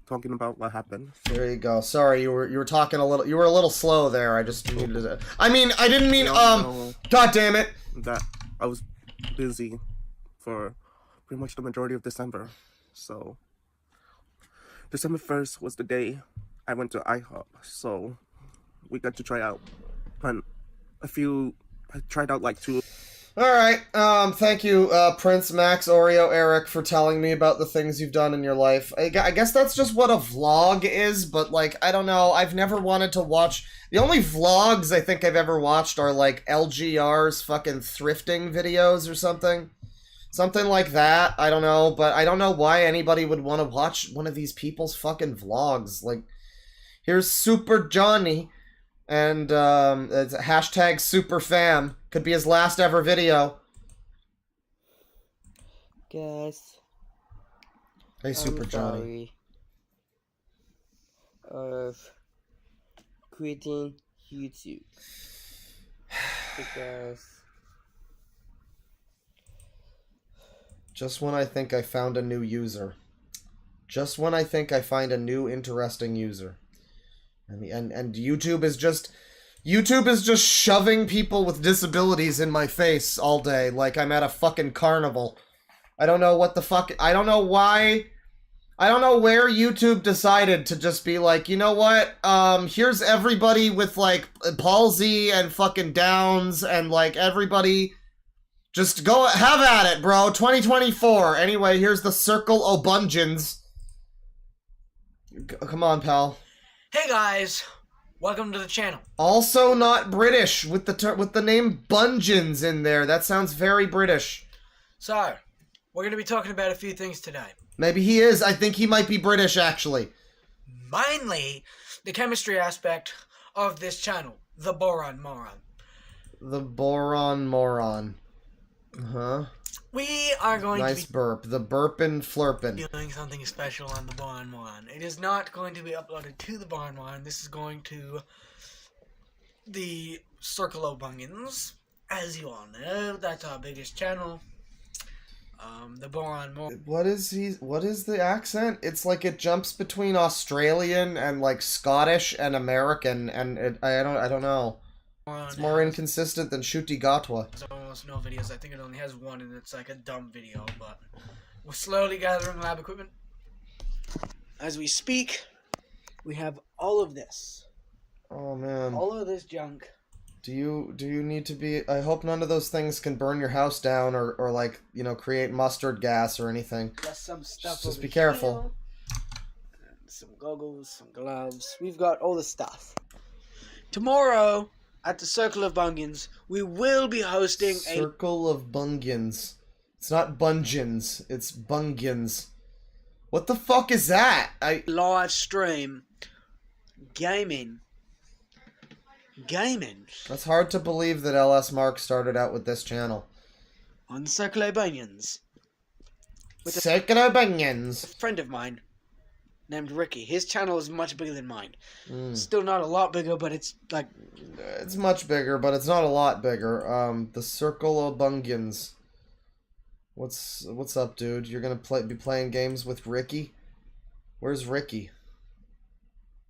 talking about what happened. There you go. Sorry, you were talking a little... You were a little slow there. I just needed to... I mean, I didn't mean... God damn it. That I was busy for pretty much the majority of December. So, December 1st was the day I went to IHOP. So, we got to try out I tried out like two. Alright, thank you, Prince Max Oreo Eric, for telling me about the things you've done in your life. I guess that's just what a vlog is, but, like, I don't know, I've never wanted to watch... The only vlogs I think I've ever watched are, like, LGR's fucking thrifting videos or something. Something like that, I don't know, but I don't know why anybody would want to watch one of these people's fucking vlogs. Like, here's Super Johnny, and, it's hashtag SuperFam. Could be his last ever video. Guys. Hey, Super Johnny. Of quitting YouTube. Because... Just when I think I found a new user. Just when I think I find a new interesting user. And YouTube is just shoving people with disabilities in my face all day like I'm at a fucking carnival. I don't know what the fuck... I don't know why... I don't know where YouTube decided to just be like, you know what? Here's everybody with, like, palsy and fucking Downs and, like, everybody... Just go... Have at it, bro. 2024. Anyway, here's the Circle O'Bungeons. Come on, pal. Hey guys, welcome to the channel. Also not British with the name Bungeons in there. That sounds very British. So, we're going to be talking about a few things today. Maybe he is. I think he might be British, actually. Mainly, the chemistry aspect of this channel. The Boron Moron. The Boron Moron. Uh-huh. We are going to be... Nice burp. The burpin' flurpin'. Doing something special on the Boron Moron. It is not going to be uploaded to the Boron Moron. This is going to the Circle O'Bungans. As you all know, that's our biggest channel. The Boron Moron. What is the accent? It's like it jumps between Australian and like Scottish and American, and I don't know. It's more inconsistent than Shuti Gatwa. There's almost no videos. I think it only has one, and it's like a dumb video, but we're slowly gathering lab equipment. as we speak, we have all of this. Oh man. All of this junk. Do you need to be... I hope none of those things can burn your house down or like, you know, create mustard gas or anything. Got some stuff Just over be careful. here. Some goggles, some gloves. We've got all the stuff. Tomorrow, at the Circle of Bungans, we will be hosting Circle of Bungans. It's not Bungeons, it's Bungans. What the fuck is that? live stream gaming. That's hard to believe that LS Mark started out with this channel. On the Circle of Bunions. Circle of Bunions. A friend of mine named Ricky. His channel is much bigger than mine. Mm. Still not a lot bigger, but it's like... It's much bigger, but it's not a lot bigger. The Circle of Bungans. What's up, dude? You're gonna be playing games with Ricky? Where's Ricky?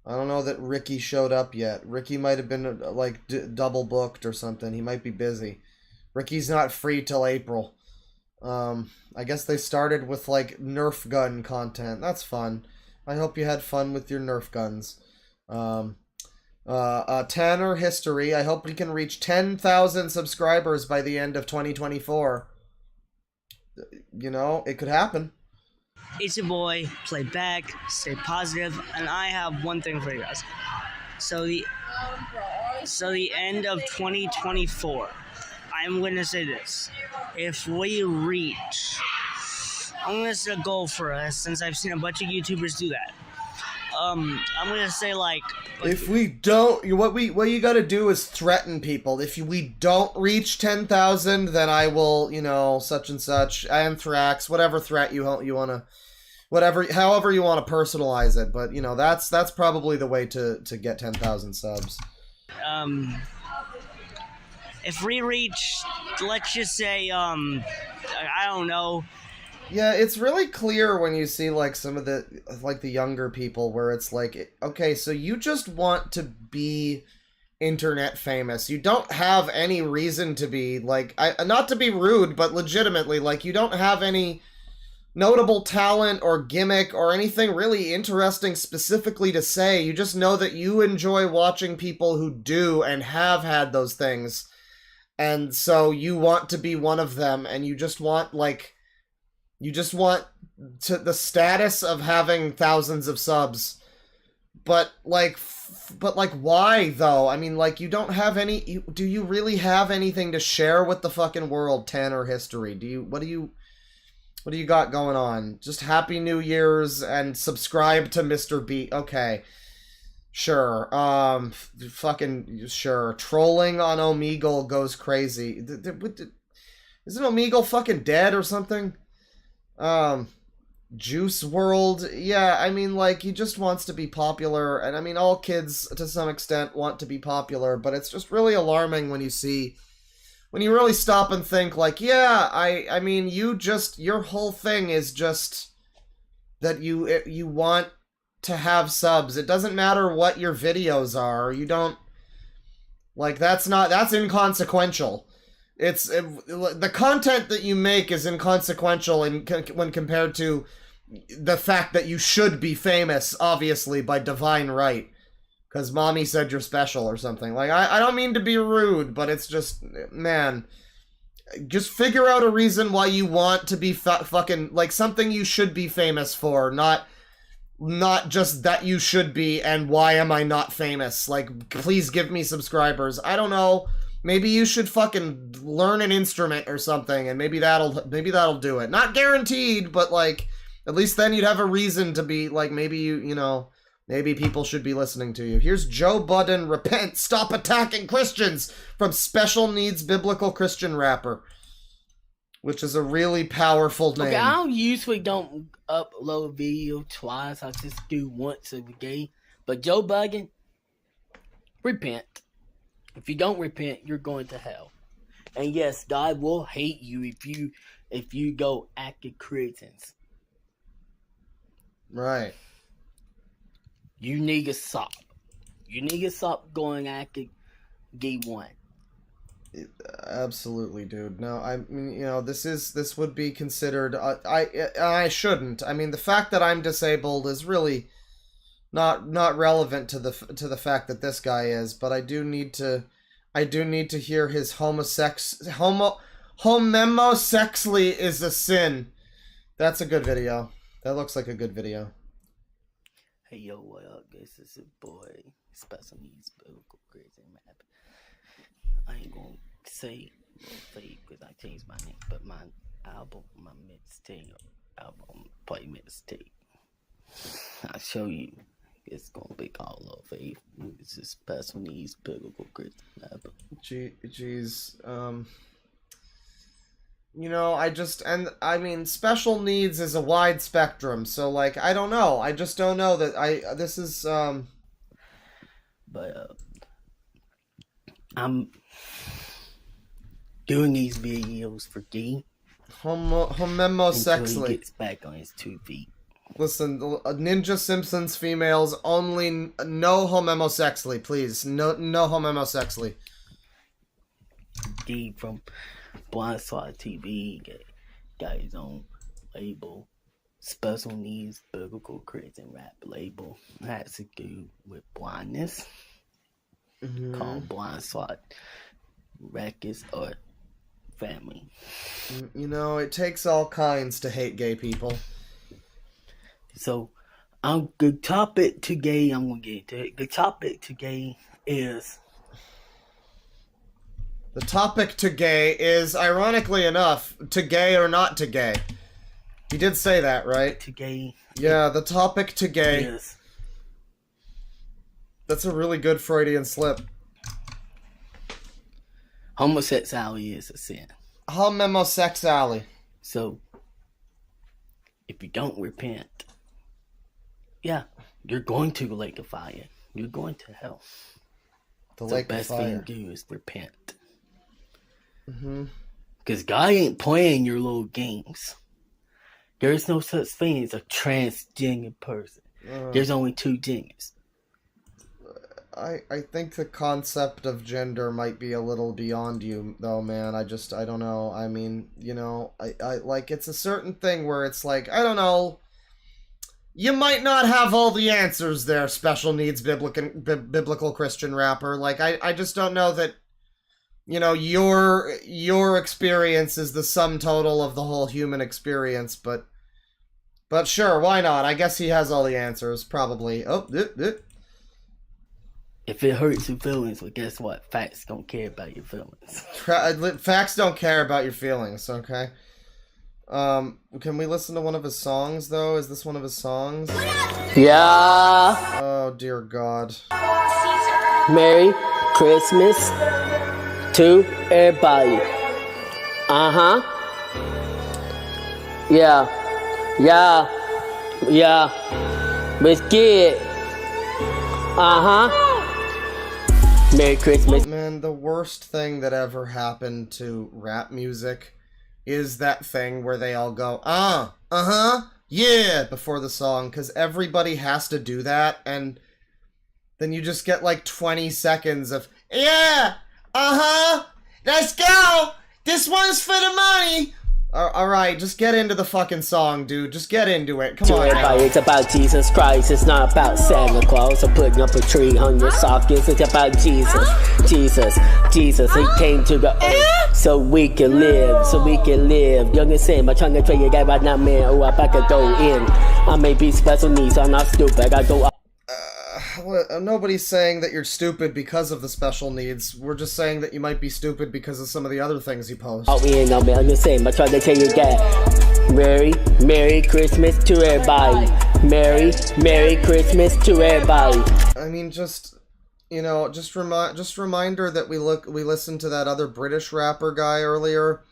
I don't know that Ricky showed up yet. Ricky might have been like double booked or something. He might be busy. Ricky's not free till April. I guess they started with like Nerf gun content. That's fun. I hope you had fun with your Nerf guns. Tanner History. I hope we can reach 10,000 subscribers by the end of 2024. You know, it could happen. It's your boy, play back, stay positive, and I have one thing for you guys. So the end of 2024, I'm gonna say this. If we reach, I'm gonna set a goal for us since I've seen a bunch of YouTubers do that. I'm gonna say like if we don't, what you gotta do is threaten people. If we don't reach 10,000, then I will, you know, such and such, anthrax, whatever threat you wanna, however you wanna personalize it. But you know, that's probably the way to get 10,000 subs. If we reach, let's just say, I don't know. Yeah, it's really clear when you see like some of the younger people where it's like, okay, so you just want to be internet famous. You don't have any reason to be like, not to be rude, but legitimately, like you don't have any notable talent or gimmick or anything really interesting specifically to say. You just know that you enjoy watching people who do and have had those things. And so you want to be one of them, and you just want the status of having thousands of subs. But why though? I mean, like, you don't have any, do you really have anything to share with the fucking world, Tanner History? What do you got going on? Just Happy New Year's and subscribe to Mr. B. Okay. Sure. Fucking sure. Trolling on Omegle goes crazy. Isn't Omegle fucking dead or something? Juice World. Yeah, I mean, like, he just wants to be popular, and I mean, all kids to some extent want to be popular, but it's just really alarming when you really stop and think, like, yeah, I mean, your whole thing is just that you want to have subs. It doesn't matter what your videos are. You don't, like, that's inconsequential. The content that you make is inconsequential when compared to the fact that you should be famous, obviously, by divine right. Because mommy said you're special or something. Like, I don't mean to be rude, but it's just, man, just figure out a reason why you want to be fucking, like, something you should be famous for, not just that you should be and why am I not famous. Like, please give me subscribers. I don't know. Maybe you should fucking learn an instrument or something, and maybe that'll do it. Not guaranteed, but like, at least then you'd have a reason to be like, maybe maybe people should be listening to you. Here's Joe Budden, repent, stop attacking Christians, from Special Needs Biblical Christian Rapper, which is a really powerful name. Okay, I usually don't upload a video twice. I just do once a day. But Joe Budden, repent. If you don't repent, you're going to hell. And yes, God will hate you if you go active Christians. Right. You need to stop. You need to stop going active gay one. Absolutely, dude. No, I mean, you know, this would be considered. I shouldn't. I mean, the fact that I'm disabled is really not relevant to the fact that this guy is. But I do need to hear his homosexually is a sin. That's a good video. That looks like a good video. Hey yo, what up? This is your boy, Special Needs Biblical Crazy Map. I ain't gonna say because I changed my name, but my album, my mixtape album, play mixtape. I'll show you. It's gonna be called Love Faith. This is Special Needs Biblical Crazy Map. Jeez, you know, I mean, special needs is a wide spectrum, so, like, I don't know. I just don't know that this is, But, I'm doing these videos for D. Homosexually. Until he gets back on his 2 feet. Listen, Ninja Simpsons females only, no homosexually, please. No homosexually. D from Blindside TV got his own label, Special Needs Biblical Christian Rap label. It has to do with blindness, called Blindside Records or Family. You know, it takes all kinds to hate gay people. So, the topic today, I'm gonna get into it. The topic today is. The topic to gay is, ironically enough, to gay or not to gay. He did say that, right? To gay. Yeah, the topic to gay. Is. That's a really good Freudian slip. Homosexuality is a sin. Homosexuality. So, if you don't repent, yeah, you're going to the lake of fire. You're going to hell. The best thing to do is repent. Because God ain't playing your little games. There's no such thing as a transgender person. There's only 2 genders. I think the concept of gender might be a little beyond you, though, man. I don't know. I mean, you know, I like, it's a certain thing where it's like, I don't know. You might not have all the answers there, Special Needs Biblical Christian Rapper. Like, I just don't know that, you know, your experience is the sum total of the whole human experience, but sure, why not? I guess he has all the answers, probably. If it hurts your feelings, well, guess what? Facts don't care about your feelings. Facts don't care about your feelings, okay? Can we listen to one of his songs, though? Is this one of his songs? Yeah. Oh, dear God. Merry Christmas to everybody. Yeah. Let's get it. Merry Christmas. Man, the worst thing that ever happened to rap music is that thing where they all go, yeah, before the song, because everybody has to do that, and then you just get like 20 seconds of, yeah, let's go, this one's for the money. Alright, just get into the fucking song, dude. Just get into it. Come on. Everybody, it's about Jesus Christ. It's not about Santa Claus or putting up a tree on your sockets. It's about Jesus. Jesus, he came to the earth so we can live. Young and Sam, I'm trying to tell you guys right now, man. Oh, I about to go in. I may be special needs, I'm not stupid. I go. Nobody's saying that you're stupid because of the special needs. We're just saying that you might be stupid because of some of the other things you post. Oh, we ain't no man. I'm just saying. I'm trying to tell you that. Merry Christmas to everybody. Merry Christmas to everybody. I mean, just, you know, just reminder that we listened to that other British rapper guy earlier,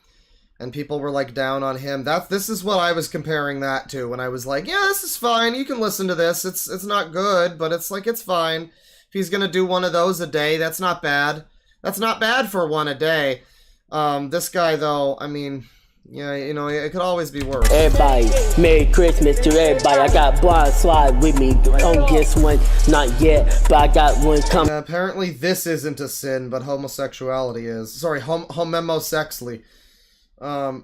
and people were like down on him. This is what I was comparing that to when I was like, yeah, this is fine. You can listen to this. It's not good, but it's like, it's fine. If he's gonna do one of those a day, that's not bad. That's not bad for one a day. This guy though, I mean, Yeah, you know, it could always be worse. Everybody, Merry Christmas to everybody. I got Blind Slide with me. Don't guess one, not yet, but I got one coming. Apparently this isn't a sin, but homosexuality is. Sorry, homosexually. Sure.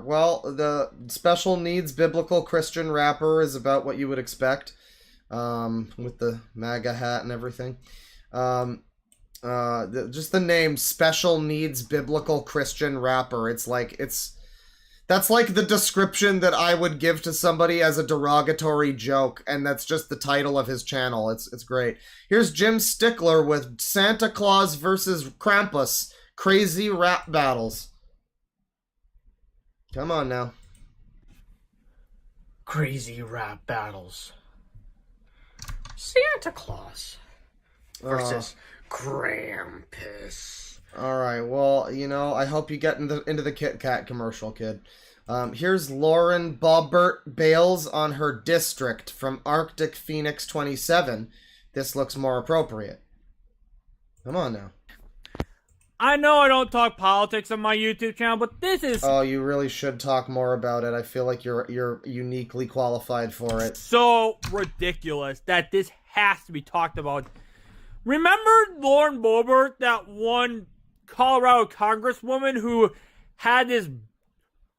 Well, the special needs biblical Christian rapper is about what you would expect. With the MAGA hat and everything. Just the name special needs biblical Christian rapper. That's like the description that I would give to somebody as a derogatory joke, and that's just the title of his channel. It's great. Here's Jim Stickler with Santa Claus versus Krampus. Crazy rap battles. Come on now. Crazy rap battles. Santa Claus versus Krampus. Alright, well, you know, I hope you get into the Kit Kat commercial, kid. Here's Lauren Bobbert Bales on her district from Arctic Phoenix 27. This looks more appropriate. Come on now. I know I don't talk politics on my YouTube channel, but this is... Oh, you really should talk more about it. I feel like you're uniquely qualified for it. So ridiculous that this has to be talked about. Remember Lauren Boebert, that one Colorado congresswoman who had this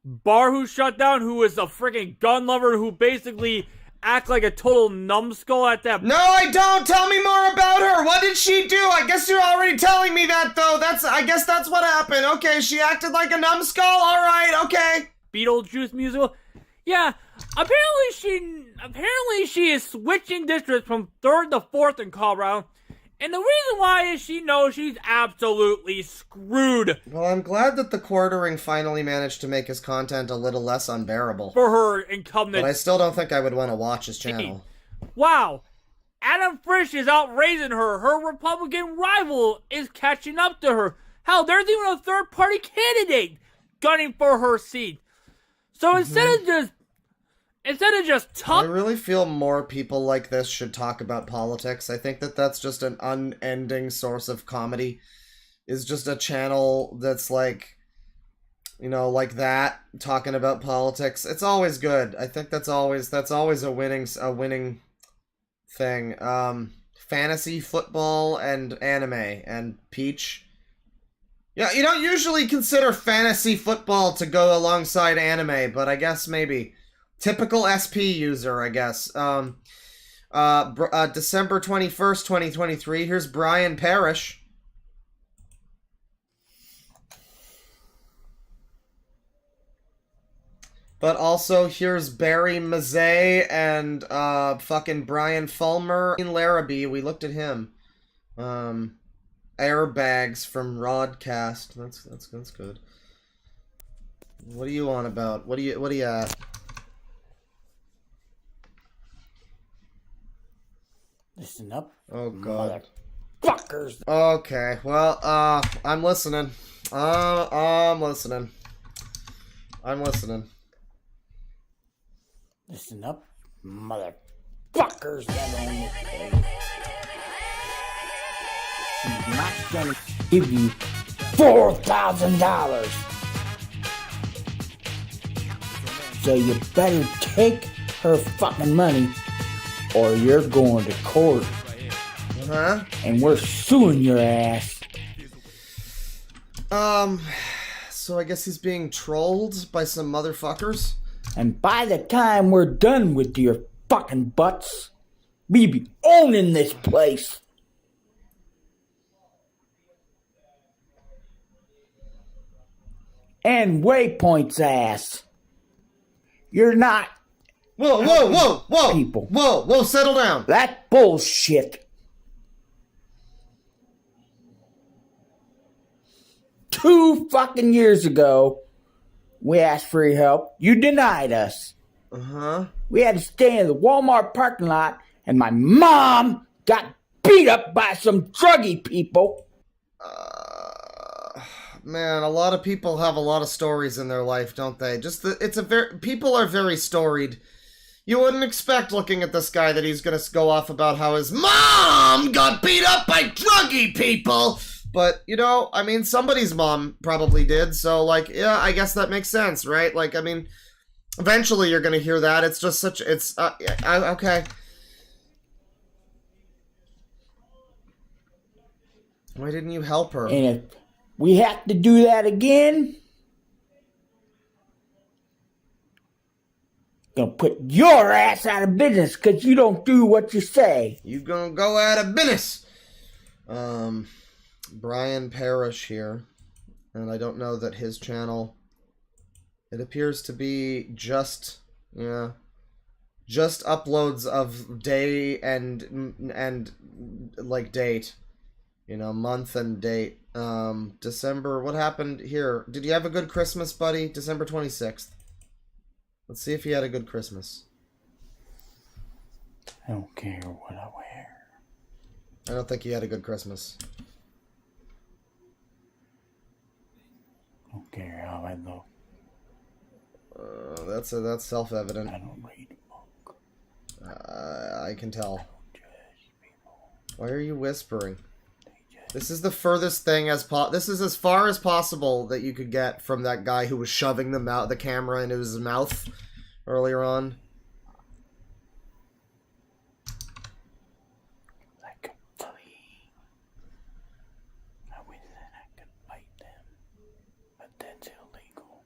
bar who shut down, who was a freaking gun lover, who basically act like a total numbskull at that... No, I don't! Tell me more about her! What did she do? I guess you're already telling me that, though. I guess that's what happened. Okay, she acted like a numbskull? Alright, okay. Beetlejuice musical? Yeah, apparently she is switching districts from 3rd to 4th in Colorado. And the reason why is she knows she's absolutely screwed. Well, I'm glad that the quartering finally managed to make his content a little less unbearable. For her incumbent. But I still don't think I would want to watch his channel. Wow. Adam Frisch is outraising her. Her Republican rival is catching up to her. Hell, there's even a third-party candidate gunning for her seat. So instead of just I really feel more people like this should talk about politics. I think that that's just an unending source of comedy. Is just a channel that's like, you know, like that, talking about politics. It's always good. I think that's always a winning thing. Fantasy football and anime and Peach. Yeah, you don't usually consider fantasy football to go alongside anime, but I guess maybe. Typical SP user, I guess. December 21st, 2023. Here's Brian Parrish. But also, here's Barry Mazzei and fucking Brian Fulmer. Larrabee, we looked at him. Airbags from Rodcast. That's good. What are you on about? What are you at? Listen up. Oh god. Motherfuckers. Okay, well, I'm listening. I'm listening. Listen up, motherfuckers that own this place. She's not gonna give you $4,000. So you better take her fucking money, or you're going to court. Uh-huh. And we're suing your ass. So I guess he's being trolled by some motherfuckers? And by the time we're done with your fucking butts, we be owning this place. And Waypoint's ass. You're not. Whoa, people. Whoa, settle down. That bullshit. 2 fucking years ago, we asked for your help. You denied us. Uh-huh. We had to stay in the Walmart parking lot, and my mom got beat up by some druggy people. Man, a lot of people have a lot of stories in their life, don't they? People are very storied. You wouldn't expect, looking at this guy, that he's gonna go off about how his mom got beat up by druggy people. But, you know, I mean, somebody's mom probably did, so, like, yeah, I guess that makes sense, right? Like, I mean, eventually you're gonna hear that. It's just such, it's, okay. Why didn't you help her? And if we have to do that again, gonna put your ass out of business because you don't do what you say. You gonna go out of business. Brian Parrish here, and I don't know that his channel, it appears to be just uploads of day and like date, you know, month and date. December, what happened here? Did you have a good Christmas, buddy? December 26th. Let's see if he had a good Christmas. I don't care what I wear. I don't think he had a good Christmas. I don't care how I look. That's self-evident. I don't read a book. I can tell. Why are you whispering? This is the furthest thing this is as far as possible that you could get from that guy who was shoving the camera into his mouth earlier on. Like a flea. I wish that I could bite them, but that's illegal.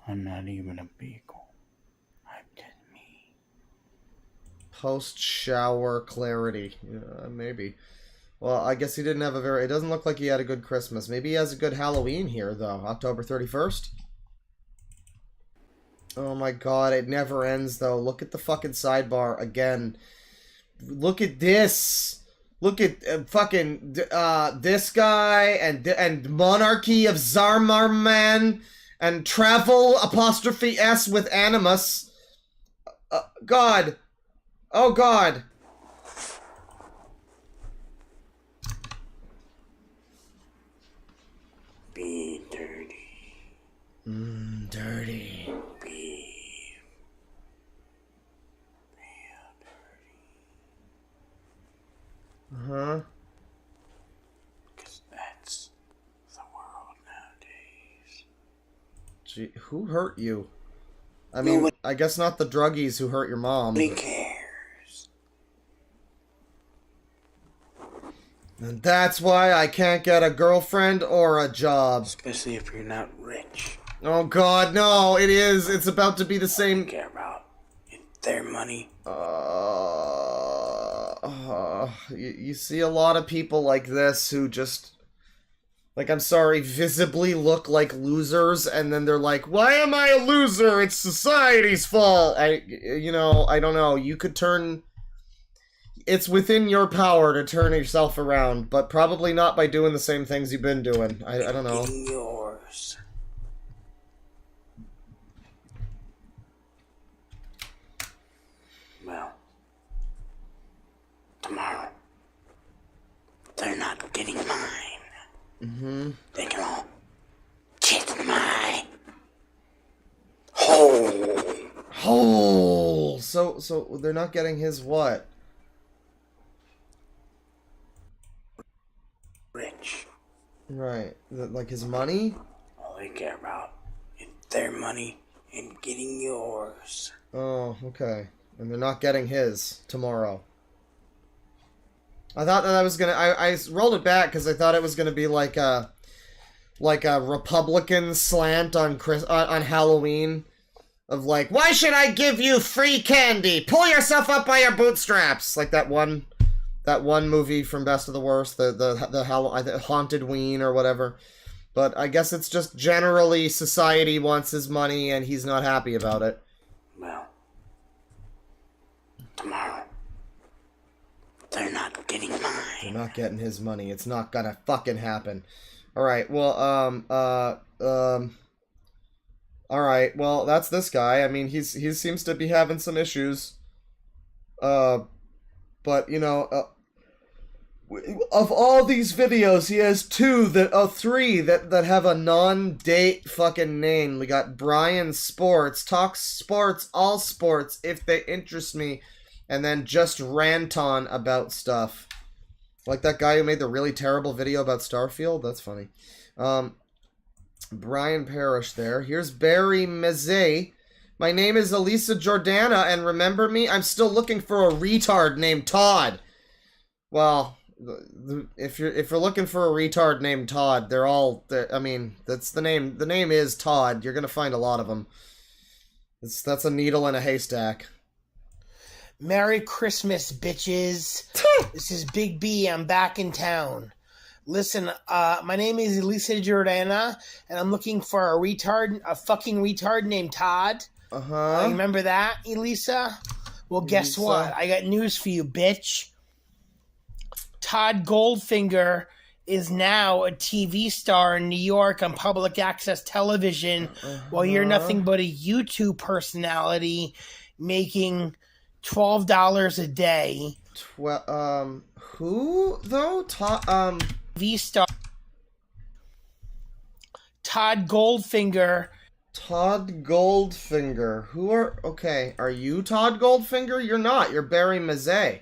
I'm not even a beagle. I'm just me. Post-shower clarity. Maybe. Well, I guess he didn't have it doesn't look like he had a good Christmas. Maybe he has a good Halloween here, though. October 31st? Oh my god, it never ends, though. Look at the fucking sidebar again. Look at this. Look at this guy and Monarchy of Zarmarman and Travel 'S with Animus. God. Oh god. Be dirty. Dirty. Be Uh-huh. Because that's the world nowadays. Gee, who hurt you? I mean, I guess not the druggies who hurt your mom. Nobody cares. And that's why I can't get a girlfriend or a job. Especially if you're not rich. Oh god, no, it is. It's about to be the same. Care about their money. You see a lot of people like this who just, like, I'm sorry, visibly look like losers, and then they're like, why am I a loser? It's society's fault. I don't know. You could turn... It's within your power to turn yourself around, but probably not by doing the same things you've been doing. I don't know. Yours. Well, tomorrow, they're not getting mine. Mm-hmm. They can all kiss my hole. Hole. So they're not getting his what? Rich. Right. Like his money? All they care about is their money and getting yours. Oh, okay. And they're not getting his tomorrow. I thought that I was gonna... I rolled it back because I thought it was gonna be like a Republican slant on Halloween. Of like, why should I give you free candy? Pull yourself up by your bootstraps! Like that one movie from Best of the Worst, the Haunted Ween or whatever. But I guess it's just generally society wants his money and he's not happy about it. Well, tomorrow, they're not getting mine. They're not getting his money. It's not gonna fucking happen. Alright, well, alright, well, that's this guy. I mean, he seems to be having some issues. But, you know, of all these videos, he has three that have a non-date fucking name. We got Brian Sports, talks sports, all sports, if they interest me. and then just rant on about stuff. Like that guy who made the really terrible video about Starfield. That's funny. Brian Parrish there. Here's Barry Mezay. My name is Elisa Jordana, and remember me? I'm still looking for a retard named Todd. Well, if you're looking for a retard named Todd, I mean, that's the name. The name is Todd. You're gonna find a lot of them. That's a needle in a haystack. Merry Christmas, bitches. This is Big B. I'm back in town. Listen, my name is Elisa Jordana, and I'm looking for a fucking retard named Todd. Remember that, Elisa? Well, guess what? I got news for you, bitch. Todd Goldfinger is now a TV star in New York on public access television, while you're nothing but a YouTube personality making $12 a day. Who though? TV star Todd Goldfinger. Todd Goldfinger. Are you Todd Goldfinger? You're not. You're Barry Mazet.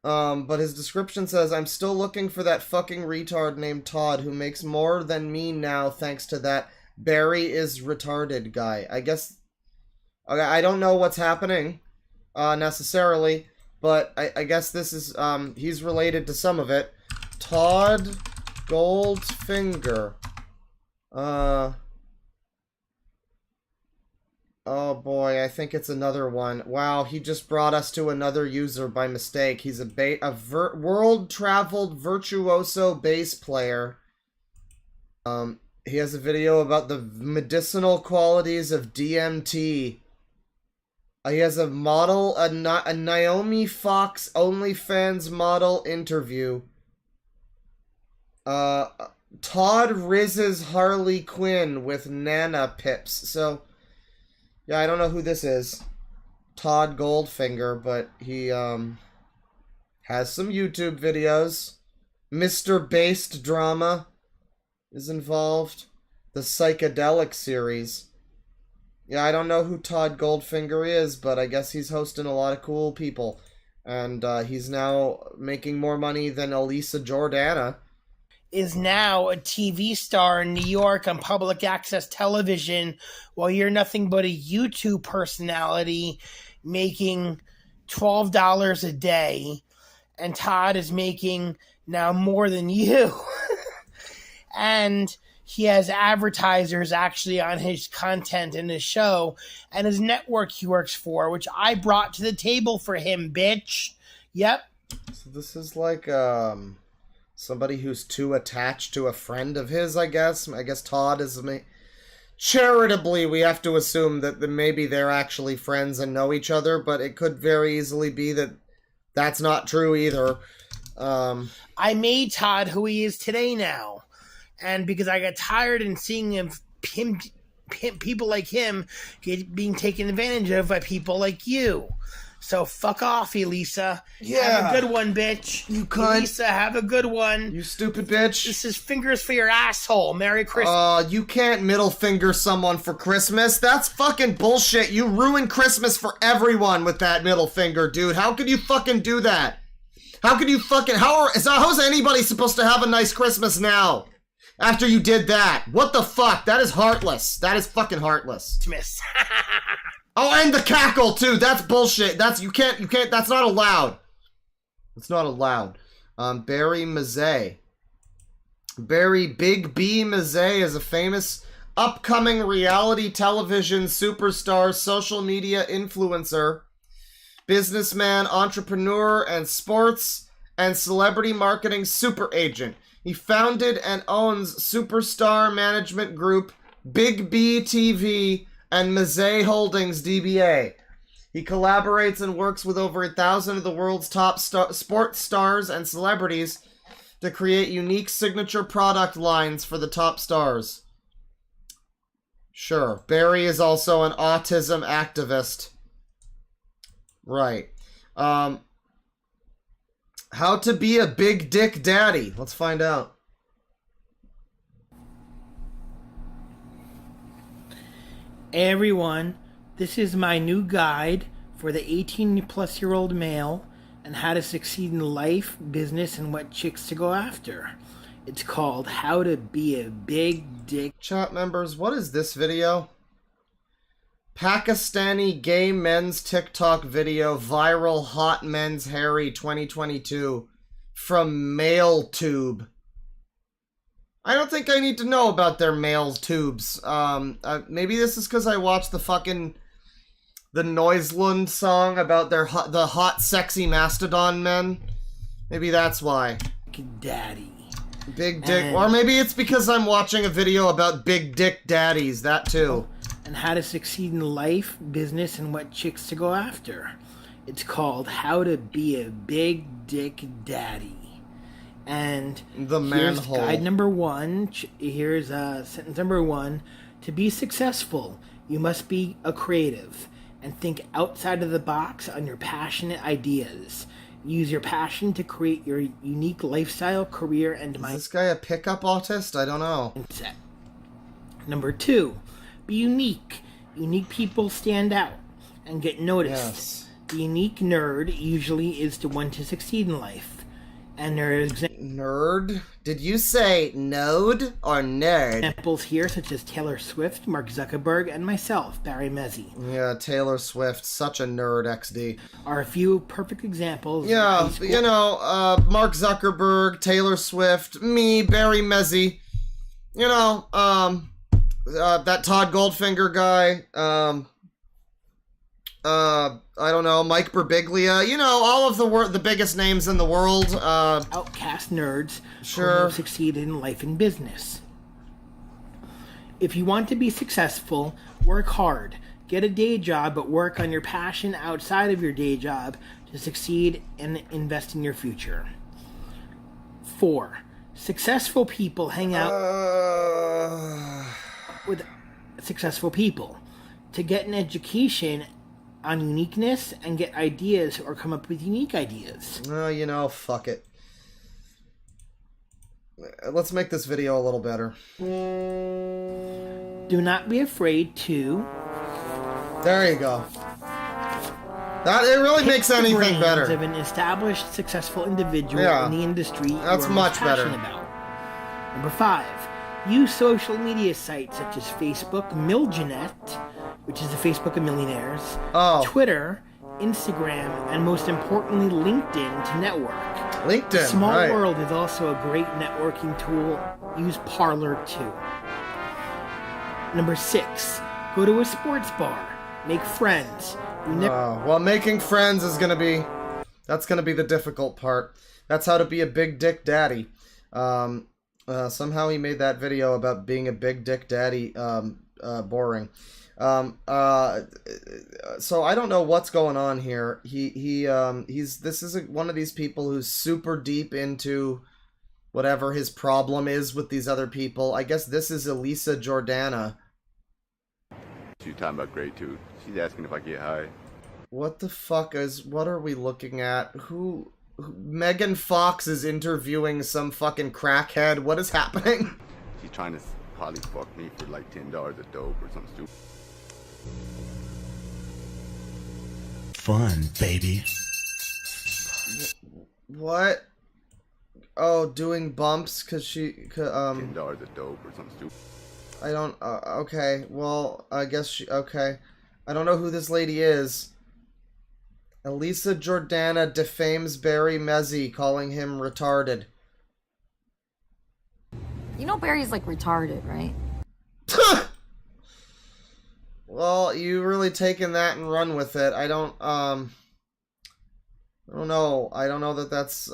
But his description says, I'm still looking for that fucking retard named Todd who makes more than me now thanks to that Barry is retarded guy. I guess, I don't know what's happening, necessarily, but I guess this is, he's related to some of it. Todd Goldfinger. Oh boy, I think it's another one. Wow, he just brought us to another user by mistake. He's a world-traveled virtuoso bass player. He has a video about the medicinal qualities of DMT. He has a model, a Naomi Fox OnlyFans model interview. Todd Riz's Harley Quinn with Nana Pips. So, yeah, I don't know who this is. Todd Goldfinger, but he, has some YouTube videos. Mr. Based Drama is involved. The Psychedelic series. Yeah, I don't know who Todd Goldfinger is, but I guess he's hosting a lot of cool people. And, he's now making more money than Elisa Jordana. Is now a TV star in New York on public access television, while you're nothing but a YouTube personality making $12 a day, and Todd is making now more than you. And he has advertisers actually on his content in his show, and his network he works for, which I brought to the table for him, bitch. Yep. So this is like, somebody who's too attached to a friend of his, I guess. I guess Todd is... Charitably, we have to assume that maybe they're actually friends and know each other, but it could very easily be that that's not true either. I made Todd who he is today now. And because I got tired in seeing him people like him being taken advantage of by people like you. So fuck off, Elisa. Yeah. Have a good one, bitch. You cunt. Elisa, have a good one. You stupid bitch. This is fingers for your asshole. Merry Christmas. You can't middle finger someone for Christmas. That's fucking bullshit. You ruin Christmas for everyone with that middle finger, dude. How could you fucking do that? How could you fucking... How's anybody supposed to have a nice Christmas now? After you did that. What the fuck? That is heartless. That is fucking heartless. Miss. Oh, and the cackle, too. That's bullshit. You can't, that's not allowed. It's not allowed. Barry Mazet. Barry Big B Mazet is a famous upcoming reality television superstar, social media influencer, businessman, entrepreneur, and sports and celebrity marketing super agent. He founded and owns Superstar Management Group, Big B TV, and Mazet Holdings DBA. He collaborates and works with over 1,000 of the world's top sports stars and celebrities to create unique signature product lines for the top stars. Sure. Barry is also an autism activist. Right. How to be a big dick daddy. Let's find out. Hey everyone, this is my new guide for for the 18-plus-year-old male and how to succeed in life, business, and what chicks to go after. It's called How to Be a Big Dick. Chat members, what is this video? Pakistani gay men's TikTok video, viral hot men's hairy 2022 from MaleTube. I don't think I need to know about their male tubes. Maybe this is because I watched the Noiselund song about the hot, sexy mastodon men. Maybe that's why. Daddy. Big dick. Or maybe it's because I'm watching a video about big dick daddies. That too. And how to succeed in life, business, and what chicks to go after. It's called How to Be a Big Dick Daddy. And the here's manhole. guide number 1. Here's sentence number 1. To be successful, you must be a creative and think outside of the box on your passionate ideas. Use your passion to create your unique lifestyle, career, and mindset. Is this guy a pickup autist? I don't know. Number 2, be unique. Unique people stand out and get noticed. Yes. The unique nerd usually is the one to succeed in life. And there's nerd? Did you say node or nerd? Examples here such as Taylor Swift, Mark Zuckerberg, and myself, Barry Mezzi. Yeah, Taylor Swift, such a nerd, XD. Are a few perfect examples. Yeah, you know, Mark Zuckerberg, Taylor Swift, me, Barry Mezzi. You know, that Todd Goldfinger guy. I don't know, Mike Birbiglia, you know, all of the biggest names in the world. Outcast nerds sure. Who have succeeded in life and business. If you want to be successful, work hard. Get a day job, but work on your passion outside of your day job to succeed and invest in your future. 4. Successful people hang out with successful people. To get an education on uniqueness and get ideas or come up with unique ideas. Oh, you know, fuck it. Let's make this video a little better. Do not be afraid to... There you go. That it really makes anything better. Of an established, successful individual in the industry. That's much better. About. Number 5. Use social media sites such as Facebook, Milgenet, which is the Facebook of millionaires, Twitter, Instagram, and most importantly, LinkedIn to network. LinkedIn, The small world is also a great networking tool. Use Parler too. Number 6, go to a sports bar. Make friends. Well, making friends is that's gonna be the difficult part. That's how to be a big dick daddy. Somehow he made that video about being a big dick daddy boring. So I don't know what's going on here. This is one of these people who's super deep into whatever his problem is with these other people. I guess this is Elisa Jordana. She's talking about grade 2. She's asking if I get high. What the fuck what are we looking at? Who Megan Fox is interviewing some fucking crackhead. What is happening? She's trying to probably fuck me for like $10 a dope or something stupid. Fun, baby. What? Oh, doing bumps because she $10 a dope or something stupid. I don't. Okay. Well, I guess she. Okay. I don't know who this lady is. Elisa Jordana defames Barry Mezzi, calling him retarded. You know Barry's like retarded, right? Well, you really taken that and run with it. I don't know. I don't know that that's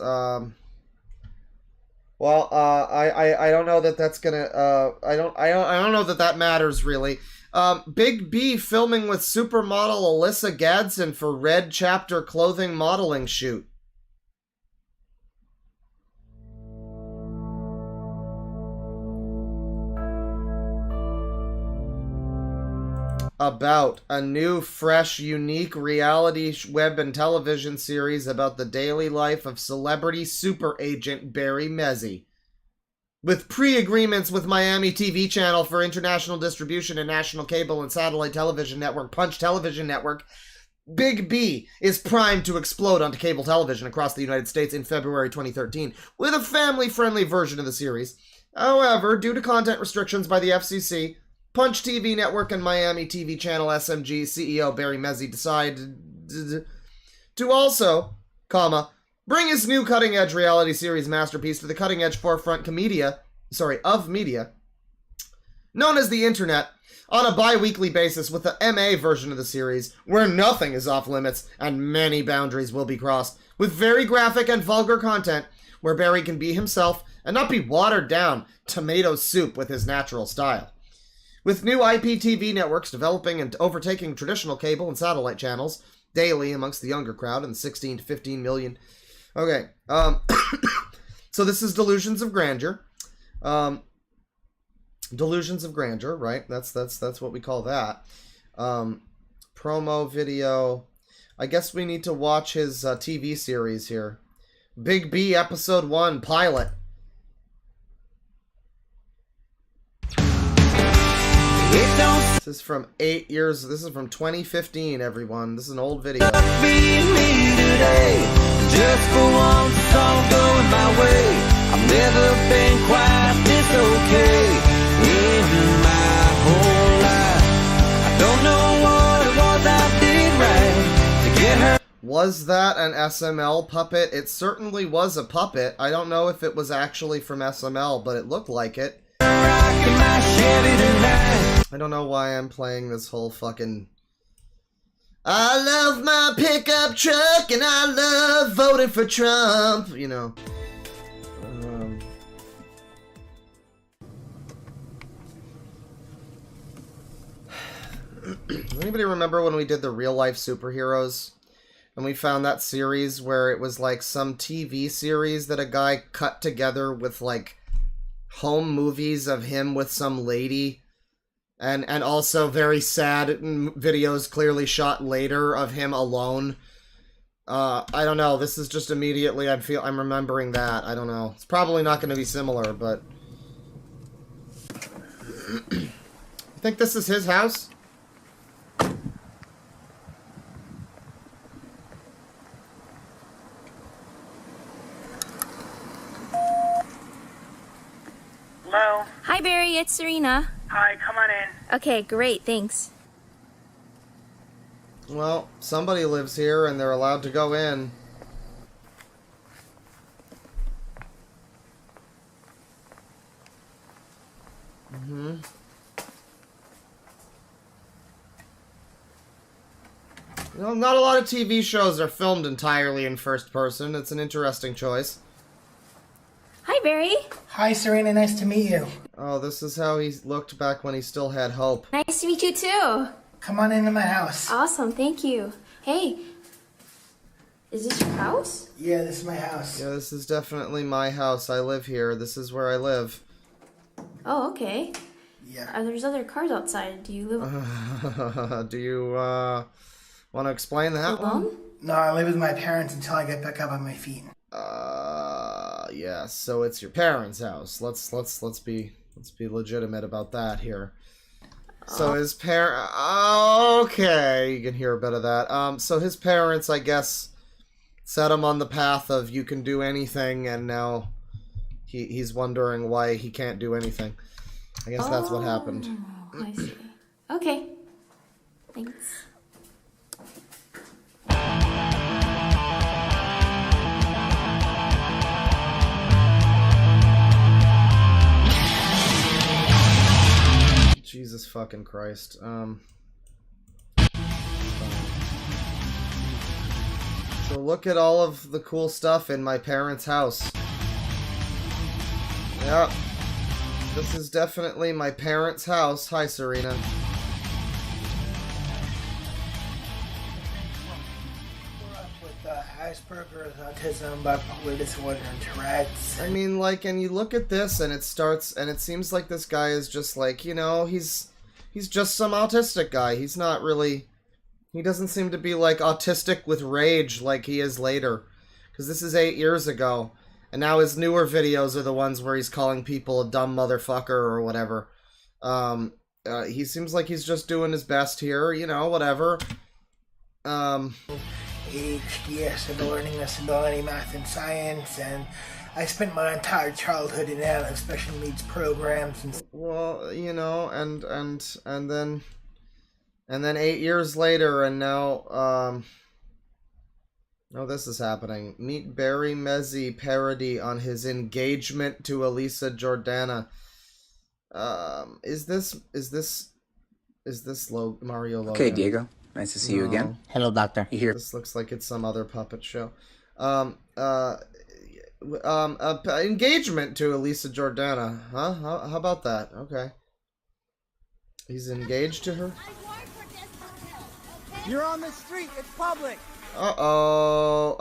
well, I don't know that that's gonna I don't know that that matters really. Big B filming with supermodel Alyssa Gadsden for Red Chapter clothing modeling shoot. About a new, fresh, unique reality web and television series about the daily life of celebrity super agent Barry Mezzi. With pre-agreements with Miami TV channel for international distribution and national cable and satellite television network, Punch Television Network, Big B is primed to explode onto cable television across the United States in February 2013 with a family-friendly version of the series. However, due to content restrictions by the FCC, Punch TV Network and Miami TV channel SMG CEO Barry Mezzi decided to also, bring his new cutting-edge reality series masterpiece to the cutting-edge forefront of media, known as the Internet, on a bi-weekly basis with the MA version of the series, where nothing is off-limits and many boundaries will be crossed, with very graphic and vulgar content where Barry can be himself and not be watered down tomato soup with his natural style. With new IPTV networks developing and overtaking traditional cable and satellite channels daily amongst the younger crowd in the 16 to 15 million. Okay, so this is Delusions of Grandeur. Delusions of Grandeur, right? That's what we call that. Promo video. I guess we need to watch his TV series here. Big B Episode 1 Pilot. This is from 8 years. This is from 2015, everyone. This is an old video. Just for one song going my way. I've never been quite this okay in my whole life. I don't know what it was I did right to get her. Was that an SML puppet? It certainly was a puppet. I don't know if it was actually from SML, but it looked like it. I don't know why I'm playing this whole fucking... I love my pickup truck and I love voting for Trump, you know. Anybody remember when we did the real life superheroes? And we found that series where it was like some TV series that a guy cut together with like home movies of him with some lady. And also very sad videos clearly shot later of him alone. I don't know. This is just immediately I'm remembering that. I don't know. It's probably not going to be similar, but you think this is his house? Hello? Hi, Barry. It's Serena. Hi, come on in. Okay, great. Thanks. Well, somebody lives here and they're allowed to go in. You know, not a lot of TV shows are filmed entirely in first person. It's an interesting choice. Hi, Barry. Hi, Serena. Nice to meet you. Oh, this is how he looked back when he still had hope. Nice to meet you, too. Come on into my house. Awesome. Thank you. Hey, is this your house? Yeah, this is my house. Yeah, this is definitely my house. I live here. This is where I live. Oh, okay. Yeah. There's other cars outside. Do you live Do you, want to explain that alone? one? No, I live with my parents until I get back up on my feet. Yeah, so it's your parents' house. Let's be legitimate about that here. So his okay, you can hear a bit of that. So his parents, I guess, set him on the path of you can do anything, and now he's wondering why he can't do anything. I guess that's what happened. I see. Okay. Thanks. Jesus fucking Christ. So look at all of the cool stuff in my parents' house. Yep. This is definitely my parents' house. Hi, Serena. Asperger's, autism, bipolar disorder, and Tourette's. I mean, like, and you look at this, and it starts, and it seems like this guy is just like, you know, he's just some autistic guy. He's not really, he doesn't seem to be, like, autistic with rage like he is later. Because this is 8 years ago, and now his newer videos are the ones where he's calling people a dumb motherfucker or whatever. He seems like he's just doing his best here, you know, whatever. Aged years of learning disability, math, and science, and I spent my entire childhood in adult special needs programs. And well, you know, and then 8 years later, and now oh, this is happening. Meet Barry Mezzi parody on his engagement to Elisa Jordana. Is this Mario Logan? Okay, Diego. Nice to see you again. Hello, Doctor. You here? This looks like it's some other puppet show. Engagement to Elisa Jordana. Huh? How about that? Okay. He's engaged to her? You're on the street. It's public. Uh-oh.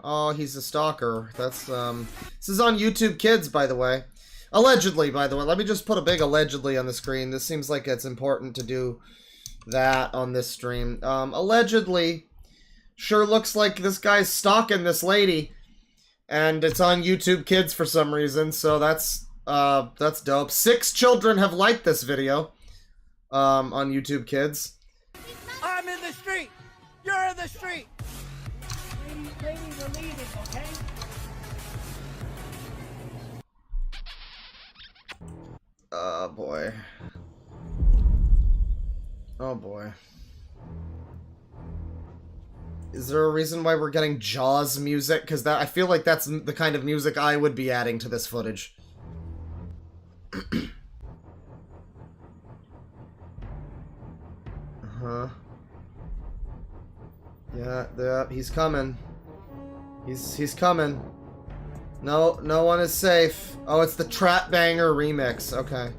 Oh, he's a stalker. That's, this is on YouTube Kids, by the way. Allegedly, by the way. Let me just put a big allegedly on the screen. This seems like it's important to do that on this stream. Allegedly, sure looks like this guy's stalking this lady. And it's on YouTube Kids for some reason, so that's dope. 6 children have liked this video, on YouTube Kids. I'm in the street. You're in the street. Ladies, we're leaving, okay? Oh boy. Oh boy. Is there a reason why we're getting Jaws music? Because I feel like that's the kind of music I would be adding to this footage. Uh-huh. Yeah, he's coming. He's coming. No one is safe. Oh, it's the Trap Banger remix. Okay.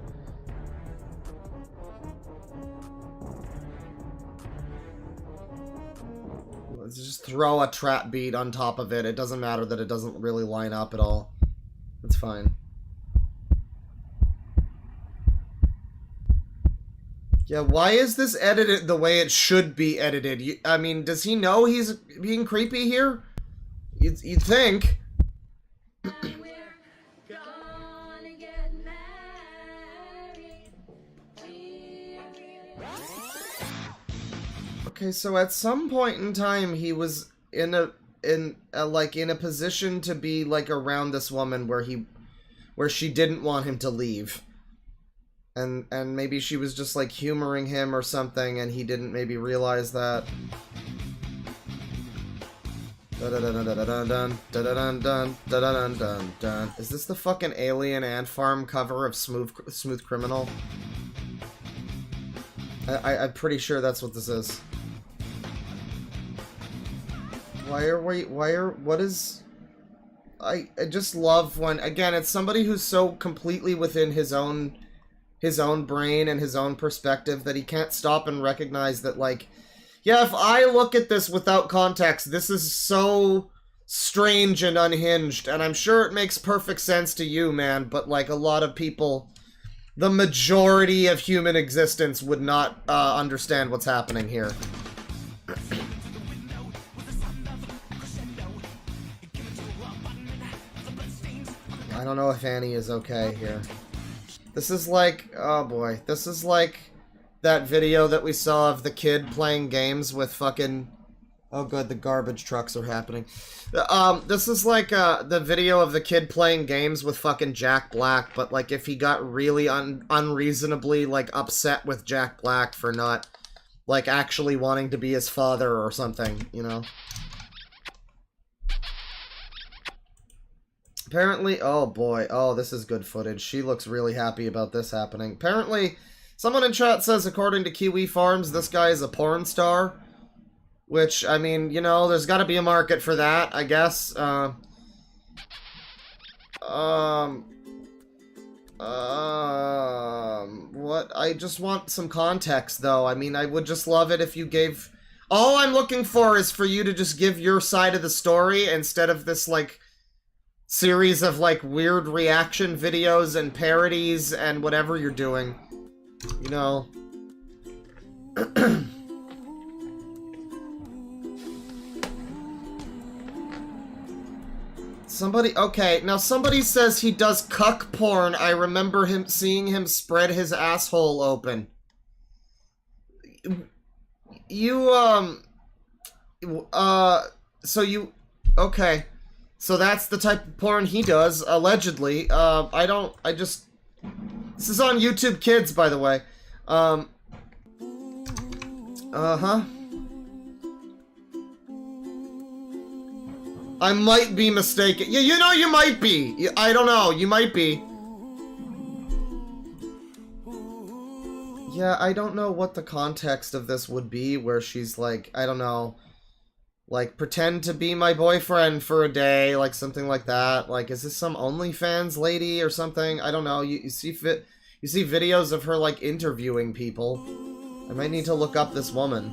Let's just throw a trap beat on top of it. It doesn't matter that it doesn't really line up at all. It's fine. Yeah, why is this edited the way it should be edited? I mean, does he know he's being creepy here? You'd think. Okay, so at some point in time, he was in a position to be like around this woman where she didn't want him to leave. And maybe she was just like humoring him or something, and he didn't maybe realize that. Is this the fucking Alien Ant Farm cover of Smooth Criminal? I'm pretty sure that's what this is. I just love when, again, it's somebody who's so completely within his own brain and his own perspective that he can't stop and recognize that, like, yeah, if I look at this without context, this is so strange and unhinged, and I'm sure it makes perfect sense to you, man, but, like, a lot of people, the majority of human existence would not understand what's happening here. I don't know if Annie is okay here. This is like, oh boy, this is like that video that we saw of the kid playing games with fucking, oh good, the garbage trucks are happening. This is like the video of the kid playing games with fucking Jack Black, but like if he got really unreasonably like upset with Jack Black for not like actually wanting to be his father or something, you know? Apparently, oh boy, oh, this is good footage. She looks really happy about this happening. Apparently, someone in chat says, according to Kiwi Farms, this guy is a porn star. Which, I mean, you know, there's gotta be a market for that, I guess. What? I just want some context, though. I mean, I would just love it if you gave... All I'm looking for is for you to just give your side of the story instead of this, like, series of, like, weird reaction videos and parodies and whatever you're doing. You know. Somebody, okay, now somebody says he does cuck porn. I remember seeing him spread his asshole open. so you, okay. So that's the type of porn he does, allegedly. This is on YouTube Kids, by the way. Uh-huh. I might be mistaken. Yeah, you know you might be. I don't know, you might be. Yeah, I don't know what the context of this would be, where she's like, I don't know, like, pretend to be my boyfriend for a day, like, something like that. Like, is this some OnlyFans lady or something? I don't know. You see videos of her, like, interviewing people. I might need to look up this woman.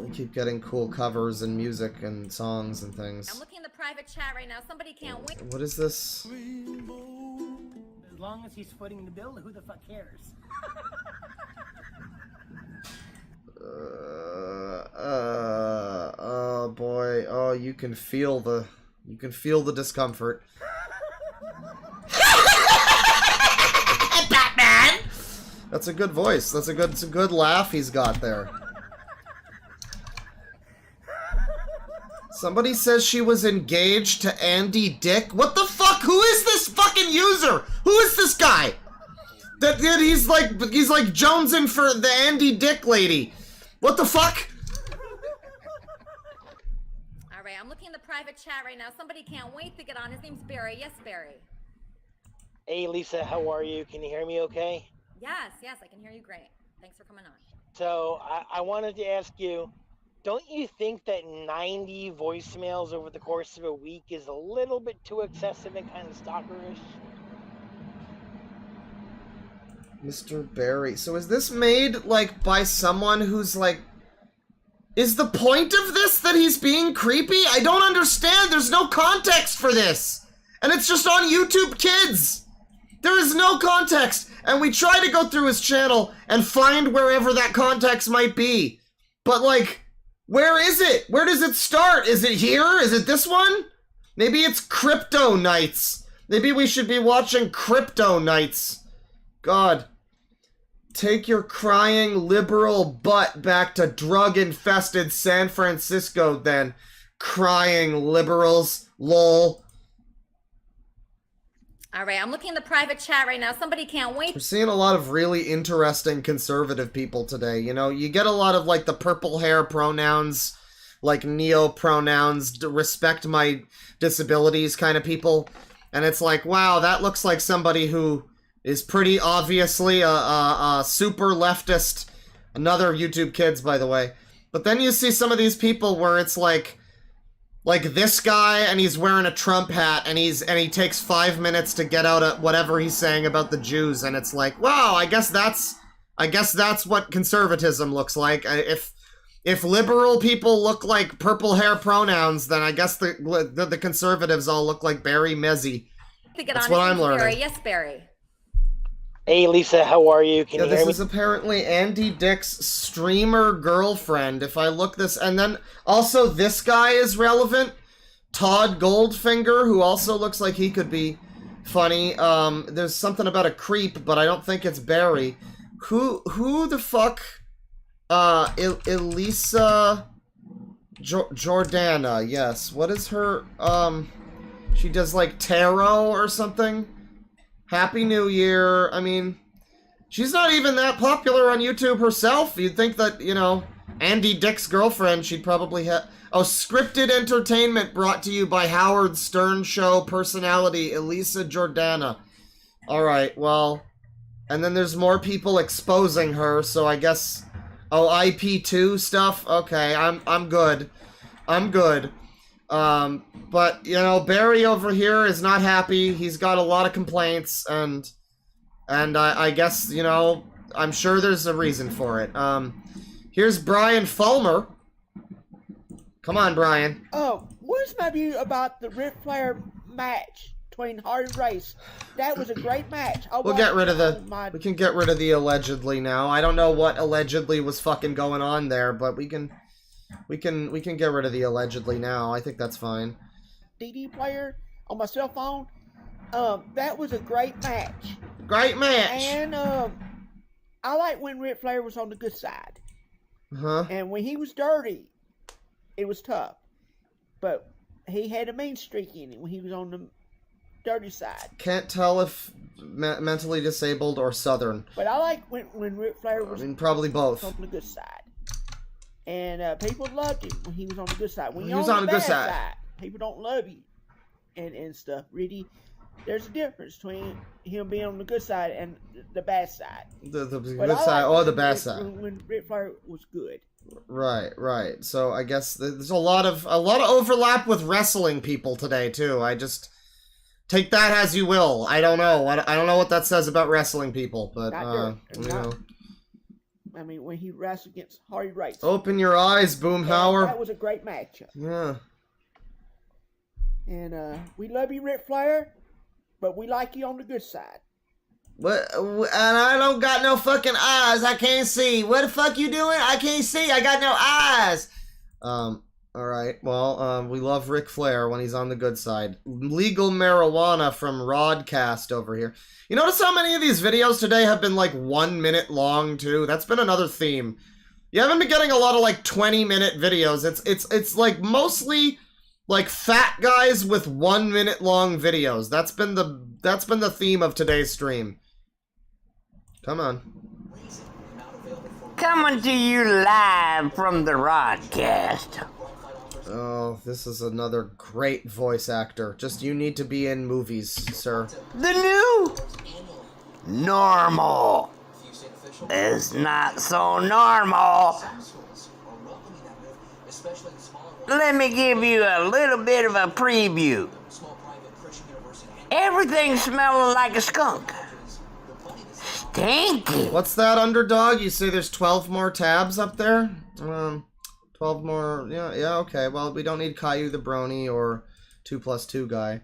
We keep getting cool covers and music and songs and things. I'm looking in the private chat right now. Somebody can't wait. What is this? As long as he's footing the bill, who the fuck cares? Oh boy. Oh, you can feel the discomfort. Batman! That's a good voice. It's a good laugh he's got there. Somebody says she was engaged to Andy Dick. What the fuck? Who is this fucking user? Who is this guy? That he's like jonesing for the Andy Dick lady. What the fuck? Alright, I'm looking in the private chat right now. Somebody can't wait to get on. His name's Barry. Yes, Barry. Hey Lisa, how are you? Can you hear me okay? Yes, I can hear you great. Thanks for coming on. So, I wanted to ask you, don't you think that 90 voicemails over the course of a week is a little bit too excessive and kind of stalkerish? Mr. Barry. So is this made, like, by someone who's, like... Is the point of this that he's being creepy? I don't understand. There's no context for this. And it's just on YouTube Kids. There is no context. And we try to go through his channel and find wherever that context might be. But, like, where is it? Where does it start? Is it here? Is it this one? Maybe it's Crypto Nights. Maybe we should be watching Crypto Nights. God. Take your crying liberal butt back to drug-infested San Francisco, then. Crying liberals. Lol. Alright, I'm looking in the private chat right now. Somebody can't wait. We're seeing a lot of really interesting conservative people today. You know, you get a lot of, like, the purple hair pronouns, like neo-pronouns, respect my disabilities kind of people. And it's like, wow, that looks like somebody who is pretty obviously a super leftist. Another YouTube Kids, by the way. But then you see some of these people where it's like this guy, and he's wearing a Trump hat, and he takes 5 minutes to get out whatever he's saying about the Jews, and it's like, wow, I guess that's what conservatism looks like. If liberal people look like purple hair pronouns, then I guess the conservatives all look like Barry Mezzi. That's what I'm learning. Barry. Yes, Barry. Hey Lisa, how are you? Can you hear me? This is apparently Andy Dick's streamer girlfriend. If I look this, and then also this guy is relevant. Todd Goldfinger, who also looks like he could be funny. There's something about a creep, but I don't think it's Barry. Who the fuck? Elisa Jordana, yes. What is her, she does like tarot or something? Happy New Year. I mean, she's not even that popular on YouTube herself. You'd think that, you know, Andy Dick's girlfriend, she'd probably have... Oh, scripted entertainment brought to you by Howard Stern Show personality Elisa Jordana. Alright, well... And then there's more people exposing her, so I guess... Oh, IP2 stuff? Okay, I'm good. I'm good. But, you know, Barry over here is not happy. He's got a lot of complaints, and I guess, you know, I'm sure there's a reason for it. Here's Brian Fulmer. Come on, Brian. Oh, what's my view about the Ric Flair match between Hart and Race? That was a great match. We'll get rid of we can get rid of the allegedly now. I don't know what allegedly was fucking going on there, but we can get rid of the allegedly now. I think that's fine. DD player on my cell phone. That was a great match. Great match. And I like when Ric Flair was on the good side. Huh? And when he was dirty, it was tough. But he had a mean streak in it when he was on the dirty side. Can't tell if mentally disabled or Southern. But I like when Ric Flair was probably both. on the good side. And people loved him when he was on the good side. When He you're was on on the the bad good side. side, people don't love you and stuff. Really, there's a difference between him being on the good side and the bad side. The But good I side like or the when bad Ric- side. When Ric Flair was good. Right. So I guess there's a lot of overlap with wrestling people today too. I just take that as you will. I don't know. I don't know what that says about wrestling people, but you know. I mean, when he wrestled against Hardy Race. Open your eyes, Boomhauer. That was a great matchup. Yeah. And we love you, Ric Flair, but we like you on the good side. What? And I don't got no fucking eyes. I can't see. What the fuck you doing? I can't see. I got no eyes. All right. Well, we love Ric Flair when he's on the good side. Legal marijuana from Rodcast over here. You notice how many of these videos today have been like 1 minute long too? That's been another theme. You haven't been getting a lot of like 20-minute videos. It's like mostly like fat guys with 1 minute long videos. That's been the theme of today's stream. Come on. Coming to you live from the Rodcast. Oh, this is another great voice actor. Just you need to be in movies, sir. The new normal is not so normal. Let me give you a little bit of a preview. Everything smelling like a skunk. Stinky. What's that, Underdog? You say there's 12 more tabs up there? 12 more, yeah, okay. Well, we don't need Caillou the Brony or 2+2 guy.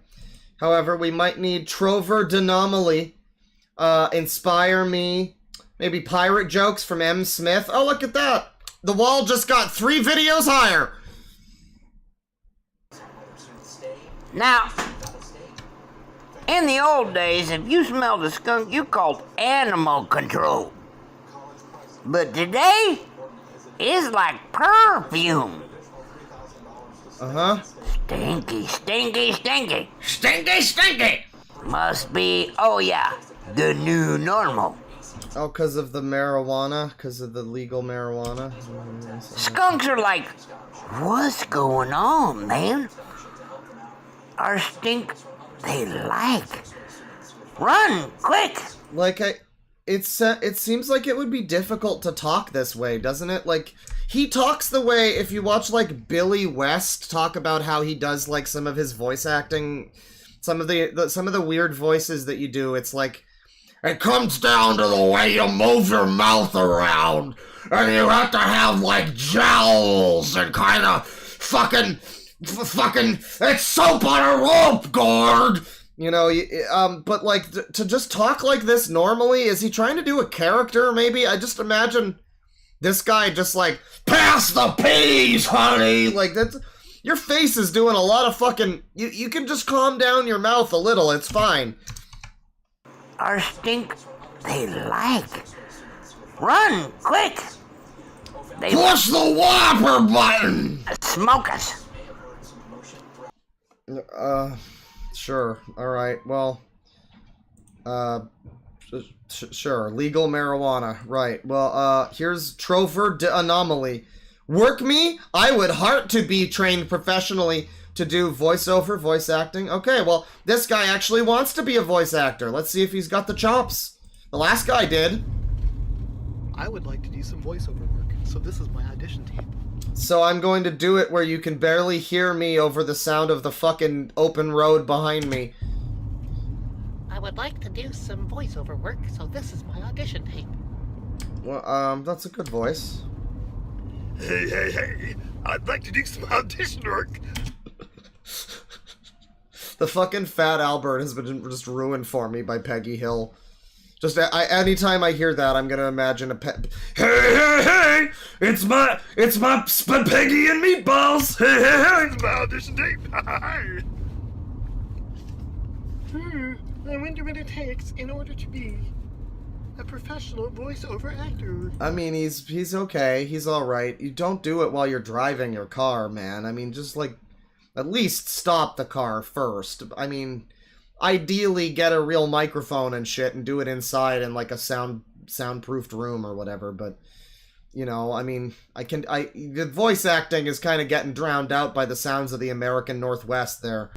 However, we might need Trover Denomaly, Inspire Me, maybe Pirate Jokes from M. Smith. Oh, look at that! The wall just got 3 videos higher! Now, in the old days, if you smelled a skunk, you called animal control. But today, it's like perfume. Uh-huh. Stinky, stinky, stinky. Stinky, stinky! Must be, oh yeah, the new normal. Oh, because of the marijuana? Because of the legal marijuana? Skunks are like, what's going on, man? Our stink they like. Run, quick! Like, it seems like it would be difficult to talk this way, doesn't it? Like, he talks the way, if you watch, like, Billy West talk about how he does, like, some of his voice acting, some of the weird voices that you do, it's like, it comes down to the way you move your mouth around, and you have to have, like, jowls and kind of fucking, it's soap on a rope, Gord! You know, but like, to just talk like this normally, is he trying to do a character, maybe? I just imagine this guy just like, pass the peas, honey! Like, that's, your face is doing a lot of fucking, you can just calm down your mouth a little, it's fine. Our stink they like. Run, quick! They push the whopper button! Smoke us. Sure. Alright, well, sure. Legal marijuana. Right. Well, here's Trover Anomaly. Work me? I would heart to be trained professionally to do voiceover, voice acting. Okay, well, this guy actually wants to be a voice actor. Let's see if he's got the chops. The last guy did. I would like to do some voiceover work, so this is my audition tape. So I'm going to do it where you can barely hear me over the sound of the fucking open road behind me. I would like to do some voiceover work, so this is my audition tape. Well, that's a good voice. Hey, I'd like to do some audition work. The fucking Fat Albert has been just ruined for me by Peggy Hill. Just anytime I hear that, I'm gonna imagine a hey! It's my Peggy and Meatballs. Hey! It's my audition tape. I wonder what it takes in order to be a professional voiceover actor. I mean, he's okay. He's all right. You don't do it while you're driving your car, man. I mean, just like at least stop the car first. I mean, ideally get a real microphone and shit and do it inside in like a soundproofed room or whatever, but you know, I mean, the voice acting is kind of getting drowned out by the sounds of the American Northwest there.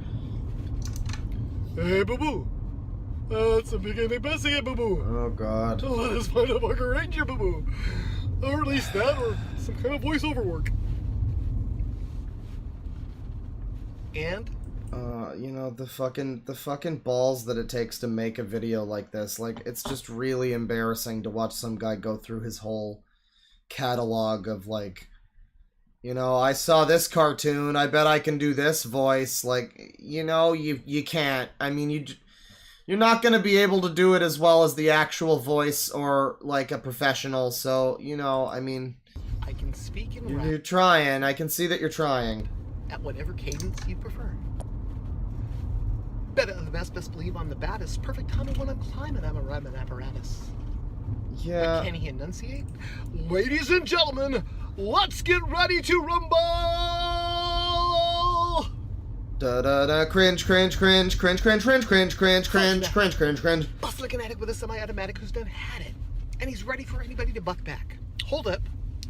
Hey, boo-boo. It's a beginning busy, boo-boo. Oh, God. Let us find a Parker Ranger, boo-boo. Or at least that, or some kind of voiceover work. And? You know, the fucking balls that it takes to make a video like this. Like, it's just really embarrassing to watch some guy go through his whole catalog of, like, you know, I saw this cartoon, I bet I can do this voice. Like, you know, you can't. I mean, you're not going to be able to do it as well as the actual voice or, like, a professional. So, you know, I mean, I can speak and rap you're trying. I can see that you're trying. at whatever cadence you prefer. Better the best believe I'm the baddest. Perfect timing when I'm climbing. I'm a rhyming apparatus. Yeah. But can he enunciate? Ladies and gentlemen, let's get ready to rumble! Da da da, cringe, cringe, cringe, cringe, cringe, cringe, cringe, cringe, cringe, cringe, cringe, cringe. Bust like an addict with a semi-automatic who's done had it. And he's ready for anybody to buck back. Hold up,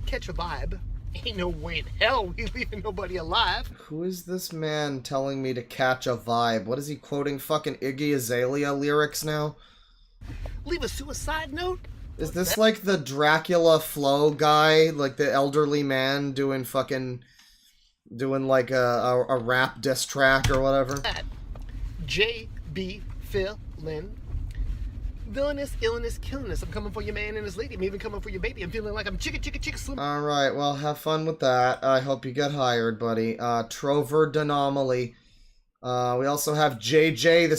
catch a vibe. Ain't no way in hell we leaving nobody alive. Who is this man telling me to catch a vibe? What is he quoting fucking Iggy Azalea lyrics now? Leave a suicide note? Is this like the Dracula flow guy? Like the elderly man doing like a rap diss track or whatever? J.B. Philin. Villainous, illness, killingness. I'm coming for your man and his lady. I'm even coming for your baby. I'm feeling like I'm chicka slim. Alright, well, have fun with that. I hope you get hired, buddy. Trover Denomaly. We also have JJ the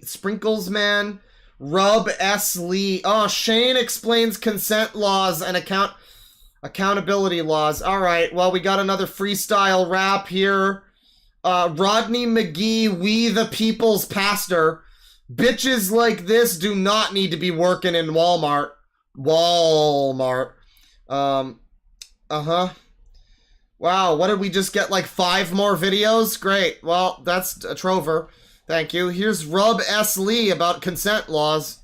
Sprinkles Man. Rub S. Lee. Oh, Shane explains consent laws and accountability laws. Alright, well, we got another freestyle rap here. Rodney McGee, we the people's pastor. Bitches like this do not need to be working in Walmart. Uh-huh. Wow, what did we just get, like 5 more videos? Great. Well, that's a Trover. Thank you. Here's Rub S. Lee about consent laws.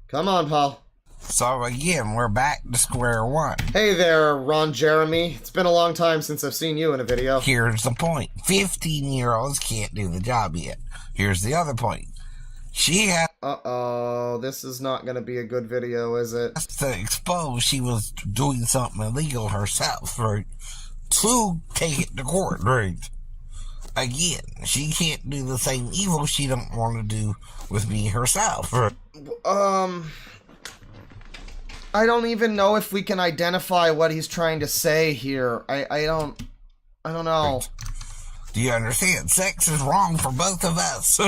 Come on, Paul. So again, we're back to square one. Hey there, Ron Jeremy. It's been a long time since I've seen you in a video. Here's the point. 15-year-olds can't do the job yet. Here's the other point. She has this is not going to be a good video, is it? To expose she was doing something illegal herself, right? To take it to court, right? Again, she can't do the same evil she don't want to do with me herself, right? I don't even know if we can identify what he's trying to say here. I don't know. Right. Do you understand? Sex is wrong for both of us.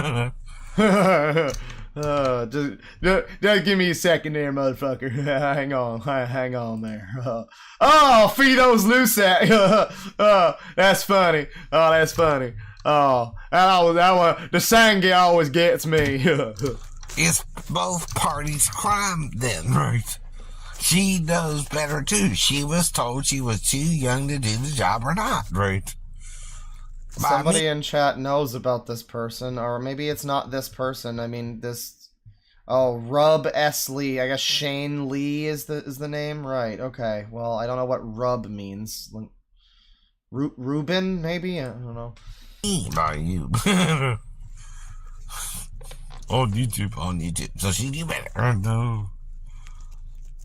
Just give me a second there, motherfucker. hang on there. Oh, Fido's loose at. That's funny. Oh, that's funny. Oh, that one. The Sangy always gets me. It's both parties' crime then, right? She knows better too. She was told she was too young to do the job or not, right? Somebody in chat knows about this person, or maybe it's not this person. I mean, this. Oh, Rub S. Lee. I guess Shane Lee is the name, right? Okay. Well, I don't know what Rub means. Ruben, maybe. I don't know. By you. On YouTube. So she knew better. No.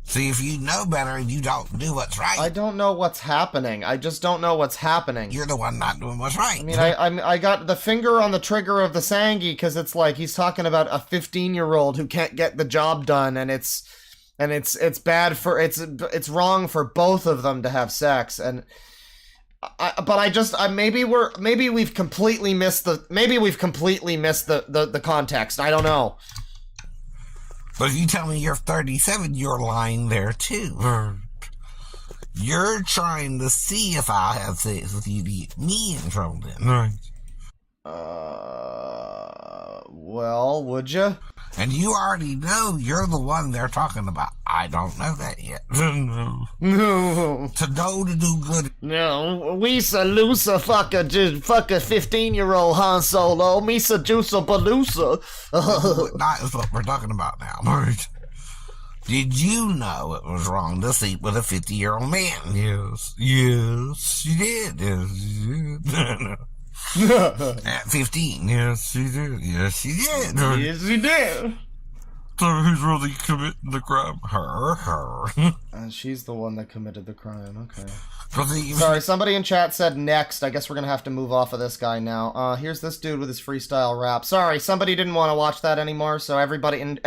See, if you know better, you don't do what's right. I don't know what's happening. I just don't know what's happening. You're the one not doing what's right. I mean, I got the finger on the trigger of the Sangy because it's like he's talking about a 15-year-old who can't get the job done, and it's bad for it's wrong for both of them to have sex, and maybe we've completely missed the context. I don't know. But if you tell me you're 37, you're lying there too. You're trying to see if I'll have sex with you to get me in trouble then, right? Well, would you? And you already know you're the one they're talking about. I don't know that yet. No. To know to do good. No, Weesa Lusa fuck a 15-year-old Han Solo. Misa Juica Balusa. That is what we're talking about now, right? Did you know it was wrong to sleep with a 50-year-old man? Yes. Yes, she did. Yes, she did. At 15, yes, she did. Yes, she did. Yes, she did. So who's really committing the crime? Her. She's the one that committed the crime. Okay. Sorry, Sorry, somebody in chat said next. I guess we're gonna have to move off of this guy now. Here's this dude with his freestyle rap. Sorry, somebody didn't want to watch that anymore, so everybody in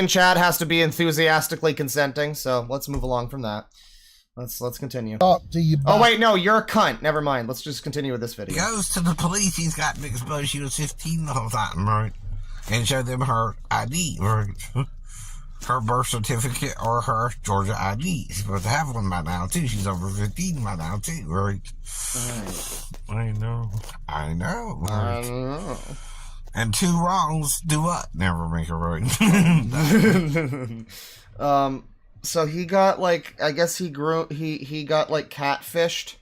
chat has to be enthusiastically consenting. So let's move along from that. Let's continue. Oh wait, no, you're a cunt. Never mind. Let's just continue with this video. Goes to the police. He's got to expose she was 15 the whole time, right? And show them her ID, right? Her birth certificate or her Georgia ID. She's supposed to have one by now, too. She's over 15 by now, too, right? I know. Right? And two wrongs do what? Never make a right. So he got, like, I guess he got, like, catfished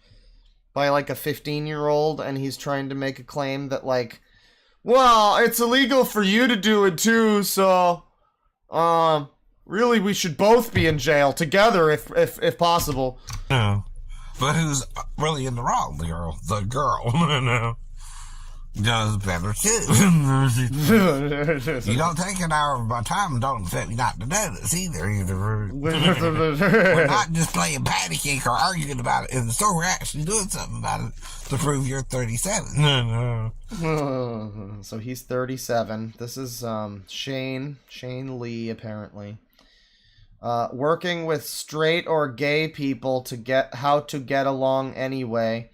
by, like, a 15-year-old, and he's trying to make a claim that, like, well, it's illegal for you to do it too, so, really we should both be in jail together if possible. No. But who's really in the wrong? The girl. No. Does better too. You don't take an hour of my time and don't expect me not to notice either. We're not just playing patty cake or arguing about it in the store. We're actually doing something about it to prove you're 37. So he's 37. This is Shane Lee, apparently. Working with straight or gay people to get along anyway.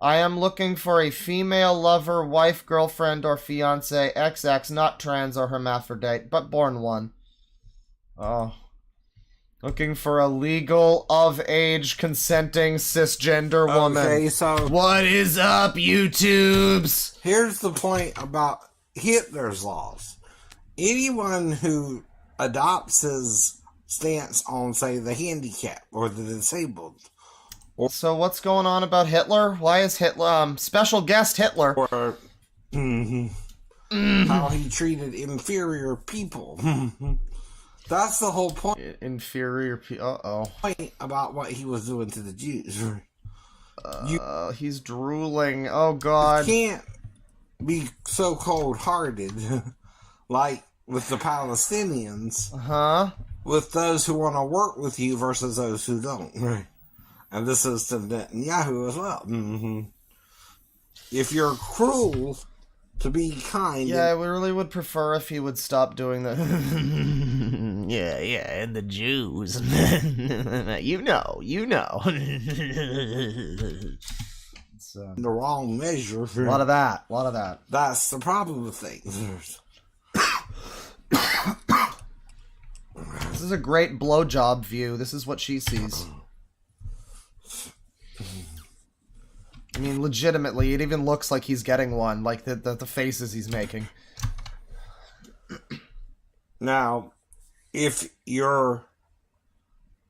I am looking for a female lover, wife, girlfriend, or fiance, XX, not trans or hermaphrodite, but born one. Oh. Looking for a legal, of-age, consenting, cisgender woman. Okay, so... What is up, YouTubes? Here's the point about Hitler's laws. Anyone who adopts his stance on, say, the handicapped or the disabled... So what's going on about Hitler? Why is Hitler, special guest Hitler? Or, how he treated inferior people. That's the whole point. Inferior people, Point about what he was doing to the Jews. He's drooling, oh god. You can't be so cold-hearted, like with the Palestinians. With those who want to work with you versus those who don't. Right. And this is to Netanyahu as well. If you're cruel to be kind... Yeah, I really would prefer if he would stop doing the... yeah, and the Jews. you know. It's, the wrong measure. A lot of that. That's the problem with things. This is a great blowjob view. This is what she sees. I mean, legitimately, it even looks like he's getting one, like the faces he's making. Now, if you're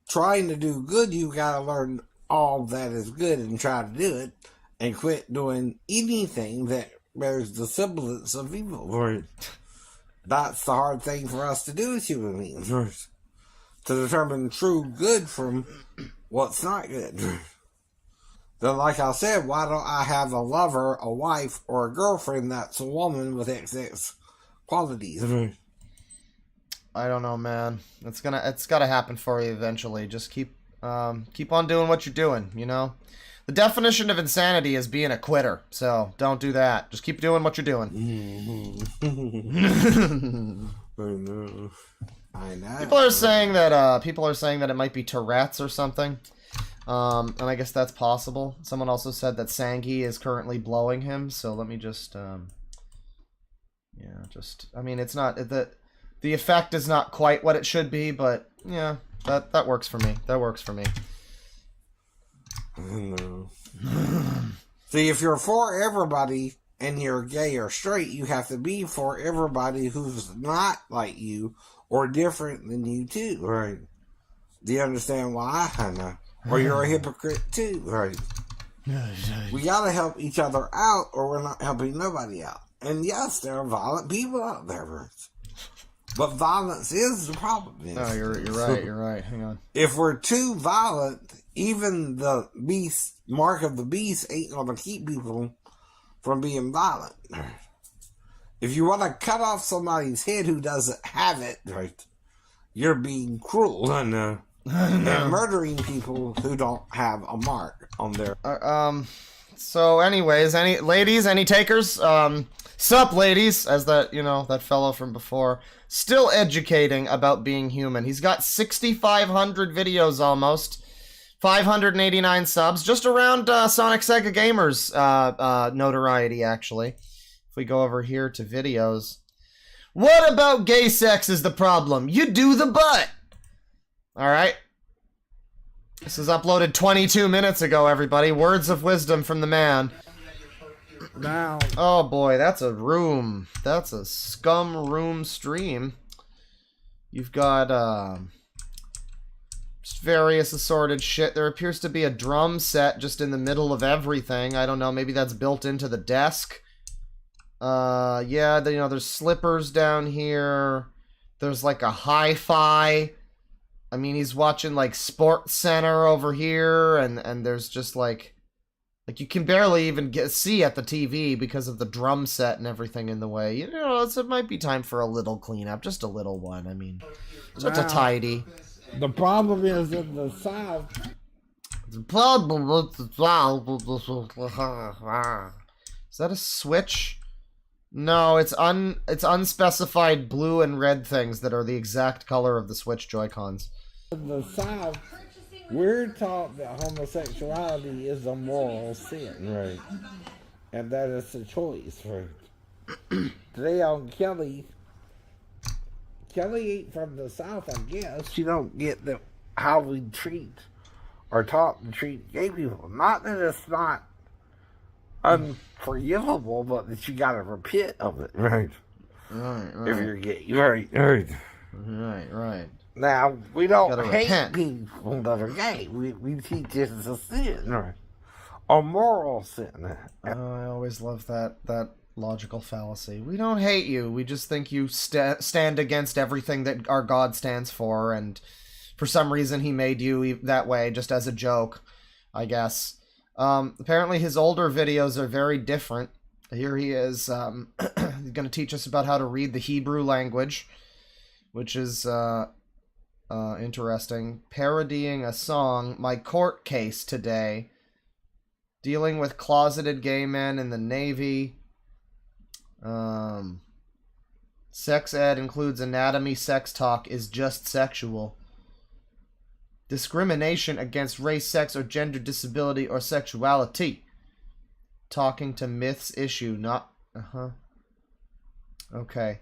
trying to do good, you gotta learn all that is good and try to do it, and quit doing anything that bears the semblance of evil. Right? That's the hard thing for us to do as human beings, right? To determine true good from what's not good. Then, like I said, why don't I have a lover, a wife, or a girlfriend that's a woman with XX qualities? I don't know, man. It's gotta happen for you eventually. Just keep on doing what you're doing, you know? The definition of insanity is being a quitter, so don't do that. Just keep doing what you're doing. I know. People are saying that it might be Tourette's or something. And I guess that's possible. Someone also said that Sangi is currently blowing him, so let me just, I mean, it's not, the effect is not quite what it should be, but, yeah, that works for me. See, if you're for everybody and you're gay or straight, you have to be for everybody who's not like you or different than you too, right? Do you understand why? I know. Or you're a hypocrite too, right? We gotta help each other out or we're not helping nobody out. And yes, there are violent people out there, right? But violence is the problem. No, you're right. Hang on. If we're too violent, even the beast, mark of the beast, ain't gonna keep people from being violent. If you want to cut off somebody's head who doesn't have it, right, you're being cruel and murdering people who don't have a mark on their... So anyways, any takers? Sup, ladies, as that fellow from before, still educating about being human. He's got 6,500 videos almost, 589 subs, just around Sonic Sega Gamer's notoriety, actually. If we go over here to videos. What about gay sex is the problem? You do the butt! Alright. This was uploaded 22 minutes ago, everybody. Words of wisdom from the man. Now. Oh boy, that's a room. That's a scum room stream. You've got just various assorted shit. There appears to be a drum set just in the middle of everything. I don't know, maybe that's built into the desk. Yeah, there's slippers down here. There's like a hi-fi. I mean, he's watching like Sports Center over here, and there's just like you can barely even see at the TV because of the drum set and everything in the way. It might be time for a little cleanup, just a little one. I mean, just a tidy. The problem is in the South. The problem with the South. Is that a switch? No, it's unspecified blue and red things that are the exact color of the Switch Joy-Cons. In the South, we're taught that homosexuality is a moral sin, right? And that it's a choice, right? Today on Kelly ain't from the South, I guess. She don't get how we treat or taught to treat gay people. Not that it's not unforgivable, but that you gotta repent of it, right? Right. If you're gay, right. Now, we don't hate people that are gay. We teach it's a sin, right? A moral sin. I always love that logical fallacy. We don't hate you. We just think you stand against everything that our God stands for, and for some reason he made you that way, just as a joke, I guess. Apparently his older videos are very different. Here he is, he's going to teach us about how to read the Hebrew language, which is interesting. Parodying a song, My Court Case Today, dealing with closeted gay men in the Navy. Sex ed includes anatomy, sex talk is just sexual. Discrimination against race, sex, or gender disability or sexuality. Talking to myths issue, not... Okay.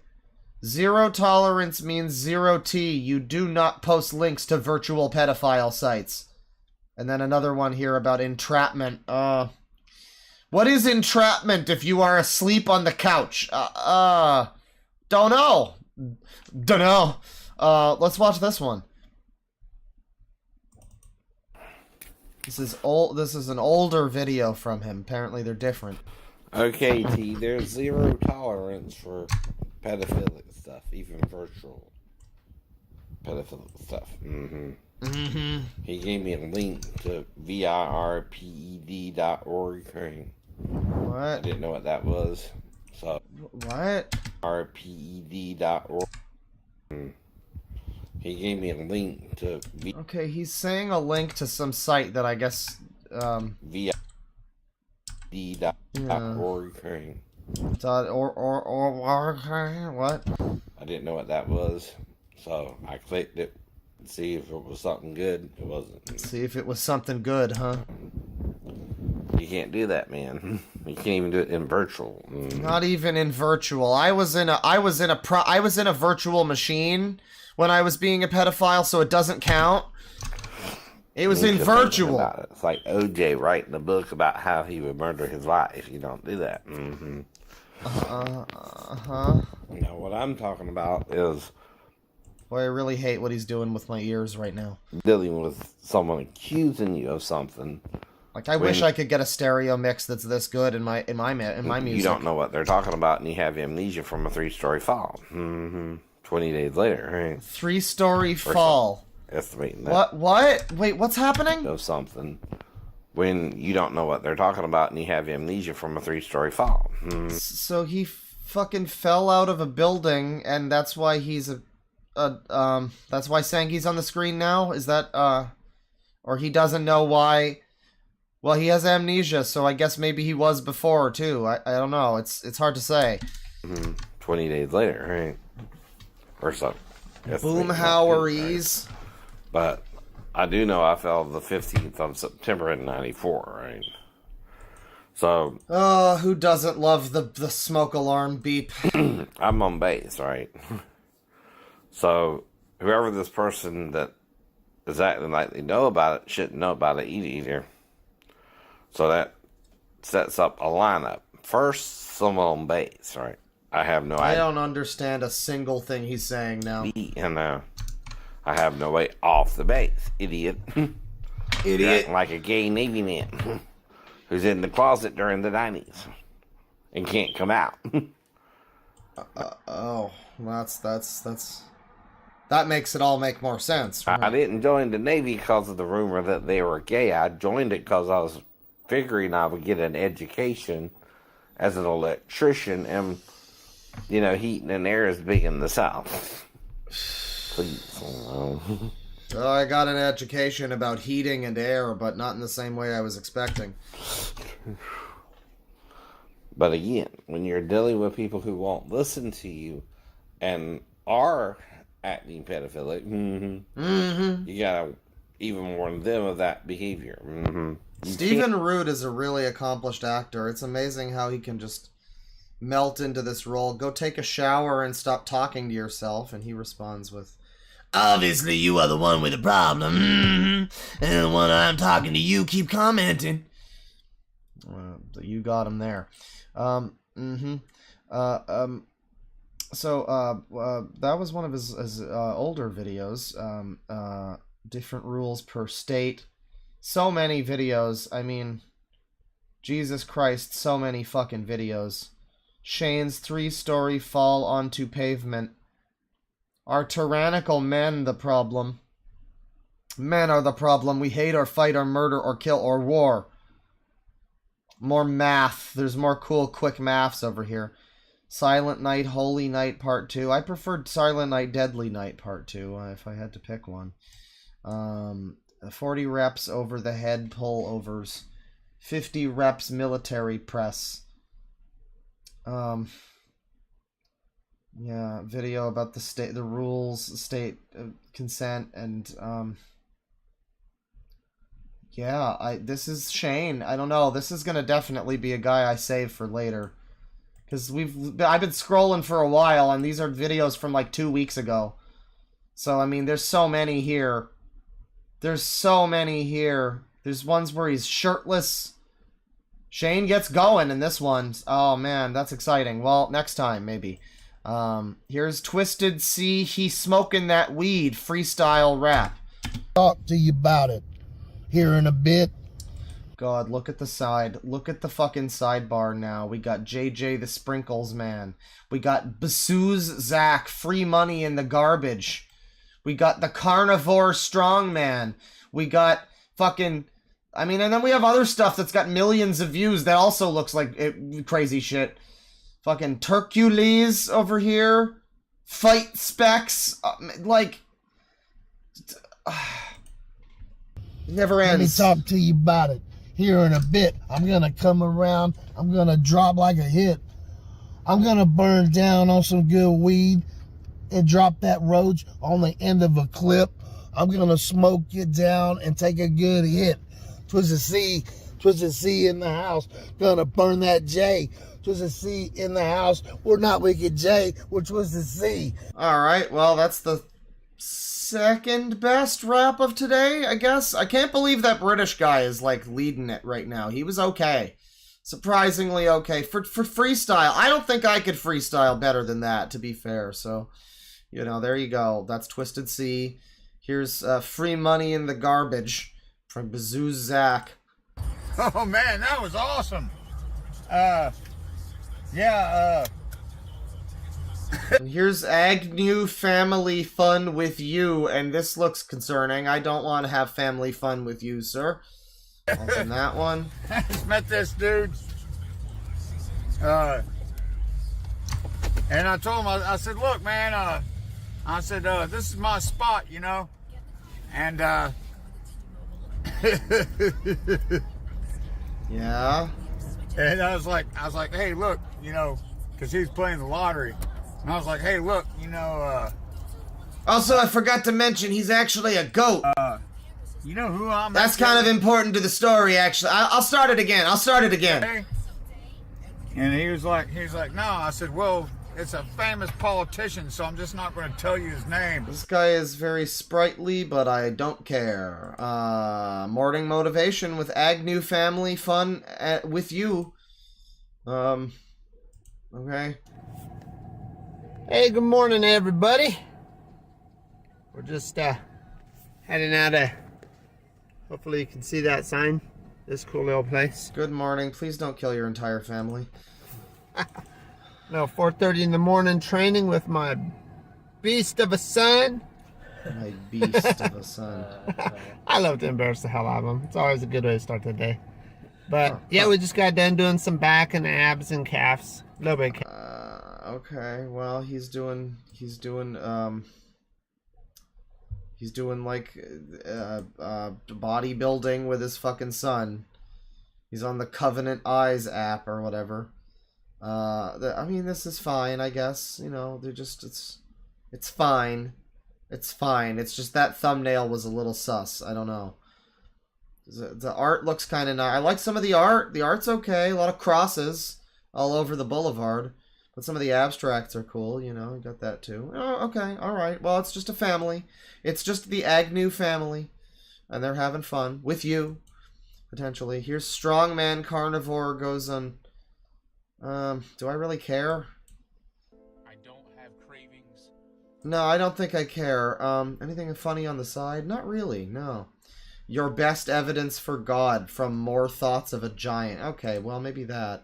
Zero tolerance means zero T. You do not post links to virtual pedophile sites. And then another one here about entrapment. What is entrapment if you are asleep on the couch? Don't know. Let's watch this one. This is an older video from him. Apparently they're different. Okay, T, there's zero tolerance for pedophilic stuff, even virtual pedophilic stuff. He gave me a link to virped.org. What? I didn't know what that was. So what? rped.org. He gave me a link to... Okay, he's saying a link to some site that I guess... VID.org. What? I didn't know what that was, so I clicked it to see if it was something good. It wasn't. See if it was something good, huh? You can't do that, man. You can't even do it in virtual. Not even in virtual. I was in a virtual machine when I was being a pedophile, so it doesn't count. It was You in need to think virtual. about it. It's like OJ writing a book about how he would murder his wife. You don't do that. Mm-hmm. Now, what I'm talking about is... Boy, I really hate what he's doing with my ears right now. Dealing with someone accusing you of something. Like, I wish I could get a stereo mix that's this good in my music. You don't know what they're talking about, and you have amnesia from a 3-story fall. 20 days later, right? 3-story fall. Estimating that. What? Wait, what's happening? Of something. When you don't know what they're talking about, and you have amnesia from a 3-story fall. So he fucking fell out of a building, and that's why he's that's why Sangi's on the screen now? Is that, or he doesn't know why? Well, he has amnesia, so I guess maybe he was before, too. I don't know. It's hard to say. 20 days later, right? Or so. Boomhaueries. But I do know I fell the 15th of September in 94, right? So... Oh, who doesn't love the smoke alarm beep? I'm on base, right? So, whoever this person that is acting like they know about it shouldn't know about it either. So that sets up a lineup. First, someone on base, right? I have no idea. I don't understand a single thing he's saying now. And I have no way off the base, idiot. Idiot. Like a gay Navy man who's in the closet during the 90s and can't come out. Oh, that makes it all make more sense. Right? I didn't join the Navy because of the rumor that they were gay. I joined it because I was figuring I would get an education as an electrician, and, you know, heating and air is big in the South. Please. So I got an education about heating and air, but not in the same way I was expecting. But again, when you're dealing with people who won't listen to you and are acting pedophilic, you gotta even warn them of that behavior. Stephen Root is a really accomplished actor. It's amazing how he can just melt into this role. Go take a shower and stop talking to yourself, and he responds with, "Obviously you are the one with the problem, and when I'm talking to you, keep commenting." You got him there. So that was one of his older videos. Different rules per state. So many videos. I mean, Jesus Christ, so many fucking videos. Shane's 3-story fall onto pavement. Are tyrannical men the problem? Men are the problem. We hate or fight or murder or kill or war. More math. There's more cool, quick maths over here. Silent Night, Holy Night Part 2. I preferred Silent Night, Deadly Night Part 2, if I had to pick one. 40 reps over the head pull-overs. 50 reps military press. Yeah, video about the rules, state consent, and yeah, this is Shane. I don't know. This is gonna definitely be a guy I save for later, because I've been scrolling for a while, and these are videos from like 2 weeks ago. So I mean, there's so many here. There's so many here. There's ones where he's shirtless. Shane gets going in this one. Oh man, that's exciting. Well, next time maybe. Here's Twisted C. He's smoking that weed. Freestyle rap. Talk to you about it here in a bit. God, look at the side. Look at the fucking sidebar now. We got JJ the Sprinkles Man. We got Basooz Zach. Free money in the garbage. We got the Carnivore Strongman. We got fucking... I mean, and then we have other stuff that's got millions of views that also looks like crazy shit. Fucking Turcules over here. Fight Specs. Never ends. Let me talk to you about it here in a bit. I'm gonna come around. I'm gonna drop like a hit. I'm gonna burn down on some good weed and drop that roach on the end of a clip. I'm gonna smoke it down and take a good hit. Twisted C in the house. Gonna burn that J. Twisted C in the house. We're not Wicked J. We're Twisted C. All right. Well, that's the second best rap of today, I guess. I can't believe that British guy is like leading it right now. He was okay. Surprisingly okay. For freestyle, I don't think I could freestyle better than that, to be fair. So, you know, there you go. That's Twisted C. Here's Free Money in the Garbage from Bazoo Zach. Oh man, that was awesome. And here's Agnew Family Fun with You, and this looks concerning. I don't want to have family fun with you, sir. Open that one. I just met this dude. And I told him, I said, look, man, I said, this is my spot, you know? And, yeah. And I was like, hey, look, you know, because he's playing the lottery. And I was like, hey, look, you know, Also, I forgot to mention, he's actually a goat. You know who I'm... That's kind of important to the story, actually. I'll start it again. Okay. And he was like, no. I said, well, it's a famous politician, so I'm just not going to tell you his name. This guy is very sprightly, but I don't care. Morning Motivation with Agnew Family Fun with You. Okay. Hey, good morning, everybody. We're just heading out of... Hopefully you can see that sign. This cool little place. Good morning. Please don't kill your entire family. No, 4:30 in the morning training with my beast of a son. My beast of a son. I love to embarrass the hell out of him. It's always a good way to start the day. But yeah, we just got done doing some back and abs and calves. A little bit. Okay. Well, he's doing like bodybuilding with his fucking son. He's on the Covenant Eyes app or whatever. I mean, this is fine, I guess. You know, it's fine. It's fine. It's just that thumbnail was a little sus. I don't know. The art looks kind of nice. I like some of the art. The art's okay. A lot of crosses all over the boulevard. But some of the abstracts are cool, you know. You got that too. Oh, okay. All right. Well, it's just a family. It's just the Agnew family. And they're having fun. With you. Potentially. Here's Strongman Carnivore goes on... do I really care? I don't have cravings. No, I don't think I care. Anything funny on the side? Not really, no. Your best evidence for God from More Thoughts of a Giant. Okay, well, maybe that.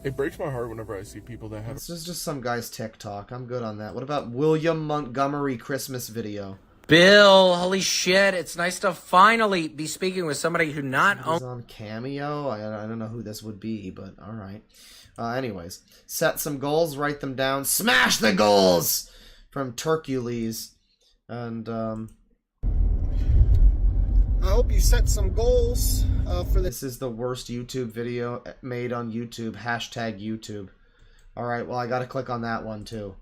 It breaks my heart whenever I see people that have... This is just some guy's TikTok. I'm good on that. What about William Montgomery Christmas video? Bill, holy shit, it's nice to finally be speaking with somebody who not He's on Cameo. I don't know who this would be, but alright. Anyways, set some goals, write them down. Smash the goals! From Turkules. And, I hope you set some goals for this. Is the worst YouTube video made on YouTube. Hashtag YouTube. Alright, well, I gotta click on that one, too.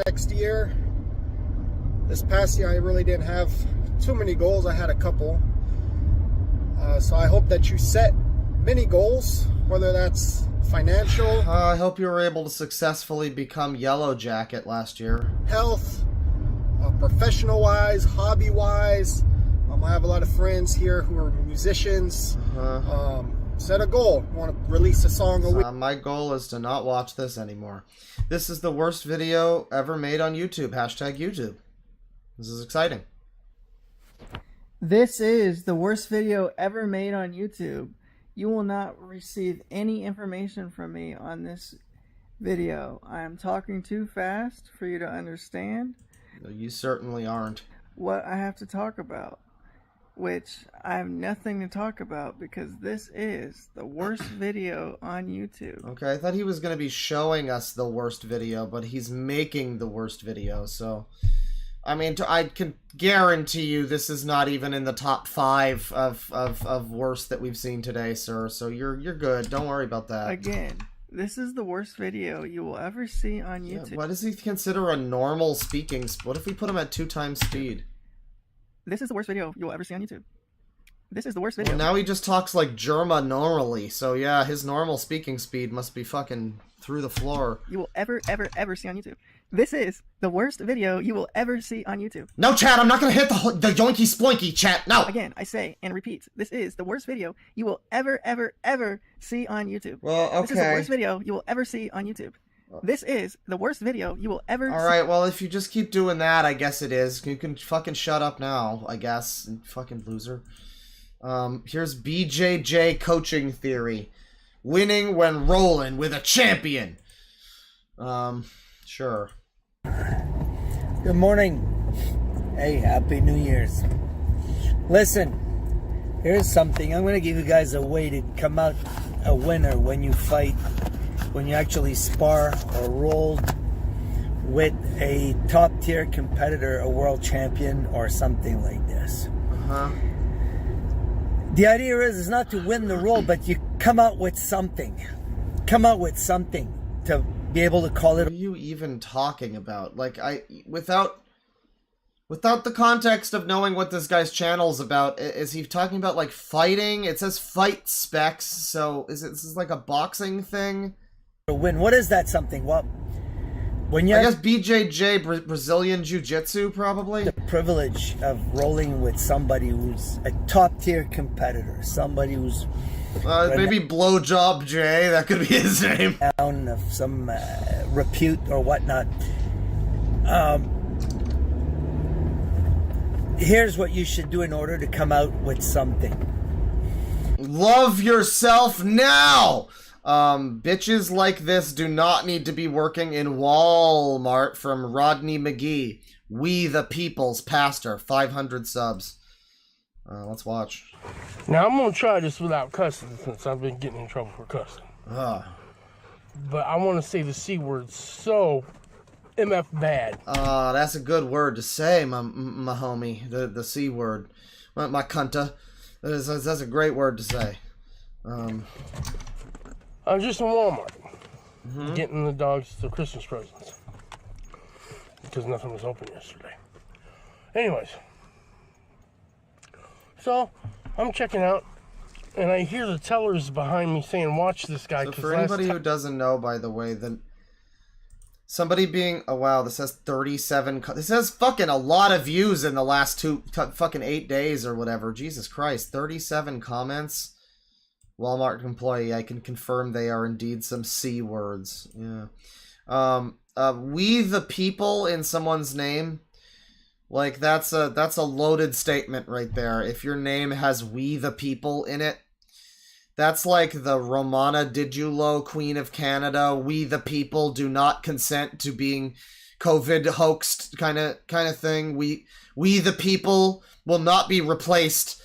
Next year. This past year, I really didn't have too many goals. I had a couple. So I hope that you set many goals, whether that's financial. I hope you were able to successfully become Yellow Jacket last year. Health, professional-wise, hobby-wise. I have a lot of friends here who are musicians. Set a goal. I want to release a song a week. My goal is to not watch this anymore. This is the worst video ever made on YouTube. Hashtag YouTube. This is exciting. This is the worst video ever made on YouTube. You will not receive any information from me on this video. I am talking too fast for you to understand. You certainly aren't. What I have to talk about, which I have nothing to talk about because this is the worst video on YouTube. Okay, I thought he was going to be showing us the worst video, but he's making the worst video, so... I mean, I can guarantee you this is not even in the top 5 of worst that we've seen today, sir. So you're good. Don't worry about that. Again, this is the worst video you will ever see on YouTube. Yeah, what does he consider a normal speaking? What if we put him at 2 times speed? This is the worst video you will ever see on YouTube. This is the worst video. Well, now he just talks like Germa normally, so yeah, his normal speaking speed must be fucking through the floor. You will ever see on YouTube. This is the worst video you will ever see on YouTube. No, chat, I'm not gonna hit the yoinky sploinky, chat, no! Again, I say and repeat, this is the worst video you will ever see on YouTube. Well, okay. This is the worst video you will ever see on YouTube. This is the worst video you will ever see. Alright, well, if you just keep doing that, I guess it is. You can fucking shut up now, I guess. Fucking loser. Here's BJJ coaching theory. Winning when rolling with a champion. Sure. Good morning. Hey, Happy New Year's. Listen, here's something. I'm going to give you guys a way to come out a winner when you fight, when you actually spar or roll with a top-tier competitor, a world champion, or something like this. The idea is not to win the roll, but you come out with something. Come out with something to be able to call it. What are you even talking about? Like, without the context of knowing what this guy's channel's about, is he talking about, like, fighting? It says fight specs, so this is like a boxing thing? To win. What is that something? Well, when you I guess BJJ, Brazilian Jiu-Jitsu, probably? The privilege of rolling with somebody who's a top-tier competitor, somebody who's... maybe Blowjob Jay, that could be his name. Down of some repute or whatnot. Here's what you should do in order to come out with something. Love yourself now! Bitches like this do not need to be working in Walmart, from Rodney McGee. We the People's Pastor. 500 subs. Let's watch. Now, I'm going to try this without cussing, since I've been getting in trouble for cussing. But I want to say the C word so MF bad. That's a good word to say, my homie. The C word. My cunta. That's a great word to say. I was just in Walmart getting the dogs their Christmas presents because nothing was open yesterday. Anyways, so I'm checking out and I hear the tellers behind me saying, "Watch this guy." So for anybody who doesn't know, by the way, then somebody being, oh wow, this says 37. This has fucking a lot of views in the last fucking 8 days or whatever. Jesus Christ, 37 comments. Walmart employee, I can confirm they are indeed some C words. Yeah. We the people in someone's name, like that's a loaded statement right there. If your name has we the people in it, that's like the Romana Didulo, Queen of Canada. We the people do not consent to being COVID hoaxed kind of thing. We the people will not be replaced.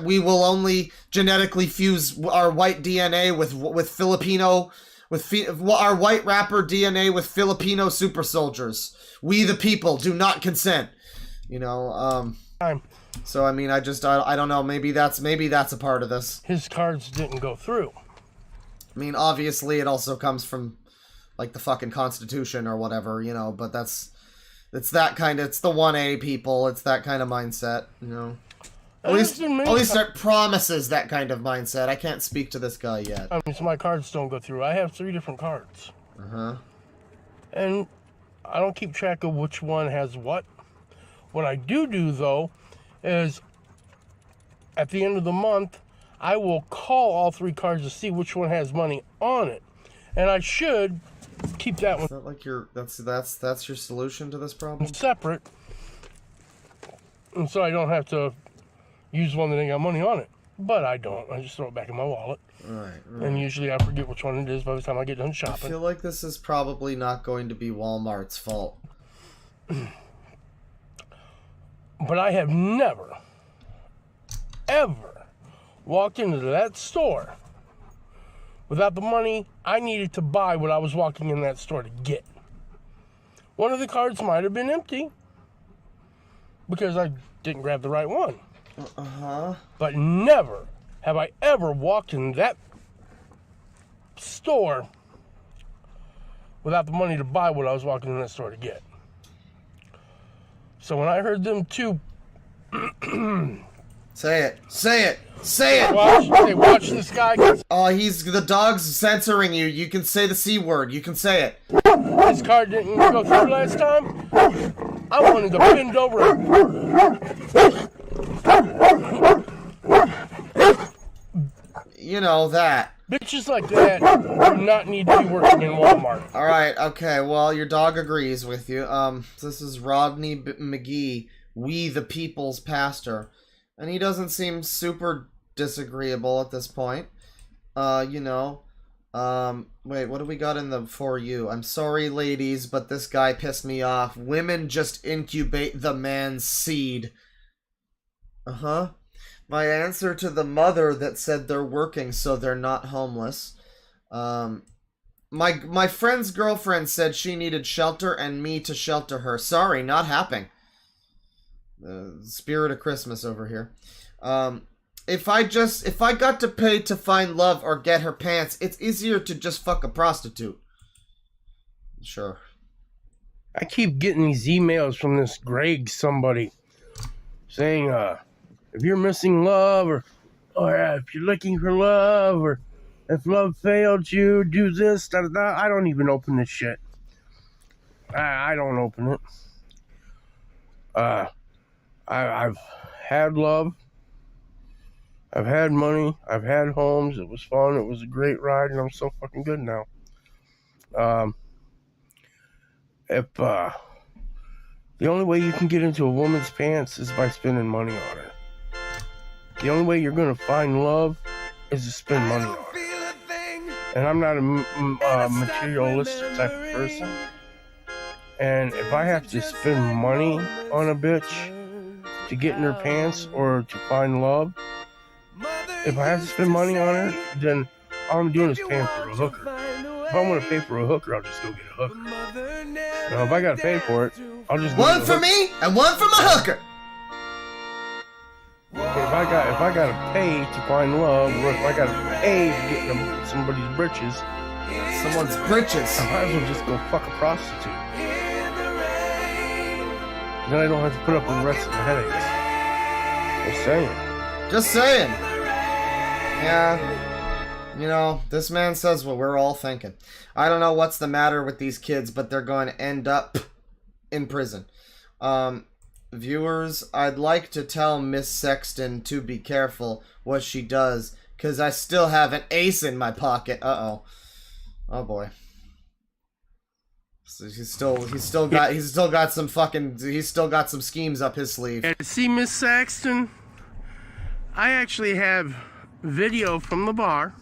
We will only genetically fuse our white DNA with Filipino, our white rapper DNA with Filipino super soldiers. We the people do not consent. You know, so I mean, I don't know. Maybe that's a part of this. His cards didn't go through. I mean, obviously, it also comes from like the fucking Constitution or whatever, you know. But it's that kind of, it's the 1A people. It's that kind of mindset, you know. At least it promises that kind of mindset. I can't speak to this guy yet. I mean, so my cards don't go through. I have 3 different cards. And I don't keep track of which one has what. What I do, though, is at the end of the month, I will call all 3 cards to see which one has money on it. And I should keep that one. Is that like that's your solution to this problem? Separate. And so I don't have to use one that ain't got money on it. But I don't. I just throw it back in my wallet. Right. And usually I forget which one it is by the time I get done shopping. I feel like this is probably not going to be Walmart's fault. But I have never, ever walked into that store without the money I needed to buy what I was walking in that store to get. One of the cards might have been empty because I didn't grab the right one. But never have I ever walked in that store without the money to buy what I was walking in that store to get. So when I heard them two Say it. Say it. Say it. Watch this guy. Oh, the dog's censoring you. You can say the C word. You can say it. This car didn't go through last time. I wanted to bend over. You know that. Bitches like that do not need to be working in Walmart. Alright, okay, well, your dog agrees with you. This is Rodney McGee, We the People's Pastor. And he doesn't seem super disagreeable at this point. Wait, what do we got in the For You? I'm sorry, ladies, but this guy pissed me off. Women just incubate the man's seed. Uh-huh. My answer to the mother that said they're working so they're not homeless. My friend's girlfriend said she needed shelter and me to shelter her. Sorry, not happening. Spirit of Christmas over here. If I got to pay to find love or get her pants, it's easier to just fuck a prostitute. Sure. I keep getting these emails from this Greg somebody saying, if you're missing love, or if you're looking for love, or if love failed you, do this, da da da. I don't even open this shit. I don't open it. I've had love. I've had money. I've had homes. It was fun. It was a great ride, and I'm so fucking good now. If the only way you can get into a woman's pants is by spending money on her. The only way you're gonna find love is to spend money on her. And I'm not a materialistic type of person. And if I have to spend money on a bitch to get in her pants or to find love, if I have to spend money on her, then all I'm doing is paying for a hooker. If I want to pay for a hooker, I'll just go get a hooker. Now, if I gotta pay for it, I'll just go one for me and one for my hooker. If I gotta pay to find love, or if I gotta pay to get in somebody's britches, someone's britches, I might as well just go fuck a prostitute. Then I don't have to put up with the rest of the headaches. Just saying. Just saying. Yeah. You know, this man says what we're all thinking. I don't know what's the matter with these kids, but they're going to end up in prison. Viewers, I'd like to tell Miss Sexton to be careful what she does, because I still have an ace in my pocket. Uh-oh. Oh, boy. So he's still got some schemes up his sleeve. And see, Miss Saxton, I actually have video from the bar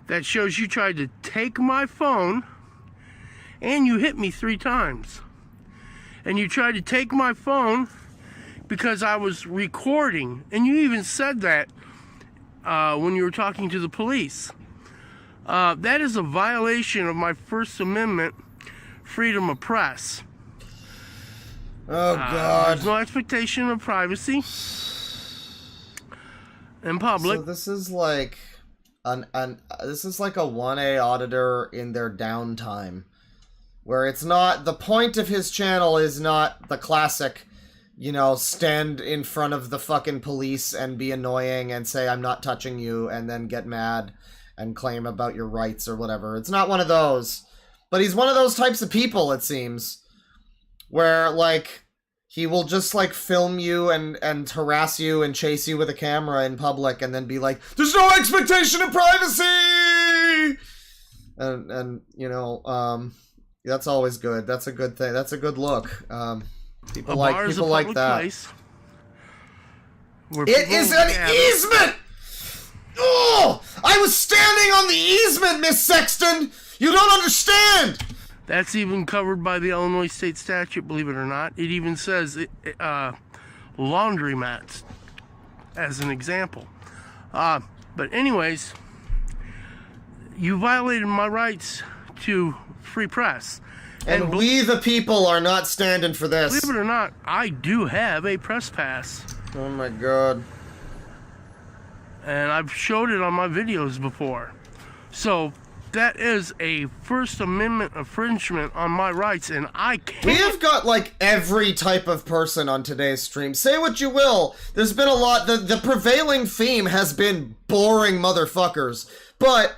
that shows you tried to take my phone and you hit me 3 times. And you tried to take my phone because I was recording. And you even said that when you were talking to the police. That is a violation of my First Amendment freedom of press. Oh, God. There's no expectation of privacy in public. So this is like this is like a 1A auditor in their downtime. Where it's not, the point of his channel is not the classic, you know, stand in front of the fucking police and be annoying and say, I'm not touching you, and then get mad and claim about your rights or whatever. It's not one of those. But he's one of those types of people, it seems, where, like, he will just, like, film you and harass you and chase you with a camera in public and then be like, there's no expectation of privacy! And you know, that's always good. That's a good thing. That's a good look. People like that. Place it is an easement! Oh! I was standing on the easement, Miss Sexton! You don't understand! That's even covered by the Illinois state statute, believe it or not. It even says laundromats as an example. But anyways, you violated my rights to free press. And we the people are not standing for this. Believe it or not, I do have a press pass. Oh my God. And I've showed it on my videos before. So, that is a First Amendment infringement on my rights, and I can't. We have got, like, every type of person on today's stream. Say what you will. There's been a lot. The prevailing theme has been boring motherfuckers. But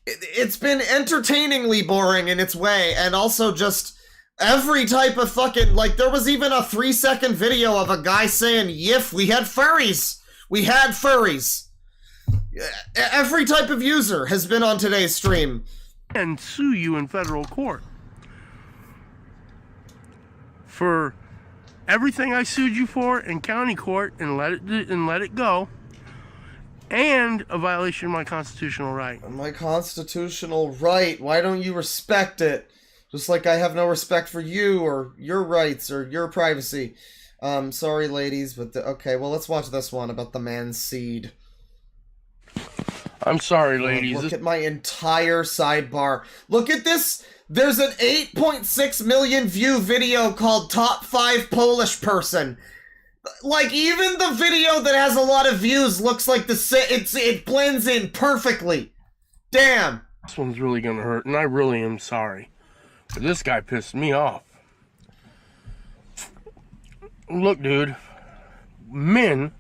it's been entertainingly boring in its way, and also just every type of fucking, like, there was even a 3-second video of a guy saying, "Yif, we had furries. We had furries." Every type of user has been on today's stream. And sue you in federal court for everything I sued you for in county court and let it go, and a violation of my constitutional right. My constitutional right? Why don't you respect it? Just like I have no respect for you or your rights or your privacy. Sorry, ladies, but okay. Well, let's watch this one about the man's seed. I'm sorry, ladies. Look at my entire sidebar. Look at this. There's an 8.6 million view video called Top 5 Polish Person. Like, even the video that has a lot of views looks like it blends in perfectly. Damn. This one's really gonna hurt, and I really am sorry. But this guy pissed me off. Look, dude. Men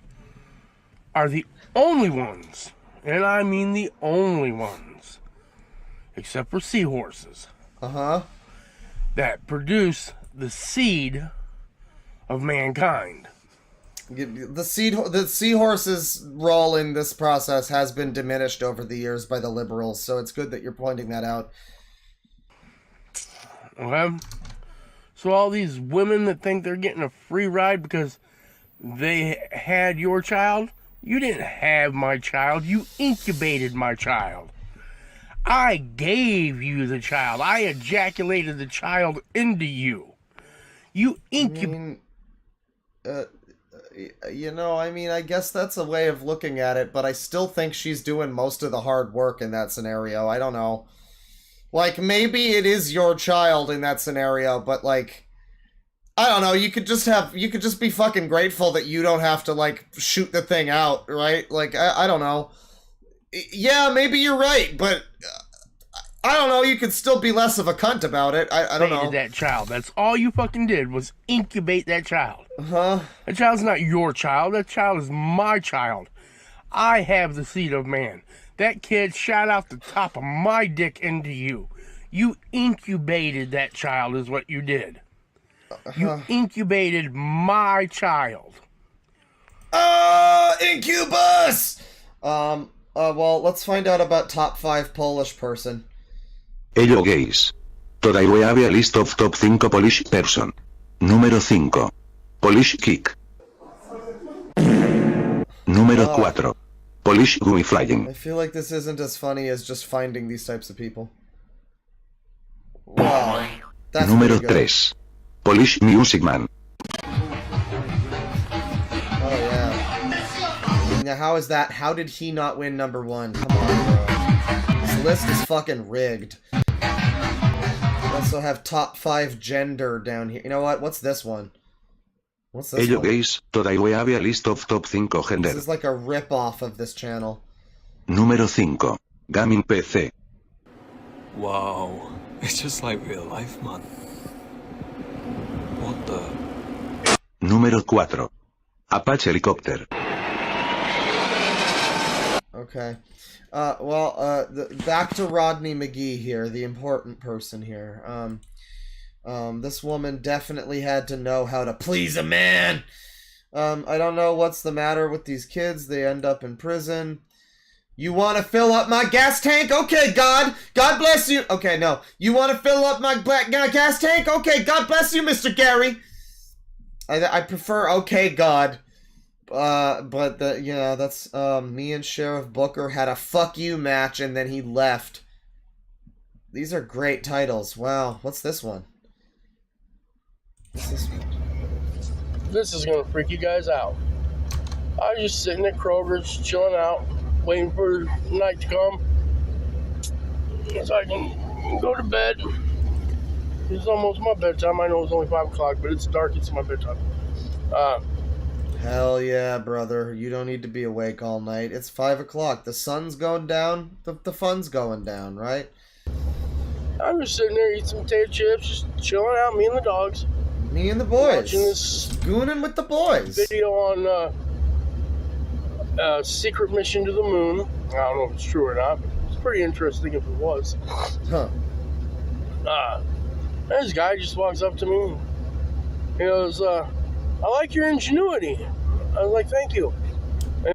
are the only ones, and I mean the only ones, except for seahorses, that produce the seed of mankind. The seahorse's role in this process has been diminished over the years by the liberals, so it's good that you're pointing that out. Okay? So all these women that think they're getting a free ride because they had your child, you didn't have my child, you incubated my child. I gave you the child. I ejaculated the child into you. You incubated. You know, I mean, I guess that's a way of looking at it, but I still think she's doing most of the hard work in that scenario. I don't know. Like, maybe it is your child in that scenario, but, like, I don't know, you could just be fucking grateful that you don't have to, like, shoot the thing out, right? Like, I don't know. Yeah, maybe you're right, but I don't know, you could still be less of a cunt about it. I don't know. That child. That's all you fucking did was incubate that child. Uh-huh. That child's not your child. That child is my child. I have the seed of man. That kid shot out the top of my dick into you. You incubated that child is what you did. You incubated my child. Incubus! Well, let's find out about Top 5 Polish Person. Hello gays. Today we have a list of top 5 Polish person. Número 5. Polish kick. Número 4. Polish gui flying. I feel like this isn't as funny as just finding these types of people. Wow. That's Número 3. Polish music man. Oh yeah. Now how is that? How did he not win number 1? Come on, bro. This list is fucking rigged. We also have top 5 gender down here. You know what? What's this one? What's this Hello one? gays. Today we have a list of top 5 gender. This is like a rip-off of this channel. Número 5. Gaming PC. Wow. It's just like real life, man. What the? Número 4. Apache helicopter. Okay. Back to Rodney McGee here, the important person here. This woman definitely had to know how to please a man. I don't know what's the matter with these kids. They end up in prison. You want to fill up my gas tank? Okay, God bless you. Okay, no. You want to fill up my gas tank? Okay, God bless you, Mr. Gary. I prefer okay, God. But that's me and Sheriff Booker had a fuck you match and then he left. These are great titles. Wow, what's this one? What's this one? This is gonna freak you guys out. I was just sitting at Kroger's, chilling out, waiting for night to come, so I can go to bed. It's almost my bedtime. I know it's only 5 o'clock, but it's dark. It's my bedtime. Hell yeah, brother. You don't need to be awake all night. It's 5 o'clock. The sun's going down. The fun's going down, right? I'm just sitting there eating some potato chips, just chilling out, me and the dogs. Me and the boys. Watching this gooning with the boys. Video on secret mission to the moon. I don't know if it's true or not, but it's pretty interesting if it was. Huh. This guy just walks up to me. He goes, I like your ingenuity. I was like, thank you. And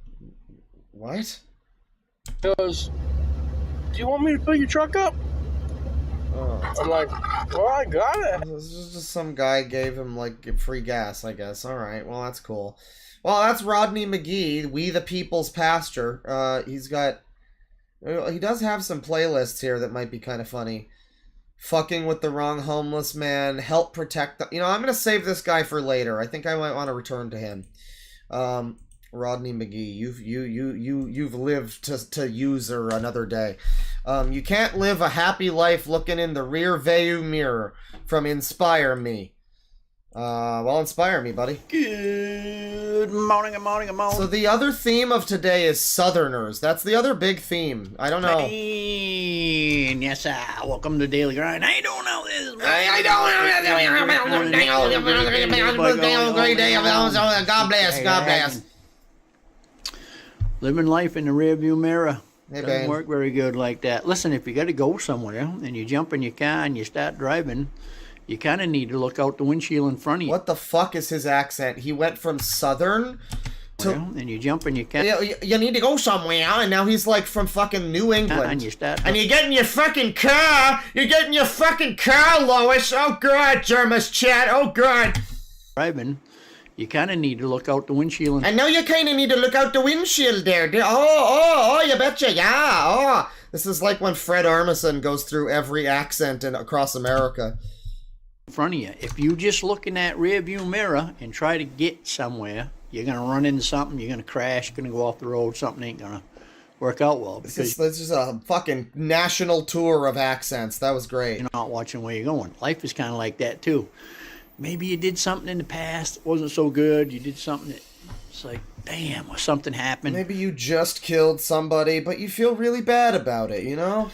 what? He goes, do you want me to fill your truck up? Oh. I'm like, well, I got it. This is just some guy gave him, like, free gas, I guess. Alright, well, that's cool. Well, that's Rodney McGee, We the People's Pastor. He's got... He does have some playlists here that might be kind of funny. Fucking with the wrong homeless man, help protect the... You know, I'm going to save this guy for later. I think I might want to return to him. Rodney McGee, you've lived to user another day. You can't live a happy life looking in the rear view mirror from Inspire Me. Well, inspire me, buddy. Good morning, good morning, good morning. So the other theme of today is Southerners. That's the other big theme. I don't know. Yes, sir. Welcome to Daily Grind. How you doing out this? Great day. God bless. God bless. Living life in the rearview mirror. Hey, Doesn't Bane. work very good like that. Listen, if you got to go somewhere and you jump in your car and you start driving, you kind of need to look out the windshield in front of you. What the fuck is his accent? He went from Southern to... And you jump in your car. You need to go somewhere, and now he's like from fucking New England. And you start... And you get in your fucking car! You get in your fucking car, Lois! Oh god, Jermis chat, oh god! Driving, you kind of need to look out the windshield. And now you kind of need to look out the windshield there. Oh, you betcha, yeah, oh. This is like when Fred Armisen goes through every accent across America. In front of you. If you just look in that rear view mirror and try to get somewhere, you're going to run into something, you're going to crash, you're going to go off the road, something ain't going to work out well. This is a fucking national tour of accents. That was great. You're not watching where you're going. Life is kind of like that too. Maybe you did something in the past, it wasn't so good, you did something that, it's like, damn, or something happened. Maybe you just killed somebody, but you feel really bad about it, you know?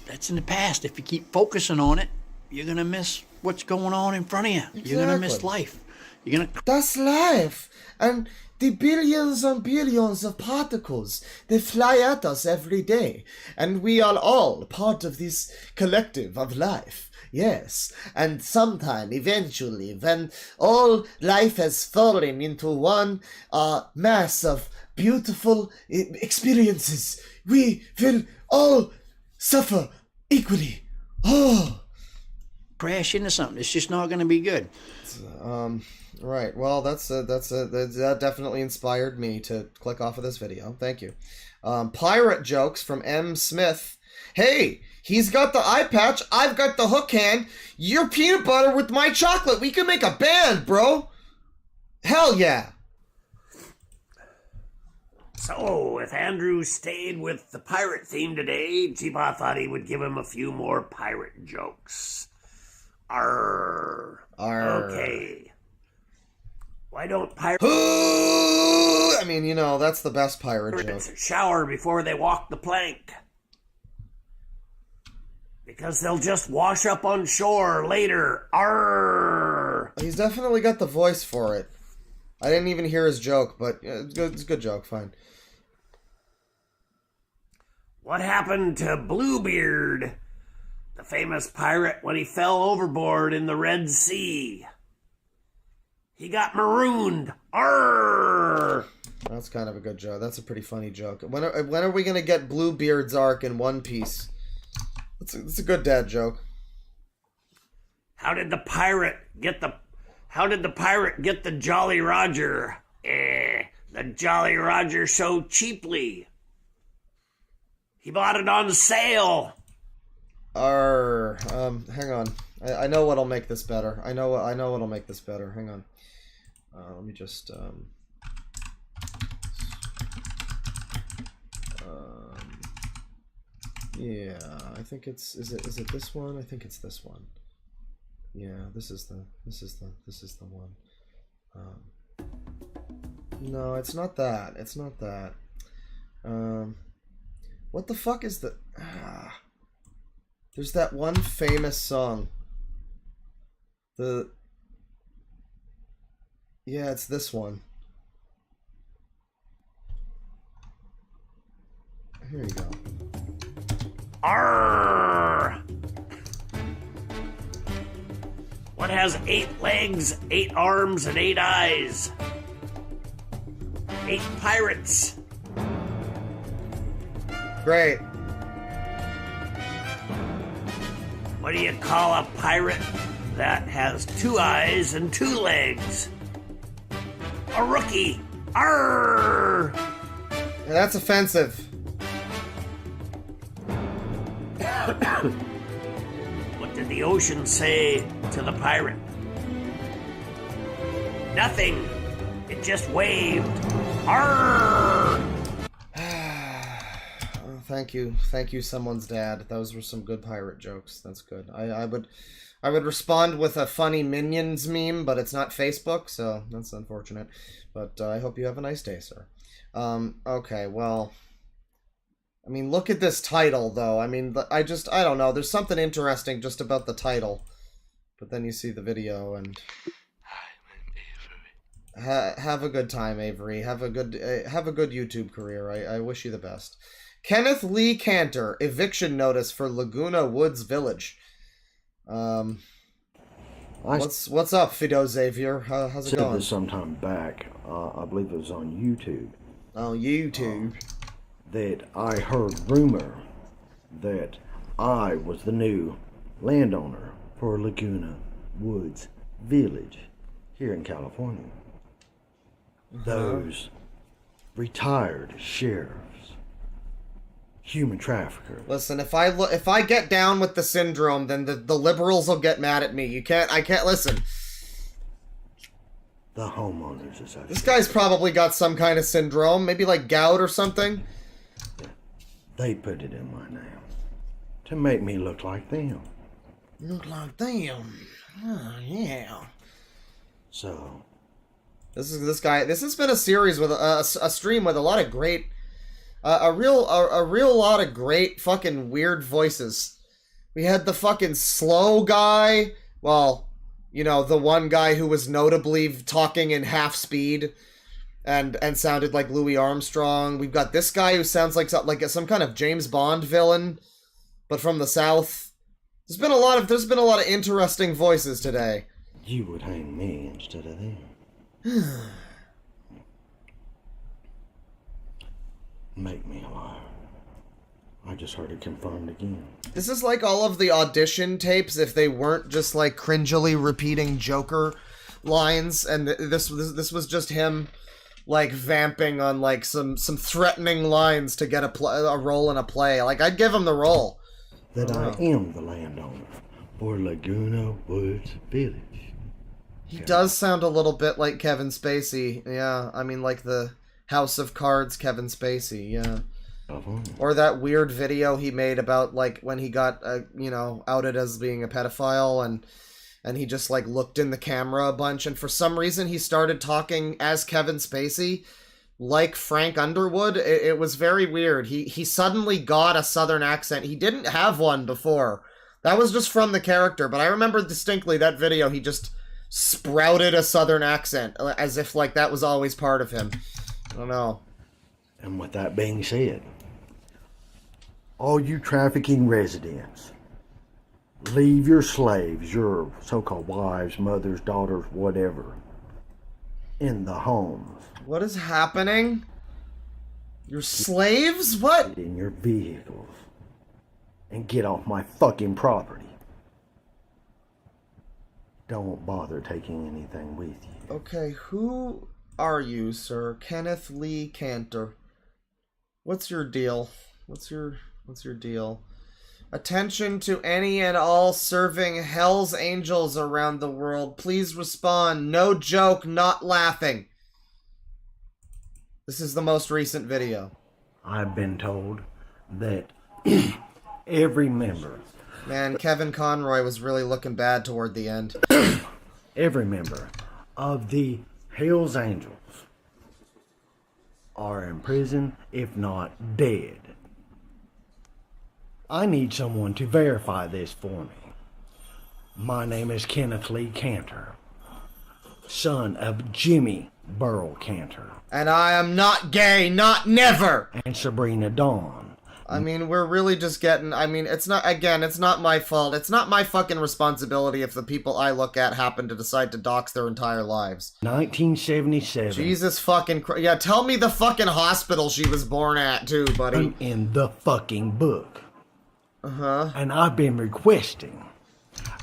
That's in the past. If you keep focusing on it, you're going to miss what's going on in front of you. Exactly. You're going to miss life. You're going to... That's life. And the billions and billions of particles, they fly at us every day. And we are all part of this collective of life. Yes. And sometime, eventually, when all life has fallen into one mass of beautiful experiences, we will all suffer equally. Oh. Crash into something. It's just not going to be good. Right. Well, that definitely inspired me to click off of this video. Thank you. Pirate jokes from M. Smith. Hey, he's got the eye patch. I've got the hook hand. You're peanut butter with my chocolate. We can make a band, bro. Hell yeah. So, if Andrew stayed with the pirate theme today, T-Paw thought he would give him a few more pirate jokes. Arr. Okay. Why don't pirates... I mean, you know, that's the best pirate joke. Shower before they walk the plank? Because they'll just wash up on shore later. Arr. He's definitely got the voice for it. I didn't even hear his joke, but it's a good joke, fine. What happened to Bluebeard, the famous pirate, when he fell overboard in the Red Sea? He got marooned. Arr! That's kind of a good joke. That's a pretty funny joke. When are we gonna get Bluebeard's arc in One Piece? It's a good dad joke. How did the pirate get the Jolly Roger? The Jolly Roger so cheaply. He bought it on sale. Hang on. I know what'll make this better. I know what'll make this better. Hang on. Let me just yeah, I think is it this one? I think it's this one. Yeah, this is the one. No, it's not that. It's not that. What the fuck is the... There's that one famous song. Yeah, it's this one. Here you go. Arr! What has 8 legs, 8 arms, and 8 eyes? 8 pirates. Great. What do you call a pirate that has 2 eyes and 2 legs? A rookie. Arr! Yeah, that's offensive. What did the ocean say to the pirate? Nothing. It just waved. Arr! Oh, thank you, someone's dad. Those were some good pirate jokes. That's good. I would respond with a funny Minions meme, but it's not Facebook, so that's unfortunate. But I hope you have a nice day, sir. Okay, well, I mean, look at this title, though. I mean, I don't know. There's something interesting just about the title. But then you see the video, and... have a good time, Avery. Have a good YouTube career. I wish you the best. Kenneth Lee Cantor, eviction notice for Laguna Woods Village. What's up, Fido Xavier? How's it going? Said this sometime back. I believe it was on YouTube. Oh, YouTube. That I heard rumor that I was the new landowner for Laguna Woods Village here in California. Those retired sheriffs, human traffickers. Listen, if I get down with the syndrome, then the liberals will get mad at me. I can't listen. The homeowners association. This guy's probably got some kind of syndrome, maybe like gout or something. They put it in my name to make me look like them. Look like them. Oh, yeah. So this guy. This has been a series with a stream with a lot of great, a real lot of great fucking weird voices. We had the fucking slow guy. Well, you know, the one guy who was notably talking in half speed. And sounded like Louis Armstrong. We've got this guy who sounds like some kind of James Bond villain, but from the South. There's been a lot of interesting voices today. You would hang me instead of them. Make me a liar. I just heard it confirmed again. This is like all of the audition tapes if they weren't just like cringily repeating Joker lines, and this was just him like vamping on like some threatening lines to get a role in a play. Like, I'd give him the role. That I am the landowner for Laguna Woods Village. He does sound a little bit like Kevin Spacey. Yeah, I mean, like the House of Cards Kevin Spacey, yeah. Or that weird video he made about like when he got outed as being a pedophile, and he just like looked in the camera a bunch, and for some reason he started talking as Kevin Spacey, like Frank Underwood. It was very weird. He suddenly got a southern accent. He didn't have one before. That was just from the character, but I remember distinctly that video he just sprouted a southern accent as if like that was always part of him. I don't know. And with that being said, all you trafficking residents, leave your slaves, your so-called wives, mothers, daughters, whatever, in the homes. What is happening? Your slaves? What? In your vehicles. And get off my fucking property. Don't bother taking anything with you. Okay, who are you, sir? Kenneth Lee Cantor. What's your deal? What's your deal? Attention to any and all serving Hell's Angels around the world. Please respond. No joke, not laughing. This is the most recent video. I've been told that every member... Man, Kevin Conroy was really looking bad toward the end. Every member of the Hell's Angels are in prison, if not dead. I need someone to verify this for me. My name is Kenneth Lee Cantor, son of Jimmy Burl Cantor. And I am not gay, not never! And Sabrina Dawn. I mean, we're really just getting, I mean, it's not, again, it's not my fault. It's not my fucking responsibility if the people I look at happen to decide to dox their entire lives. 1977. Jesus fucking Christ. Yeah, tell me the fucking hospital she was born at, too, buddy. I'm in the fucking book. Uh-huh. And I've been requesting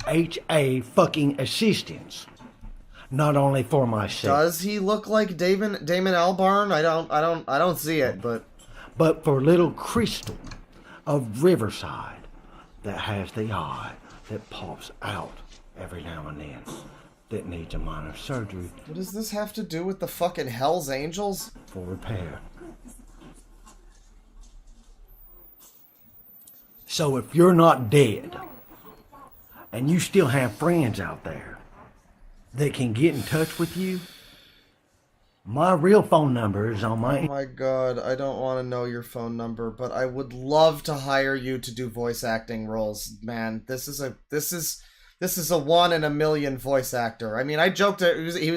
HA fucking assistance. Not only for myself. Does he look like Damon Albarn? I don't see it, but for little Crystal of Riverside that has the eye that pops out every now and then that needs a minor surgery. What does this have to do with the fucking Hell's Angels? For repair. So if you're not dead and you still have friends out there that can get in touch with you, my real phone number is on my... Oh my god, I don't want to know your phone number, but I would love to hire you to do voice acting roles, man. This is a 1 in a million voice actor. I mean, I joked that he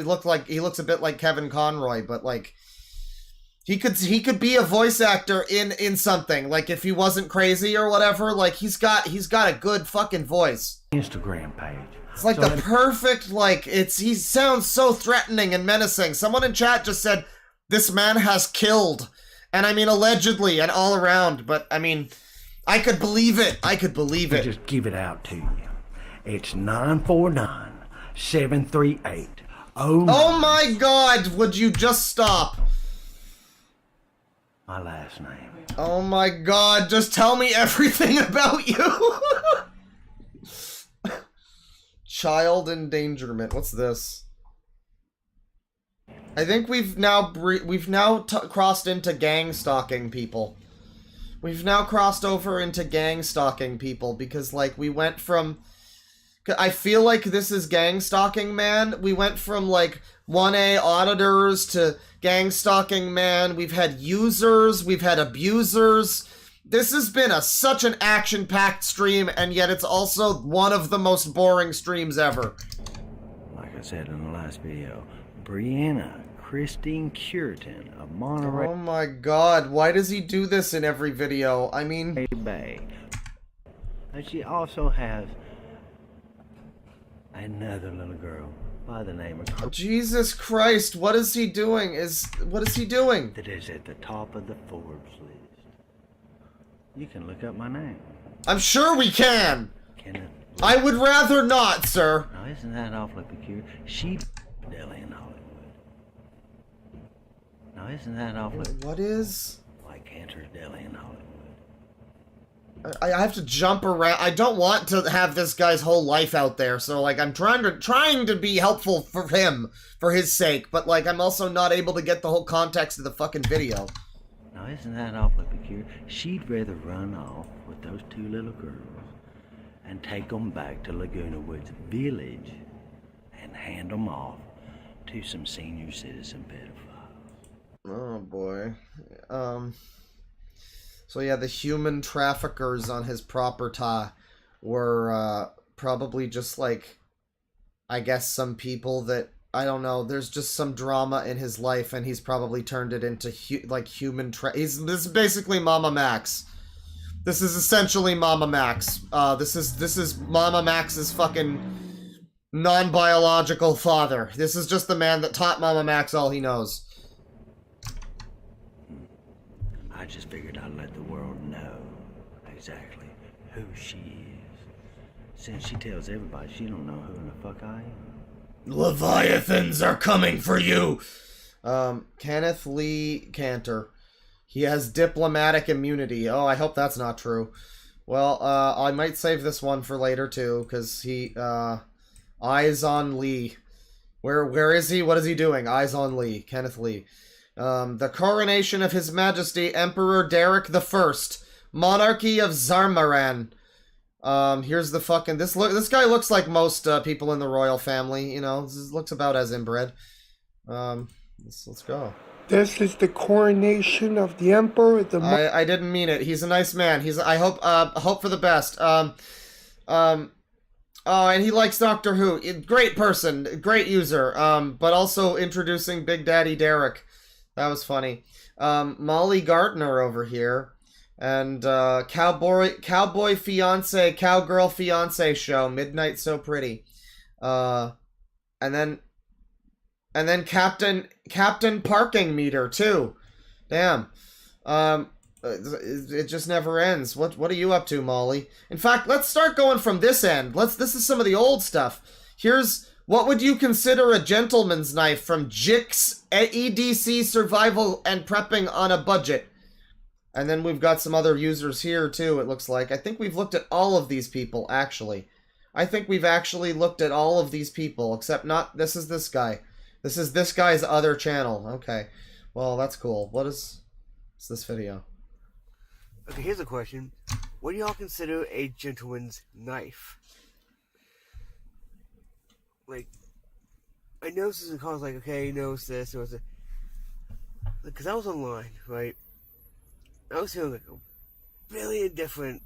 looks a bit like Kevin Conroy, but like he could be a voice actor in something. Like if he wasn't crazy or whatever, like he's got a good fucking voice. Instagram page. It's like the perfect, like, he sounds so threatening and menacing. Someone in chat just said, this man has killed. And I mean, allegedly and all around, but I mean, I could believe it. I could believe it. Just give it out to you. It's 949-738-09. Oh my god, would you just stop? My last name. Oh my god, just tell me everything about you. Child endangerment. What's this? I think we've now crossed into gang stalking people. We've now crossed over into gang stalking people because, like, we went from... I feel like this is gang stalking man. We went from, like, 1A auditors to gang stalking man. We've had users. We've had abusers. This has been such an action-packed stream, and yet it's also one of the most boring streams ever. Like I said in the last video, Brianna Christine Curtin of Monterey. Oh my god, why does he do this in every video? I mean... Bay. And she also has another little girl by the name of... Jesus Christ, what is he doing? What is he doing? That is at the top of the Forbes list. You can look up my name. I'm sure we can! Kenneth. I would rather not, sir. Now, isn't that awfully peculiar? She deli in Hollywood. Now, isn't that awfully... What is? Like Cantor's Deli in Hollywood. I have to jump around. I don't want to have this guy's whole life out there, so, like, I'm trying to be helpful for him, for his sake, but, like, I'm also not able to get the whole context of the fucking video. Now, isn't that awfully peculiar? She'd rather run off with those two little girls and take them back to Laguna Woods Village and hand them off to some senior citizen pedophiles. Oh, boy. So, yeah, the human traffickers on his property were probably just, like, I guess some people that... I don't know, there's just some drama in his life, and he's probably turned it into, human this is basically Mama Max. This is essentially Mama Max. This is Mama Max's fucking non-biological father. This is just the man that taught Mama Max all he knows. I just figured I'd let the world know exactly who she is. Since she tells everybody she don't know who in the fuck I am. Leviathans are coming for you! Kenneth Lee Cantor. He has diplomatic immunity. Oh, I hope that's not true. Well, I might save this one for later, too, because he, Eyes on Lee. Where is he? What is he doing? Eyes on Lee. Kenneth Lee. The coronation of His Majesty Emperor Derek I. Monarchy of Zarmaran. Here's the fucking... This guy looks like most people in the royal family, you know. This looks about as inbred. Let's go. This is the coronation of the emperor. I didn't mean it. He's a nice man. I hope for the best. Oh, and he likes Doctor Who. Great person, great user. But also introducing Big Daddy Derek. That was funny. Molly Gardner over here. And cowboy fiance, cowgirl fiance show, Midnight So Pretty. And then Captain Parking Meter too. Damn. It just never ends. What are you up to, Molly? In fact, let's start going from this end. This is some of the old stuff. Here's what would you consider a gentleman's knife from Jix EDC Survival and Prepping on a Budget. And then we've got some other users here too, it looks like. I think we've looked at all of these people, actually. I think we've actually looked at all of these people, except not, this is this guy. This is this guy's other channel. Okay. Well, that's cool. What's this video? Okay, here's a question. What do y'all consider a gentleman's knife? Like, I noticed this in comments, like, okay, notice this, notice it. Because I was online, right? I was hearing like a billion different,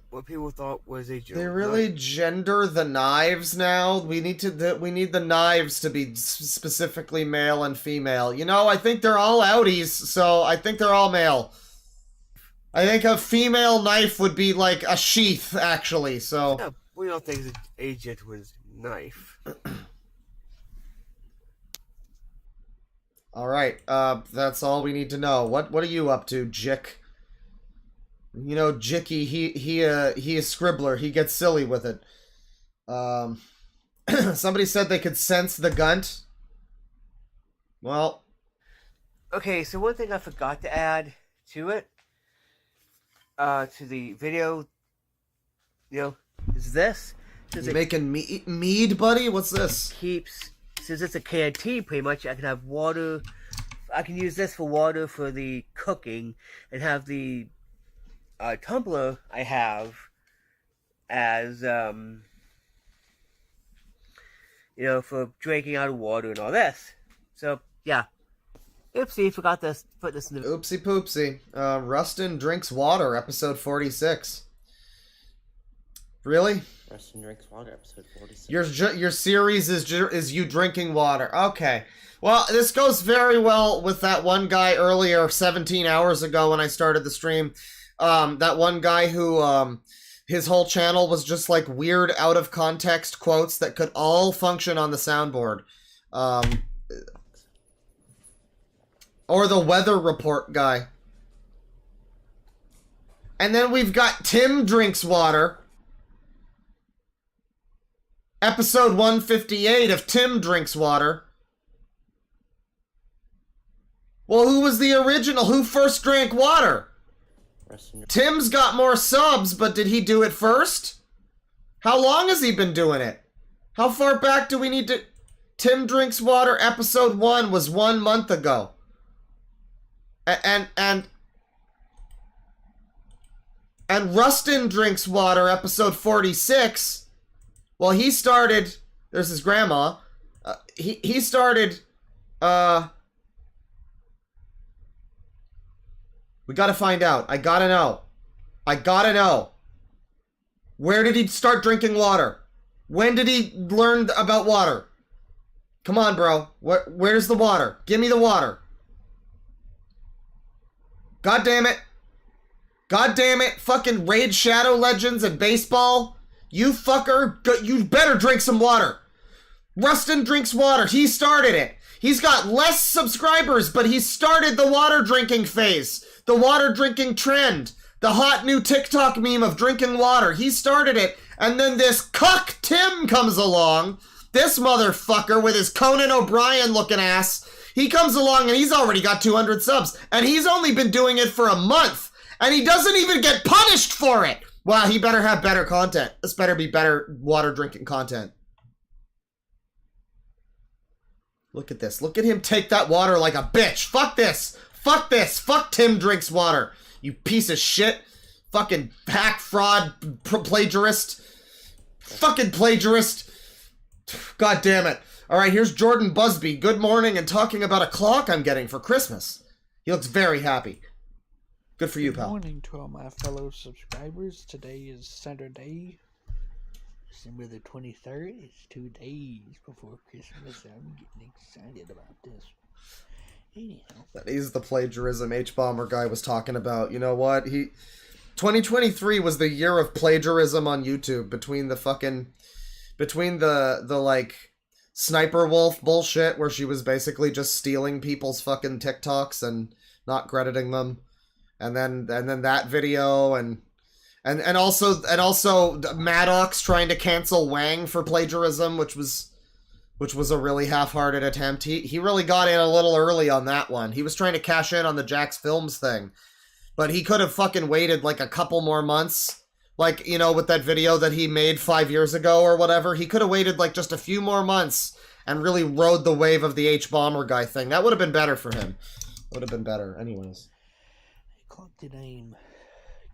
what people thought was a gentleman's They really knife. gender the knives now? We need the knives to be specifically male and female. You know, I think they're all outies, so I think they're all male. I think a female knife would be like a sheath, actually, so... Yeah, what do y'all think is a gentleman's knife? Alright, that's all we need to know. What are you up to, Jick? You know, Jicky, he is Scribbler. He gets silly with it. Somebody said they could sense the gunt. Well... Okay, so one thing I forgot to add to it, to the video, you know, is this. You making mead, buddy? What's this? Since it's a canteen, pretty much, I can have water. I can use this for water for the cooking, and have the tumbler I have as, you know, for drinking out of water and all this. So, yeah. Oopsie, forgot to put this in the... Oopsie poopsie. Rustin Drinks Water, episode 46. Really? Rustin Drinks Water, episode 46. Your series is you drinking water. Okay. Well, this goes very well with that one guy earlier, 17 hours ago when I started the stream. That one guy who, his whole channel was just like weird out of context quotes that could all function on the soundboard. Or the weather report guy. And then we've got Tim Drinks Water. Episode 158 of Tim Drinks Water. Well, who was the original? Who first drank water? Tim's got more subs, but did he do it first? How long has he been doing it? How far back do we need to... Tim Drinks Water episode 1 was 1 month ago. And Rustin Drinks Water, episode 46, well, he started, there's his grandma, he started, we gotta find out, I gotta know. Where did he start drinking water? When did he learn about water? Come on, bro, where's the water? Give me the water. God damn it. God damn it. Fucking Raid Shadow Legends and baseball. You fucker. You better drink some water. Rustin Drinks Water. He started it. He's got less subscribers, but he started the water drinking phase. The water drinking trend. The hot new TikTok meme of drinking water. He started it. And then this cuck Tim comes along. This motherfucker with his Conan O'Brien looking ass. He comes along and he's already got 200 subs. And he's only been doing it for a month. And he doesn't even get punished for it. Wow, he better have better content. This better be better water drinking content. Look at this. Look at him take that water like a bitch. Fuck this. Fuck this. Fuck Tim Drinks Water. You piece of shit. Fucking hack plagiarist. Fucking plagiarist. God damn it. All right, here's Jordan Busby. Good morning and talking about a clock I'm getting for Christmas. He looks very happy. Good for you, pal. Good morning to all my fellow subscribers. Today is Saturday, December the 23rd. It's 2 days before Christmas. I'm getting excited about this. Anyhow. That is the plagiarism H-Bomber guy was talking about. You know what? 2023 was the year of plagiarism on YouTube between the like Sniper Wolf bullshit where she was basically just stealing people's fucking TikToks and not crediting them. And then that video and also Maddox trying to cancel Wang for plagiarism, which was a really half-hearted attempt. He really got in a little early on that one. He was trying to cash in on the Jax Films thing. But he could have fucking waited like a couple more months. Like, you know, with that video that he made 5 years ago or whatever. He could have waited like just a few more months and really rode the wave of the H-Bomber guy thing. That would have been better for him. Would have been better. Anyways. Clock that I'm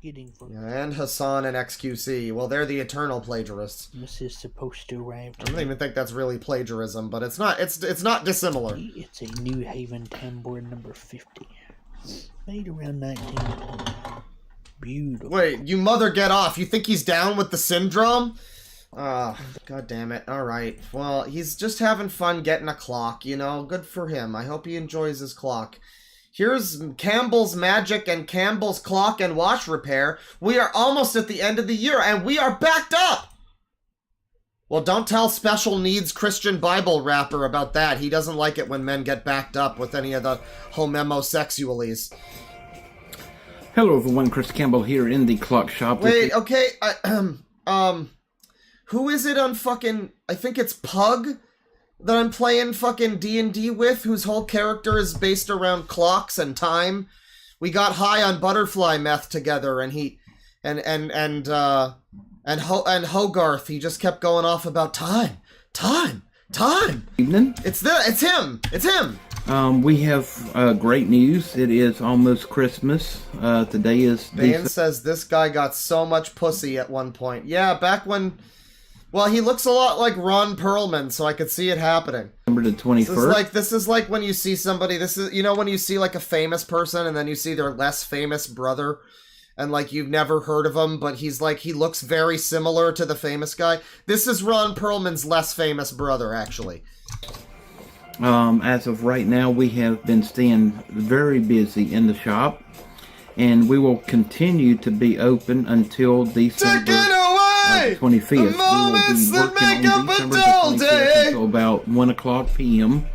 getting for... Yeah, and Hassan and XQC. Well, they're the eternal plagiarists. This is supposed to arrive I don't even think that's really plagiarism, but it's not dissimilar. It's a New Haven tambour number 50. Made around 1920. Beautiful. Wait, you mother get off. You think he's down with the syndrome? God damn it. Alright. Well, he's just having fun getting a clock, you know? Good for him. I hope he enjoys his clock. Here's Campbell's Magic and Campbell's Clock and Watch Repair. We are almost at the end of the year, and we are backed up! Well, don't tell Special Needs Christian Bible rapper about that. He doesn't like it when men get backed up with any of the homosexualities. Hello everyone, Chris Campbell here in the clock shop. Wait, okay, who is it on fucking, I think it's Pug that I'm playing fucking D&D with, whose whole character is based around clocks and time? We got high on butterfly meth together, and Hogarth, he just kept going off about time. Evening. It's him. We have great news. It is almost Christmas. Today is... Bane says this guy got so much pussy at one point. Yeah, back when... Well, he looks a lot like Ron Perlman, so I could see it happening. December the 21st. This is like when you see somebody, you know when you see like a famous person and then you see their less famous brother and like you've never heard of him, but he looks very similar to the famous guy. This is Ron Perlman's less famous brother, actually. As of right now, we have been staying very busy in the shop, and we will continue to be open until December 25th. We will be working on December the 25th until about 1 o'clock p.m.,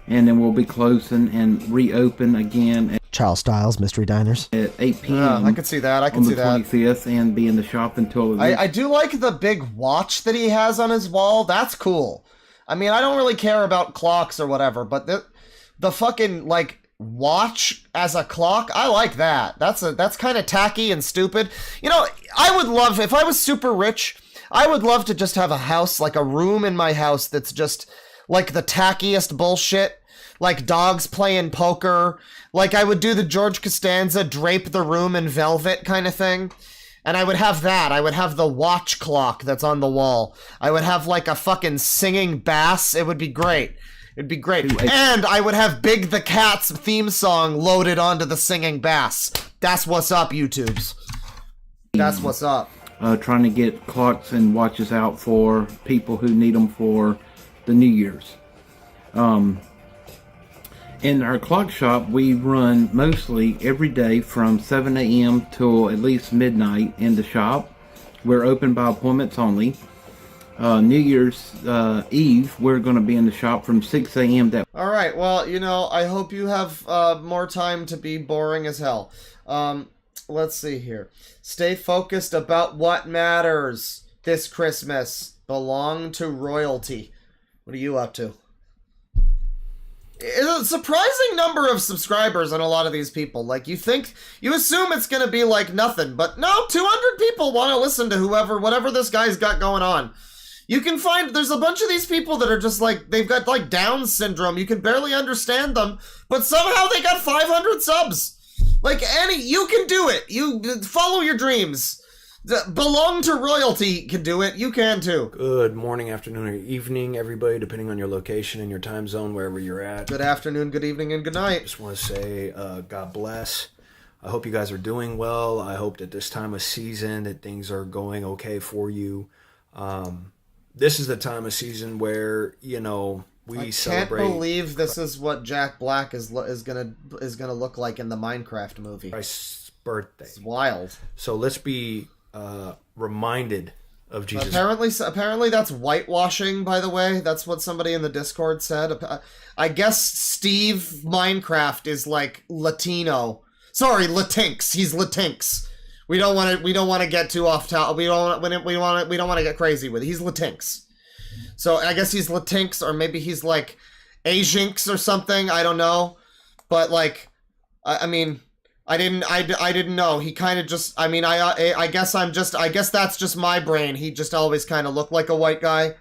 and then we'll be closing and reopen again at Child Styles Mystery Diners at 8 p.m. I can see that. On the 25th, and be in the shop until... I do like the big watch that he has on his wall. That's cool. I mean, I don't really care about clocks or whatever, but the fucking, like, watch as a clock, I like that. That's kind of tacky and stupid. You know, I would love, if I was super rich, I would love to just have a house, like a room in my house that's just, like, the tackiest bullshit. Like dogs playing poker. Like I would do the George Costanza drape the room in velvet kind of thing. And I would have that. I would have the watch clock that's on the wall. I would have like a fucking singing bass. It would be great. It'd be great. And I would have Big the Cat's theme song loaded onto the singing bass. That's what's up, YouTubes. That's what's up. Trying to get clocks and watches out for people who need them for the New Year's. In our clock shop, we run mostly every day from 7 a.m. till at least midnight in the shop. We're open by appointments only. New Year's Eve, we're going to be in the shop from 6 a.m. Alright, well, you know, I hope you have more time to be boring as hell. Let's see here. Stay focused about what matters this Christmas. Belong to royalty. What are you up to? It's a surprising number of subscribers on a lot of these people. Like, you assume it's gonna be like nothing, but no, 200 people want to listen to whatever this guy's got going on. You can find, there's a bunch of these people that are just like, they've got like Down syndrome, you can barely understand them, but somehow they got 500 subs. Like, you can do it. You follow your dreams. belong to royalty can do it. You can too. Good morning, afternoon, or evening, everybody, depending on your location and your time zone, wherever you're at. Good afternoon, good evening, and good night. Just want to say God bless. I hope you guys are doing well. I hope that this time of season that things are going okay for you. This is the time of season where, you know, we celebrate. I can't believe this is what Jack Black is gonna look like in the Minecraft movie. Christ's birthday. It's wild. So let's be reminded of Jesus. Apparently that's whitewashing, by the way. That's what somebody in the Discord said. I guess Steve Minecraft is like Latino. Sorry, Latinx. He's Latinx. We don't want to get too off topic. We don't want to get crazy with it. He's Latinx. So I guess he's Latinx, or maybe he's like Asianx or something. I don't know. But like, I mean, I didn't know. He kind of just. I mean, I guess that's just my brain. He just always kind of looked like a white guy,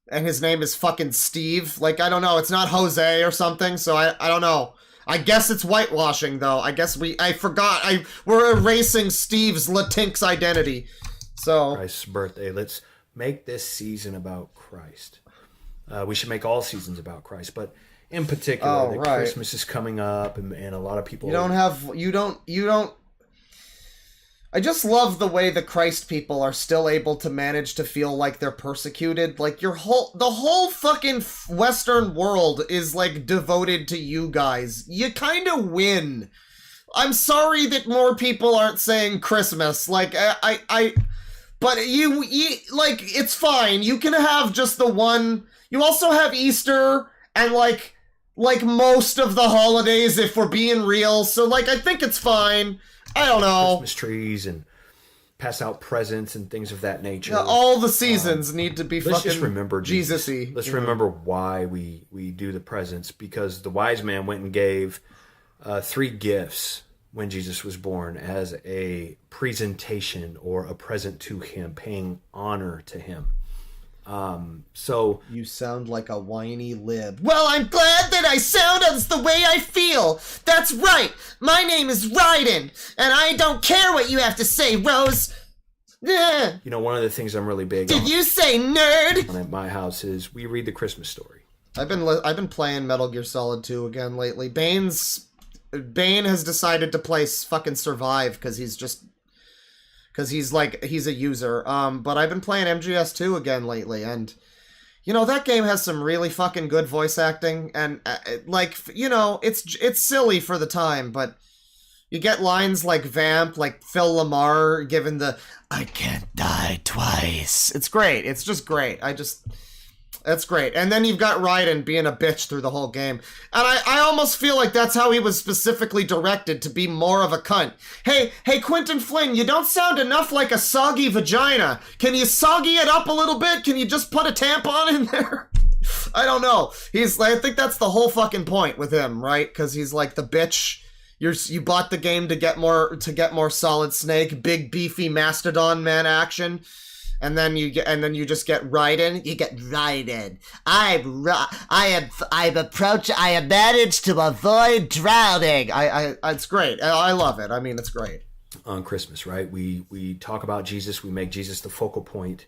and his name is fucking Steve. Like, I don't know. It's not Jose or something. So I don't know. I guess it's whitewashing, though. I guess I forgot. We're erasing Steve's Latinx identity. So Christ's birthday. Let's make this season about Christ. We should make all seasons about Christ, but in particular, Christmas is coming up, and a lot of people. You don't. I just love the way the Christ people are still able to manage to feel like they're persecuted. Like the whole fucking Western world is like devoted to you guys. You kind of win. I'm sorry that more people aren't saying Christmas. Like but you like, it's fine. You can have just the one. You also have Easter and like most of the holidays, if we're being real. So like, I think it's fine. I don't know. Christmas trees and pass out presents and things of that nature. Yeah, all the seasons need to be let's fucking just remember Jesus-y. Let's remember why we do the presents, because the wise man went and gave 3 gifts when Jesus was born as a presentation or a present to him, paying honor to him. So you sound like a whiny lib. Well, I'm glad that I sound as the way I feel. That's right. My name is Ryden, and I don't care what you have to say, Rose. You know, one of the things I'm really big on. Did you say nerd? At my house is we read the Christmas story. I've been playing Metal Gear Solid 2 again lately. Bane has decided to play fucking Survive because he's a user. But I've been playing MGS2 again lately, and you know, that game has some really fucking good voice acting, and like, you know, it's silly for the time, but you get lines like Vamp, like Phil Lamar giving the "I can't die twice." It's great. It's just great. That's great. And then you've got Raiden being a bitch through the whole game. And I almost feel like that's how he was specifically directed, to be more of a cunt. Hey, Quentin Flynn, you don't sound enough like a soggy vagina. Can you soggy it up a little bit? Can you just put a tampon in there? I don't know. I think that's the whole fucking point with him, right? Because he's like the bitch. You bought the game to get more Solid Snake, big beefy Mastodon man action. And then you just get Raiden. You get Raiden. I have managed to avoid drowning. It's great. I love it. I mean, it's great. On Christmas, right? We talk about Jesus. We make Jesus the focal point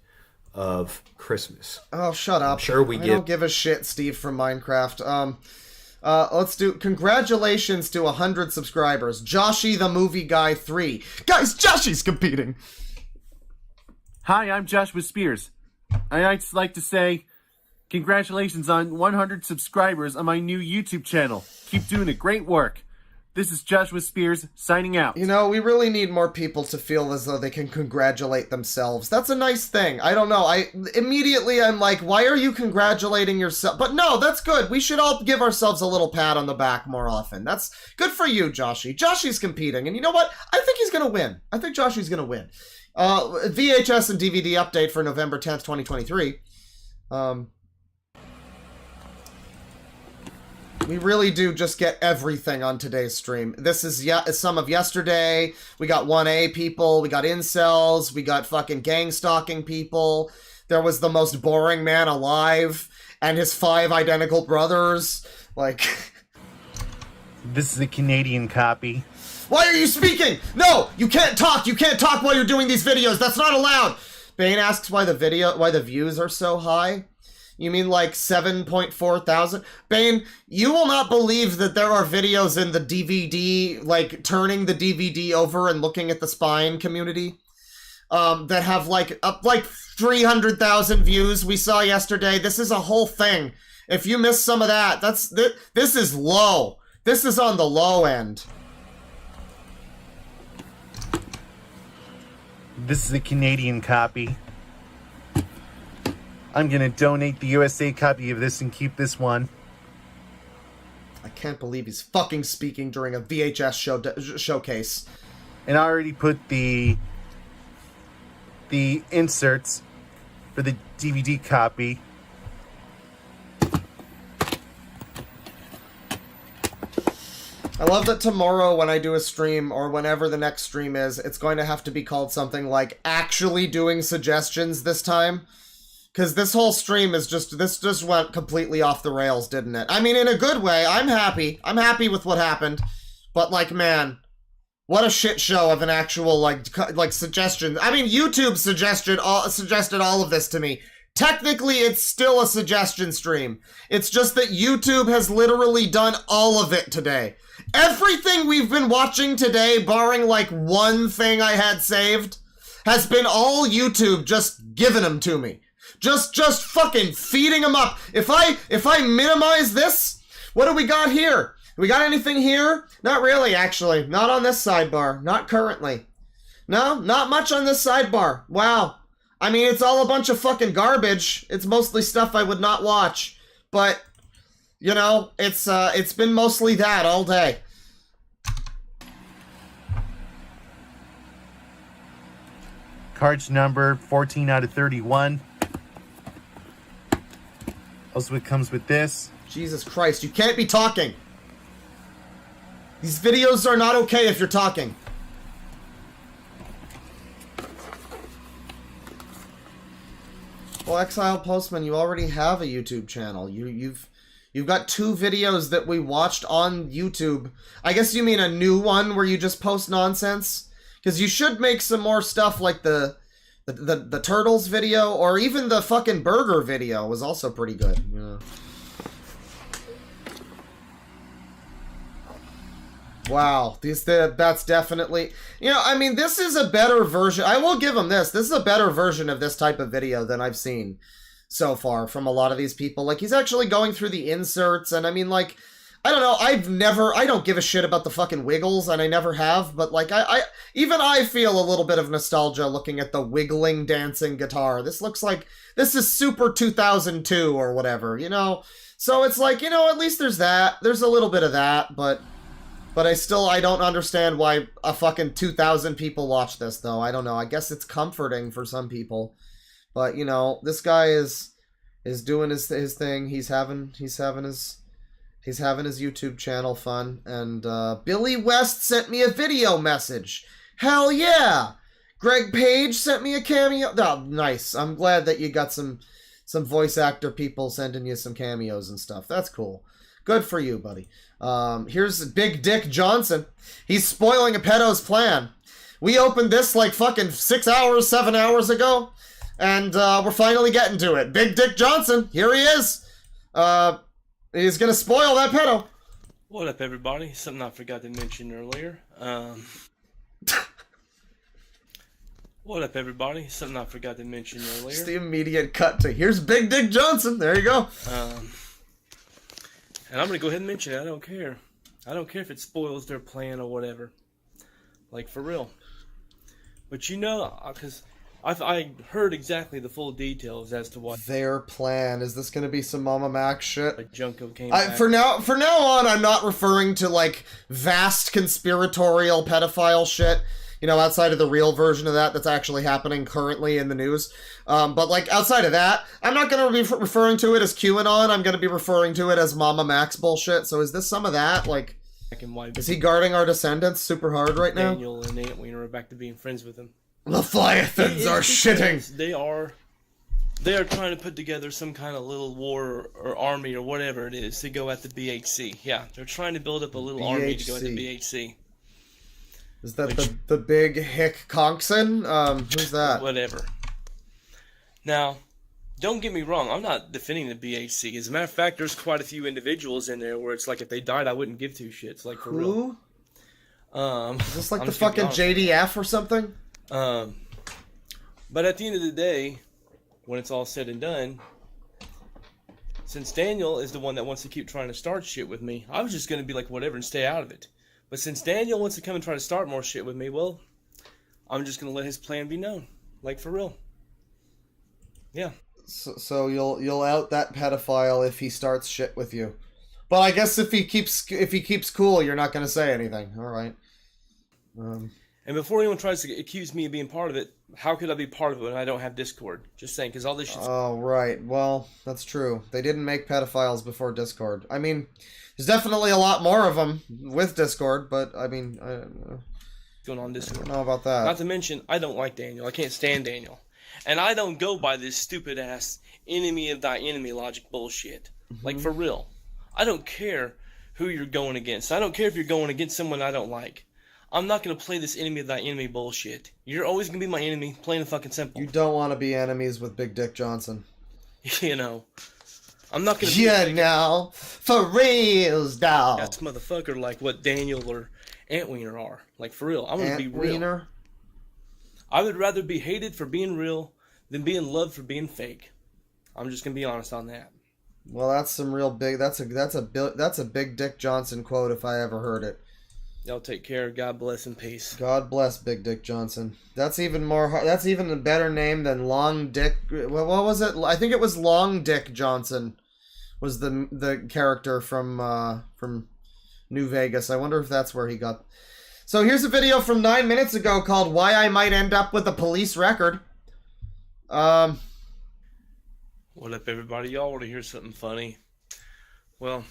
of Christmas. Oh, shut up. I'm sure I don't give a shit, Steve from Minecraft. Let's do congratulations to 100 subscribers. Joshy the Movie Guy 3. Guys, Joshy's competing. Hi, I'm Joshua Spears. I'd just like to say congratulations on 100 subscribers on my new YouTube channel. Keep doing a great work. This is Joshua Spears signing out. You know, we really need more people to feel as though they can congratulate themselves. That's a nice thing. I don't know. I'm like, why are you congratulating yourself? But no, that's good. We should all give ourselves a little pat on the back more often. That's good for you, Joshy. Joshy's competing, and you know what? I think he's gonna win. I think Joshy's gonna win. VHS and DVD update for November 10th, 2023. We really do just get everything on today's stream. This is some of yesterday. We got 1A people, we got incels, we got fucking gang stalking people. There was the most boring man alive and his 5 identical brothers. Like, this is a Canadian copy. Why are you speaking? No, you can't talk. You can't talk while you're doing these videos. That's not allowed. Bane asks why the views are so high. You mean like 7.4 thousand? Bane, you will not believe that there are videos in the DVD, like turning the DVD over and looking at the spine community, that have like 300,000 views we saw yesterday. This is a whole thing. If you missed some of that, this is low. This is on the low end. This is a Canadian copy. I'm gonna donate the USA copy of this and keep this one. I can't believe he's fucking speaking during a VHS showcase. And I already put the inserts for the DVD copy. I love that tomorrow when I do a stream, or whenever the next stream is, it's going to have to be called something like actually doing suggestions this time. Because this whole stream is this just went completely off the rails, didn't it? I mean, in a good way. I'm happy. I'm happy with what happened. But, like, man, what a shit show of an actual, like suggestion. I mean, YouTube suggested all of this to me. Technically, it's still a suggestion stream. It's just that YouTube has literally done all of it today. Everything we've been watching today, barring, like, one thing I had saved, has been all YouTube just giving them to me. Just fucking feeding them up. If I minimize this, what do we got here? We got anything here? Not really, actually. Not on this sidebar. Not currently. No, not much on this sidebar. Wow. I mean, it's all a bunch of fucking garbage. It's mostly stuff I would not watch. But, you know, it's been mostly that all day. Cards number 14 out of 31. Also, it comes with this. Jesus Christ, you can't be talking. These videos are not okay if you're talking. Well, Exiled Postman, you already have a YouTube channel. You've got 2 videos that we watched on YouTube. I guess you mean a new one where you just post nonsense? Because you should make some more stuff like the Turtles video, or even the fucking burger video was also pretty good. Yeah. Wow, that's definitely... You know, I mean, this is a better version. I will give them this. This is a better version of this type of video than I've seen so far from a lot of these people. Like, he's actually going through the inserts, and I mean, like... I don't know, I don't give a shit about the fucking Wiggles, and I never have, but, like, even I feel a little bit of nostalgia looking at the wiggling, dancing guitar. This looks like, this is super 2002 or whatever, you know? So it's like, you know, at least there's that. There's a little bit of that, but I don't understand why a fucking 2,000 people watch this, though. I don't know, I guess it's comforting for some people. But, you know, this guy is doing his thing. He's having his YouTube channel fun, and Billy West sent me a video message. Hell yeah! Greg Page sent me a cameo. Oh, nice. I'm glad that you got some voice actor people sending you some cameos and stuff. That's cool. Good for you, buddy. Here's Big Dick Johnson. He's spoiling a pedo's plan. We opened this like fucking 7 hours ago, and we're finally getting to it. Big Dick Johnson, here he is. He's gonna spoil that pedo. What up, everybody? Something I forgot to mention earlier. What up, everybody? Something I forgot to mention earlier. Just the immediate cut to, here's Big Dick Johnson. There you go. And I'm gonna go ahead and mention it. I don't care. I don't care if it spoils their plan or whatever. Like, for real. But you know, because I heard exactly the full details as to what their plan is. This going to be some Mama Max shit? Like Junko came back. For now on, I'm not referring to like vast conspiratorial pedophile shit. You know, outside of the real version of that's actually happening currently in the news. But like outside of that, I'm not going to be referring to it as QAnon. I'm going to be referring to it as Mama Max bullshit. So is this some of that? Like, is he guarding our descendants super hard right now? Daniel and Aunt Wiener are back to being friends with him. Leviathans are shitting. They are trying to put together some kind of little war or army or whatever it is to go at the BHC. Yeah, they're trying to build up a little army to go at the BHC. Is that the big Hick Conkson? Who's that? Whatever. Now, don't get me wrong, I'm not defending the BAC. As a matter of fact, there's quite a few individuals in there where it's like if they died, I wouldn't give two shits. Like, for real. Is this like the fucking JDF or something? But at the end of the day, when it's all said and done, since Daniel is the one that wants to keep trying to start shit with me, I was just going to be like, whatever, and stay out of it. But since Daniel wants to come and try to start more shit with me, well, I'm just going to let his plan be known. Like, for real. Yeah. So you'll out that pedophile if he starts shit with you. But I guess if he keeps cool, you're not going to say anything. All right. And before anyone tries to accuse me of being part of it, how could I be part of it when I don't have Discord? Just saying, because all this shit's... Oh, right. Well, that's true. They didn't make pedophiles before Discord. I mean, there's definitely a lot more of them with Discord, but, I mean... going on Discord. I don't know about that. Not to mention, I don't like Daniel. I can't stand Daniel. And I don't go by this stupid-ass enemy of thy enemy logic bullshit. Like, for real. I don't care who you're going against. I don't care if you're going against someone I don't like. I'm not going to play this enemy of thy enemy bullshit. You're always going to be my enemy, plain and fucking simple. You don't want to be enemies with Big Dick Johnson. You know. I'm not going to be... Yeah, now. For reals, now. That's motherfucker like what Daniel or Antwiener are. Like, for real. I'm going to be real. Antwiener? I would rather be hated for being real than being loved for being fake. I'm just going to be honest on that. Well, that's some real big... That's a Big Dick Johnson quote if I ever heard it. Y'all take care. God bless and peace. God bless Big Dick Johnson. That's even more. That's even a better name than Long Dick. What was it? I think it was Long Dick Johnson. Was the character from New Vegas? I wonder if that's where he got. So here's a video from 9 minutes ago called "Why I Might End Up with a Police Record." What up, everybody? Y'all want to hear something funny? Well,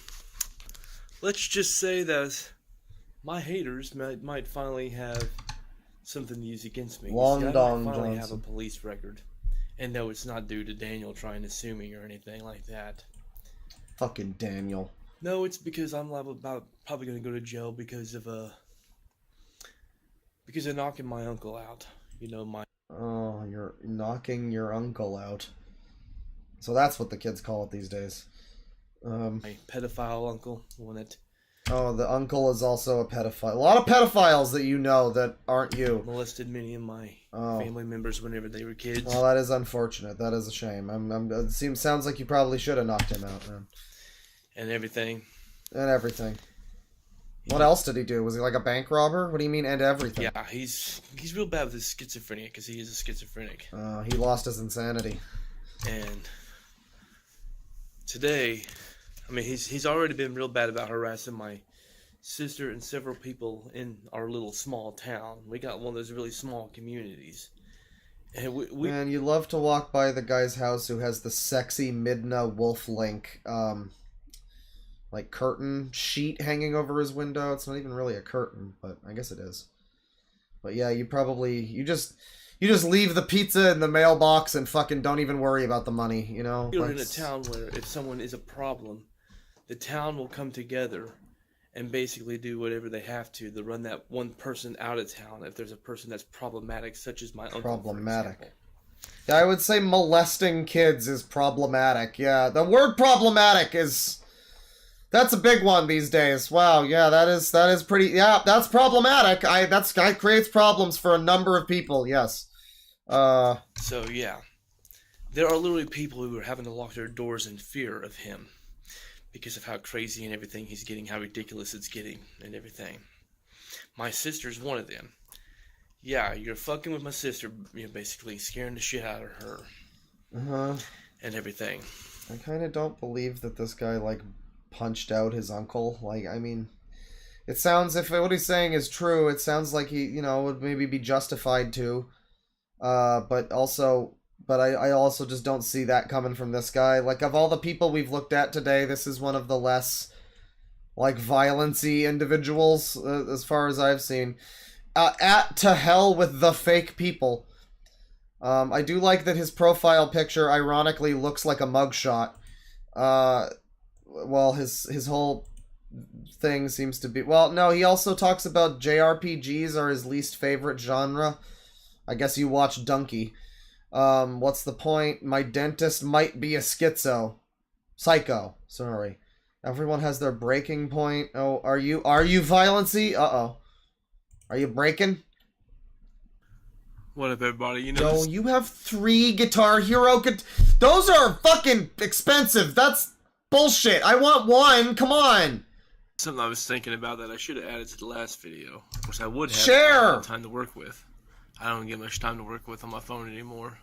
let's just say that my haters might finally have something to use against me. Long I Dong might finally Johnson. have a police record. And no, it's not due to Daniel trying to sue me or anything like that. Fucking Daniel. No, it's because I'm probably going to go to jail because of knocking my uncle out. You know, my... Oh, you're knocking your uncle out. So that's what the kids call it these days. My pedophile uncle, the one that... Oh, the uncle is also a pedophile. A lot of pedophiles that you know that aren't you. Molested many of my family members whenever they were kids. Well, that is unfortunate. That is a shame. It sounds like you probably should have knocked him out, man. And everything. And everything. What else did he do? Was he like a bank robber? What do you mean, and everything? Yeah, he's real bad with his schizophrenia, because he is a schizophrenic. He lost his insanity. And today... I mean, he's already been real bad about harassing my sister and several people in our little small town. We got one of those really small communities. And Man, you love to walk by the guy's house who has the sexy Midna Wolf Link, like curtain sheet hanging over his window. It's not even really a curtain, but I guess it is. But yeah, you just leave the pizza in the mailbox and fucking don't even worry about the money, you know? You're in a town where if someone is a problem, the town will come together and basically do whatever they have to run that one person out of town if there's a person that's problematic, such as my uncle. Problematic. Yeah, I would say molesting kids is problematic. Yeah, the word problematic that's a big one these days. Wow, yeah, that is pretty. Yeah, that's problematic. That creates problems for a number of people. Yes. So yeah, there are literally people who are having to lock their doors in fear of him. Because of how crazy and everything he's getting, how ridiculous it's getting, and everything. My sister's one of them. Yeah, you're fucking with my sister, you're basically scaring the shit out of her. Uh-huh. And everything. I kind of don't believe that this guy, like, punched out his uncle. Like, I mean, it sounds, if what he's saying is true, it sounds like he, would maybe be justified to. But I also just don't see that coming from this guy. Like, of all the people we've looked at today, this is one of the less, like, violence-y individuals, as far as I've seen. To hell with the fake people. I do like that his profile picture, ironically, looks like a mugshot. Well, his whole thing seems to be... Well, no, he also talks about JRPGs are his least favorite genre. I guess you watch Donkey. What's the point? My dentist might be a schizo. Psycho. Sorry. Everyone has their breaking point. Oh, are you violency? Uh-oh. Are you breaking? What up, everybody? You know, you have 3 Guitar Hero... Those are fucking expensive. That's bullshit. I want 1. Come on. Something I was thinking about that I should have added to the last video. Of course, I would have Share! time to work with. I don't get much time to work with on my phone anymore.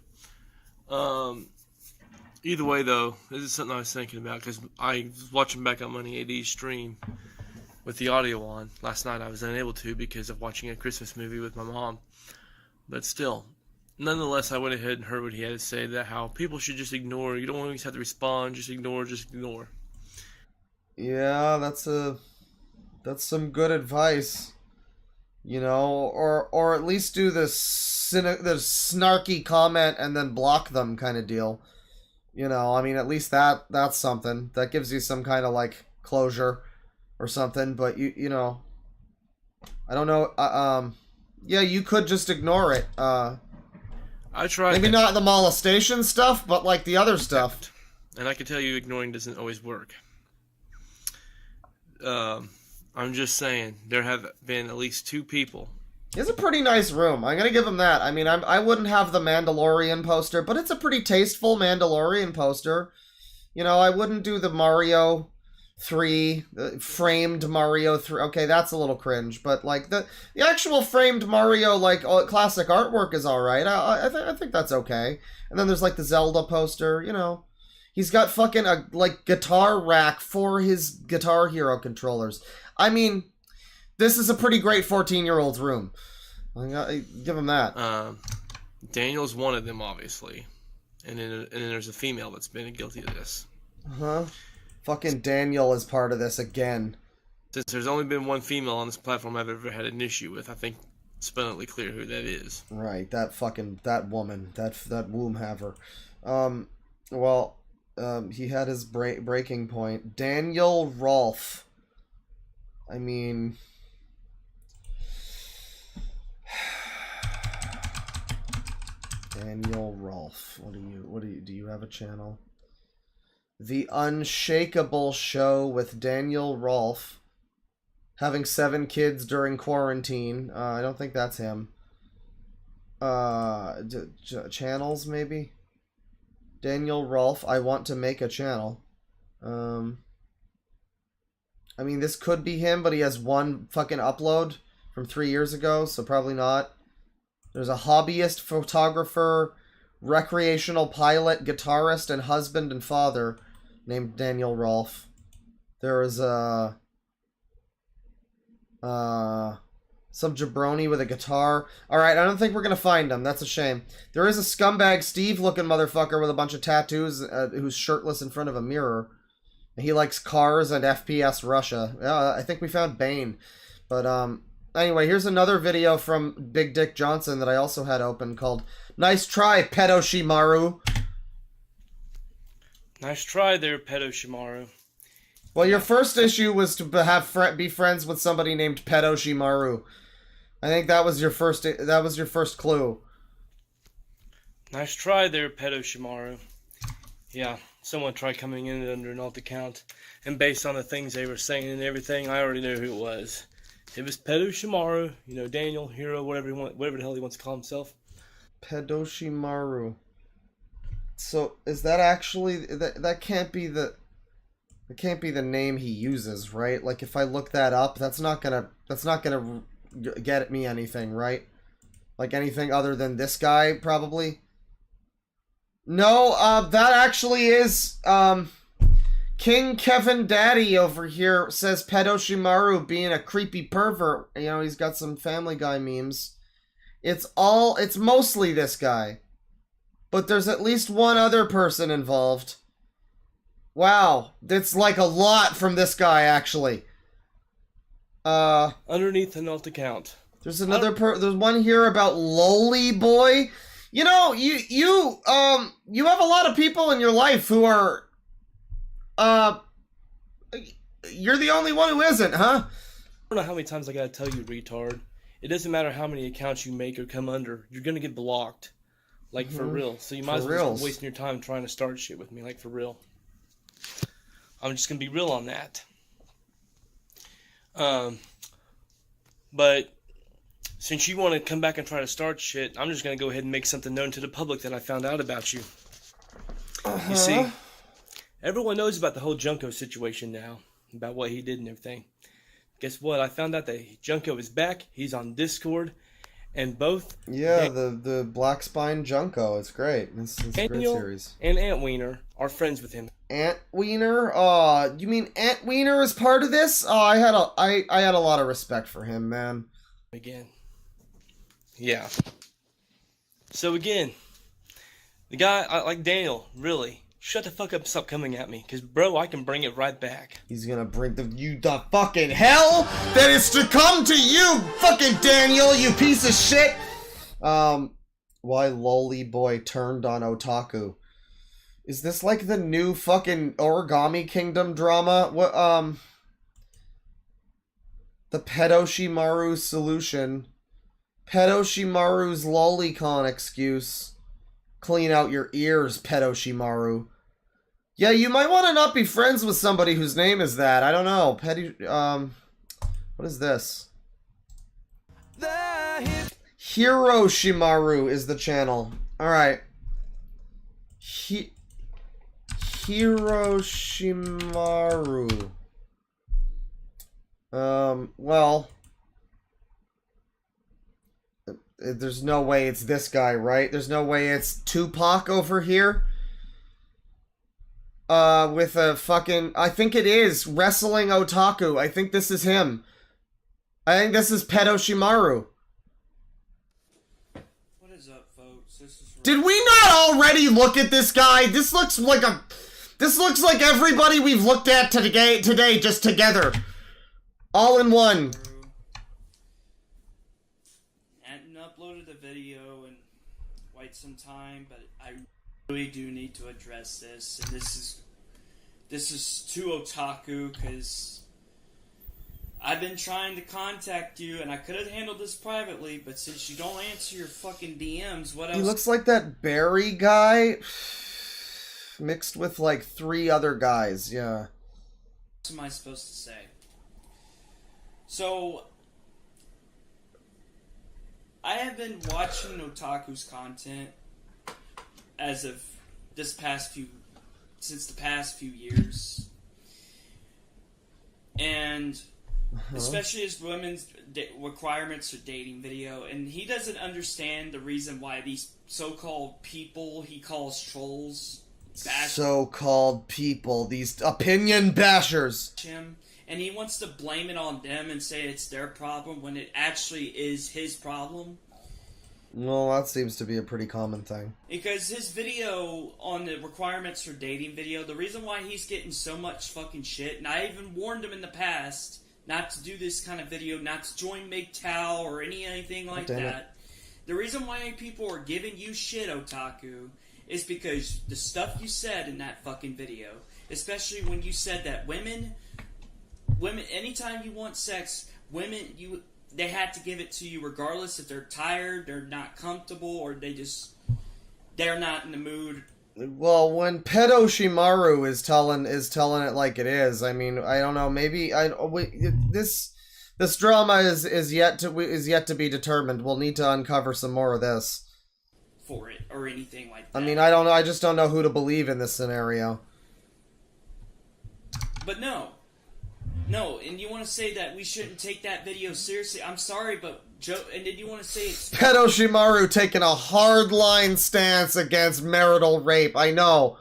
Either way, though, this is something I was thinking about because I was watching back on Money AD's stream with the audio on. Last night I was unable to because of watching a Christmas movie with my mom. But still, nonetheless, I went ahead and heard what he had to say, that how people should just ignore. You don't always have to respond. Just ignore. Just ignore. Yeah, that's some good advice. You know, or at least do the snarky comment and then block them kind of deal. You know, I mean, at least that's something. That gives you some kind of, like, closure or something. But, you know, I don't know. Yeah, you could just ignore it. I tried. Maybe not the molestation stuff, but, like, the other stuff. And I can tell you ignoring doesn't always work. I'm just saying, there have been at least 2 people. It's a pretty nice room. I'm gonna give him that. I mean, I wouldn't have the Mandalorian poster, but it's a pretty tasteful Mandalorian poster. You know, I wouldn't do the Mario 3, the framed Mario 3. Okay, that's a little cringe, but like the actual framed Mario, like classic artwork is all right. I think that's okay. And then there's like the Zelda poster. You know, he's got fucking a like guitar rack for his Guitar Hero controllers. I mean, this is a pretty great 14-year-old's room. I give him that. Daniel's one of them, obviously. And then there's a female that's been guilty of this. Uh-huh. Fucking Daniel is part of this again. Since there's only been 1 female on this platform I've ever had an issue with, I think it's abundantly clear who that is. Right, that woman, that womb haver. He had his breaking point. Daniel Rolfe. I mean, Daniel Rolfe. Do you have a channel? The Unshakable Show with Daniel Rolfe. Having 7 kids during quarantine. I don't think that's him. Channels, maybe? Daniel Rolfe, I want to make a channel. I mean, this could be him, but he has 1 fucking upload from 3 years ago, so probably not. There's a hobbyist, photographer, recreational pilot, guitarist, and husband and father named Daniel Rolfe. There is some jabroni with a guitar. Alright, I don't think we're gonna find him. That's a shame. There is a scumbag Steve-looking motherfucker with a bunch of tattoos who's shirtless in front of a mirror. He likes cars and FPS Russia. Yeah, I think we found Bane. But, anyway, here's another video from Big Dick Johnson that I also had open called Nice Try, Pedo Shimaru. Nice try there, Pedo Shimaru. Well, your first issue was to be friends with somebody named Pedo Shimaru. I think that was your first clue. Nice try there, Pedo Shimaru. Yeah. Someone tried coming in under an alt account, and based on the things they were saying and everything, I already knew who it was. It was Pedo Shimaru, you know, Daniel, Hero, whatever the hell he wants to call himself. Pedo Shimaru. So is that actually that can't be the name he uses, right? Like if I look that up, that's not gonna get me anything, right? Like anything other than this guy, probably. No, that actually is, King Kevin Daddy over here says Pedo Shimaru being a creepy pervert. You know, he's got some Family Guy memes. It's mostly this guy. But there's at least 1 other person involved. Wow, it's like a lot from this guy, actually. Underneath an alt account. There's another there's one here about Loli Boy. You know, you have a lot of people in your life who are you're the only one who isn't, huh? I don't know how many times I gotta tell you, retard. It doesn't matter how many accounts you make or come under. You're gonna get blocked. Like, for real. So you might as well just wasting your time trying to start shit with me. Like, for real. I'm just gonna be real on that. But since you want to come back and try to start shit, I'm just gonna go ahead and make something known to the public that I found out about you. You see, everyone knows about the whole Junko situation now, about what he did and everything. Guess what? I found out that Junko is back. He's on Discord, and both the Black Spine Junko. It's great. It's a great series. And Ant Wiener are friends with him. Ant Wiener? You mean Ant Wiener is part of this? Oh, I had a lot of respect for him, man. Again. Yeah. So again, the guy, like Daniel, really, shut the fuck up and stop coming at me. Because, bro, I can bring it right back. He's gonna bring the fucking hell that is to come to you, fucking Daniel, you piece of shit! Why Loli Boy turned on Otaku. Is this like the new fucking Origami Kingdom drama? What, the Pedoshimaru solution. Pedoshimaru's lolicon excuse. Clean out your ears, Pedoshimaru. Yeah, you might want to not be friends with somebody whose name is that. I don't know. What is this? Hiroshimaru is the channel. Alright. Hiroshimaru. Well, there's no way it's this guy, right? There's no way it's Tupac over here. With a fucking, I think it is Wrestling Otaku. I think this is him. I think this is Pedoshimaru. What is up, folks? Did we not already look at this guy? This looks like everybody we've looked at today just together. All in one. And uploaded the video in quite some time, but I really do need to address this. And this is to Otaku, because I've been trying to contact you, and I could have handled this privately, but since you don't answer your fucking DMs, what else? He looks like that Barry guy mixed with like 3 other guys, yeah. What am I supposed to say? So, I have been watching Otaku's content as of since the past few years. And especially his women's requirements for dating video, and he doesn't understand the reason why these so-called people he calls trolls so-called people, these opinion bashers, him, and he wants to blame it on them and say it's their problem when it actually is his problem. Well, that seems to be a pretty common thing. Because his video on the requirements for dating video, the reason why he's getting so much fucking shit, and I even warned him in the past not to do this kind of video, not to join MGTOW or anything like that. The reason why people are giving you shit, Otaku, is because the stuff you said in that fucking video, especially when you said that women, anytime you want sex, they have to give it to you regardless if they're tired, they're not comfortable, or they're not in the mood. Well, when Pedoshimaru is telling it like it is, I mean, I don't know, maybe this drama is yet to be determined. We'll need to uncover some more of this for it or anything like that. I mean, I don't know. I just don't know who to believe in this scenario. But no, and you want to say that we shouldn't take that video seriously? I'm sorry, but Joe, and then you want to say it's Pedoshimaru taking a hardline stance against marital rape. I know.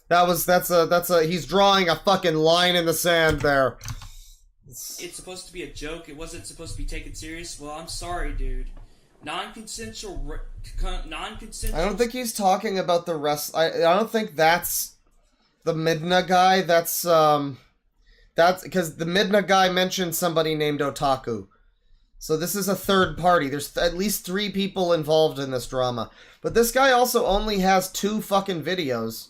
He's drawing a fucking line in the sand there. It's supposed to be a joke. It wasn't supposed to be taken serious. Well, I'm sorry, dude. Non-consensual. I don't think he's talking about the rest. I don't think that's the Midna guy. That's because the Midna guy mentioned somebody named Otaku. So this is a third party. There's at least 3 people involved in this drama. But this guy also only has 2 fucking videos.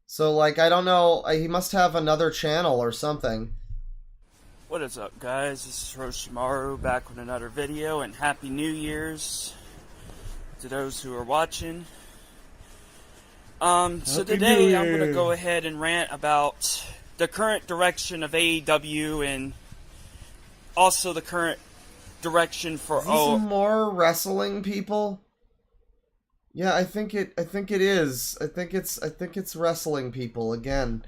So, like, I don't know. He must have another channel or something. What is up, guys? This is Roshimaru back with another video, and Happy New Year's to those who are watching. So today I'm going to go ahead and rant about the current direction of AEW and also the current direction for some more wrestling people. Yeah, I think it is. I think it's wrestling people again.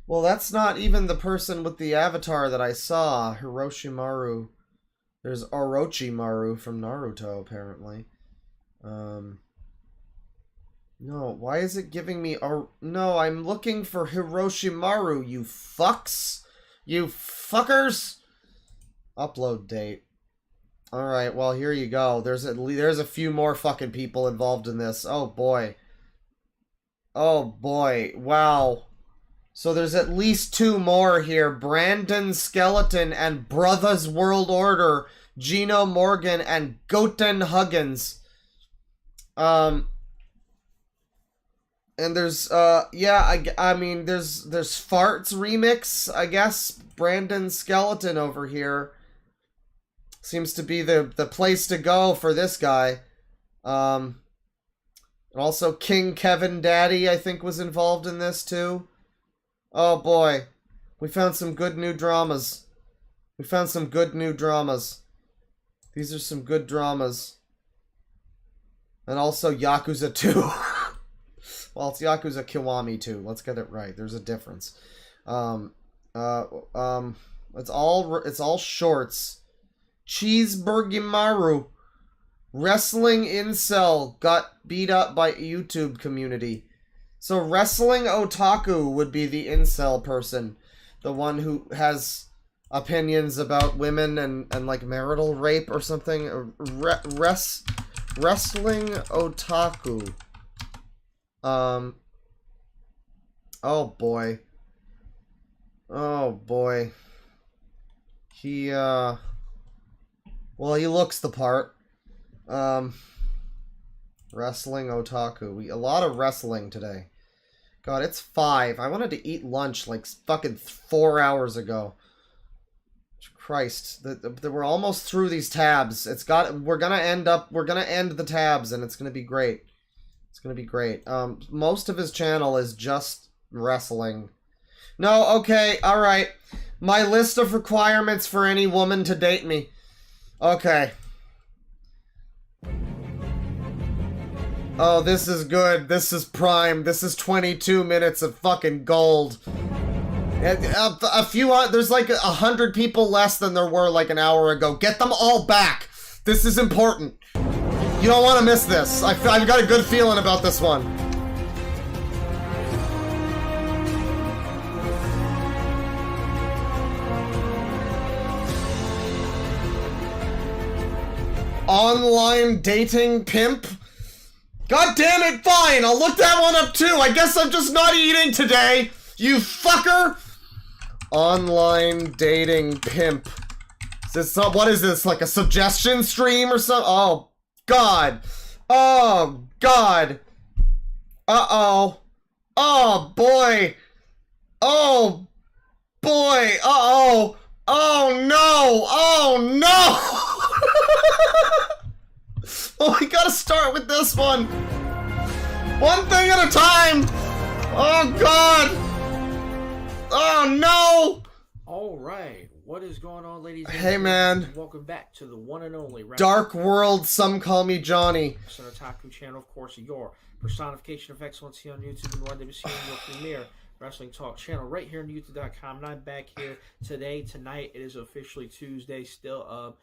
Well, that's not even the person with the avatar that I saw, Hiroshimaru. There's Orochimaru from Naruto, apparently. No, why is it giving me... No, I'm looking for Hiroshimaru, you fucks! You fuckers! Upload date. Alright, well, here you go. There's a few more fucking people involved in this. Oh, boy. Oh, boy. Wow. So there's at least 2 more here. Brandon Skeleton and Brothers World Order, Gino Morgan and Goten Huggins. And there's yeah, I mean there's Farts remix, I guess. Brandon Skeleton over here seems to be the place to go for this guy. Also King Kevin Daddy, I think, was involved in this too. Oh boy, we found some good new dramas. These are some good dramas. And also Yakuza 2. Well, it's Yakuza Kiwami 2. Let's get it right. There's a difference. It's all shorts. Cheeseburgimaru. Wrestling incel got beat up by YouTube community. So wrestling otaku would be the incel person. The one who has opinions about women and like marital rape or something. Wrestling otaku. Oh boy. Oh boy. Well, he looks the part. Wrestling otaku. A lot of wrestling today. God, it's 5. I wanted to eat lunch like fucking 4 hours ago. Christ, we're almost through these tabs. We're gonna end the tabs, and it's gonna be great. It's gonna be great. Most of his channel is just wrestling. No, okay, alright. My list of requirements for any woman to date me. Okay. Oh, this is good. This is prime. This is 22 minutes of fucking gold. There's like 100 people less than there were like an hour ago. Get them all back. This is important. You don't want to miss this. I've got a good feeling about this one. Online dating pimp? God damn it, fine! I'll look that one up too! I guess I'm just not eating today! You fucker! Online dating pimp. What is this, like a suggestion stream or something? Oh, God. Oh, God. Uh-oh. Oh, boy. Oh, boy. Uh-oh. Oh, no. Oh, no! Oh, we gotta start with this one. One thing at a time. Oh, God. Oh, no. All right. What is going on, ladies and Hey, man. Welcome back to the one and only Dark World, some call me Johnny. Otaku channel, of course, your personification of excellence here on YouTube, and one day we're seeing your premier wrestling talk channel right here on YouTube.com. And I'm back here tonight. It is officially Tuesday, still,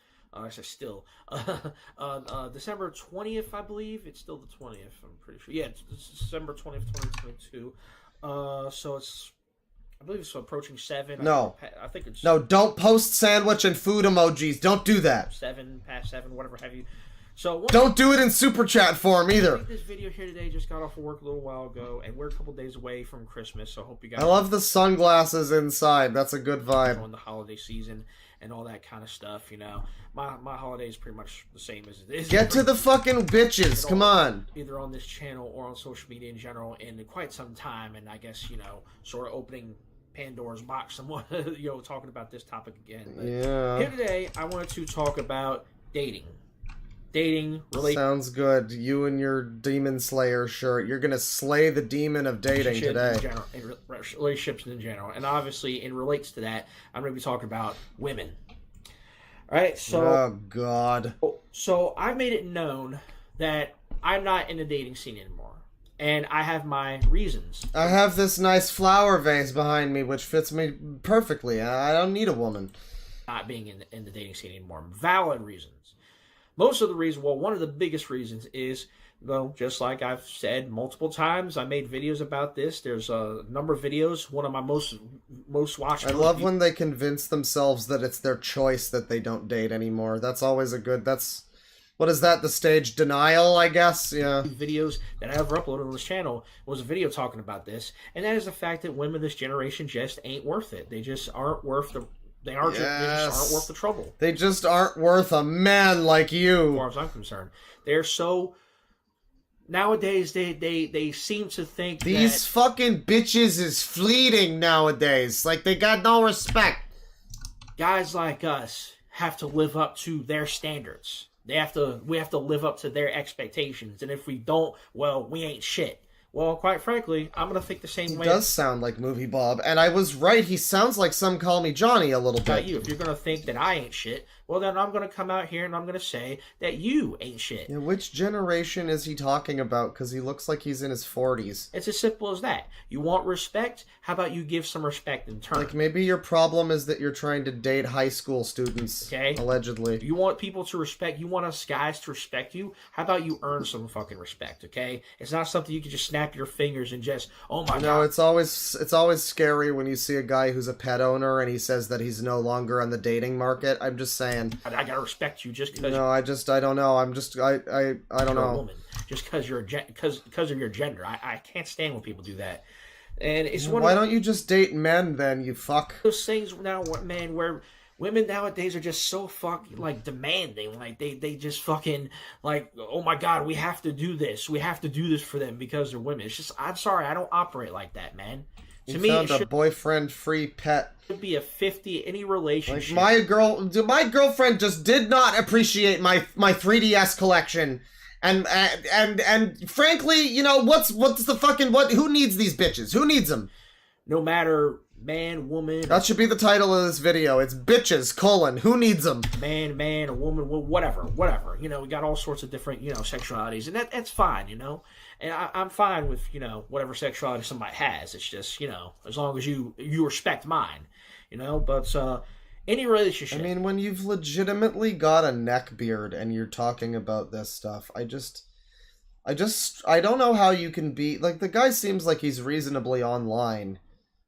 December 20th, I believe. It's still the 20th, I'm pretty sure. Yeah, it's December 20th, 2022. So it's, I believe it's approaching 7. No. I think it's... No, don't post sandwich and food emojis. Don't do that. 7, past 7, whatever have you. So don't do it in super chat form either. This video here today just got off of work a little while ago, and we're a couple days away from Christmas, so I hope you guys... I love the sunglasses inside. That's a good vibe. On the holiday season and all that kind of stuff, you know. My holiday is pretty much the same as it is. Get to the fucking bitches. Come on. Either on this channel or on social media in general in quite some time, and I guess, you know, sort of opening Pandora's box. Someone, talking about this topic again. But Yeah. Here today, I wanted to talk about dating. Sounds good. You and your Demon Slayer shirt. You're gonna slay the demon of dating today. Relationships in general. And obviously, it relates to that. I'm going to be talking about women. All right, so... Oh, God. So, I've made it known that I'm not in the dating scene anymore. And I have my reasons. I have this nice flower vase behind me, which fits me perfectly. I don't need a woman. Not being in the dating scene anymore. Valid reasons. Most of the reasons, one of the biggest reasons is, just like I've said multiple times, I made videos about this. There's a number of videos. One of my most watched. I love when they convince themselves that it's their choice that they don't date anymore. That's always a good. What is that? The stage denial, I guess. Yeah. Videos that I ever uploaded on this channel was a video talking about this, and that is the fact that women this generation just ain't worth it. They just aren't worth the. They just aren't worth the trouble. They just aren't worth a man like you. As far as I'm concerned, they're so. Nowadays, they seem to think these fucking bitches is fleeting nowadays. Like, they got no respect. Guys like us have to live up to their standards. We have to live up to their expectations, and if we don't, well, we ain't shit. Well, quite frankly, I'm gonna think the same way. He does sound like Movie Bob, and I was right. He sounds like Some Call Me Johnny a little bit. If you're gonna think that I ain't shit, well, then I'm gonna come out here and I'm gonna say that you ain't shit. Yeah, which generation is he talking about? Because he looks like he's in his 40s. It's as simple as that. You want respect? How about you give some respect in turn? Like, maybe your problem is that you're trying to date high school students. Okay. Allegedly. You want people to respect you. Want us guys to respect you. How about you earn some fucking respect? Okay. It's not something you can just snap your fingers and just, oh my god. No, it's always scary when you see a guy who's a pet owner and he says that he's no longer on the dating market. I'm just saying. I gotta respect you just because. No, I don't know. I don't know. A woman. Just because you're because of your gender. I can't stand when people do that. And it's why don't you just date men then, you fuck? Those things now, man, where women nowadays are just so fucking like demanding. Like they just fucking like, oh my god, we have to do this. We have to do this for them because they're women. It's just, I'm sorry, I don't operate like that, man. To me, found a boyfriend-free pet. Should be a 50 any relationship. Like my girlfriend just did not appreciate my 3DS collection. And frankly, what's the fucking who needs these bitches? Who needs them? No matter man, woman. That should be the title of this video. It's bitches, who needs them? Man, a woman, whatever. We got all sorts of different, sexualities, and that's fine, And I'm fine with, whatever sexuality somebody has. It's just, as long as you respect mine, but any relationship. I mean, when you've legitimately got a neck beard and you're talking about this stuff, I don't know how you can be, like, the guy seems like he's reasonably online,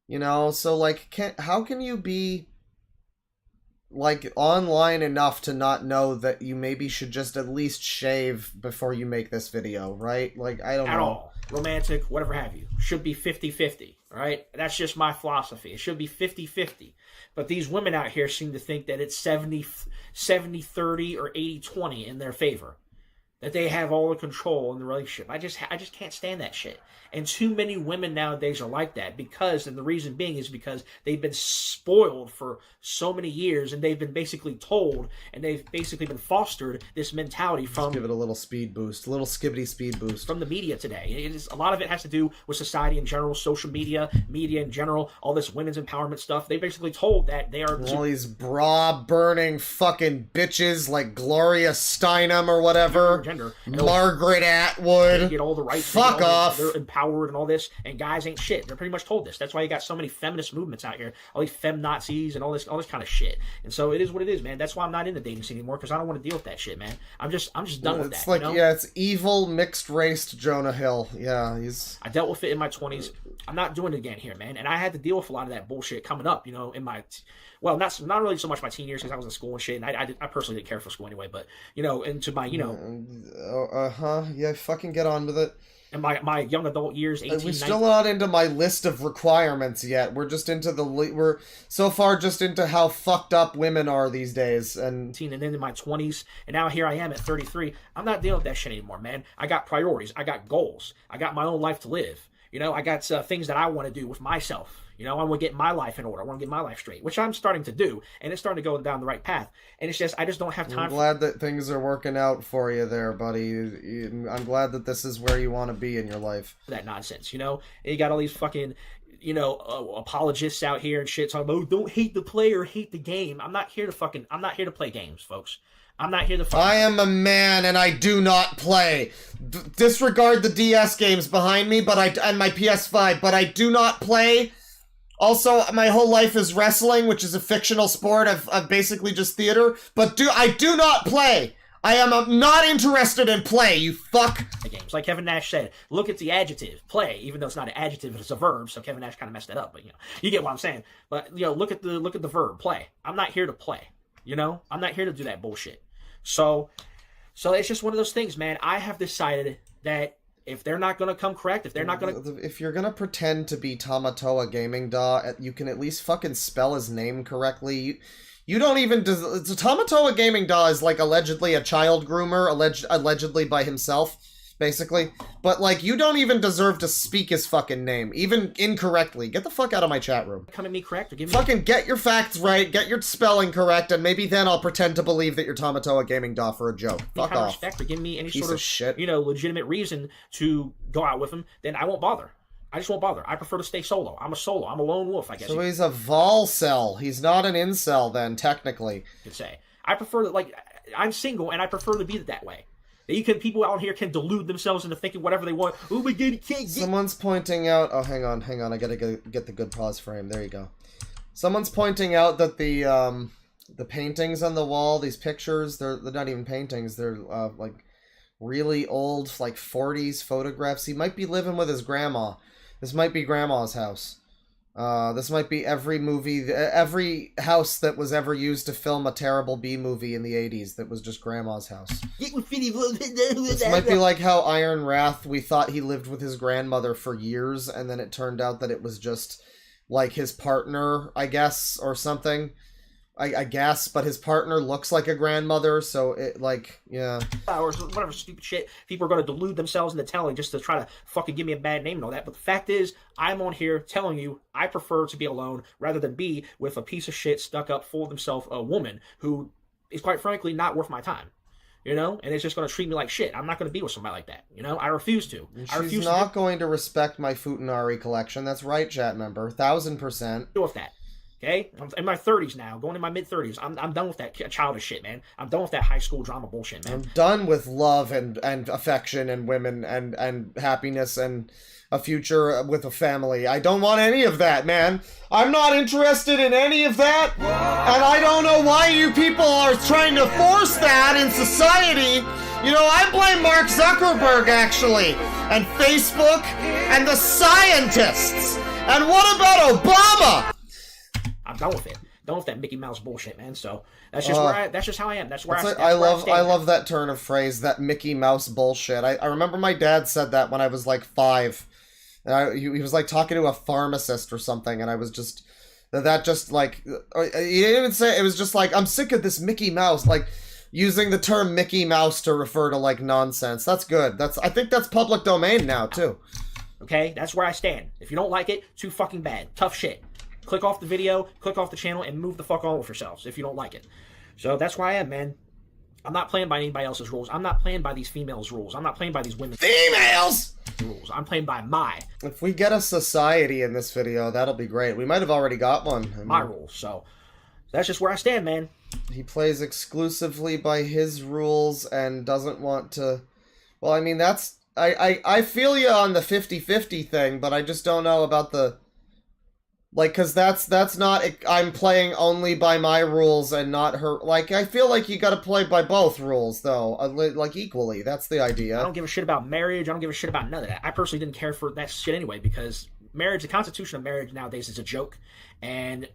so, like, how can you be, like, online enough to not know that you maybe should just at least shave before you make this video, right? Like, I don't know. At all. Romantic, whatever have you. Should be 50-50, right? That's just my philosophy. It should be 50-50. But these women out here seem to think that it's 70-30 or 80-20 in their favor. That they have all the control in the relationship. I just can't stand that shit. And too many women nowadays are like that and the reason being is because they've been spoiled for so many years and they've been basically told and they've basically been fostered this mentality from... Just give it a little speed boost, a little skibbity speed boost. From the media today. A lot of it has to do with society in general, social media in general, all this women's empowerment stuff. They basically told that they are... All these bra-burning fucking bitches like Gloria Steinem or whatever. Margaret Atwood. They get all the rights. Fuck off. They're empowered and all this, and guys ain't shit. They're pretty much told this. That's why you got so many feminist movements out here, all these fem-Nazis and all this kind of shit. And so it is what it is, man. That's why I'm not in the dating scene anymore, because I don't want to deal with that shit, man. I'm just done with that. It's like, yeah, it's evil, mixed-raced Jonah Hill. Yeah, I dealt with it in my 20s. I'm not doing it again here, man. And I had to deal with a lot of that bullshit coming up, in my... Well, not really so much my teen years because I was in school and shit, and I personally didn't care for school anyway, but, into my, Yeah, fucking get on with it. And my young adult years, 18, We're still not into my list of requirements yet. We're just into we're so far just into how fucked up women are these days. And then in my 20s, and now here I am at 33. I'm not dealing with that shit anymore, man. I got priorities. I got goals. I got my own life to live. You know, I got things that I want to do with myself. You know, I want to get my life in order. I want to get my life straight, which I'm starting to do, and it's starting to go down the right path. And it's just, I just don't have time. I'm glad that things are working out for you there, buddy. I'm glad that this is where you want to be in your life. That nonsense, you know? And you got all these fucking, you know, apologists out here and shit talking about, oh, don't hate the player, hate the game. I'm not here to play games, folks. I'm not here to I am a man and I do not play. Disregard the DS games behind me, and my PS5, but I do not play. Also, my whole life is wrestling, which is a fictional sport of basically just theater, but I do not play. I am not interested in play, you fuck. Games. Like Kevin Nash said, look at the adjective, play, even though it's not an adjective, it's a verb, so Kevin Nash kind of messed it up, but you know, you get what I'm saying. But, you know, look at the verb, play. I'm not here to play, you know? I'm not here to do that bullshit. So it's just one of those things, man. I have decided that if they're not going to come correct, if you're going to pretend to be Tamatoa Gaming Da, you can at least fucking spell his name correctly. You don't even... Tamatoa Gaming Da is, like, allegedly a child groomer, allegedly by himself, basically. But, like, you don't even deserve to speak his fucking name, even incorrectly. Get the fuck out of my chat room. Come at me correct or give me... Fucking get your facts right, get your spelling correct, and maybe then I'll pretend to believe that you're Tamatoa Gaming Da for a joke. Fuck off. Respect or give me any Piece sort of shit. You know, legitimate reason to go out with him, then I won't bother. I just won't bother. I prefer to stay solo. I'm a lone wolf, I guess. So he's a volcel. He's not an incel, then, technically. You could say. I prefer to, like, I'm single, and I prefer to be that way. People out here can delude themselves into thinking whatever they want. Oh my god, you can't get... Someone's pointing out... Oh, hang on. I gotta get the good pause frame. There you go. Someone's pointing out that the paintings on the wall, these pictures, they're not even paintings. They're, like, really old, like, 40s photographs. He might be living with his grandma. This might be Grandma's house. This might be every house that was ever used to film a terrible B movie in the 80s that was just Grandma's house. This might be like how Iron Wrath, we thought he lived with his grandmother for years, and then it turned out that it was just, like, his partner, I guess, or something. I guess, but his partner looks like a grandmother, so it, like, yeah. Or whatever stupid shit people are going to delude themselves into telling just to try to fucking give me a bad name and all that. But the fact is, I'm on here telling you I prefer to be alone rather than be with a piece of shit stuck up full of himself, a woman who is quite frankly not worth my time. You know? And it's just going to treat me like shit. I'm not going to be with somebody like that. You know? I refuse to. She's not going to respect my Futanari collection. That's right, chat member. 1000%. Deal with that. Okay? I'm in my 30s now, going in my mid-30s. I'm done with that childish shit, man. I'm done with that high school drama bullshit, man. I'm done with love and affection and women and happiness and a future with a family. I don't want any of that, man. I'm not interested in any of that, and I don't know why you people are trying to force that in society. You know, I blame Mark Zuckerberg, actually, and Facebook, and the scientists. And what about Obama? I'm done with it. Done with that Mickey Mouse bullshit, man. So that's just that's just how I am. That's where I love that turn of phrase, that Mickey Mouse bullshit. I remember my dad said that when I was like 5. And he was like talking to a pharmacist or something, and I was just that just like he didn't even say it, was just like, I'm sick of this Mickey Mouse, like using the term Mickey Mouse to refer to like nonsense. That's good. I think that's public domain now too. Okay, that's where I stand. If you don't like it, too fucking bad. Tough shit. Click off the video, click off the channel, and move the fuck on with yourselves if you don't like it. So that's where I am, man. I'm not playing by anybody else's rules. I'm not playing by these females' rules. I'm not playing by these women's females rules. I'm playing by my. If we get a society in this video, that'll be great. We might have already got one. My rules. So that's just where I stand, man. He plays exclusively by his rules and doesn't want to... Well, I mean, that's... I feel you on the 50-50 thing, but I just don't know about the... Like, because that's not... I'm playing only by my rules and not her... Like, I feel like you gotta play by both rules, though. Like, equally. That's the idea. I don't give a shit about marriage. I don't give a shit about none of that. I personally didn't care for that shit anyway, because marriage, the constitution of marriage nowadays is a joke. And...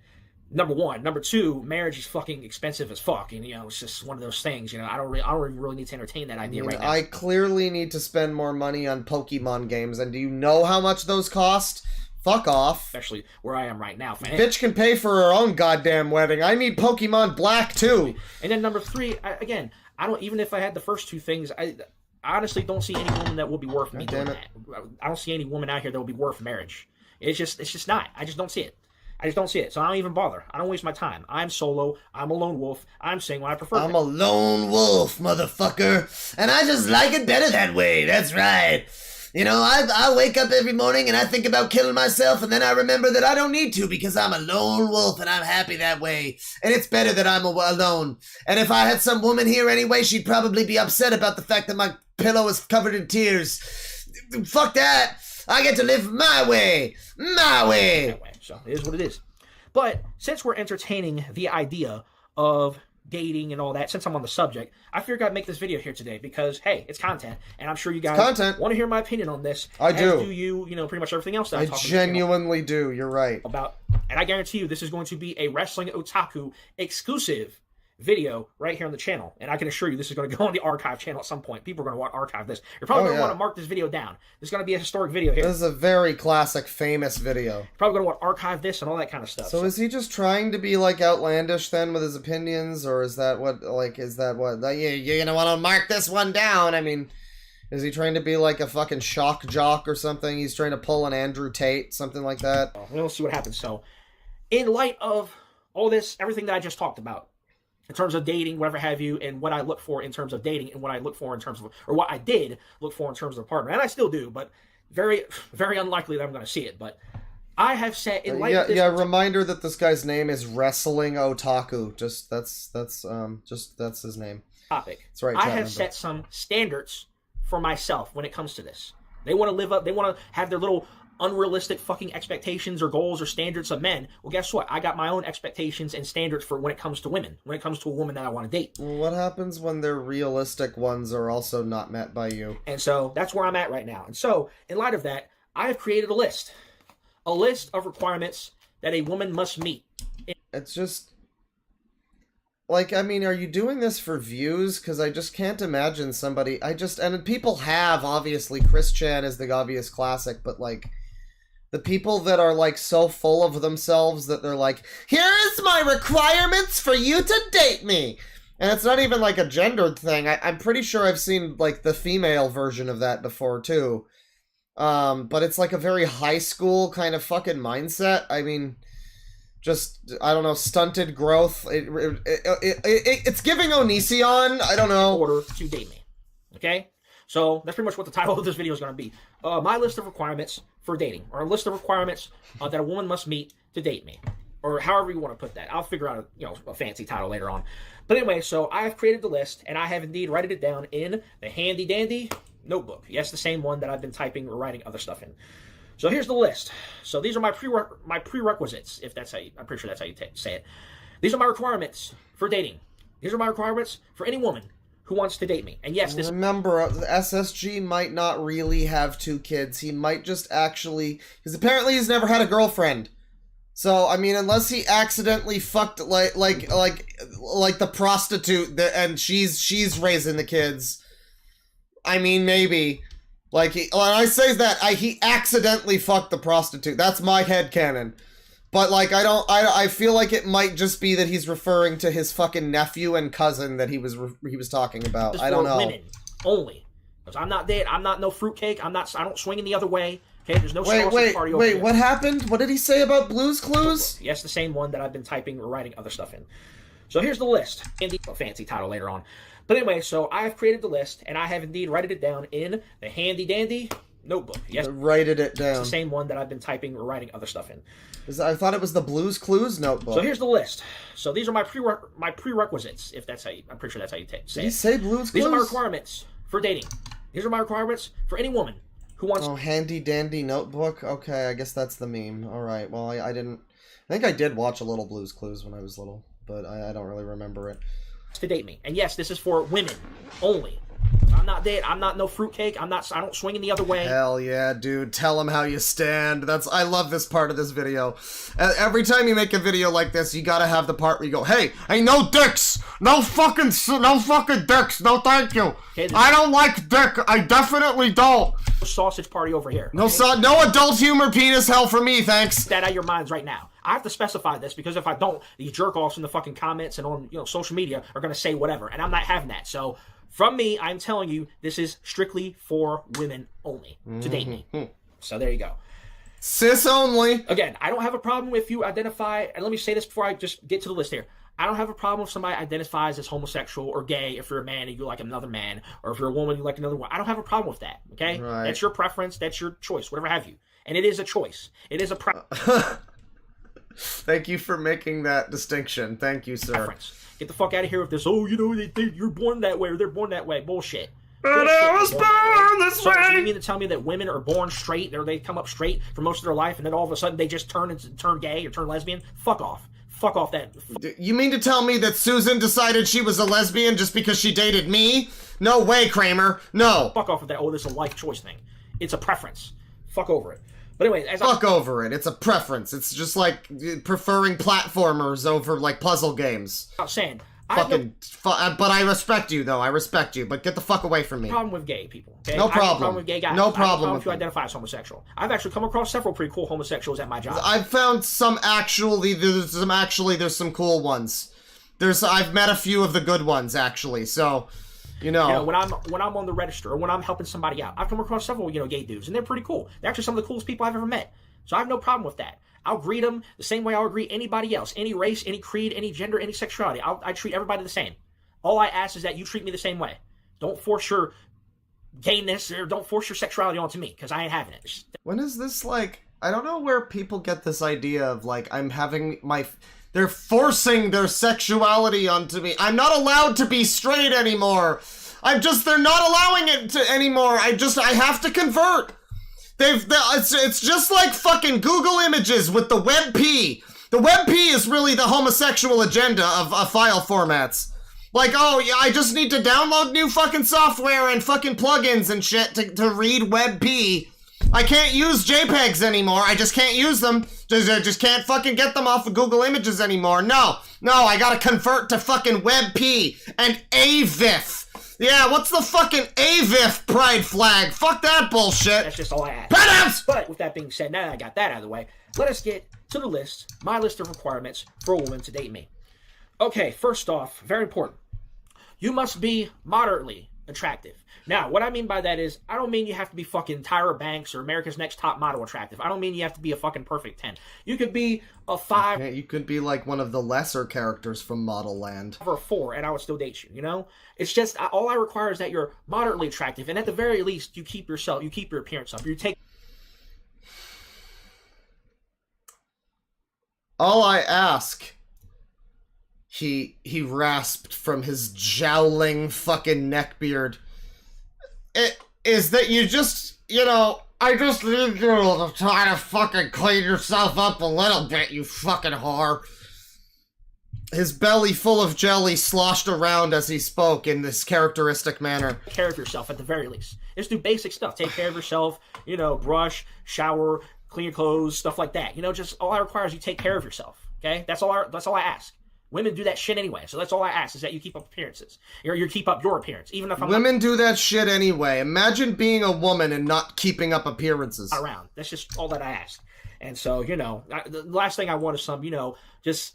Number one. Number two, marriage is fucking expensive as fuck, and, you know, it's just one of those things, you know, I don't really need to entertain that idea right now. I clearly need to spend more money on Pokemon games, and do you know how much those cost? Fuck off. Especially where I am right now. Bitch can pay for her own goddamn wedding. I need Pokemon Black, too. And then number three, again, I don't, even if I had the first two things, I I honestly don't see any woman that will be worth me doing that. I don't see any woman out here that will be worth marriage. It's just not. I just don't see it. I just don't see it. So I don't even bother. I don't waste my time. I'm solo. I'm a lone wolf. I'm single. I prefer. I'm a lone wolf, motherfucker. And I just like it better that way. That's right. You know, I wake up every morning and I think about killing myself, and then I remember that I don't need to because I'm a lone wolf and I'm happy that way. And it's better that I'm alone. And if I had some woman here anyway, she'd probably be upset about the fact that my pillow is covered in tears. Fuck that. I get to live my way. My way. So it is what it is. But since we're entertaining the idea of dating and all that, since I'm on the subject, I figured I'd make this video here today because, hey, it's content, and I'm sure you guys want to hear my opinion on this. I do. As do you, pretty much everything else that I genuinely do. You're right. And I guarantee you this is going to be a Wrestling Otaku exclusive video right here on the channel, and I can assure you this is going to go on the archive channel at some point. People are going to want to archive this. You're probably going to want to mark this video down. This is going to be a historic video here. This is a very classic, famous video. You're probably going to want to archive this and all that kind of stuff. So is he just trying to be like outlandish then with his opinions, or is that what you're going to want to mark this one down? I mean, is he trying to be like a fucking shock jock or something? He's trying to pull an Andrew Tate, something like that. We'll see what happens. So, in light of all this, everything that I just talked about, in terms of dating, whatever have you, and what I look for in terms of dating, and what I look for in terms of, or what I did look for in terms of a partner, and I still do, but very, very unlikely that I'm going to see it. But I have set in light of this. Reminder that this guy's name is Wrestling Otaku. That's his name. Topic. That's right. I have set some standards for myself when it comes to this. They want to live up. They want to have their little unrealistic fucking expectations or goals or standards of men. Well, guess what? I got my own expectations and standards for when it comes to women, when it comes to a woman that I want to date. What happens when their realistic ones are also not met by you? And so that's where I'm at right now. And so, in light of that, I have created a list of requirements that a woman must meet. It's just, like, I mean, are you doing this for views? Because I just can't imagine somebody, and people have, obviously, Chris Chan is the obvious classic, but, like, the people that are, like, so full of themselves that they're like, here is my requirements for you to date me. And it's not even, like, a gendered thing. I'm pretty sure I've seen, like, the female version of that before, too. But it's, like, a very high school kind of fucking mindset. I mean, just, I don't know, stunted growth. It's giving Onision. I don't know. Order to date me. Okay? So, that's pretty much what the title of this video is going to be. My list of requirements for dating, or a list of requirements that a woman must meet to date me, or however you want to put that. I'll figure out a fancy title later on. But anyway, so I have created the list, and I have indeed written it down in the handy dandy notebook. Yes, the same one that I've been typing or writing other stuff in. So here's the list. So these are my prerequisites, if that's how I'm pretty sure that's how you say it. These are my requirements for dating. These are my requirements for any woman who wants to date me. And yes, this... Remember, the SSG might not really have 2 kids. He might just actually... Because apparently he's never had a girlfriend. So, I mean, unless he accidentally fucked, like the prostitute, and she's raising the kids. I mean, maybe. Like, when I say that, he accidentally fucked the prostitute. That's my headcanon. But, like, I feel like it might just be that he's referring to his fucking nephew and cousin that he was talking about. I don't know. Women only. Because I'm not dead. I'm not no fruitcake. I don't swing in the other way. Okay, there's no sausage party over here. What happened? What did he say about Blue's Clues? Yes, the same one that I've been typing or writing other stuff in. So here's the list. In the fancy title later on. But anyway, so I have created the list, and I have indeed written it down in the handy dandy notebook. Yes, writed it down. It's the same one that I've been typing or writing other stuff in. I thought it was the Blue's Clues notebook. So here's the list. So these are my prerequisites, if that's how I'm pretty sure that's how you say it. Did he say Blue's Clues? These are my requirements for dating. These are my requirements for any woman who wants... Oh, handy dandy notebook? Okay, I guess that's the meme. Alright, well, I didn't... I think I did watch a little Blue's Clues when I was little, but I don't really remember it. To date me. And yes, this is for women only. I'm not dead. I'm not no fruitcake. I don't swing in the other way. Hell yeah, dude. Tell him how you stand. I love this part of this video. Every time you make a video like this, you gotta have the part where you go, hey, no dicks! No fucking dicks! No thank you! Okay, I don't like dick! I definitely don't! Sausage party over here. No adult humor penis hell for me, thanks! Get that out of your minds right now. I have to specify this because if I don't, these jerk-offs in the fucking comments and on social media are gonna say whatever, and I'm not having that. So From me, I'm telling you, this is strictly for women only to date me. So there you go. Cis only. Again, I don't have a problem if you identify, and let me say this before I just get to the list here. I don't have a problem if somebody identifies as homosexual or gay if you're a man and you like another man, or if you're a woman you like another woman. I don't have a problem with that, okay? Right. That's your preference, that's your choice, whatever have you. And it is a choice. It is a Thank you for making that distinction. Thank you, sir. preference. Get the fuck out of here with this, you're born that way or they're born that way. Bullshit. But I was born this way! So you mean to tell me that women are born straight, or they come up straight for most of their life, and then all of a sudden they just turn gay or turn lesbian? Fuck off. Fuck off that. You mean to tell me that Susan decided she was a lesbian just because she dated me? No way, Kramer. No. Fuck off with that. Oh, this is a life choice thing. It's a preference. Fuck over it. But anyway, fuck over it. It's a preference. It's just like preferring platformers over like puzzle games. I'm saying. But I respect you, though. I respect you. But get the fuck away from me. Problem with gay people. Okay? No problem. I have a problem with gay guys. No problem. If you identify as homosexual. I've actually come across several pretty cool homosexuals at my job. I've found some actually. There's some cool ones. I've met a few of the good ones actually. So, you know, when I'm on the register or when I'm helping somebody out, I've come across several gay dudes, and they're pretty cool. They're actually some of the coolest people I've ever met. So I have no problem with that. I'll greet them the same way I'll greet anybody else, any race, any creed, any gender, any sexuality. I treat everybody the same. All I ask is that you treat me the same way. Don't force your gayness or don't force your sexuality onto me, because I ain't having it. When is this like? I don't know where people get this idea of like they're forcing their sexuality onto me. I'm not allowed to be straight anymore. They're not allowing it to anymore. I have to convert. It's just like fucking Google Images with the WebP. The WebP is really the homosexual agenda of file formats. Like, oh, yeah, I just need to download new fucking software and fucking plugins and shit to read WebP. I can't use JPEGs anymore. I just can't use them. I just can't fucking get them off of Google Images anymore. No, I gotta convert to fucking WebP and AVIF. Yeah, what's the fucking AVIF pride flag? Fuck that bullshit. That's just all I ask. Pedants! But with that being said, now that I got that out of the way, let us get to the list, my list of requirements for a woman to date me. Okay, first off, very important. You must be moderately attractive. Now, what I mean by that is, I don't mean you have to be fucking Tyra Banks or America's Next Top Model attractive. I don't mean you have to be a fucking perfect 10. You could be a 5. Yeah, you could be like one of the lesser characters from Model Land. Or a 4, and I would still date you, you know? It's just, all I require is that you're moderately attractive, and at the very least, you keep your appearance up. All I ask, he rasped from his jowling fucking neckbeard, is that you just, I just need you to try to fucking clean yourself up a little bit, you fucking whore. His belly full of jelly sloshed around as he spoke in this characteristic manner. Take care of yourself at the very least. Just do basic stuff. Take care of yourself, brush, shower, clean your clothes, stuff like that. Just all I require is you take care of yourself. Okay? That's all I ask. Women do that shit anyway, so that's all I ask, is that you keep up appearances. You keep up your appearance, even if I'm Women do that shit anyway. Imagine being a woman and not keeping up appearances. Around. That's just all that I ask. And so, the last thing I want is some, just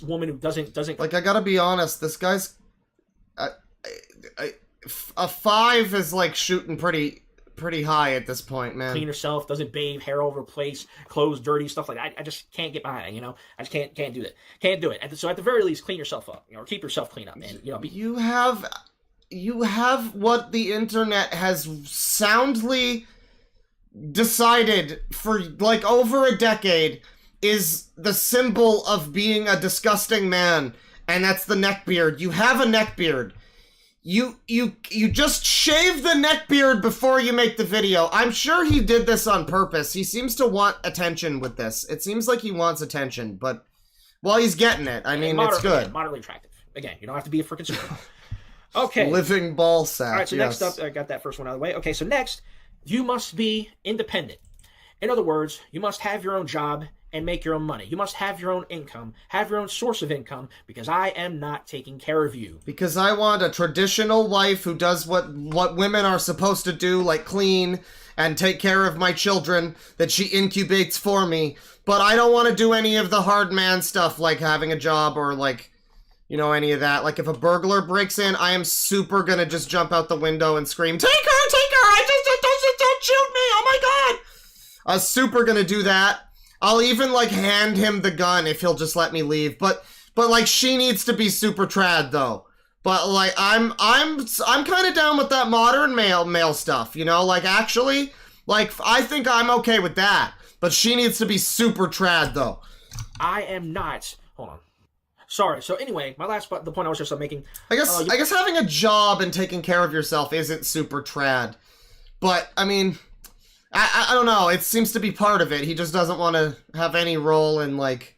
woman who doesn't... Like, I gotta be honest, this guy's... a 5 is, like, shooting pretty high at this point, man. Clean herself, doesn't bathe, hair over the place, clothes dirty, stuff like that. I just can't get behind it, I just can't do that. Can't do it. So at the very least, clean yourself up, or keep yourself clean up, and You have what the internet has soundly decided for like over a decade is the symbol of being a disgusting man, and that's the neckbeard. You have a neckbeard. You just shave the neckbeard before you make the video. I'm sure he did this on purpose. He seems to want attention with this. It seems like he wants attention, but well, he's getting it. I mean, it's good. Moderately attractive. Again, you don't have to be a freaking supermodel. Okay. Living ball sack. All right, so next up, I got that first one out of the way. Okay, so next, you must be independent. In other words, you must have your own job and make your own money. You must have your own income, have your own source of income, because I am not taking care of you. Because I want a traditional wife who does what women are supposed to do, like clean and take care of my children, that she incubates for me. But I don't want to do any of the hard man stuff, like having a job or like you know, any of that. Like, if a burglar breaks in, I am super gonna just jump out the window and scream, take her, don't shoot me, oh my god! I'm super gonna do that. I'll even, like, hand him the gun if he'll just let me leave. But like, she needs to be super trad, though. But, like, I'm kind of down with that modern male stuff, you know? Like, actually, like, I think I'm okay with that. But she needs to be super trad, though. I am not. Hold on. Sorry. So anyway, the point I was just making. I guess having a job and taking care of yourself isn't super trad. But, I mean, I don't know. It seems to be part of it. He just doesn't want to have any role in, like,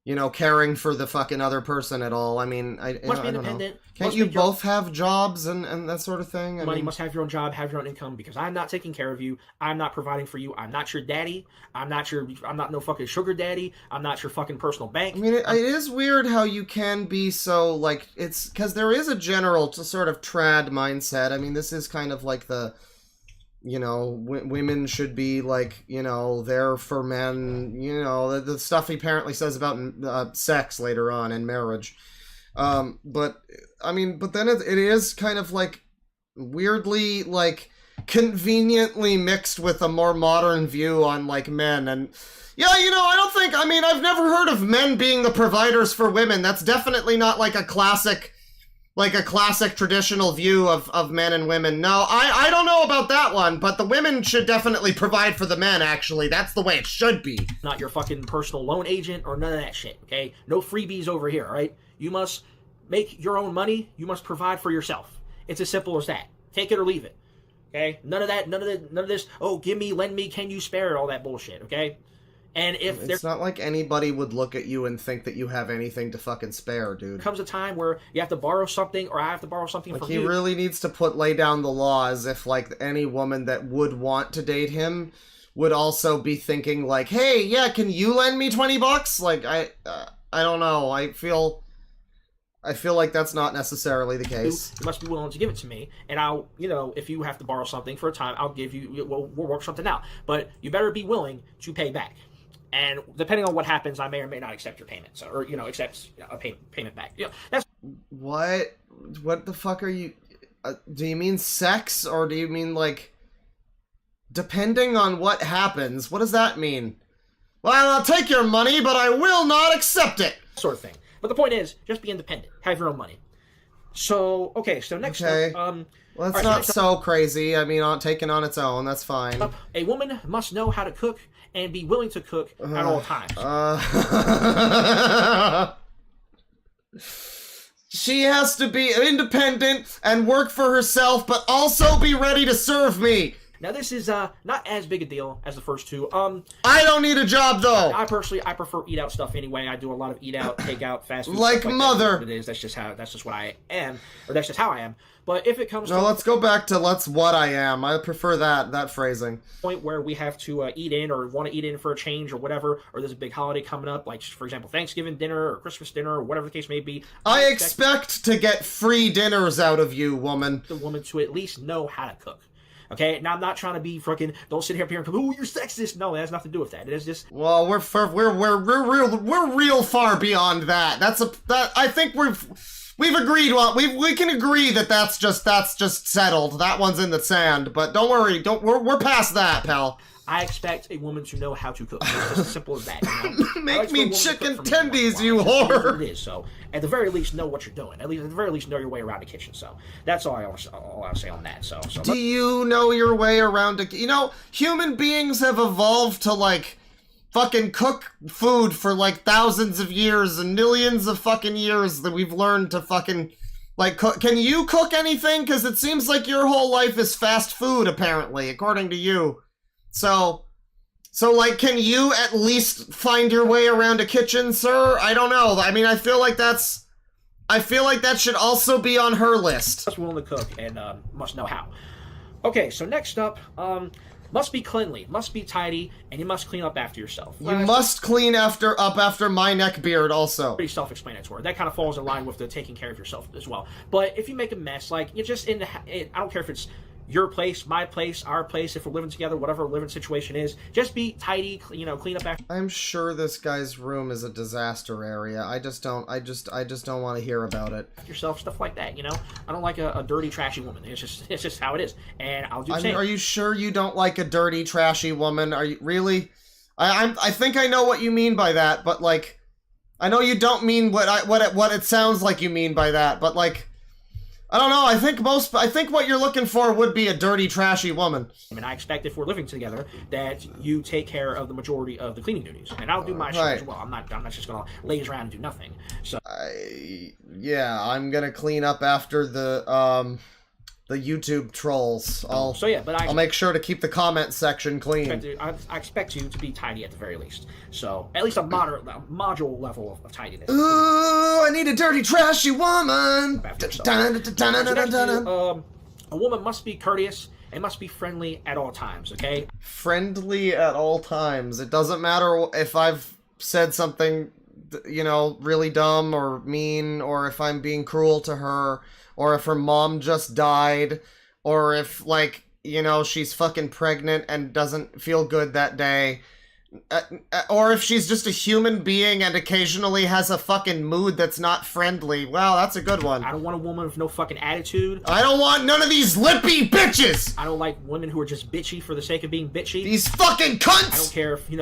you know, caring for the fucking other person at all. I mean, I don't know. Can't you both have jobs and that sort of thing? You must have your own job, have your own income, because I'm not taking care of you. I'm not providing for you. I'm not your daddy. I'm not no fucking sugar daddy. I'm not your fucking personal bank. I mean, it is weird how you can be so, like, it's, because there is a general sort of trad mindset. I mean, this is kind of like the, you know, women should be, like, you know, there for men, you know, the stuff he apparently says about sex later on in marriage. But, I mean, but then it is kind of, like, weirdly, like, conveniently mixed with a more modern view on, like, men. And, yeah, you know, I've never heard of men being the providers for women. That's definitely not, like, a classic traditional view of men and women. No, I don't know about that one, but the women should definitely provide for the men, actually. That's the way it should be. Not your fucking personal loan agent or none of that shit, okay? No freebies over here, all right? You must make your own money. You must provide for yourself. It's as simple as that. Take it or leave it, okay? None of this, oh, give me, lend me, can you spare, all that bullshit, okay? And if it's not like anybody would look at you and think that you have anything to fucking spare, dude. Comes a time where you have to borrow something, or I have to borrow something from you. He really needs to lay down the law as if, like, any woman that would want to date him would also be thinking, like, hey, yeah, can you lend me $20? Like, I don't know. I feel like that's not necessarily the case. You must be willing to give it to me, and I'll, you know, if you have to borrow something for a time, I'll give you, we'll work something out. But you better be willing to pay back. And depending on what happens, I may or may not accept your payment, or accept a payment back. You know, that's what the fuck are you? Do you mean sex, or do you mean, like, depending on what happens? What does that mean? Well, I'll take your money, but I will not accept it. Sort of thing. But the point is, just be independent. Have your own money. So next up, well, it's not so crazy. I mean, taking on its own, that's fine. A woman must know how to cook and be willing to cook at all times. She has to be independent and work for herself, but also be ready to serve me. Now, this is not as big a deal as the first two. I don't need a job, though. I prefer eat out stuff anyway. I do a lot of eat out, take out, fast food. Like mother. That's just what I am, or that's just how I am. But if it comes to... No, let's go back to what I am. I prefer that phrasing. Point where we have to eat in, or want to eat in for a change or whatever, or there's a big holiday coming up, like, for example, Thanksgiving dinner or Christmas dinner or whatever the case may be. I expect to get free dinners out of you, woman. The woman to at least know how to cook. Okay, now I'm not trying to be freaking. Don't sit here and come. Oh, you're sexist. No, it has nothing to do with that. It is just. Well, we're real far beyond that. I think we've agreed. Well, we can agree that that's just settled. That one's in the sand. But don't worry. We're past that, pal. I expect a woman to know how to cook. It's just as simple as that. You know? Make me chicken tendies, you whore. It is so. At the very least, know what you're doing. At the very least, know your way around the kitchen. So that's all I'll say on that. So do you know your way around a? You know, human beings have evolved to, like, fucking cook food for, like, thousands of years and millions of fucking years that we've learned to fucking, like, cook. Can you cook anything? Because it seems like your whole life is fast food, apparently, according to you. So, like, can you at least find your way around a kitchen, sir? I don't know. I mean, I feel like that should also be on her list. Must be willing to cook and must know how. Okay, so next up, must be cleanly, must be tidy, and you must clean up after yourself. You must clean up after my neck beard also. Pretty self-explanatory. That kind of falls in line with the taking care of yourself as well. But if you make a mess, like, you're just I don't care if it's your place, my place, our place, if we're living together, whatever living situation is, just be tidy, you know, clean up after I'm sure this guy's room is a disaster area. I just don't want to hear about it. yourself, stuff like that, you know? I don't like a dirty, trashy woman. It's just how it is. And I'll do the same. Are you sure you don't like a dirty, trashy woman? Are you really? I think I know what you mean by that, but like, I know you don't mean what it sounds like you mean by that, but like, I don't know. I think what you're looking for would be a dirty, trashy woman. And I expect if we're living together that you take care of the majority of the cleaning duties, and I'll do my share as well. I'm not just gonna laze around and do nothing. So yeah, I'm gonna clean up after the YouTube trolls. I'll make sure to keep the comment section clean. I expect you to be tidy at the very least. So at least a moderate, module level of tidiness. Ooh, I need a dirty, trashy woman. A woman must be courteous and must be friendly at all times. Okay. Friendly at all times. It doesn't matter if I've said something, you know, really dumb or mean, or if I'm being cruel to her, or if her mom just died, or if, like, you know, she's fucking pregnant and doesn't feel good that day, or if she's just a human being and occasionally has a fucking mood that's not friendly. Wow, that's a good one. I don't want a woman with no fucking attitude. I don't want none of these lippy bitches! I don't like women who are just bitchy for the sake of being bitchy. These fucking cunts! I don't care if, you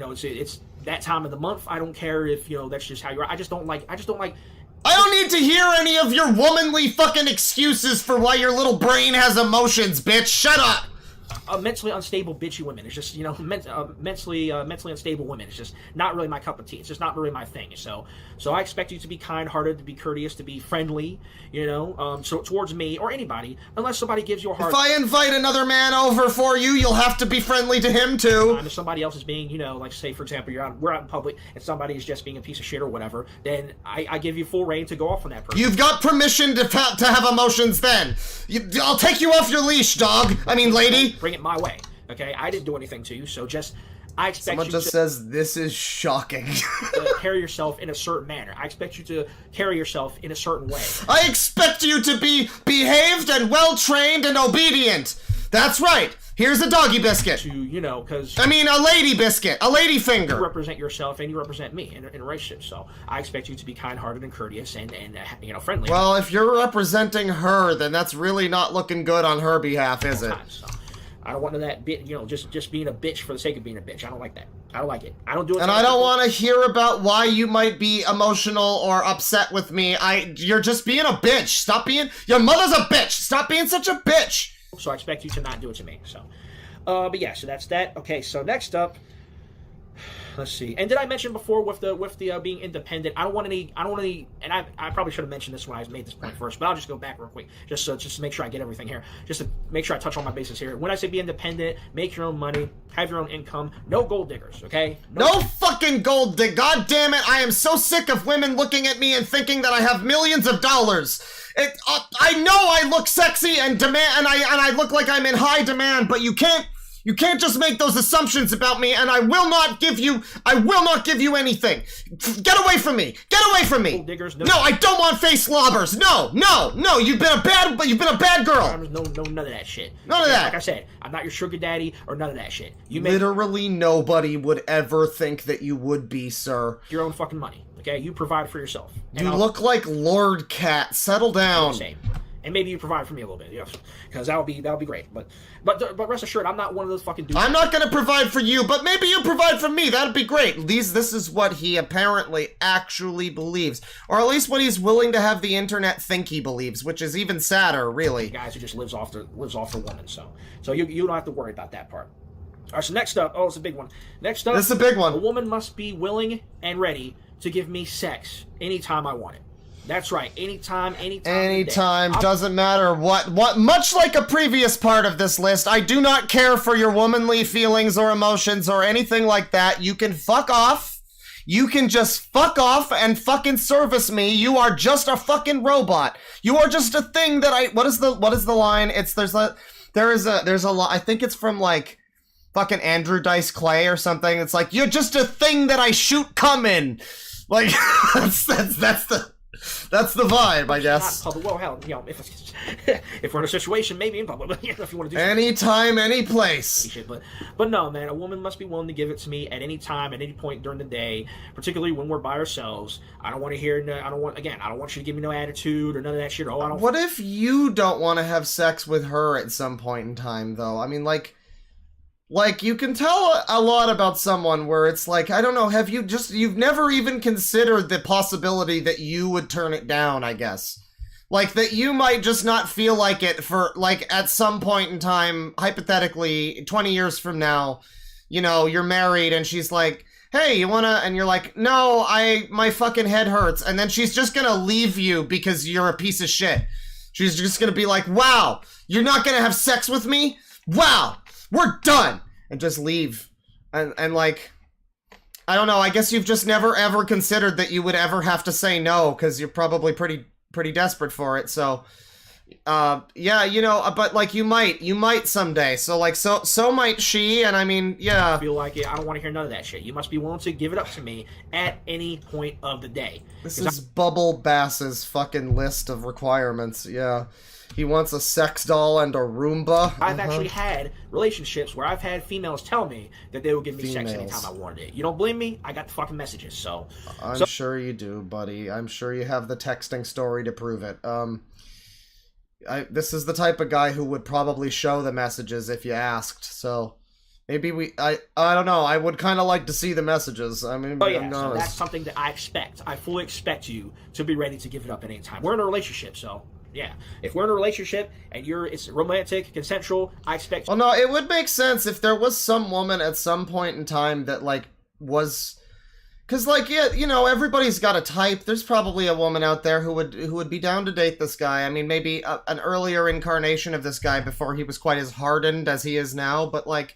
know, it's that time of the month. I don't care if, you know, that's just how you are. I don't need to hear any of your womanly fucking excuses for why your little brain has emotions, bitch. Shut up! Mentally unstable bitchy women. It's just, you know, mentally unstable women. It's just not really my cup of tea. It's just not really my thing. So I expect you to be kind-hearted, to be courteous, to be friendly, you know, so towards me or anybody, unless somebody gives you a hard. If I invite another man over for you, you'll have to be friendly to him too. If somebody else is being, you know, like say for example, we're out in public and somebody is just being a piece of shit or whatever, then I give you full reign to go off on that person. You've got permission to have emotions. Then I'll take you off your leash, dog. I mean, lady. Bring it my way, okay? I didn't do anything to you, so I expect Someone you just to says, this is shocking. carry yourself in a certain manner. I expect you to carry yourself in a certain way. I expect you to be behaved and well-trained and obedient. That's right. Here's a doggy biscuit. You know, because... I mean, a lady biscuit. A lady finger. You represent yourself and you represent me in a relationship, so I expect you to be kind-hearted and courteous and you know, friendly. Well, if you're representing her, then that's really not looking good on her behalf, is it? So. I don't want none of that bit, you know, just being a bitch for the sake of being a bitch. I don't like that. I don't like it. I don't do it. And I don't want to hear about why you might be emotional or upset with me. You're just being a bitch. Stop being... Your mother's a bitch. Stop being such a bitch. So I expect you to not do it to me. So, but yeah, so that's that. Okay, so next up, let's see. And did I mention before with the being independent? I don't want any. And I probably should have mentioned this when I made this point first, but I'll just go back real quick, just to make sure I get everything here, just to make sure I touch all my bases here. When I say be independent, make your own money, have your own income, no gold diggers, okay? No fucking gold dig. God damn it! I am so sick of women looking at me and thinking that I have millions of dollars. I know I look sexy and I look like I'm in high demand, but you can't just make those assumptions about me, and I will not give you anything. Get away from me. Get away from me. Diggers, no, I don't want face lobbers. No. You've been a bad girl. No, none of that shit. None of that. Like I said, I'm not your sugar daddy or none of that shit. Literally nobody would ever think that you would be, sir. Your own fucking money. Okay, you provide for yourself. You look like Lord Cat. Settle down. Same. And maybe you provide for me a little bit, yeah, because that'll be great. But rest assured, I'm not one of those fucking dudes. I'm not gonna provide for you, but maybe you provide for me. That'd be great. This is what he apparently actually believes, or at least what he's willing to have the internet think he believes, which is even sadder, really. The guys who just lives off the woman. So you don't have to worry about that part. All right. So next up, it's a big one. Next up, this is a big one. A woman must be willing and ready to give me sex anytime I want it. That's right. Anytime. Doesn't matter what. Much like a previous part of this list, I do not care for your womanly feelings or emotions or anything like that. You can fuck off. You can just fuck off and fucking service me. You are just a fucking robot. You are just a thing that what is the line? There is a line. I think it's from like fucking Andrew Dice Clay or something. It's like, you're just a thing that I shoot cum in. Like, that's the... That's the vibe, I guess. Not public. Well, hell, you know, if we're in a situation, maybe in public. But you know, if you want to do anytime, any place. But no, man, a woman must be willing to give it to me at any time, at any point during the day, particularly when we're by ourselves. I don't want to hear. I don't want you to give me no attitude or none of that shit. Oh, I don't. What if you don't want to have sex with her at some point in time, though? I mean, like you can tell a lot about someone where it's like, I don't know, you've never even considered the possibility that you would turn it down, I guess. Like, that you might just not feel like it for, like, at some point in time, hypothetically, 20 years from now, you know, you're married and she's like, hey, you wanna, and you're like, no, my fucking head hurts. And then she's just gonna leave you because you're a piece of shit. She's just gonna be like, wow, you're not gonna have sex with me? Wow, we're done! And just leave. And like, I don't know, I guess you've just never ever considered that you would ever have to say no, because you're probably pretty desperate for it, so... yeah, you know, but like you might someday. So like, so might she, and I mean, yeah. I feel like it. I don't want to hear none of that shit. You must be willing to give it up to me at any point of the day. This is Bubble Bass's fucking list of requirements, yeah. He wants a sex doll and a Roomba. I've actually had relationships where I've had females tell me that they would give me sex anytime I wanted it. You don't believe me? I got the fucking messages, so... I'm sure you do, buddy. I'm sure you have the texting story to prove it. This is the type of guy who would probably show the messages if you asked, so... Maybe I don't know, I would kind of like to see the messages, I mean, oh yeah, so that's something that I expect. I fully expect you to be ready to give it up at any time. We're in a relationship, so... Yeah, if we're in a relationship and it's romantic, consensual, I expect... Well, no, it would make sense if there was some woman at some point in time that, like, was... Because, like, yeah, you know, everybody's got a type. There's probably a woman out there who would be down to date this guy. I mean, maybe an earlier incarnation of this guy before he was quite as hardened as he is now, but, like,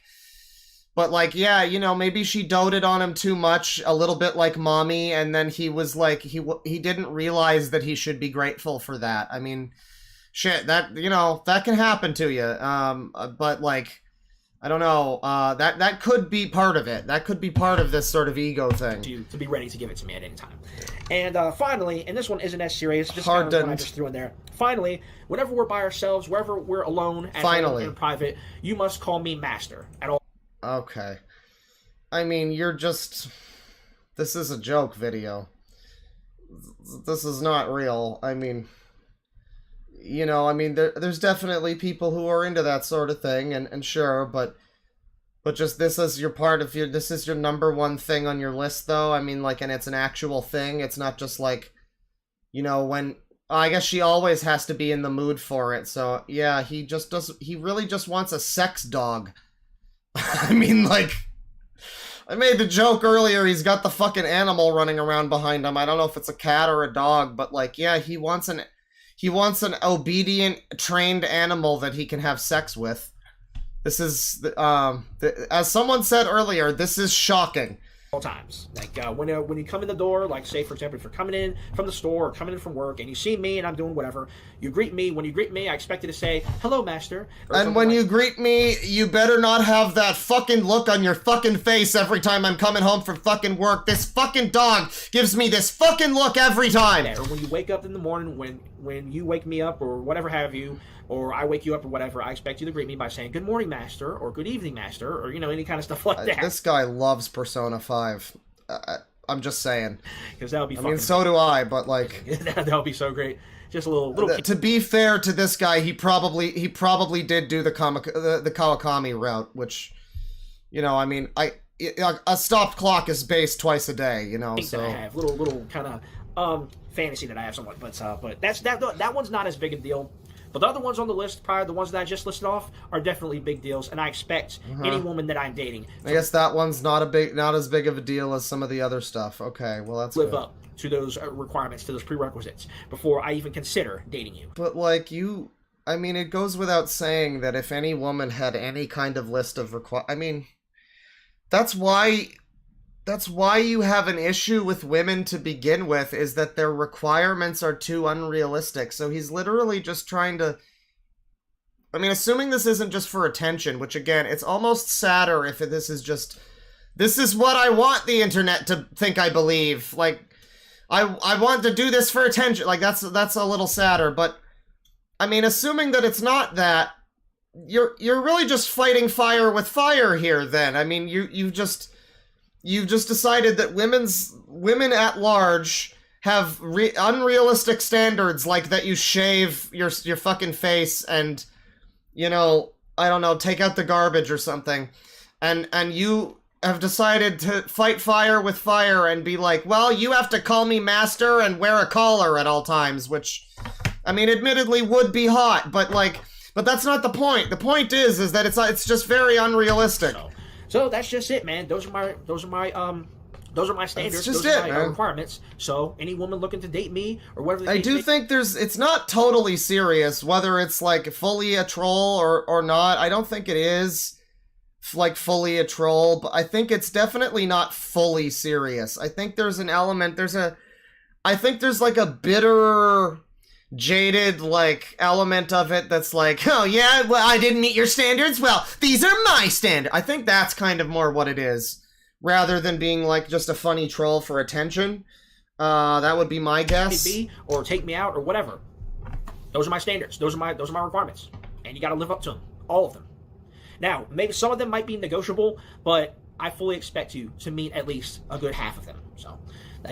yeah, you know, maybe she doted on him too much, a little bit like mommy, and then he was like, he didn't realize that he should be grateful for that. I mean, shit, that, you know, that can happen to you. But like, I don't know, that could be part of it. That could be part of this sort of ego thing. To be ready to give it to me at any time. And finally, and this one isn't as serious, just kind of one I just threw in there. Finally, whenever we're by ourselves, wherever we're alone, at home, in private, you must call me master at all. Okay. I mean, you're just... This is a joke video. This is not real. I mean... You know, I mean, there's definitely people who are into that sort of thing, and sure, but just this is this is your number one thing on your list, though? I mean, like, and it's an actual thing? It's not just like, you know, when... I guess she always has to be in the mood for it, so, yeah, he really just wants a sex dog. I mean, like, I made the joke earlier, he's got the fucking animal running around behind him. I don't know if it's a cat or a dog, but, like, yeah, he wants an obedient, trained animal that he can have sex with. This is, as someone said earlier, this is shocking. All times. Like, when you come in the door, like, say, for example, if you're coming in from the store or coming in from work and you see me and I'm doing whatever, you greet me. When you greet me, I expect you to say, hello, master. And when you greet me, you better not have that fucking look on your fucking face every time I'm coming home from fucking work. This fucking dog gives me this fucking look every time. Yeah, or when you wake up in the morning, when you wake me up or whatever have you, or I wake you up or whatever, I expect you to greet me by saying, good morning, master, or good evening, master, or, you know, any kind of stuff like that. This guy loves Persona 5. I'm just saying. Because that would be I mean, so do I, but, like... that would be so great. Just a little... To be fair to this guy, he probably did do the Kawakami route, which, you know, I mean, a stopped clock is based twice a day, you know, so... That I have. Little kind of, fantasy that I have somewhat, but that one's not as big a deal. But the other ones on the list, prior to the ones that I just listed off, are definitely big deals, and I expect any woman that I'm dating... I guess that one's not as big of a deal as some of the other stuff. Okay, well, that's live up to those requirements, to those prerequisites, before I even consider dating you. But, like, I mean, it goes without saying that if any woman had any kind of list of I mean, that's why you have an issue with women to begin with, is that their requirements are too unrealistic. So he's literally just trying to... I mean, assuming this isn't just for attention, which, again, it's almost sadder if this is just... This is what I want the internet to think I believe. Like, I want to do this for attention. Like, that's a little sadder, but I mean, assuming that it's not that, you're really just fighting fire with fire here then. I mean, you've just decided that women at large have unrealistic standards, like that you shave your fucking face and, you know, I don't know, take out the garbage or something. And you have decided to fight fire with fire and be like, well, you have to call me master and wear a collar at all times, which, I mean, admittedly would be hot, but like, but that's not the point. The point is that it's just very unrealistic. So that's just it, man. Those are my standards. Just those are it, my man. requirements. So any woman looking to date me or whatever. I do think it's not totally serious, whether it's like fully a troll or not. I don't think it is like fully a troll, but I think it's definitely not fully serious. I think there's an element, I think there's like a bitter, jaded like element of it that's like, oh yeah, well, I didn't meet your standards, well, these are my standards. I think that's kind of more what it is, rather than being like just a funny troll for attention. That would be my guess. Or take me out or whatever. Those are my standards. Those are my requirements, and you got to live up to them, all of them. Now, maybe some of them might be negotiable, but I fully expect you to meet at least a good half of them. So,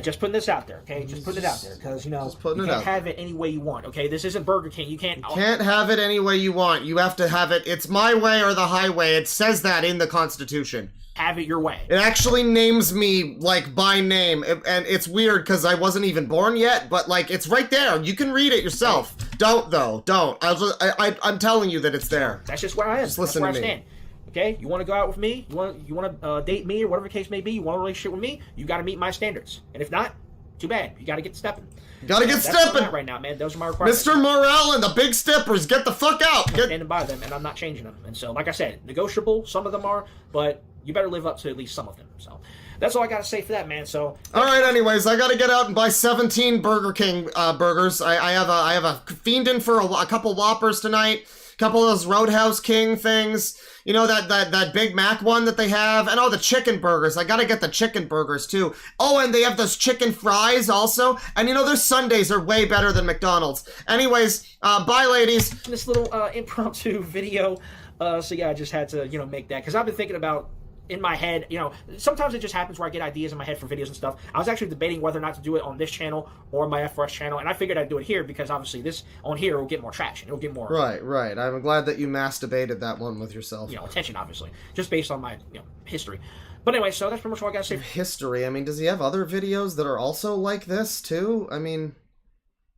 just putting this out there, okay? Just putting it out there, because, you know, you can't have it any way you want, okay? This isn't Burger King. You can't have it any way you want. You have to have it, it's my way or the highway. It says that in the Constitution. Have it your way. It actually names me, like, by name, and it's weird because I wasn't even born yet, but, like, it's right there. You can read it yourself. Don't, though. Don't. I'm telling you that it's there. That's just where I am. Just listen That's to where me. I stand. Okay? You want to go out with me? You want to date me or whatever the case may be? You want a relationship with me? You got to meet my standards. And if not, too bad. You got to get stepping. Gotta get That's where I'm stepping at right now, man. Those are my requirements. Mr. Morel and the Big Steppers, get the fuck out! I'm standing by them, and I'm not changing them. And so, like I said, negotiable, some of them are, but you better live up to at least some of them. So, that's all I got to say for that, man. So, alright, anyways, I gotta get out and buy 17 Burger King burgers. I have a fiending for a couple Whoppers tonight, a couple of those Roadhouse King things. You know, that Big Mac one that they have? And the chicken burgers. I gotta get the chicken burgers, too. Oh, and they have those chicken fries, also. And, you know, their sundaes are way better than McDonald's. Anyways, bye, ladies. This little impromptu video. So, yeah, I just had to, you know, make that. Because I've been thinking about, in my head, you know, sometimes it just happens where I get ideas in my head for videos and stuff. I was actually debating whether or not to do it on this channel or my FFS channel, and I figured I'd do it here because obviously this on here will get more traction. It'll get more... Right. I'm glad that you masturbated that one with yourself. You know, attention, obviously. Just based on my, you know, history. But anyway, so that's pretty much all I gotta say. History? I mean, does he have other videos that are also like this, too? I mean,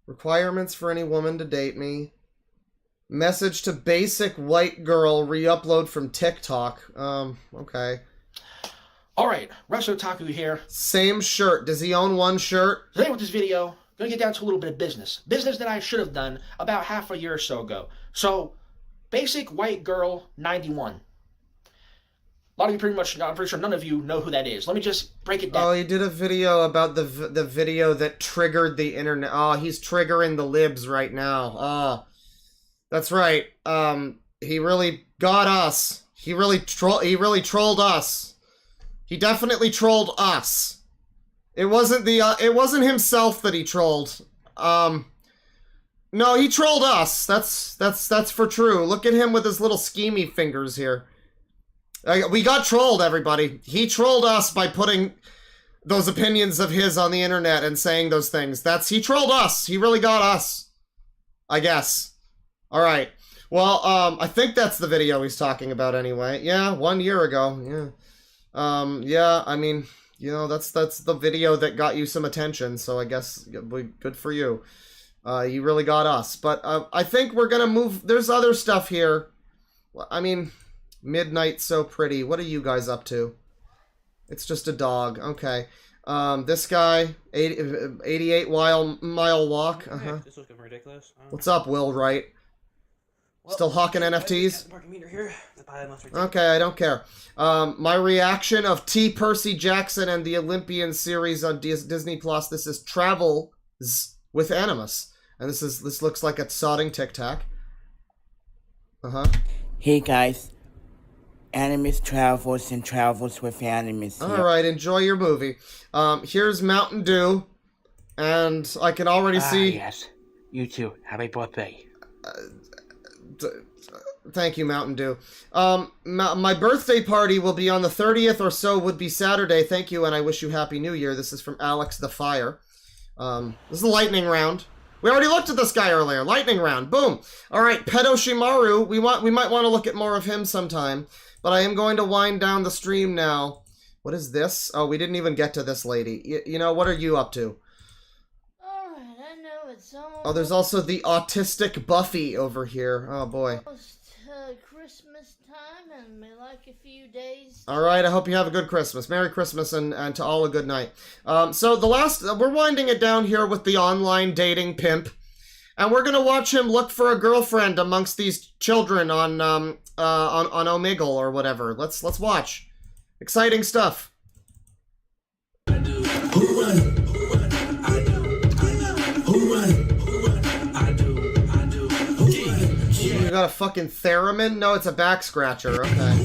requirements for any woman to date me. Message to basic white girl, re-upload from TikTok. Okay. Alright, Russo Taku here. Same shirt. Does he own one shirt? Today with this video, gonna get down to a little bit of business. Business that I should have done about half a year or so ago. So, basic white girl 91. A lot of you pretty much, I'm pretty sure none of you know who that is. Let me just break it down. Oh, he did a video about the video that triggered the internet. Oh, he's triggering the libs right now. Oh. That's right. He really got us. He really trolled us. He definitely trolled us. It wasn't himself that he trolled. No, he trolled us. That's for true. Look at him with his little schemy fingers here. We got trolled, everybody. He trolled us by putting those opinions of his on the internet and saying those things. He trolled us. He really got us. I guess. All right. Well, I think that's the video he's talking about anyway. Yeah, 1 year ago. Yeah. Yeah, I mean, you know, that's the video that got you some attention, so I guess good for you. You really got us. But I think we're gonna move. There's other stuff here. I mean, Midnight So Pretty. What are you guys up to? It's just a dog. Okay. This guy, 88 mile walk. This was getting ridiculous. What's up, Will Wright? Still hawking NFTs? Okay, I don't care. My reaction of T. Percy Jackson and the Olympian series on Disney Plus. This is Travels with Animus, and this looks like a sodding Tic Tac. Hey guys, Animus travels and travels with Animus. All right, enjoy your movie. Here's Mountain Dew, And I can already see... Yes. You too. Happy birthday. Thank you, Mountain Dew. My birthday party will be on the 30th or so, would be Saturday. Thank you, and I wish you Happy New Year. This is from Alex the Fire. This is the lightning round. We already looked at this guy earlier. Lightning round. Boom. All right, Pedo Shimaru. We might want to look at more of him sometime. But I am going to wind down the stream now. What is this? Oh, we didn't even get to this lady. You know, what are you up to? Alright, I know it's almost... Oh, there's also the autistic Buffy over here. Oh, boy. Christmas time and like a few days. All right, I hope you have a good Christmas. Merry Christmas and to all a good night. So the last, we're winding it down here with the online dating pimp. And we're going to watch him look for a girlfriend amongst these children on Omegle or whatever. Let's watch. Exciting stuff. You got a fucking theremin? No, it's a back scratcher. Okay.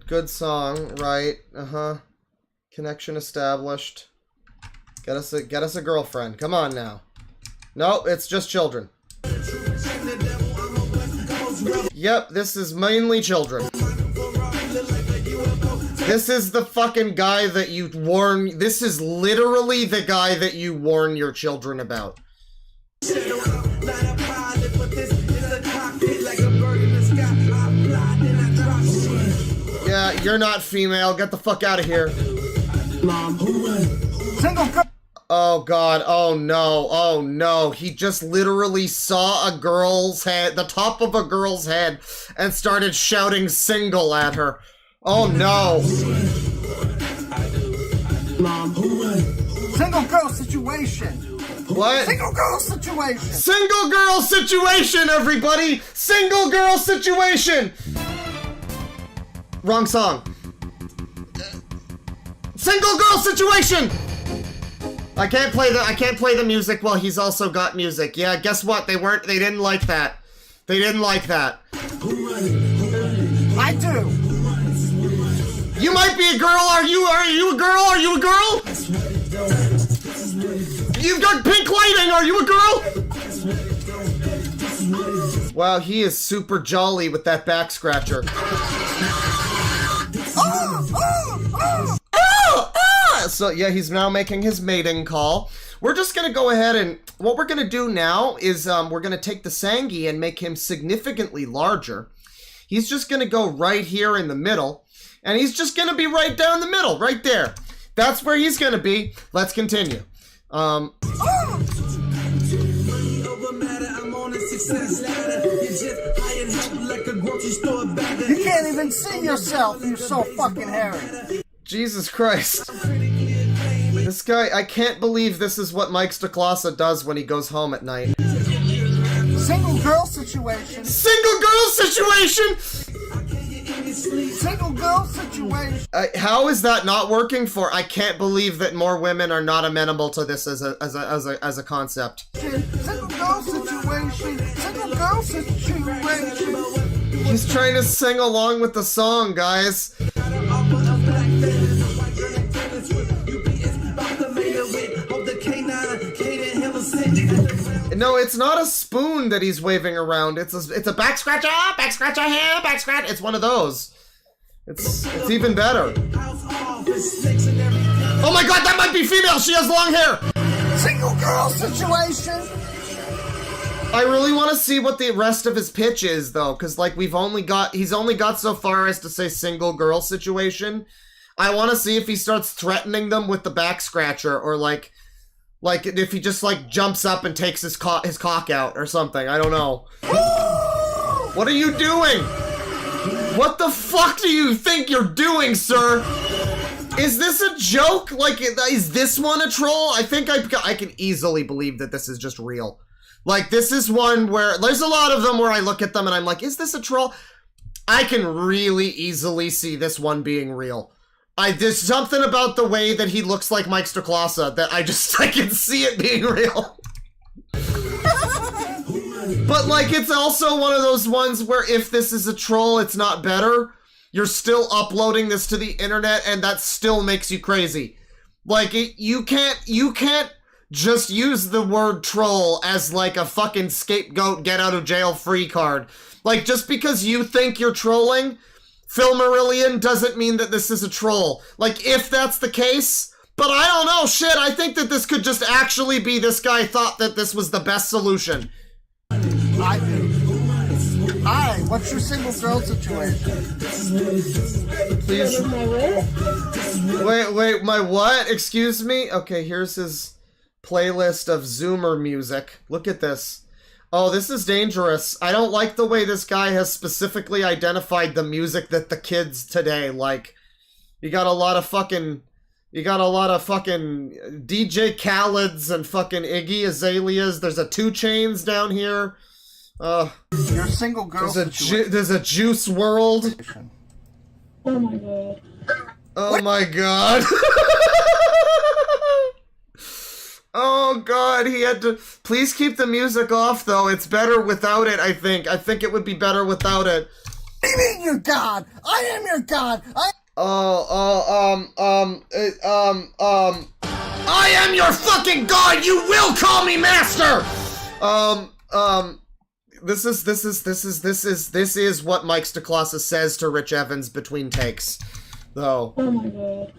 Good song, right? Connection established. Get us a girlfriend. Come on now. No, it's just children. Yep, this is mainly children. This is the fucking guy that you warn. This is literally the guy that you warn your children about. Yeah, you're not female. Get the fuck out of here. Oh god, oh no, oh no. He just literally saw a girl's head, the top of a girl's head, and started shouting single at her. Oh no. Single girl situation. What? Single girl situation. Single girl situation, everybody! Single girl situation! Wrong song. Single girl situation! I can't play the music while he's also got music. Yeah, guess what? They didn't like that. They didn't like that. I do. You might be a girl. Are you a girl? Are you a girl? You've got pink lighting. Are you a girl? Wow, he is super jolly with that back scratcher. So yeah, he's now making his mating call. We're just gonna go ahead and what we're gonna do now is we're gonna take the Sangi and make him significantly larger. He's just gonna go right here in the middle, and he's just gonna be right down the middle, right there. That's where he's gonna be. Let's continue. You can't even see yourself. You're so fucking hairy. Jesus Christ. This guy, I can't believe this is what Mike Stoklasa does when he goes home at night. Single girl situation. Single girl situation! Single girl situation. How is that not working for? I can't believe that more women are not amenable to this as a concept. Single girl situation. Single girl situation. He's trying to sing along with the song, guys. No, it's not a spoon that he's waving around. It's a back scratcher here, back scratch. It's one of those. It's even better. Oh my god, that might be female. She has long hair. Single girl situation. I really want to see what the rest of his pitch is, though, because like he's only got so far as to say single girl situation. I want to see if he starts threatening them with the back scratcher, or like if he just like jumps up and takes his cock out or something. I don't know. What are you doing? What the fuck do you think you're doing, sir? Is this a joke? Like, is this one a troll? I think I can easily believe that this is just real. Like, this is one where there's a lot of them where I look at them and I'm like, is this a troll? I can really easily see this one being real. There's something about the way that he looks like Mike Stoklasa that I can see it being real. But like, it's also one of those ones where if this is a troll, it's not better. You're still uploading this to the internet, and that still makes you crazy. Like, you can't just use the word troll as like a fucking scapegoat get out of jail free card. Like, just because you think you're trolling, Philmarillion, doesn't mean that this is a troll. Like, if that's the case, but I don't know, shit, I think that this could just actually be this guy thought that this was the best solution. I do. Hi, what's your single girl situation? Please. Wait, my what? Excuse me? Okay, here's his playlist of Zoomer music. Look at this. Oh, this is dangerous. I don't like the way this guy has specifically identified the music that the kids today like. You got a lot of fucking DJ Khaled's and fucking Iggy Azaleas. There's a 2 Chainz down here. Your single girl situation. There's a Juice World. Oh my god. Oh my god. Oh god, he had to... Please keep the music off, though. It's better without it, I think. I think it would be better without it. What do you mean you're God? I am your God. I am your fucking God! You will call me master! This is what Mike Stoklasa says to Rich Evans between takes, though. Oh my god.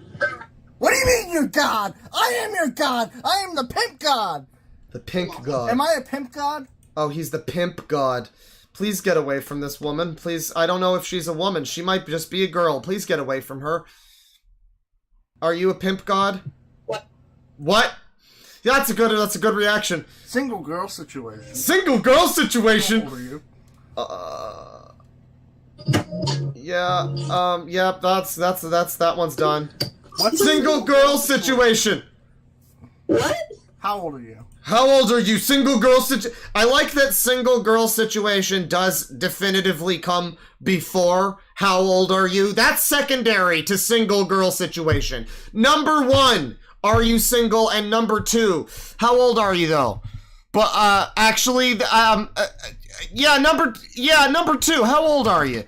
What do you mean you're God? I am your God. I am the pimp God. The pink god. Am I a pimp God? Oh, he's the pimp god. Please get away from this woman. Please, I don't know if she's a woman. She might just be a girl. Please get away from her. Are you a pimp god? What? Yeah, that's a good reaction. Single girl situation. Single girl situation? How old are you? Yeah, that one's done. What's single girl situation? What? How old are you? How old are you? Single girl I like that single girl situation does definitively come before how old are you. That's secondary to single girl situation. Number 1, are you single? And number 2, how old are you though? But actually, number 2, how old are you?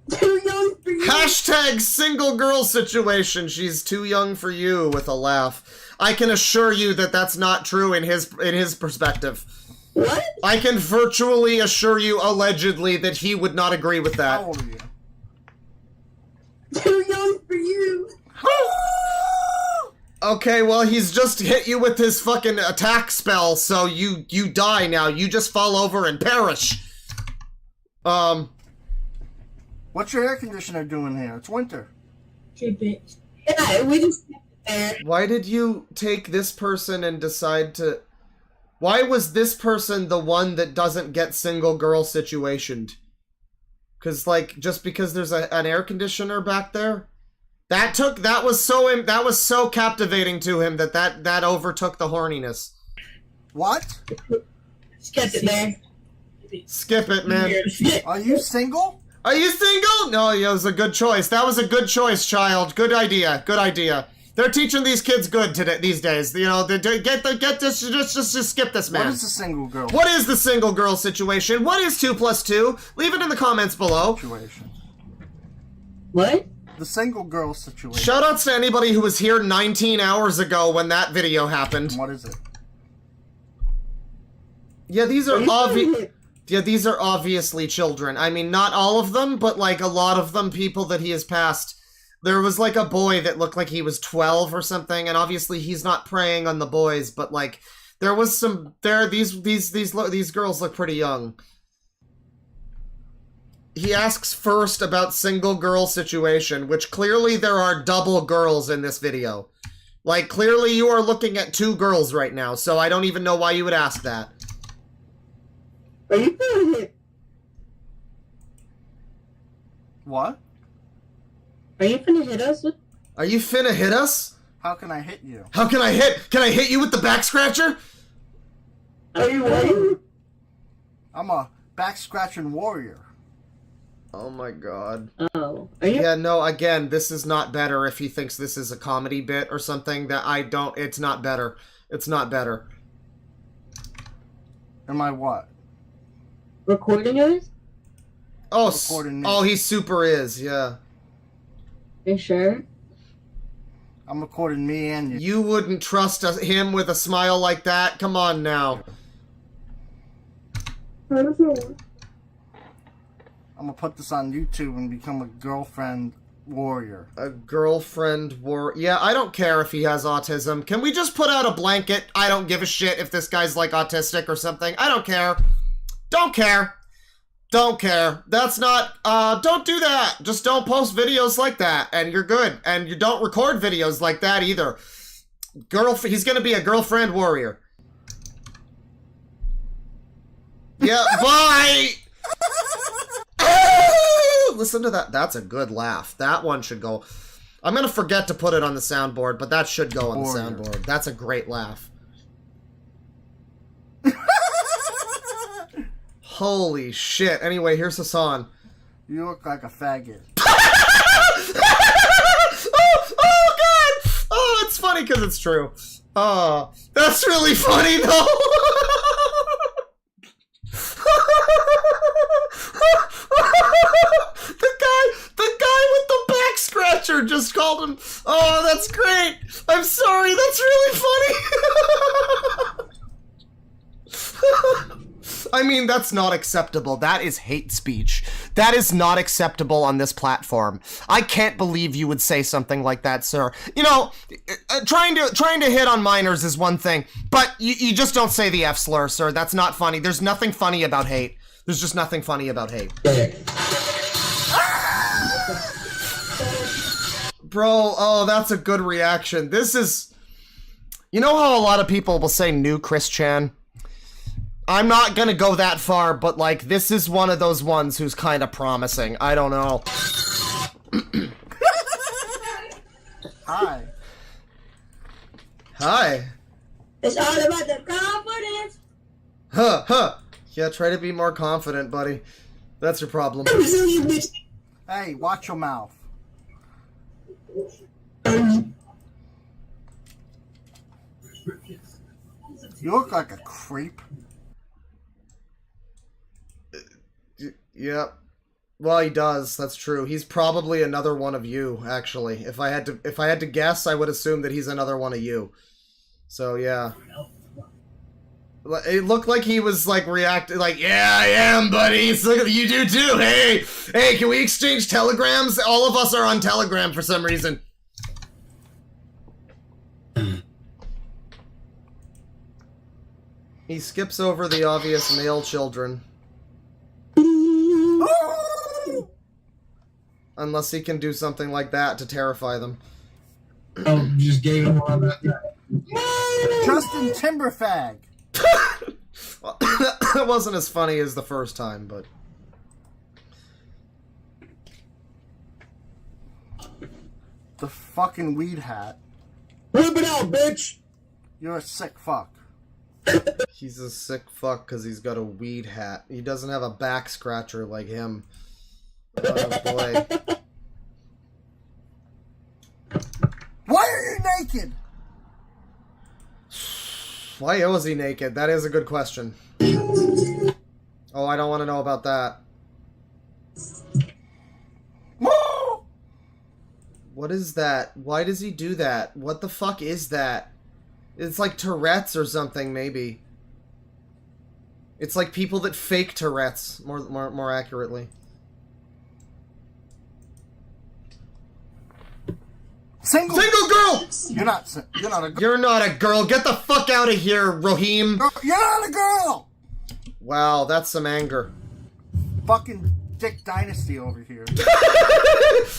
Too young for you. Hashtag single girl situation. She's too young for you with a laugh. I can assure you that that's not true in his perspective. What? I can virtually assure you, allegedly, that he would not agree with that. How old are you? Too young for you. Okay, well, he's just hit you with his fucking attack spell, so you die now. You just fall over and perish. What's your air conditioner doing here? It's winter. Keep it. Yeah, we just Why did you take this person and decide to... Why was this person the one that doesn't get single girl situationed? Because, like, just because there's an air conditioner back there? That was so captivating to him that overtook the horniness. What? Skip it, man. Skip it, man. Are you single? Are you single? No, it was a good choice. That was a good choice, child. Good idea. Good idea. They're teaching these kids good these days. You know, get this. Just skip this, man. What is the single girl? What is the single girl situation? What is 2 + 2? Leave it in the comments below. Situation. What? The single girl situation. Shoutouts to anybody who was here 19 hours ago when that video happened. What is it? Yeah, these are obviously children. I mean, not all of them, but like a lot of them, people that he has passed. There was like a boy that looked like he was 12 or something, and obviously he's not preying on the boys, but like there was some these girls look pretty young. He asks first about single girl situation, which clearly there are double girls in this video. Like clearly you are looking at 2 girls right now, so I don't even know why you would ask that. Are you feeling it? What? Are you finna hit us with? Are you finna hit us? How can I hit you? How can I hit? Can I hit you with the back scratcher? Are you ready? I'm a back scratching warrior. Oh my god. Oh. Are you? Yeah, no, again, this is not better if he thinks this is a comedy bit or something that I don't... It's not better. It's not better. Am I what? Recording us? Oh, recording me. oh, he super is, yeah. You sure? I'm recording me and you. You wouldn't trust him with a smile like that? Come on now. I'm gonna put this on YouTube and become a girlfriend warrior. A girlfriend warrior. Yeah, I don't care if he has autism. Can we just put out a blanket? I don't give a shit if this guy's like autistic or something. I don't care. Don't care. Don't care. That's not, don't do that. Just don't post videos like that, and you're good. And you don't record videos like that either. He's gonna be a girlfriend warrior. Yeah, bye! Listen to that. That's a good laugh. That one should go. I'm gonna forget to put it on the soundboard, but that should go on the soundboard. That's a great laugh. Holy shit. Anyway, here's Hassan. You look like a faggot. Oh, God! Oh, it's funny because it's true. Oh, that's really funny, though. The guy with the back scratcher just called him. Oh, that's great. I'm sorry. That's really funny. I mean, that's not acceptable. That is hate speech. That is not acceptable on this platform. I can't believe you would say something like that, sir. You know, trying to hit on minors is one thing, but you just don't say the F slur, sir. That's not funny. There's nothing funny about hate. There's just nothing funny about hate. Bro, oh, that's a good reaction. This is... You know how a lot of people will say new Chris Chan? I'm not gonna go that far, but like, this is one of those ones who's kind of promising. I don't know. Hi. Hi. It's all about the confidence. Huh. Yeah, try to be more confident, buddy. That's your problem. Hey, watch your mouth. You look like a creep. Yep. Well, he does. That's true. He's probably another one of you, actually. If I had to guess, I would assume that he's another one of you. So, yeah. It looked like he was, like, reacting, like, yeah, I am, buddy. So you do, too. Hey, can we exchange telegrams? All of us are on Telegram for some reason. He skips over the obvious male children. Unless he can do something like that to terrify them. Oh, just gave him one of that. Justin Timberfag. That wasn't as funny as the first time, but... The fucking weed hat. Rip it out, bitch! You're a sick fuck. He's a sick fuck because he's got a weed hat. He doesn't have a back scratcher like him. Oh boy. Why are you naked? Why was he naked? That is a good question. Oh, I don't want to know about that. What is that? Why does he do that? What the fuck is that? It's like Tourette's or something, maybe. It's like people that fake Tourette's, more accurately. Single girl! You're not a girl. You're not a girl. Get the fuck out of here, Rohim. You're not a girl! Wow, that's some anger. Fucking Dick Dynasty over here.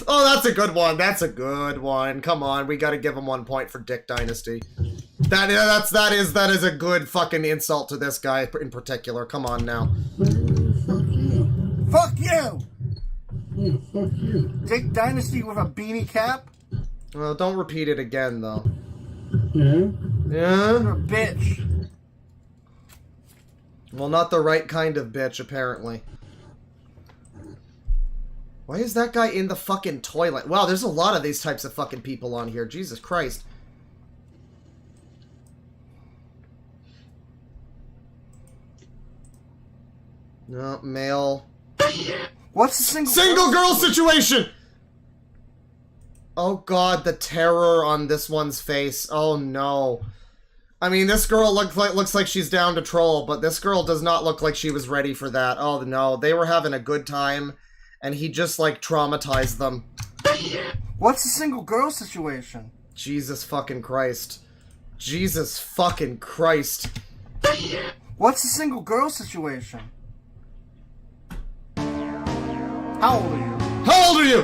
Oh, that's a good one. That's a good one. Come on, we gotta give him 1 point for Dick Dynasty. That is a good fucking insult to this guy in particular. Come on now. Fuck you! Fuck you. Dick Dynasty with a beanie cap? Well, don't repeat it again, though. Yeah? Yeah? You're a bitch. Well, not the right kind of bitch, apparently. Why is that guy in the fucking toilet? Wow, there's a lot of these types of fucking people on here. Jesus Christ. No, male. What's the single girl situation? Oh god, the terror on this one's face. Oh no. I mean, this girl looks like she's down to troll, but this girl does not look like she was ready for that. Oh no, they were having a good time, and he just, like, traumatized them. What's the single girl situation? Jesus fucking Christ. Jesus fucking Christ. What's the single girl situation? How old are you? How old are you?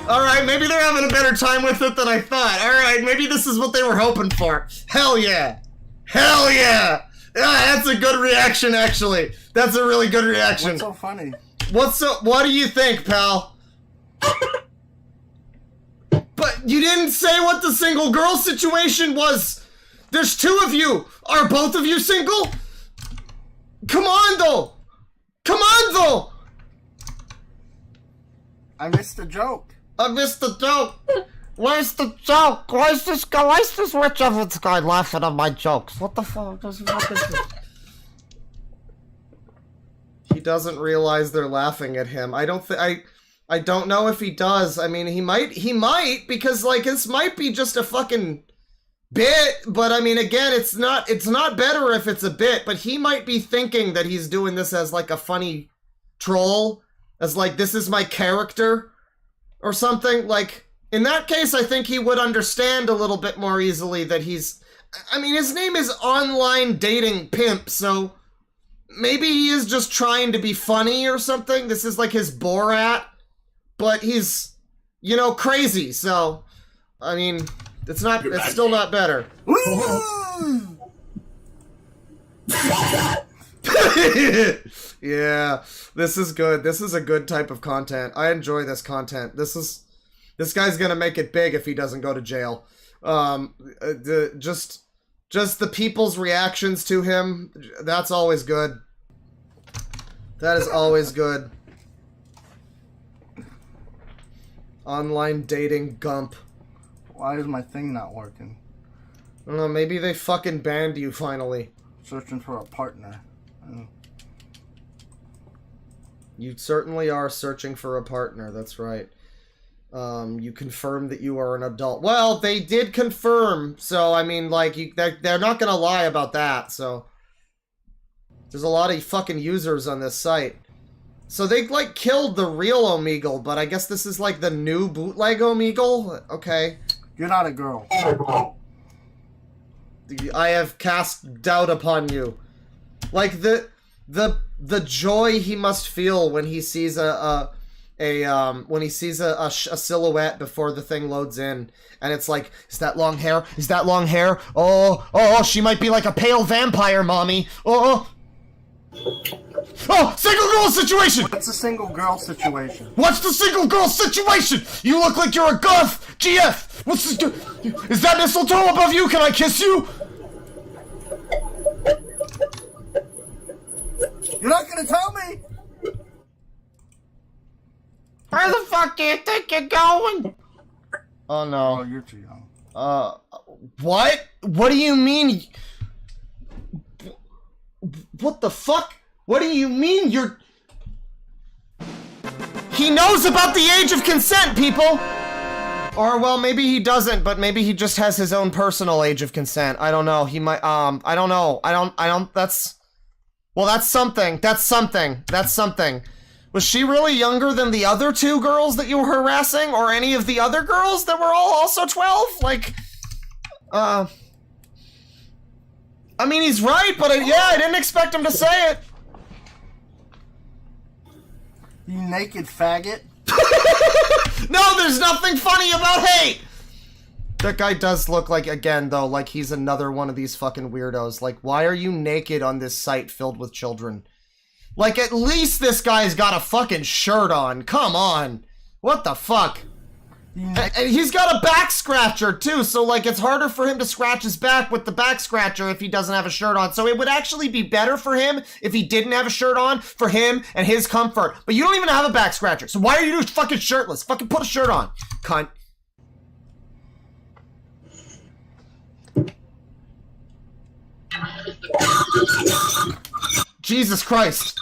Alright, maybe they're having a better time with it than I thought. Alright, maybe this is what they were hoping for. Hell yeah! Hell yeah! Yeah, that's a good reaction, actually. That's a really good reaction. What's so funny? What do you think, pal? But you didn't say what the single girl situation was! There's two of you! Are both of you single? Come on, though! Come on, though! I missed the joke. I missed the joke! Where's the joke? Why is this rich Evans guy laughing at my jokes? What the fuck is this? He doesn't realize they're laughing at him. I don't know if he does. I mean, he might, because, like, this might be just a fucking bit, but I mean, again, it's not better if it's a bit, but he might be thinking that he's doing this as, like, a funny troll, as, like, this is my character, or something. Like, in that case, I think he would understand a little bit more easily that I mean, his name is Online Dating Pimp, so maybe he is just trying to be funny or something. This is like his Borat, but he's, you know, crazy, so, I mean, it's still not better. Yeah, this is good. This is a good type of content. I enjoy this content. This guy's gonna make it big if he doesn't go to jail. Just the people's reactions to him, that's always good. That is always good. Online dating Gump. Why is my thing not working? I don't know, maybe they fucking banned you finally. Searching for a partner. You certainly are searching for a partner, that's right. You confirmed that you are an adult. Well, they did confirm, so I mean, like, they're not gonna lie about that, so. There's a lot of fucking users on this site. So they, like, killed the real Omegle, but I guess this is, like, the new bootleg Omegle? Okay. You're not a girl. I have cast doubt upon you. Like, the joy he must feel when he sees a silhouette before the thing loads in, and it's like, is that long hair? Is that long hair? Oh, she might be like a pale vampire, mommy. Oh, single girl situation! What's the single girl situation? What's the single girl situation? You look like you're a goth! GF! Is that mistletoe above you? Can I kiss you? You're not gonna tell me? Where the fuck do you think you're going? Oh no. Oh, you're too young. What? What do you mean? What the fuck? What do you mean you're... He knows about the age of consent, people! Or, well, maybe he doesn't, but maybe he just has his own personal age of consent. I don't know. He might, I don't know. I don't, that's... Well, that's something. That's something. That's something. Was she really younger than the other two girls that you were harassing? Or any of the other girls that were all also 12? Like, I mean, he's right, but yeah, I didn't expect him to say it. You naked faggot. No, there's nothing funny about hate! That guy does look like, again, though, like he's another one of these fucking weirdos. Like, why are you naked on this site filled with children? Like, at least this guy's got a fucking shirt on. Come on. What the fuck? And he's got a back scratcher, too, so, like, it's harder for him to scratch his back with the back scratcher if he doesn't have a shirt on. So it would actually be better for him if he didn't have a shirt on, for him and his comfort. But you don't even have a back scratcher, so why are you fucking shirtless? Fucking put a shirt on, cunt. Jesus Christ.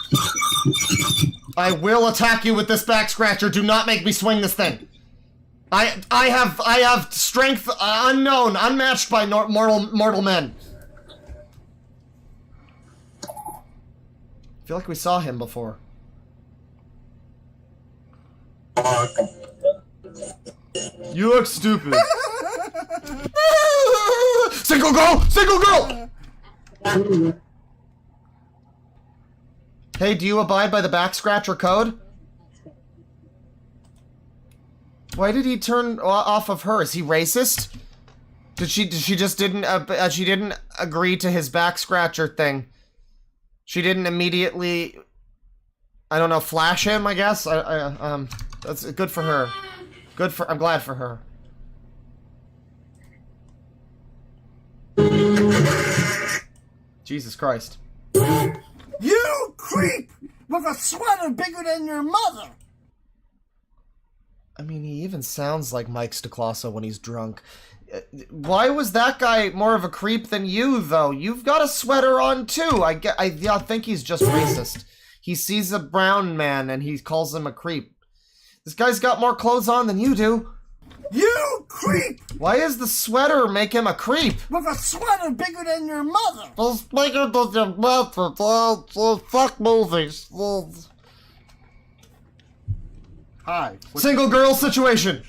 I will attack you with this back scratcher. Do not make me swing this thing. I have strength unknown, unmatched by mortal men. I feel like we saw him before. You look stupid. Single girl! Single girl! Hey, do you abide by the back scratcher code? Why did he turn off of her? Is he racist? Did she just didn't she didn't agree to his back scratcher thing? She didn't immediately, I don't know, flash him, I guess. That's good for her. I'm glad for her. Jesus Christ. You creep with a sweater bigger than your mother. I mean, he even sounds like Mike Staclosa when he's drunk. Why was that guy more of a creep than you, though? You've got a sweater on, too. I think he's just racist. He sees a brown man and he calls him a creep. This guy's got more clothes on than you do. You creep! Why does the sweater make him a creep? With a sweater bigger than your mother. It's bigger than your mother. Fuck movies. Hi. Single girl situation.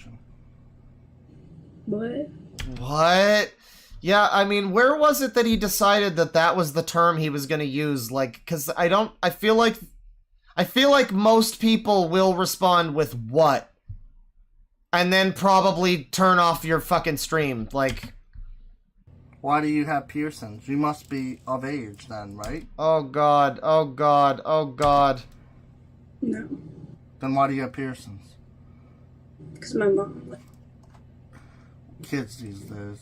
What? What? Yeah, I mean, where was it that he decided that that was the term he was going to use? Like, because I feel like most people will respond with what? And then probably turn off your fucking stream. Like, Why do you have piercings? You must be of age then, right? oh god, oh god, oh god. No. Then why do you have piercings? Because my mom. Kids these days.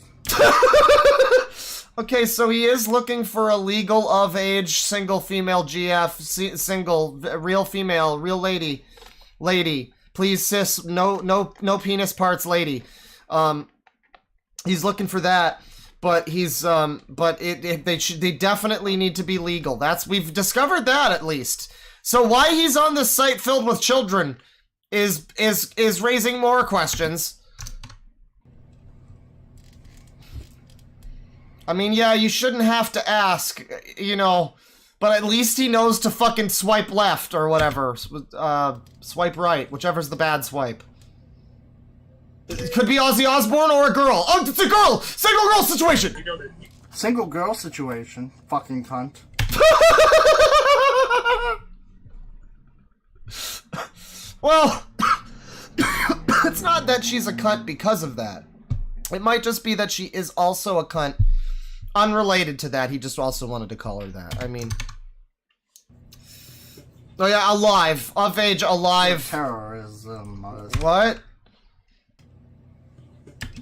Okay, so he is looking for a legal of age single female GF, single real female, real lady, please cis, no penis parts, lady. He's looking for that, but they definitely need to be legal. We've discovered that at least. So why he's on this site filled with children is raising more questions. I mean, yeah, you shouldn't have to ask, you know, but at least he knows to fucking swipe left or whatever. Swipe right, whichever's the bad swipe. It could be Ozzy Osbourne or a girl. Oh, it's a girl! Single girl situation! Single girl situation. Fucking cunt. Well, it's not that she's a cunt because of that. It might just be that she is also a cunt. Unrelated to that, he just also wanted to call her that. I mean... Oh yeah, alive. Of age, alive. Terrorism. What?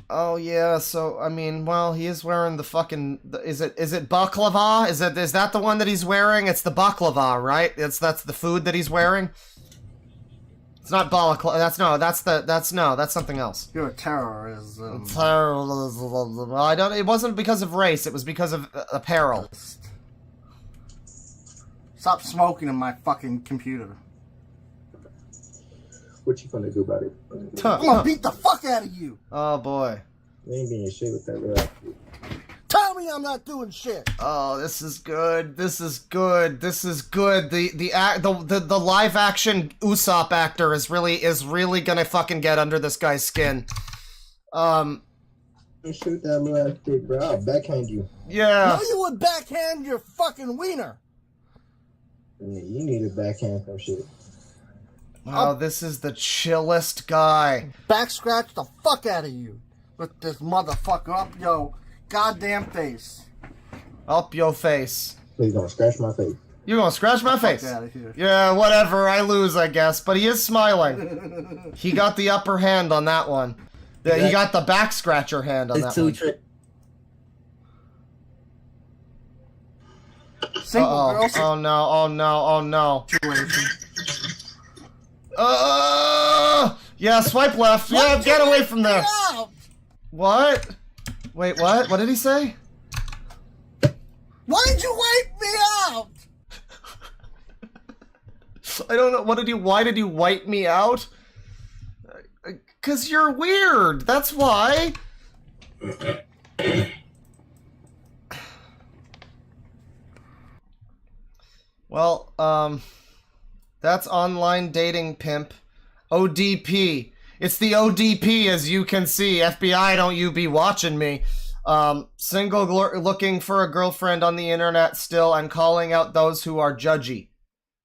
Oh yeah, so, I mean, well, he is wearing the fucking... Is it baklava? Is that the one that he's wearing? It's the baklava, right? That's the food that he's wearing? It's not balaclava. That's something else. You're a terrorism. Terrorism. Well, it wasn't because of race, it was because of apparel. Stop smoking in my fucking computer. What you gonna do about it? I'm gonna beat the fuck out of you. Oh boy. You ain't being shit with that rap. Tell me I'm not doing shit. Oh, this is good. This is good. This is good. The live action Usopp actor is really gonna fucking get under this guy's skin. Shoot that little ass dick, bro. I'll backhand you. Yeah. No, you would backhand your fucking wiener. Yeah, you need a backhand some shit. Oh, this is the chillest guy. Back scratch the fuck out of you with this motherfucker up yo goddamn face. Up your face. Please don't scratch my face. You're gonna scratch my face. Fuck out of here. Yeah, whatever. I lose, I guess. But he is smiling. He got the upper hand on that one. He got the back scratcher hand on that one. Single girl. Oh no! Oh no! Oh no! Yeah, swipe left. Yeah, get away from there. What? Wait, what? What did he say? Why did you I don't know. Why did you wipe me out? 'Cause you're weird. That's why. Well, that's online dating pimp. ODP. It's the ODP, as you can see. FBI, don't you be watching me. Single looking for a girlfriend on the internet still and calling out those who are judgy.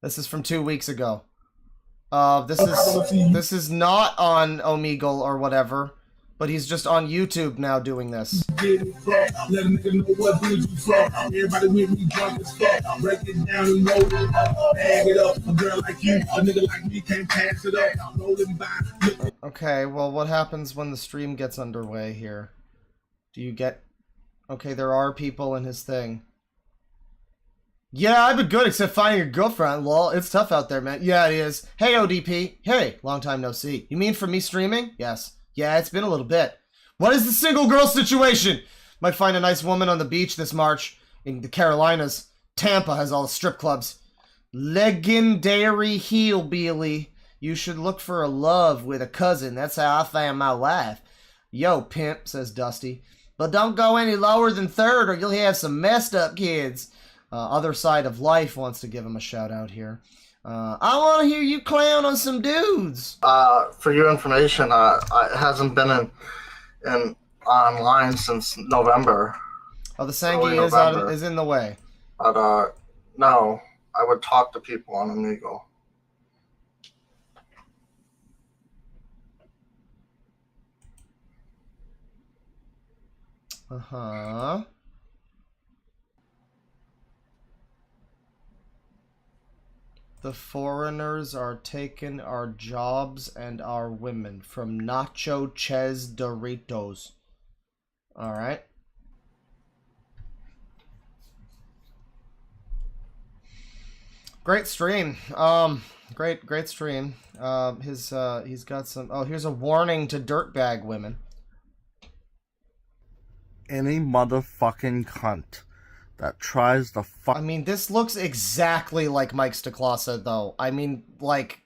This is from 2 weeks ago. This is not on Omegle or whatever, but he's just on YouTube now doing this. Okay, well, what happens when the stream gets underway here? Do you get... Okay, there are people in his thing. Yeah, I've been good except finding a girlfriend, lol. It's tough out there, man. Yeah, it is. Hey, ODP. Hey, long time no see. You mean from me streaming? Yes. Yeah, it's been a little bit. What is the single girl situation? Might find a nice woman on the beach this March in the Carolinas. Tampa has all the strip clubs. Legendary hillbilly. You should look for a love with a cousin. That's how I found my wife. Yo, pimp, says Dusty. But don't go any lower than third or you'll have some messed up kids. Other Side of Life wants to give him a shout out here. I want to hear you clown on some dudes. For your information, it hasn't been in online since November. Oh, the Sangi is in the way. But no, I would talk to people on Omegle. Uh-huh. The foreigners are taking our jobs and our women from Nacho Ches Doritos. Alright. Great stream. Great stream. He's got some... Oh, here's a warning to dirtbag women. Any motherfucking cunt that tries to fuck... I mean, this looks exactly like Mike Stacklasa, though. I mean, like,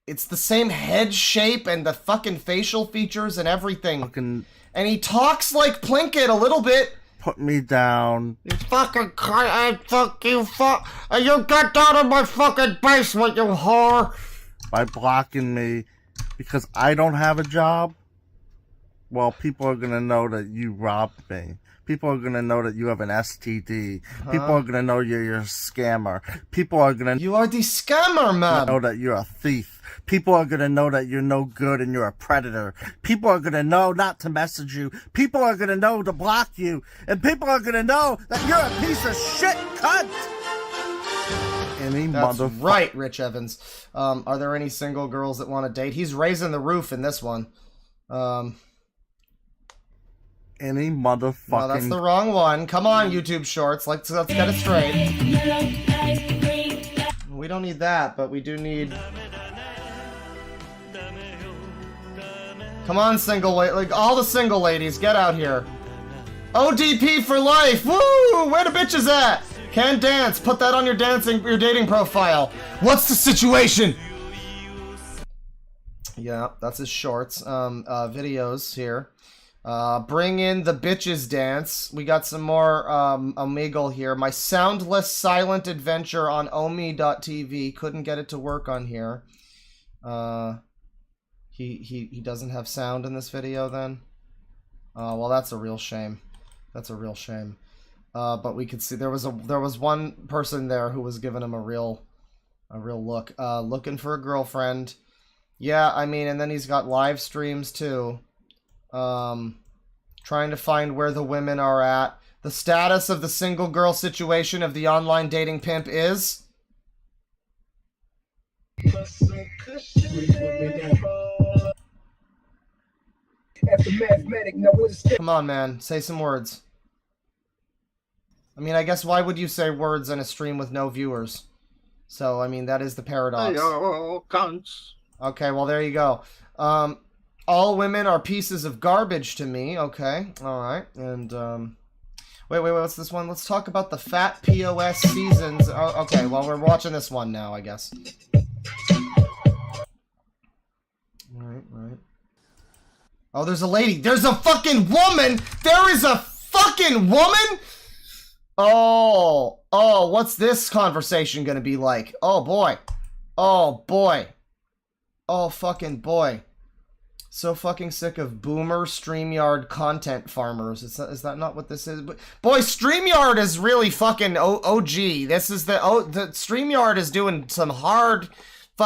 it's the same head shape and the fucking facial features and everything. And he talks like Plinkett a little bit. Put me down. You fucking cunt, fuck you, you get out of my fucking basement, you whore! By blocking me because I don't have a job? Well, people are gonna know that you robbed me. People are gonna know that you have an STD. People are gonna know you're a scammer. People are gonna... You are the scammer, man! ...know that you're a thief. People are gonna know that you're no good and you're a predator. People are gonna know not to message you. People are gonna know to block you. And people are gonna know that you're a piece of shit cunt! That's right, Rich Evans. Are there any single girls that want to date? He's raising the roof in this one. Any motherfucking... No, that's the wrong one. Come on, YouTube Shorts. Let's get it straight. We don't need that, but we do need... Come on, like all the single ladies, get out here. ODP for life! Woo! Where the bitches at? Can dance. Put that on your dating profile. What's the situation? Yeah, that's his shorts. Videos here. Bring in the bitches dance. We got some more Omegle here. My soundless silent adventure on omi.tv. Couldn't get it to work on here. He doesn't have sound in this video then. Well, that's a real shame. That's a real shame. But we could see there was one person there who was giving him a real look. Looking for a girlfriend. Yeah, I mean, and then he's got live streams too. Trying to find where the women are at. The status of the single girl situation of the online dating pimp is... Come on, man. Say some words. I mean, I guess why would you say words in a stream with no viewers? So, I mean, that is the paradox. Okay, well, there you go. All women are pieces of garbage to me. Okay, alright. And, wait, what's this one? Let's talk about the Fat POS seasons. Oh, okay, well, we're watching this one now, I guess. Oh, there's a lady. There's a fucking woman! There is a fucking woman?! Oh, what's this conversation gonna be like? Oh, boy. Oh, boy. Oh, fucking boy. So fucking sick of boomer StreamYard content farmers. Is that not what this is? But boy, StreamYard is really fucking OG. This is the StreamYard is doing some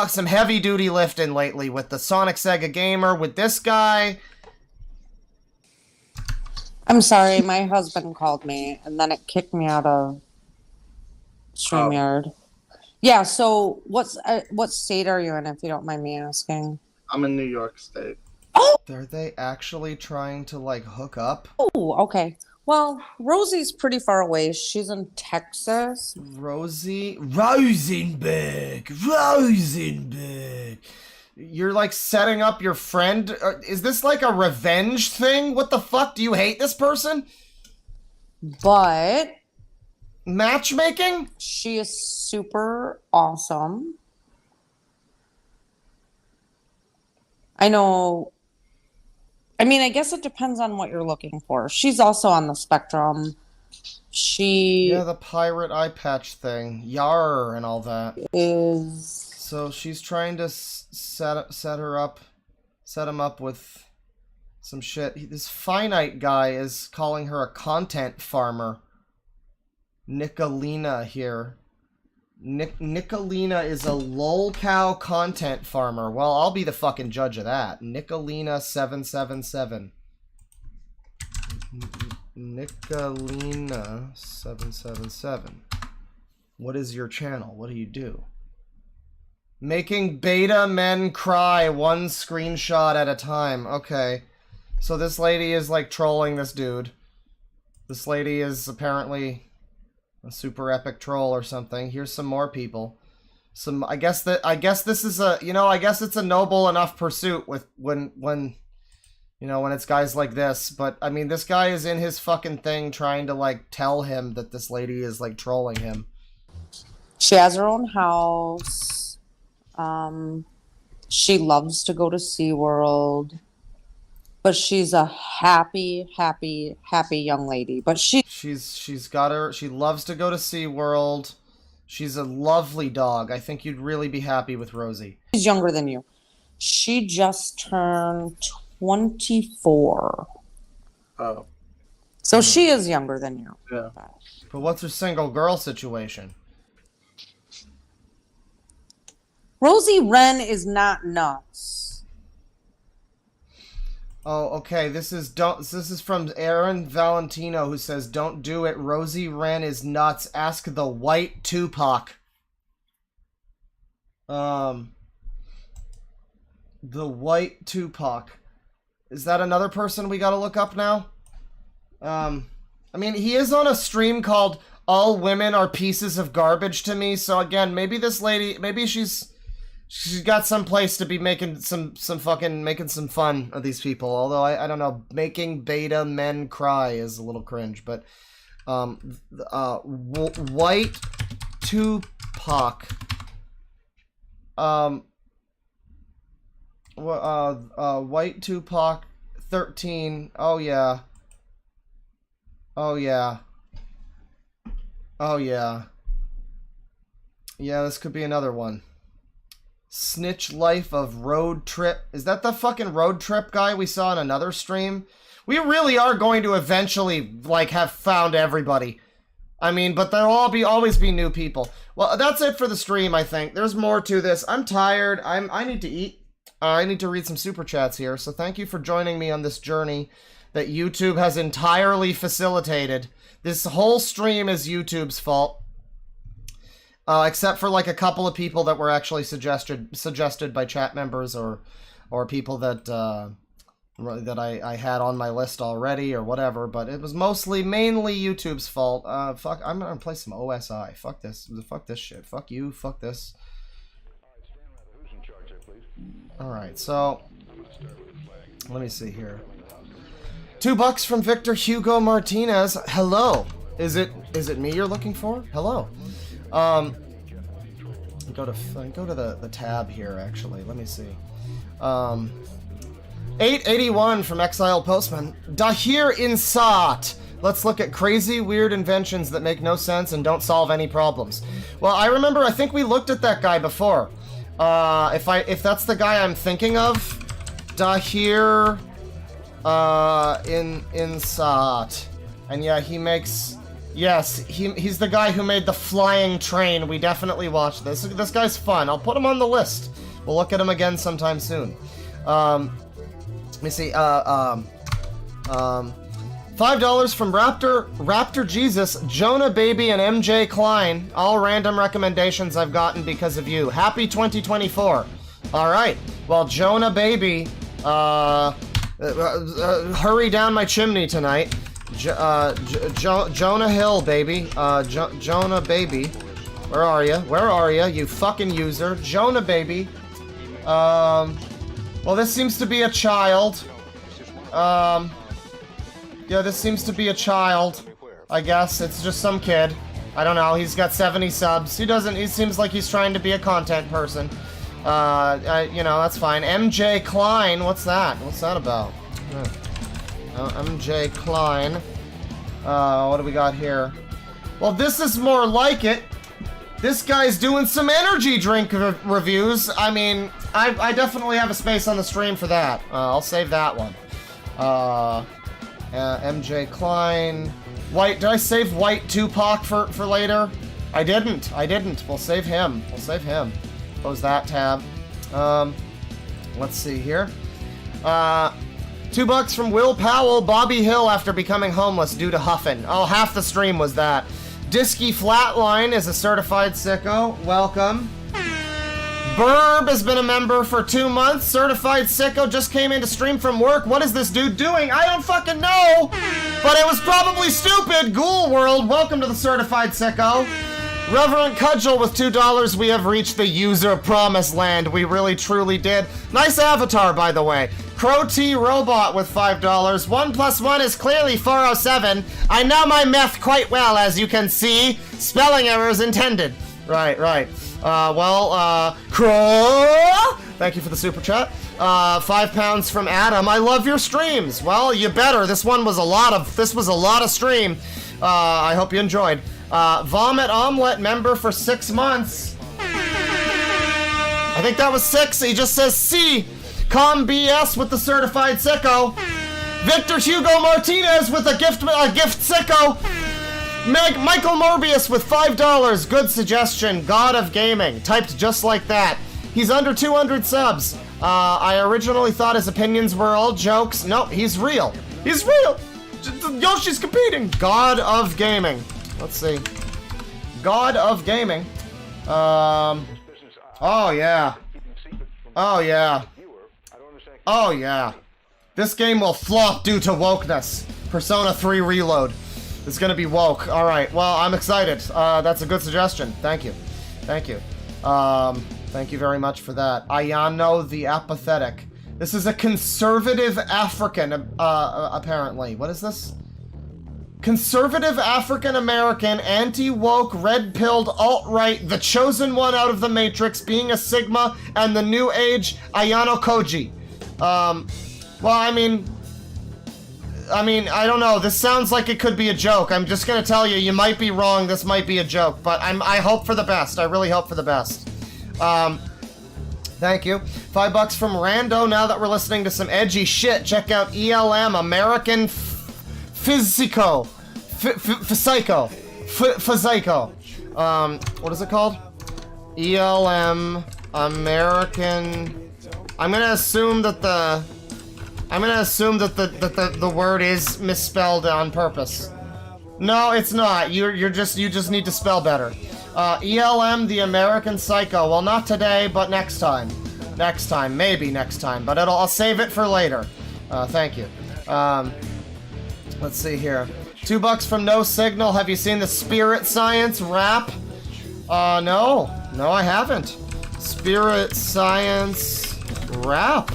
some heavy duty lifting lately with the Sonic Sega Gamer, with this guy. I'm sorry, my husband called me and then it kicked me out of StreamYard. Yeah, so what state are you in, if you don't mind me asking? I'm in New York State. Oh! Are they actually trying to, like, hook up? Oh, okay. Well, Rosie's pretty far away. She's in Texas. Rosenberg! You're, like, setting up your friend? Is this, like, a revenge thing? What the fuck? Do you hate this person? But... matchmaking? She is super awesome. I know... I mean, I guess it depends on what you're looking for. She's also on the spectrum. Yeah, the pirate eye patch thing. Yar and all that. So she's trying to set him up with some shit. This finite guy is calling her a content farmer. Nicolina here. Nicolina is a lolcow content farmer. Well, I'll be the fucking judge of that. Nicolina777. Nicolina777. What is your channel? What do you do? Making beta men cry one screenshot at a time. Okay. So this lady is like trolling this dude. This lady is apparently a super epic troll or something. Here's some more people. I guess this is a, I guess it's a noble enough pursuit with when it's guys like this, but I mean, this guy is in his fucking thing trying to like tell him that this lady is like trolling him. She has her own house. She loves to go to SeaWorld. But she's a happy young lady. But she loves to go to SeaWorld. She's a lovely dog. I think you'd really be happy with Rosie. She's younger than you. She just turned 24. Oh. So she is younger than you. Yeah. But what's her single girl situation? Rosie Wren is not nuts. Oh, okay. This is from Aaron Valentino, who says, "Don't do it. Rosie Wren is nuts. Ask the white Tupac." The white Tupac. Is that another person we gotta look up now? I mean, he is on a stream called "All Women Are Pieces of Garbage to Me," so again, maybe this lady, maybe she's got some place to be making some fun of these people. Although I don't know, making beta men cry is a little cringe. But white Tupac. White Tupac 13. Oh yeah. Yeah, this could be another one. Snitch Life of Road Trip. Is that the fucking Road Trip guy we saw in another stream? We really are going to eventually, like, have found everybody. I mean, but there'll always be new people. Well, that's it for the stream, I think. There's more to this. I'm tired. I need to eat. I need to read some super chats here. So thank you for joining me on this journey that YouTube has entirely facilitated. This whole stream is YouTube's fault. Except for like a couple of people that were actually suggested by chat members or people that I had on my list already or whatever, but it was mainly YouTube's fault. Fuck, I'm gonna play some OSI. Fuck this shit. Fuck you. Fuck this. Alright, so let me see here. $2 from Victor Hugo Martinez. Hello. Is it me you're looking for? Hello. Go to the tab here, actually. Let me see. 881 from Exiled Postman. Dahir Insat. Let's look at crazy, weird inventions that make no sense and don't solve any problems. Well, I remember, I think we looked at that guy before. If that's the guy I'm thinking of, Dahir Insat. And yeah, he makes... Yes, he's the guy who made the flying train. We definitely watched this. This guy's fun. I'll put him on the list. We'll look at him again sometime soon. Let me see. $5 from Raptor Jesus, Jonah Baby, and MJ Klein. All random recommendations I've gotten because of you. Happy 2024. All right. Well, Jonah Baby, hurry down my chimney tonight. Jonah Hill, baby. Jonah Baby. Where are you? Where are you, you fucking user? Jonah Baby. Well, this seems to be a child. Yeah, this seems to be a child. I guess it's just some kid. I don't know. He's got 70 subs. He seems like he's trying to be a content person. You know, that's fine. MJ Klein. What's that? What's that about? MJ Klein. What do we got here? Well, this is more like it. This guy's doing some energy drink reviews. I mean, I definitely have a space on the stream for that. I'll save that one. MJ Klein. White. Did I save White Tupac for later? I didn't. We'll save him. Close that tab. Let's see here. $2 from Will Powell, Bobby Hill after becoming homeless due to huffing. Oh, half the stream was that. Disky Flatline is a certified sicko. Welcome. Burb has been a member for 2 months. Certified sicko just came into stream from work. What is this dude doing? I don't fucking know. But it was probably stupid. Ghoul World, welcome to the certified sicko. Reverend Cudgel with $2. We have reached the user promised land. We really truly did. Nice avatar, by the way. Crow T Robot with $5. 1 + 1 is clearly 407. I know my math quite well, as you can see. Spelling errors intended. Right. Crow. Thank you for the super chat. £5 from Adam. I love your streams. Well, you better. This was a lot of stream. I hope you enjoyed. Vomit Omelette member for 6 months. I think that was 6. He just says C. Com BS with the certified sicko. Victor Hugo Martinez with a gift sicko. Michael Morbius with $5. Good suggestion. God of Gaming. Typed just like that. He's under 200 subs. I originally thought his opinions were all jokes. No, he's real. Yoshi's competing. God of Gaming. Let's see. God of Gaming. Oh yeah. This game will flop due to wokeness. Persona 3 Reload. It's gonna be woke. Alright, well, I'm excited. That's a good suggestion. Thank you. Thank you very much for that. Ayano the Apathetic. This is a conservative African, apparently. What is this? Conservative African-American, anti-woke, red-pilled, alt-right, the chosen one out of the Matrix, being a Sigma, and the new age Ayano Koji. Well, I mean, I don't know. This sounds like it could be a joke. I'm just gonna tell you, you might be wrong. This might be a joke, but I hope for the best. I really hope for the best. Thank you. $5 from Rando. Now that we're listening to some edgy shit, check out ELM, American Physico. What is it called? ELM, American. I'm gonna assume that the word is misspelled on purpose. No, it's not. You just need to spell better. ELM, the American Psycho. Well, not today, but next time. Maybe next time. But I'll save it for later. Thank you. Let's see here. $2 from No Signal. Have you seen the Spirit Science rap? No, I haven't. Spirit Science rap.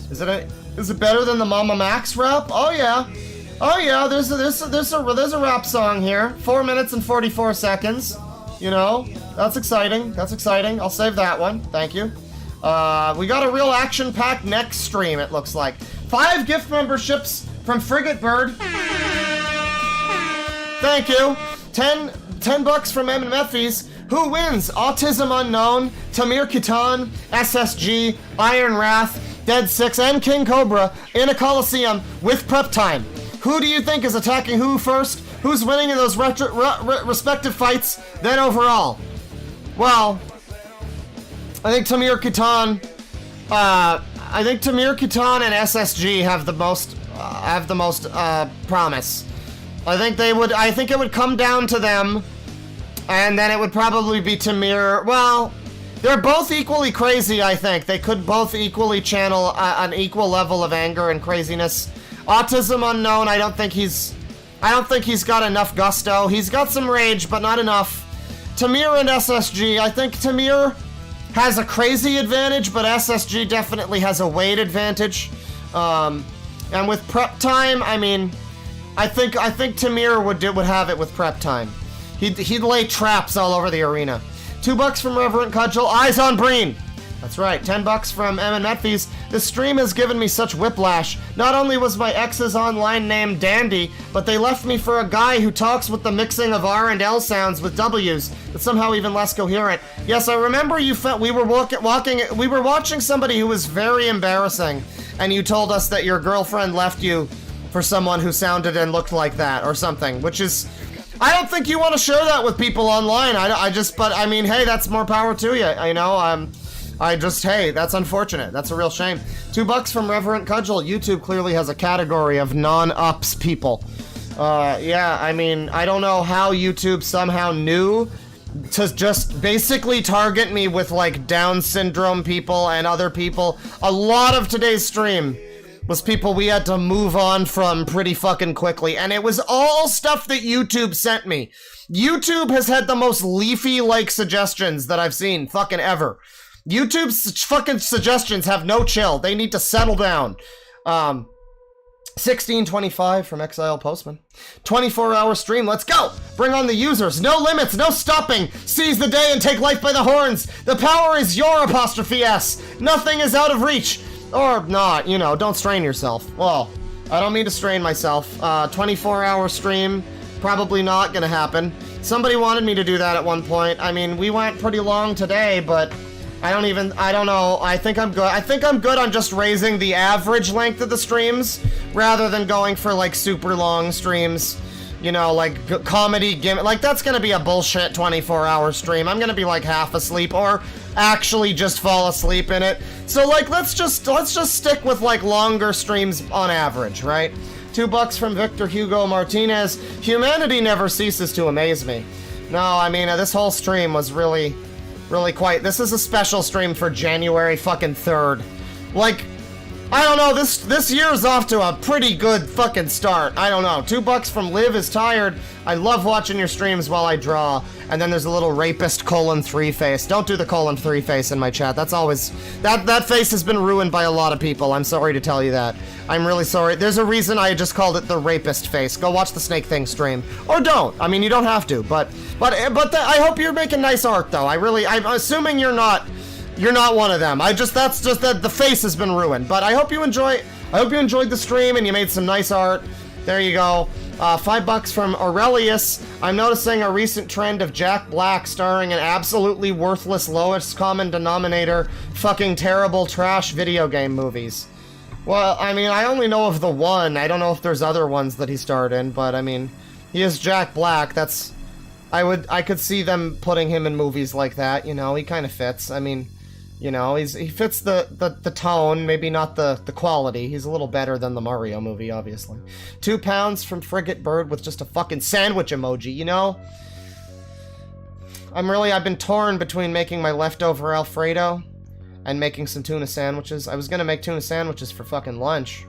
Is it better than the Mama Max rap? Oh yeah. There's a rap song here. 4 minutes and 44 seconds. You know, that's exciting. I'll save that one. Thank you. We got a real action-packed next stream, it looks like. 5 gift memberships from Frigate Bird. Thank you. 10 bucks from M and Mephies. Who wins? Autism Unknown, Tamir Kitan, SSG, Iron Wrath, Dead Six, and King Cobra in a Coliseum with prep time. Who do you think is attacking who first? Who's winning in those respective fights? Then overall? Well, I think Tamir Kitan and SSG have the most promise. I think it would come down to them, and then it would probably be Tamir. Well, they're both equally crazy, I think. They could both equally channel an equal level of anger and craziness. Autism Unknown, I don't think he's got enough gusto. He's got some rage, but not enough. Tamir and SSG, I think Tamir has a crazy advantage, but SSG definitely has a weight advantage. And with prep time, I mean, I think Tamir would have it with prep time. He'd lay traps all over the arena. $2 from Reverend Cudgel. Eyes on Breen. That's right. $10 from M and Metfies. This stream has given me such whiplash. Not only was my ex's online name Dandy, but they left me for a guy who talks with the mixing of R and L sounds with W's, but somehow even less coherent. Yes, I remember you felt we were watching somebody who was very embarrassing, and you told us that your girlfriend left you for someone who sounded and looked like that or something, which is, I don't think you want to share that with people online. But I mean, hey, that's more power to you, you know. Hey, that's unfortunate. That's a real shame. $2 from Reverend Cudgel. YouTube clearly has a category of non-ups people. Yeah, I mean, I don't know how YouTube somehow knew to just basically target me with, like, Down syndrome people and other people. A lot of today's stream was people we had to move on from pretty fucking quickly, and it was all stuff that YouTube sent me. YouTube has had the most leafy-like suggestions that I've seen fucking ever. YouTube's fucking suggestions have no chill. They need to settle down. 1625 from Exile Postman. 24-hour stream, let's go! Bring on the users, no limits, no stopping! Seize the day and take life by the horns! The power is your apostrophe S! Nothing is out of reach! Or not, you know, don't strain yourself. Well, I don't mean to strain myself. 24-hour stream, probably not gonna happen. Somebody wanted me to do that at one point. I mean, we went pretty long today, but I don't know. I think I'm good. I think I'm good on just raising the average length of the streams rather than going for like super long streams. You know, like comedy gimmick. Like that's gonna be a bullshit 24-hour stream. I'm gonna be like half asleep or actually just fall asleep in it. So like let's just stick with like longer streams on average, right? $2 from Victor Hugo Martinez. Humanity never ceases to amaze me. No, I mean this whole stream was really quite. This is a special stream for January fucking 3rd. Like, I don't know, this year's off to a pretty good fucking start. I don't know. $2 from Liv is tired. I love watching your streams while I draw. And then there's a little rapist :3 face. Don't do the :3 face in my chat. That's always that face has been ruined by a lot of people. I'm sorry to tell you that. I'm really sorry. There's a reason I just called it the rapist face. Go watch the Snake Thing stream. Or don't. I mean, you don't have to, but I hope you're making nice art though. I'm assuming you're not one of them. That's just that the face has been ruined. But I hope you enjoyed the stream and you made some nice art. There you go. $5 from Aurelius. I'm noticing a recent trend of Jack Black starring in absolutely worthless, lowest common denominator, fucking terrible trash video game movies. Well, I mean, I only know of the one. I don't know if there's other ones that he starred in, but I mean, he is Jack Black. I could see them putting him in movies like that, you know, he kind of fits. I mean, you know, he fits the tone, maybe not the quality. He's a little better than the Mario movie, obviously. £2 from Frigate Bird with just a fucking sandwich emoji, you know? I've been torn between making my leftover Alfredo and making some tuna sandwiches. I was gonna make tuna sandwiches for fucking lunch.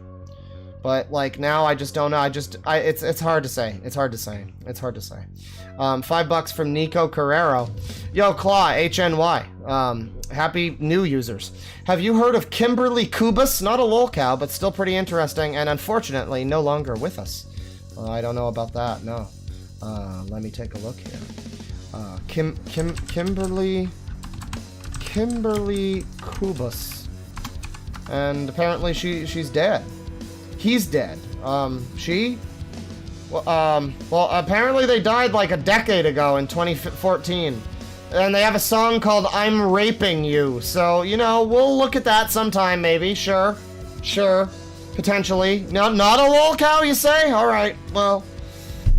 But, like, now I just don't know. It's hard to say. It's hard to say. $5 from Nico Carrero. Yo, Claw, HNY. Happy new users. Have you heard of Kimberly Kubus? Not a lolcow, but still pretty interesting, and unfortunately no longer with us. I don't know about that, no. Let me take a look here. Kimberly Kimberly Kubus. And apparently she's dead. He's dead. She? Well, apparently they died like a decade ago in 2014. And they have a song called I'm Raping You. So, you know, we'll look at that sometime maybe. Sure. Potentially. No, not a lol cow, you say? Alright, well,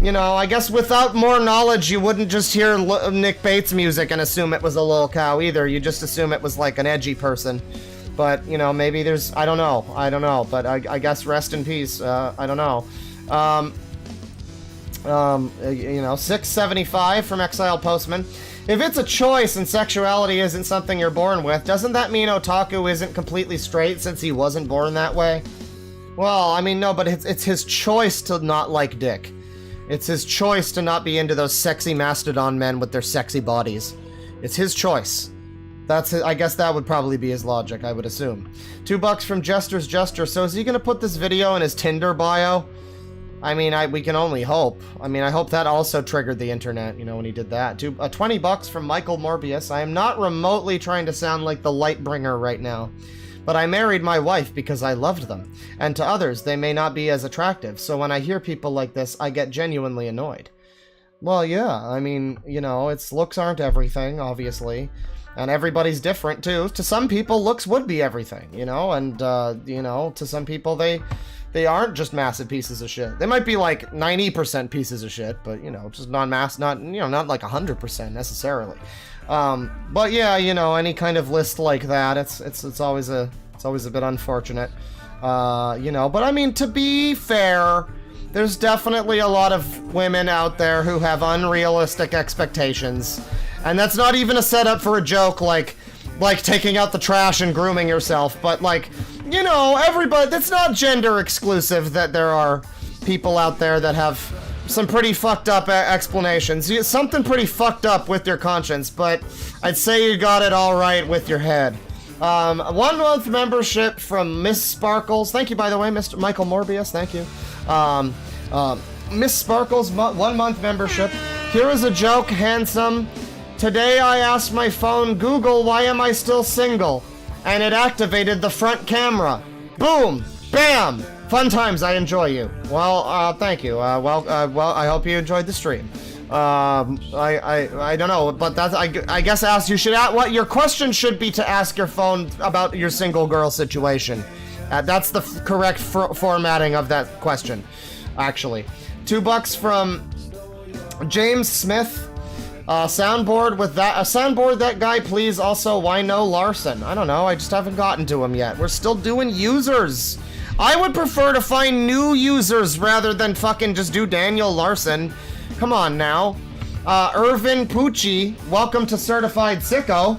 you know, I guess without more knowledge, you wouldn't just hear Nick Bates music and assume it was a lol cow either. You just assume it was like an edgy person. But, you know, maybe there's, I don't know. But I guess rest in peace. I don't know. You know, 675 from Exiled Postman. If it's a choice and sexuality isn't something you're born with, doesn't that mean otaku isn't completely straight since he wasn't born that way? Well, I mean, no, but it's his choice to not like dick. It's his choice to not be into those sexy mastodon men with their sexy bodies. It's his choice. I guess that would probably be his logic, I would assume. $2 from Jester's Jester. So is he gonna put this video in his Tinder bio? I mean, we can only hope. I mean, I hope that also triggered the internet, you know, when he did that. $20 from Michael Morbius. I am not remotely trying to sound like the Lightbringer right now, but I married my wife because I loved them, and to others, they may not be as attractive, so when I hear people like this, I get genuinely annoyed. Well, yeah, I mean, you know, looks aren't everything, obviously, and everybody's different, too. To some people, looks would be everything, you know, and, you know, to some people, they aren't just massive pieces of shit. They might be like 90% pieces of shit, but, you know, just not like 100% necessarily. But yeah, you know, any kind of list like that, it's always a bit unfortunate. You know, but I mean, to be fair, there's definitely a lot of women out there who have unrealistic expectations. And that's not even a setup for a joke like taking out the trash and grooming yourself, but like, you know, everybody, that's not gender exclusive that there are people out there that have some pretty fucked up explanations. Something pretty fucked up with your conscience, but I'd say you got it all right with your head. 1 month membership from Miss Sparkles. Thank you, by the way, Mr. Michael Morbius. Thank you. Miss Sparkles, 1 month membership. Here is a joke, handsome. Today I asked my phone, Google, why am I still single? And it activated the front camera. Boom! Bam! Fun times, I enjoy you. Well, thank you. Well, I hope you enjoyed the stream. I don't know, but that's, I guess what your question should be to ask your phone about your single girl situation. That's the correct formatting of that question, actually. $2 from James Smith. Soundboard that guy, please. Also, why no Larson? I don't know, I just haven't gotten to him yet. We're still doing users. I would prefer to find new users rather than fucking just do Daniel Larson. Come on now. Irvin Pucci, welcome to Certified Sicko.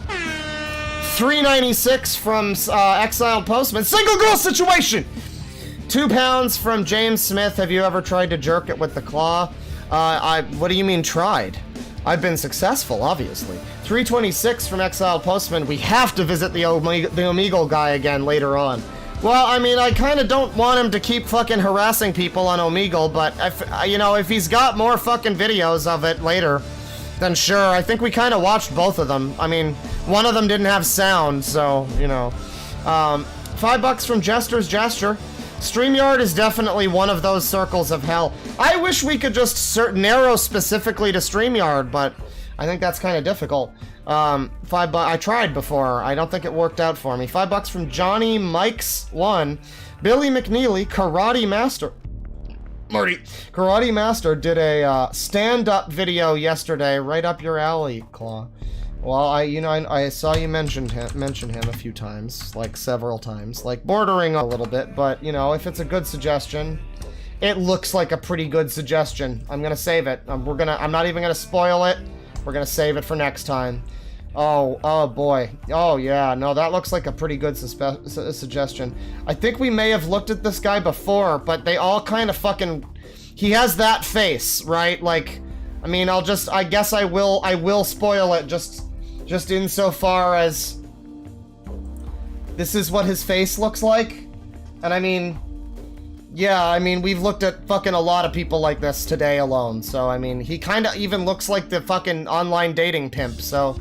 $3.96 from Exiled Postman. Single girl situation! £2 from James Smith. Have you ever tried to jerk it with the claw? What do you mean tried? I've been successful, obviously. $3.26 from Exiled Postman. We have to visit the Omegle guy again later on. Well, I mean, I kind of don't want him to keep fucking harassing people on Omegle, but if he's got more fucking videos of it later, then sure. I think we kind of watched both of them. I mean, one of them didn't have sound, so, you know. $5 from Jester's Gesture. StreamYard is definitely one of those circles of hell. I wish we could just narrow specifically to StreamYard, but I think that's kind of difficult. $5. I tried before. I don't think it worked out for me. $5 from Johnny Mikes 1. Billy McNeely, Karate Master. Marty. Karate Master did a stand-up video yesterday, right up your alley, Claw. Well, I saw you mention him a few times, like several times, like bordering a little bit, but you know, if it's a good suggestion, it looks like a pretty good suggestion. I'm gonna save it. I'm not even gonna spoil it. We're gonna save it for next time. Oh boy. Oh yeah, no, that looks like a pretty good suggestion. I think we may have looked at this guy before, but they all kind of fucking, he has that face, right? Like, I mean, I guess I will spoil it just insofar as this is what his face looks like. And I mean, yeah, I mean, we've looked at fucking a lot of people like this today alone. So, I mean, he kind of even looks like the fucking online dating pimp. So,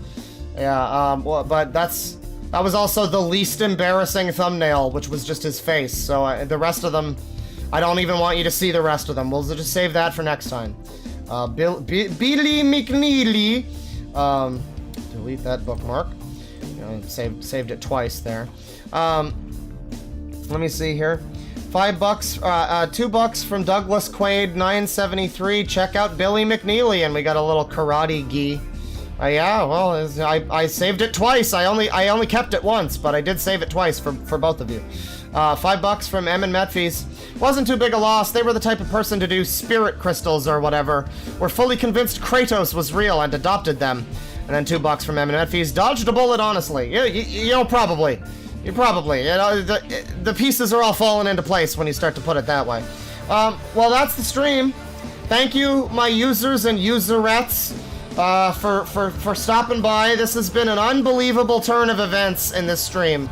Yeah, well, but that was also the least embarrassing thumbnail, which was just his face. So the rest of them, I don't even want you to see the rest of them. We'll just save that for next time. Billy McNeely. Delete that bookmark. Saved it twice there. Let me see here. $5, $2 from Douglas Quaid 973. Check out Billy McNeely, and we got a little karate gi. Yeah, well, I saved it twice. I only kept it once, but I did save it twice for both of you. $5 from M and Metfees. Wasn't too big a loss. They were the type of person to do spirit crystals or whatever. We're fully convinced Kratos was real and adopted them. And then $2 from M and Metfees. Dodged a bullet, honestly. You'll probably. You probably. The pieces are all falling into place when you start to put it that way. Well, that's the stream. Thank you, my users and userettes, for stopping by. This has been an unbelievable turn of events in this stream.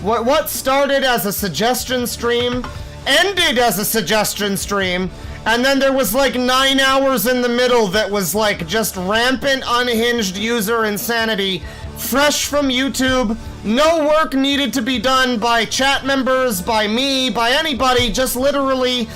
What started as a suggestion stream ended as a suggestion stream, and then there was like 9 hours in the middle that was like just rampant, unhinged user insanity, fresh from YouTube. No work needed to be done by chat members, by me, by anybody, just literally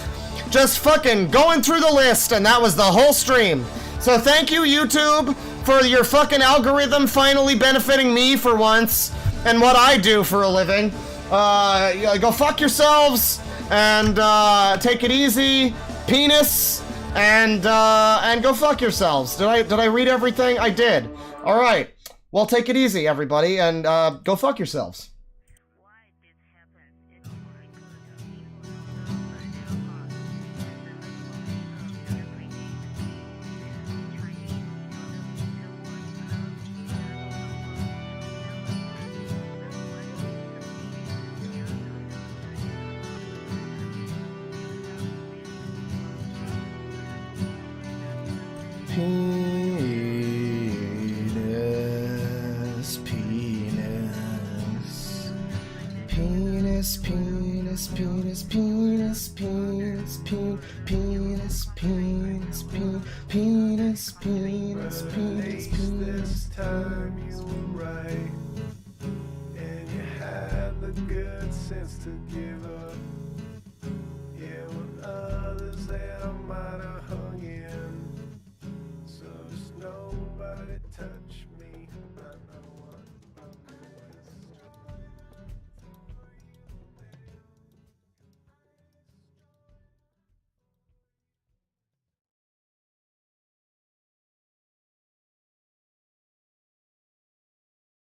just fucking going through the list, and that was the whole stream. So thank you, YouTube, for your fucking algorithm finally benefiting me for once, and what I do for a living. Go fuck yourselves, and take it easy, penis, and go fuck yourselves. Did I read everything? I did. All right. Well, take it easy, everybody, and go fuck yourselves. Penis, penis, penis, penis, penis, penis, penis, penis, penis, penis, penis, penis. This time you were right, and you had the good sense to give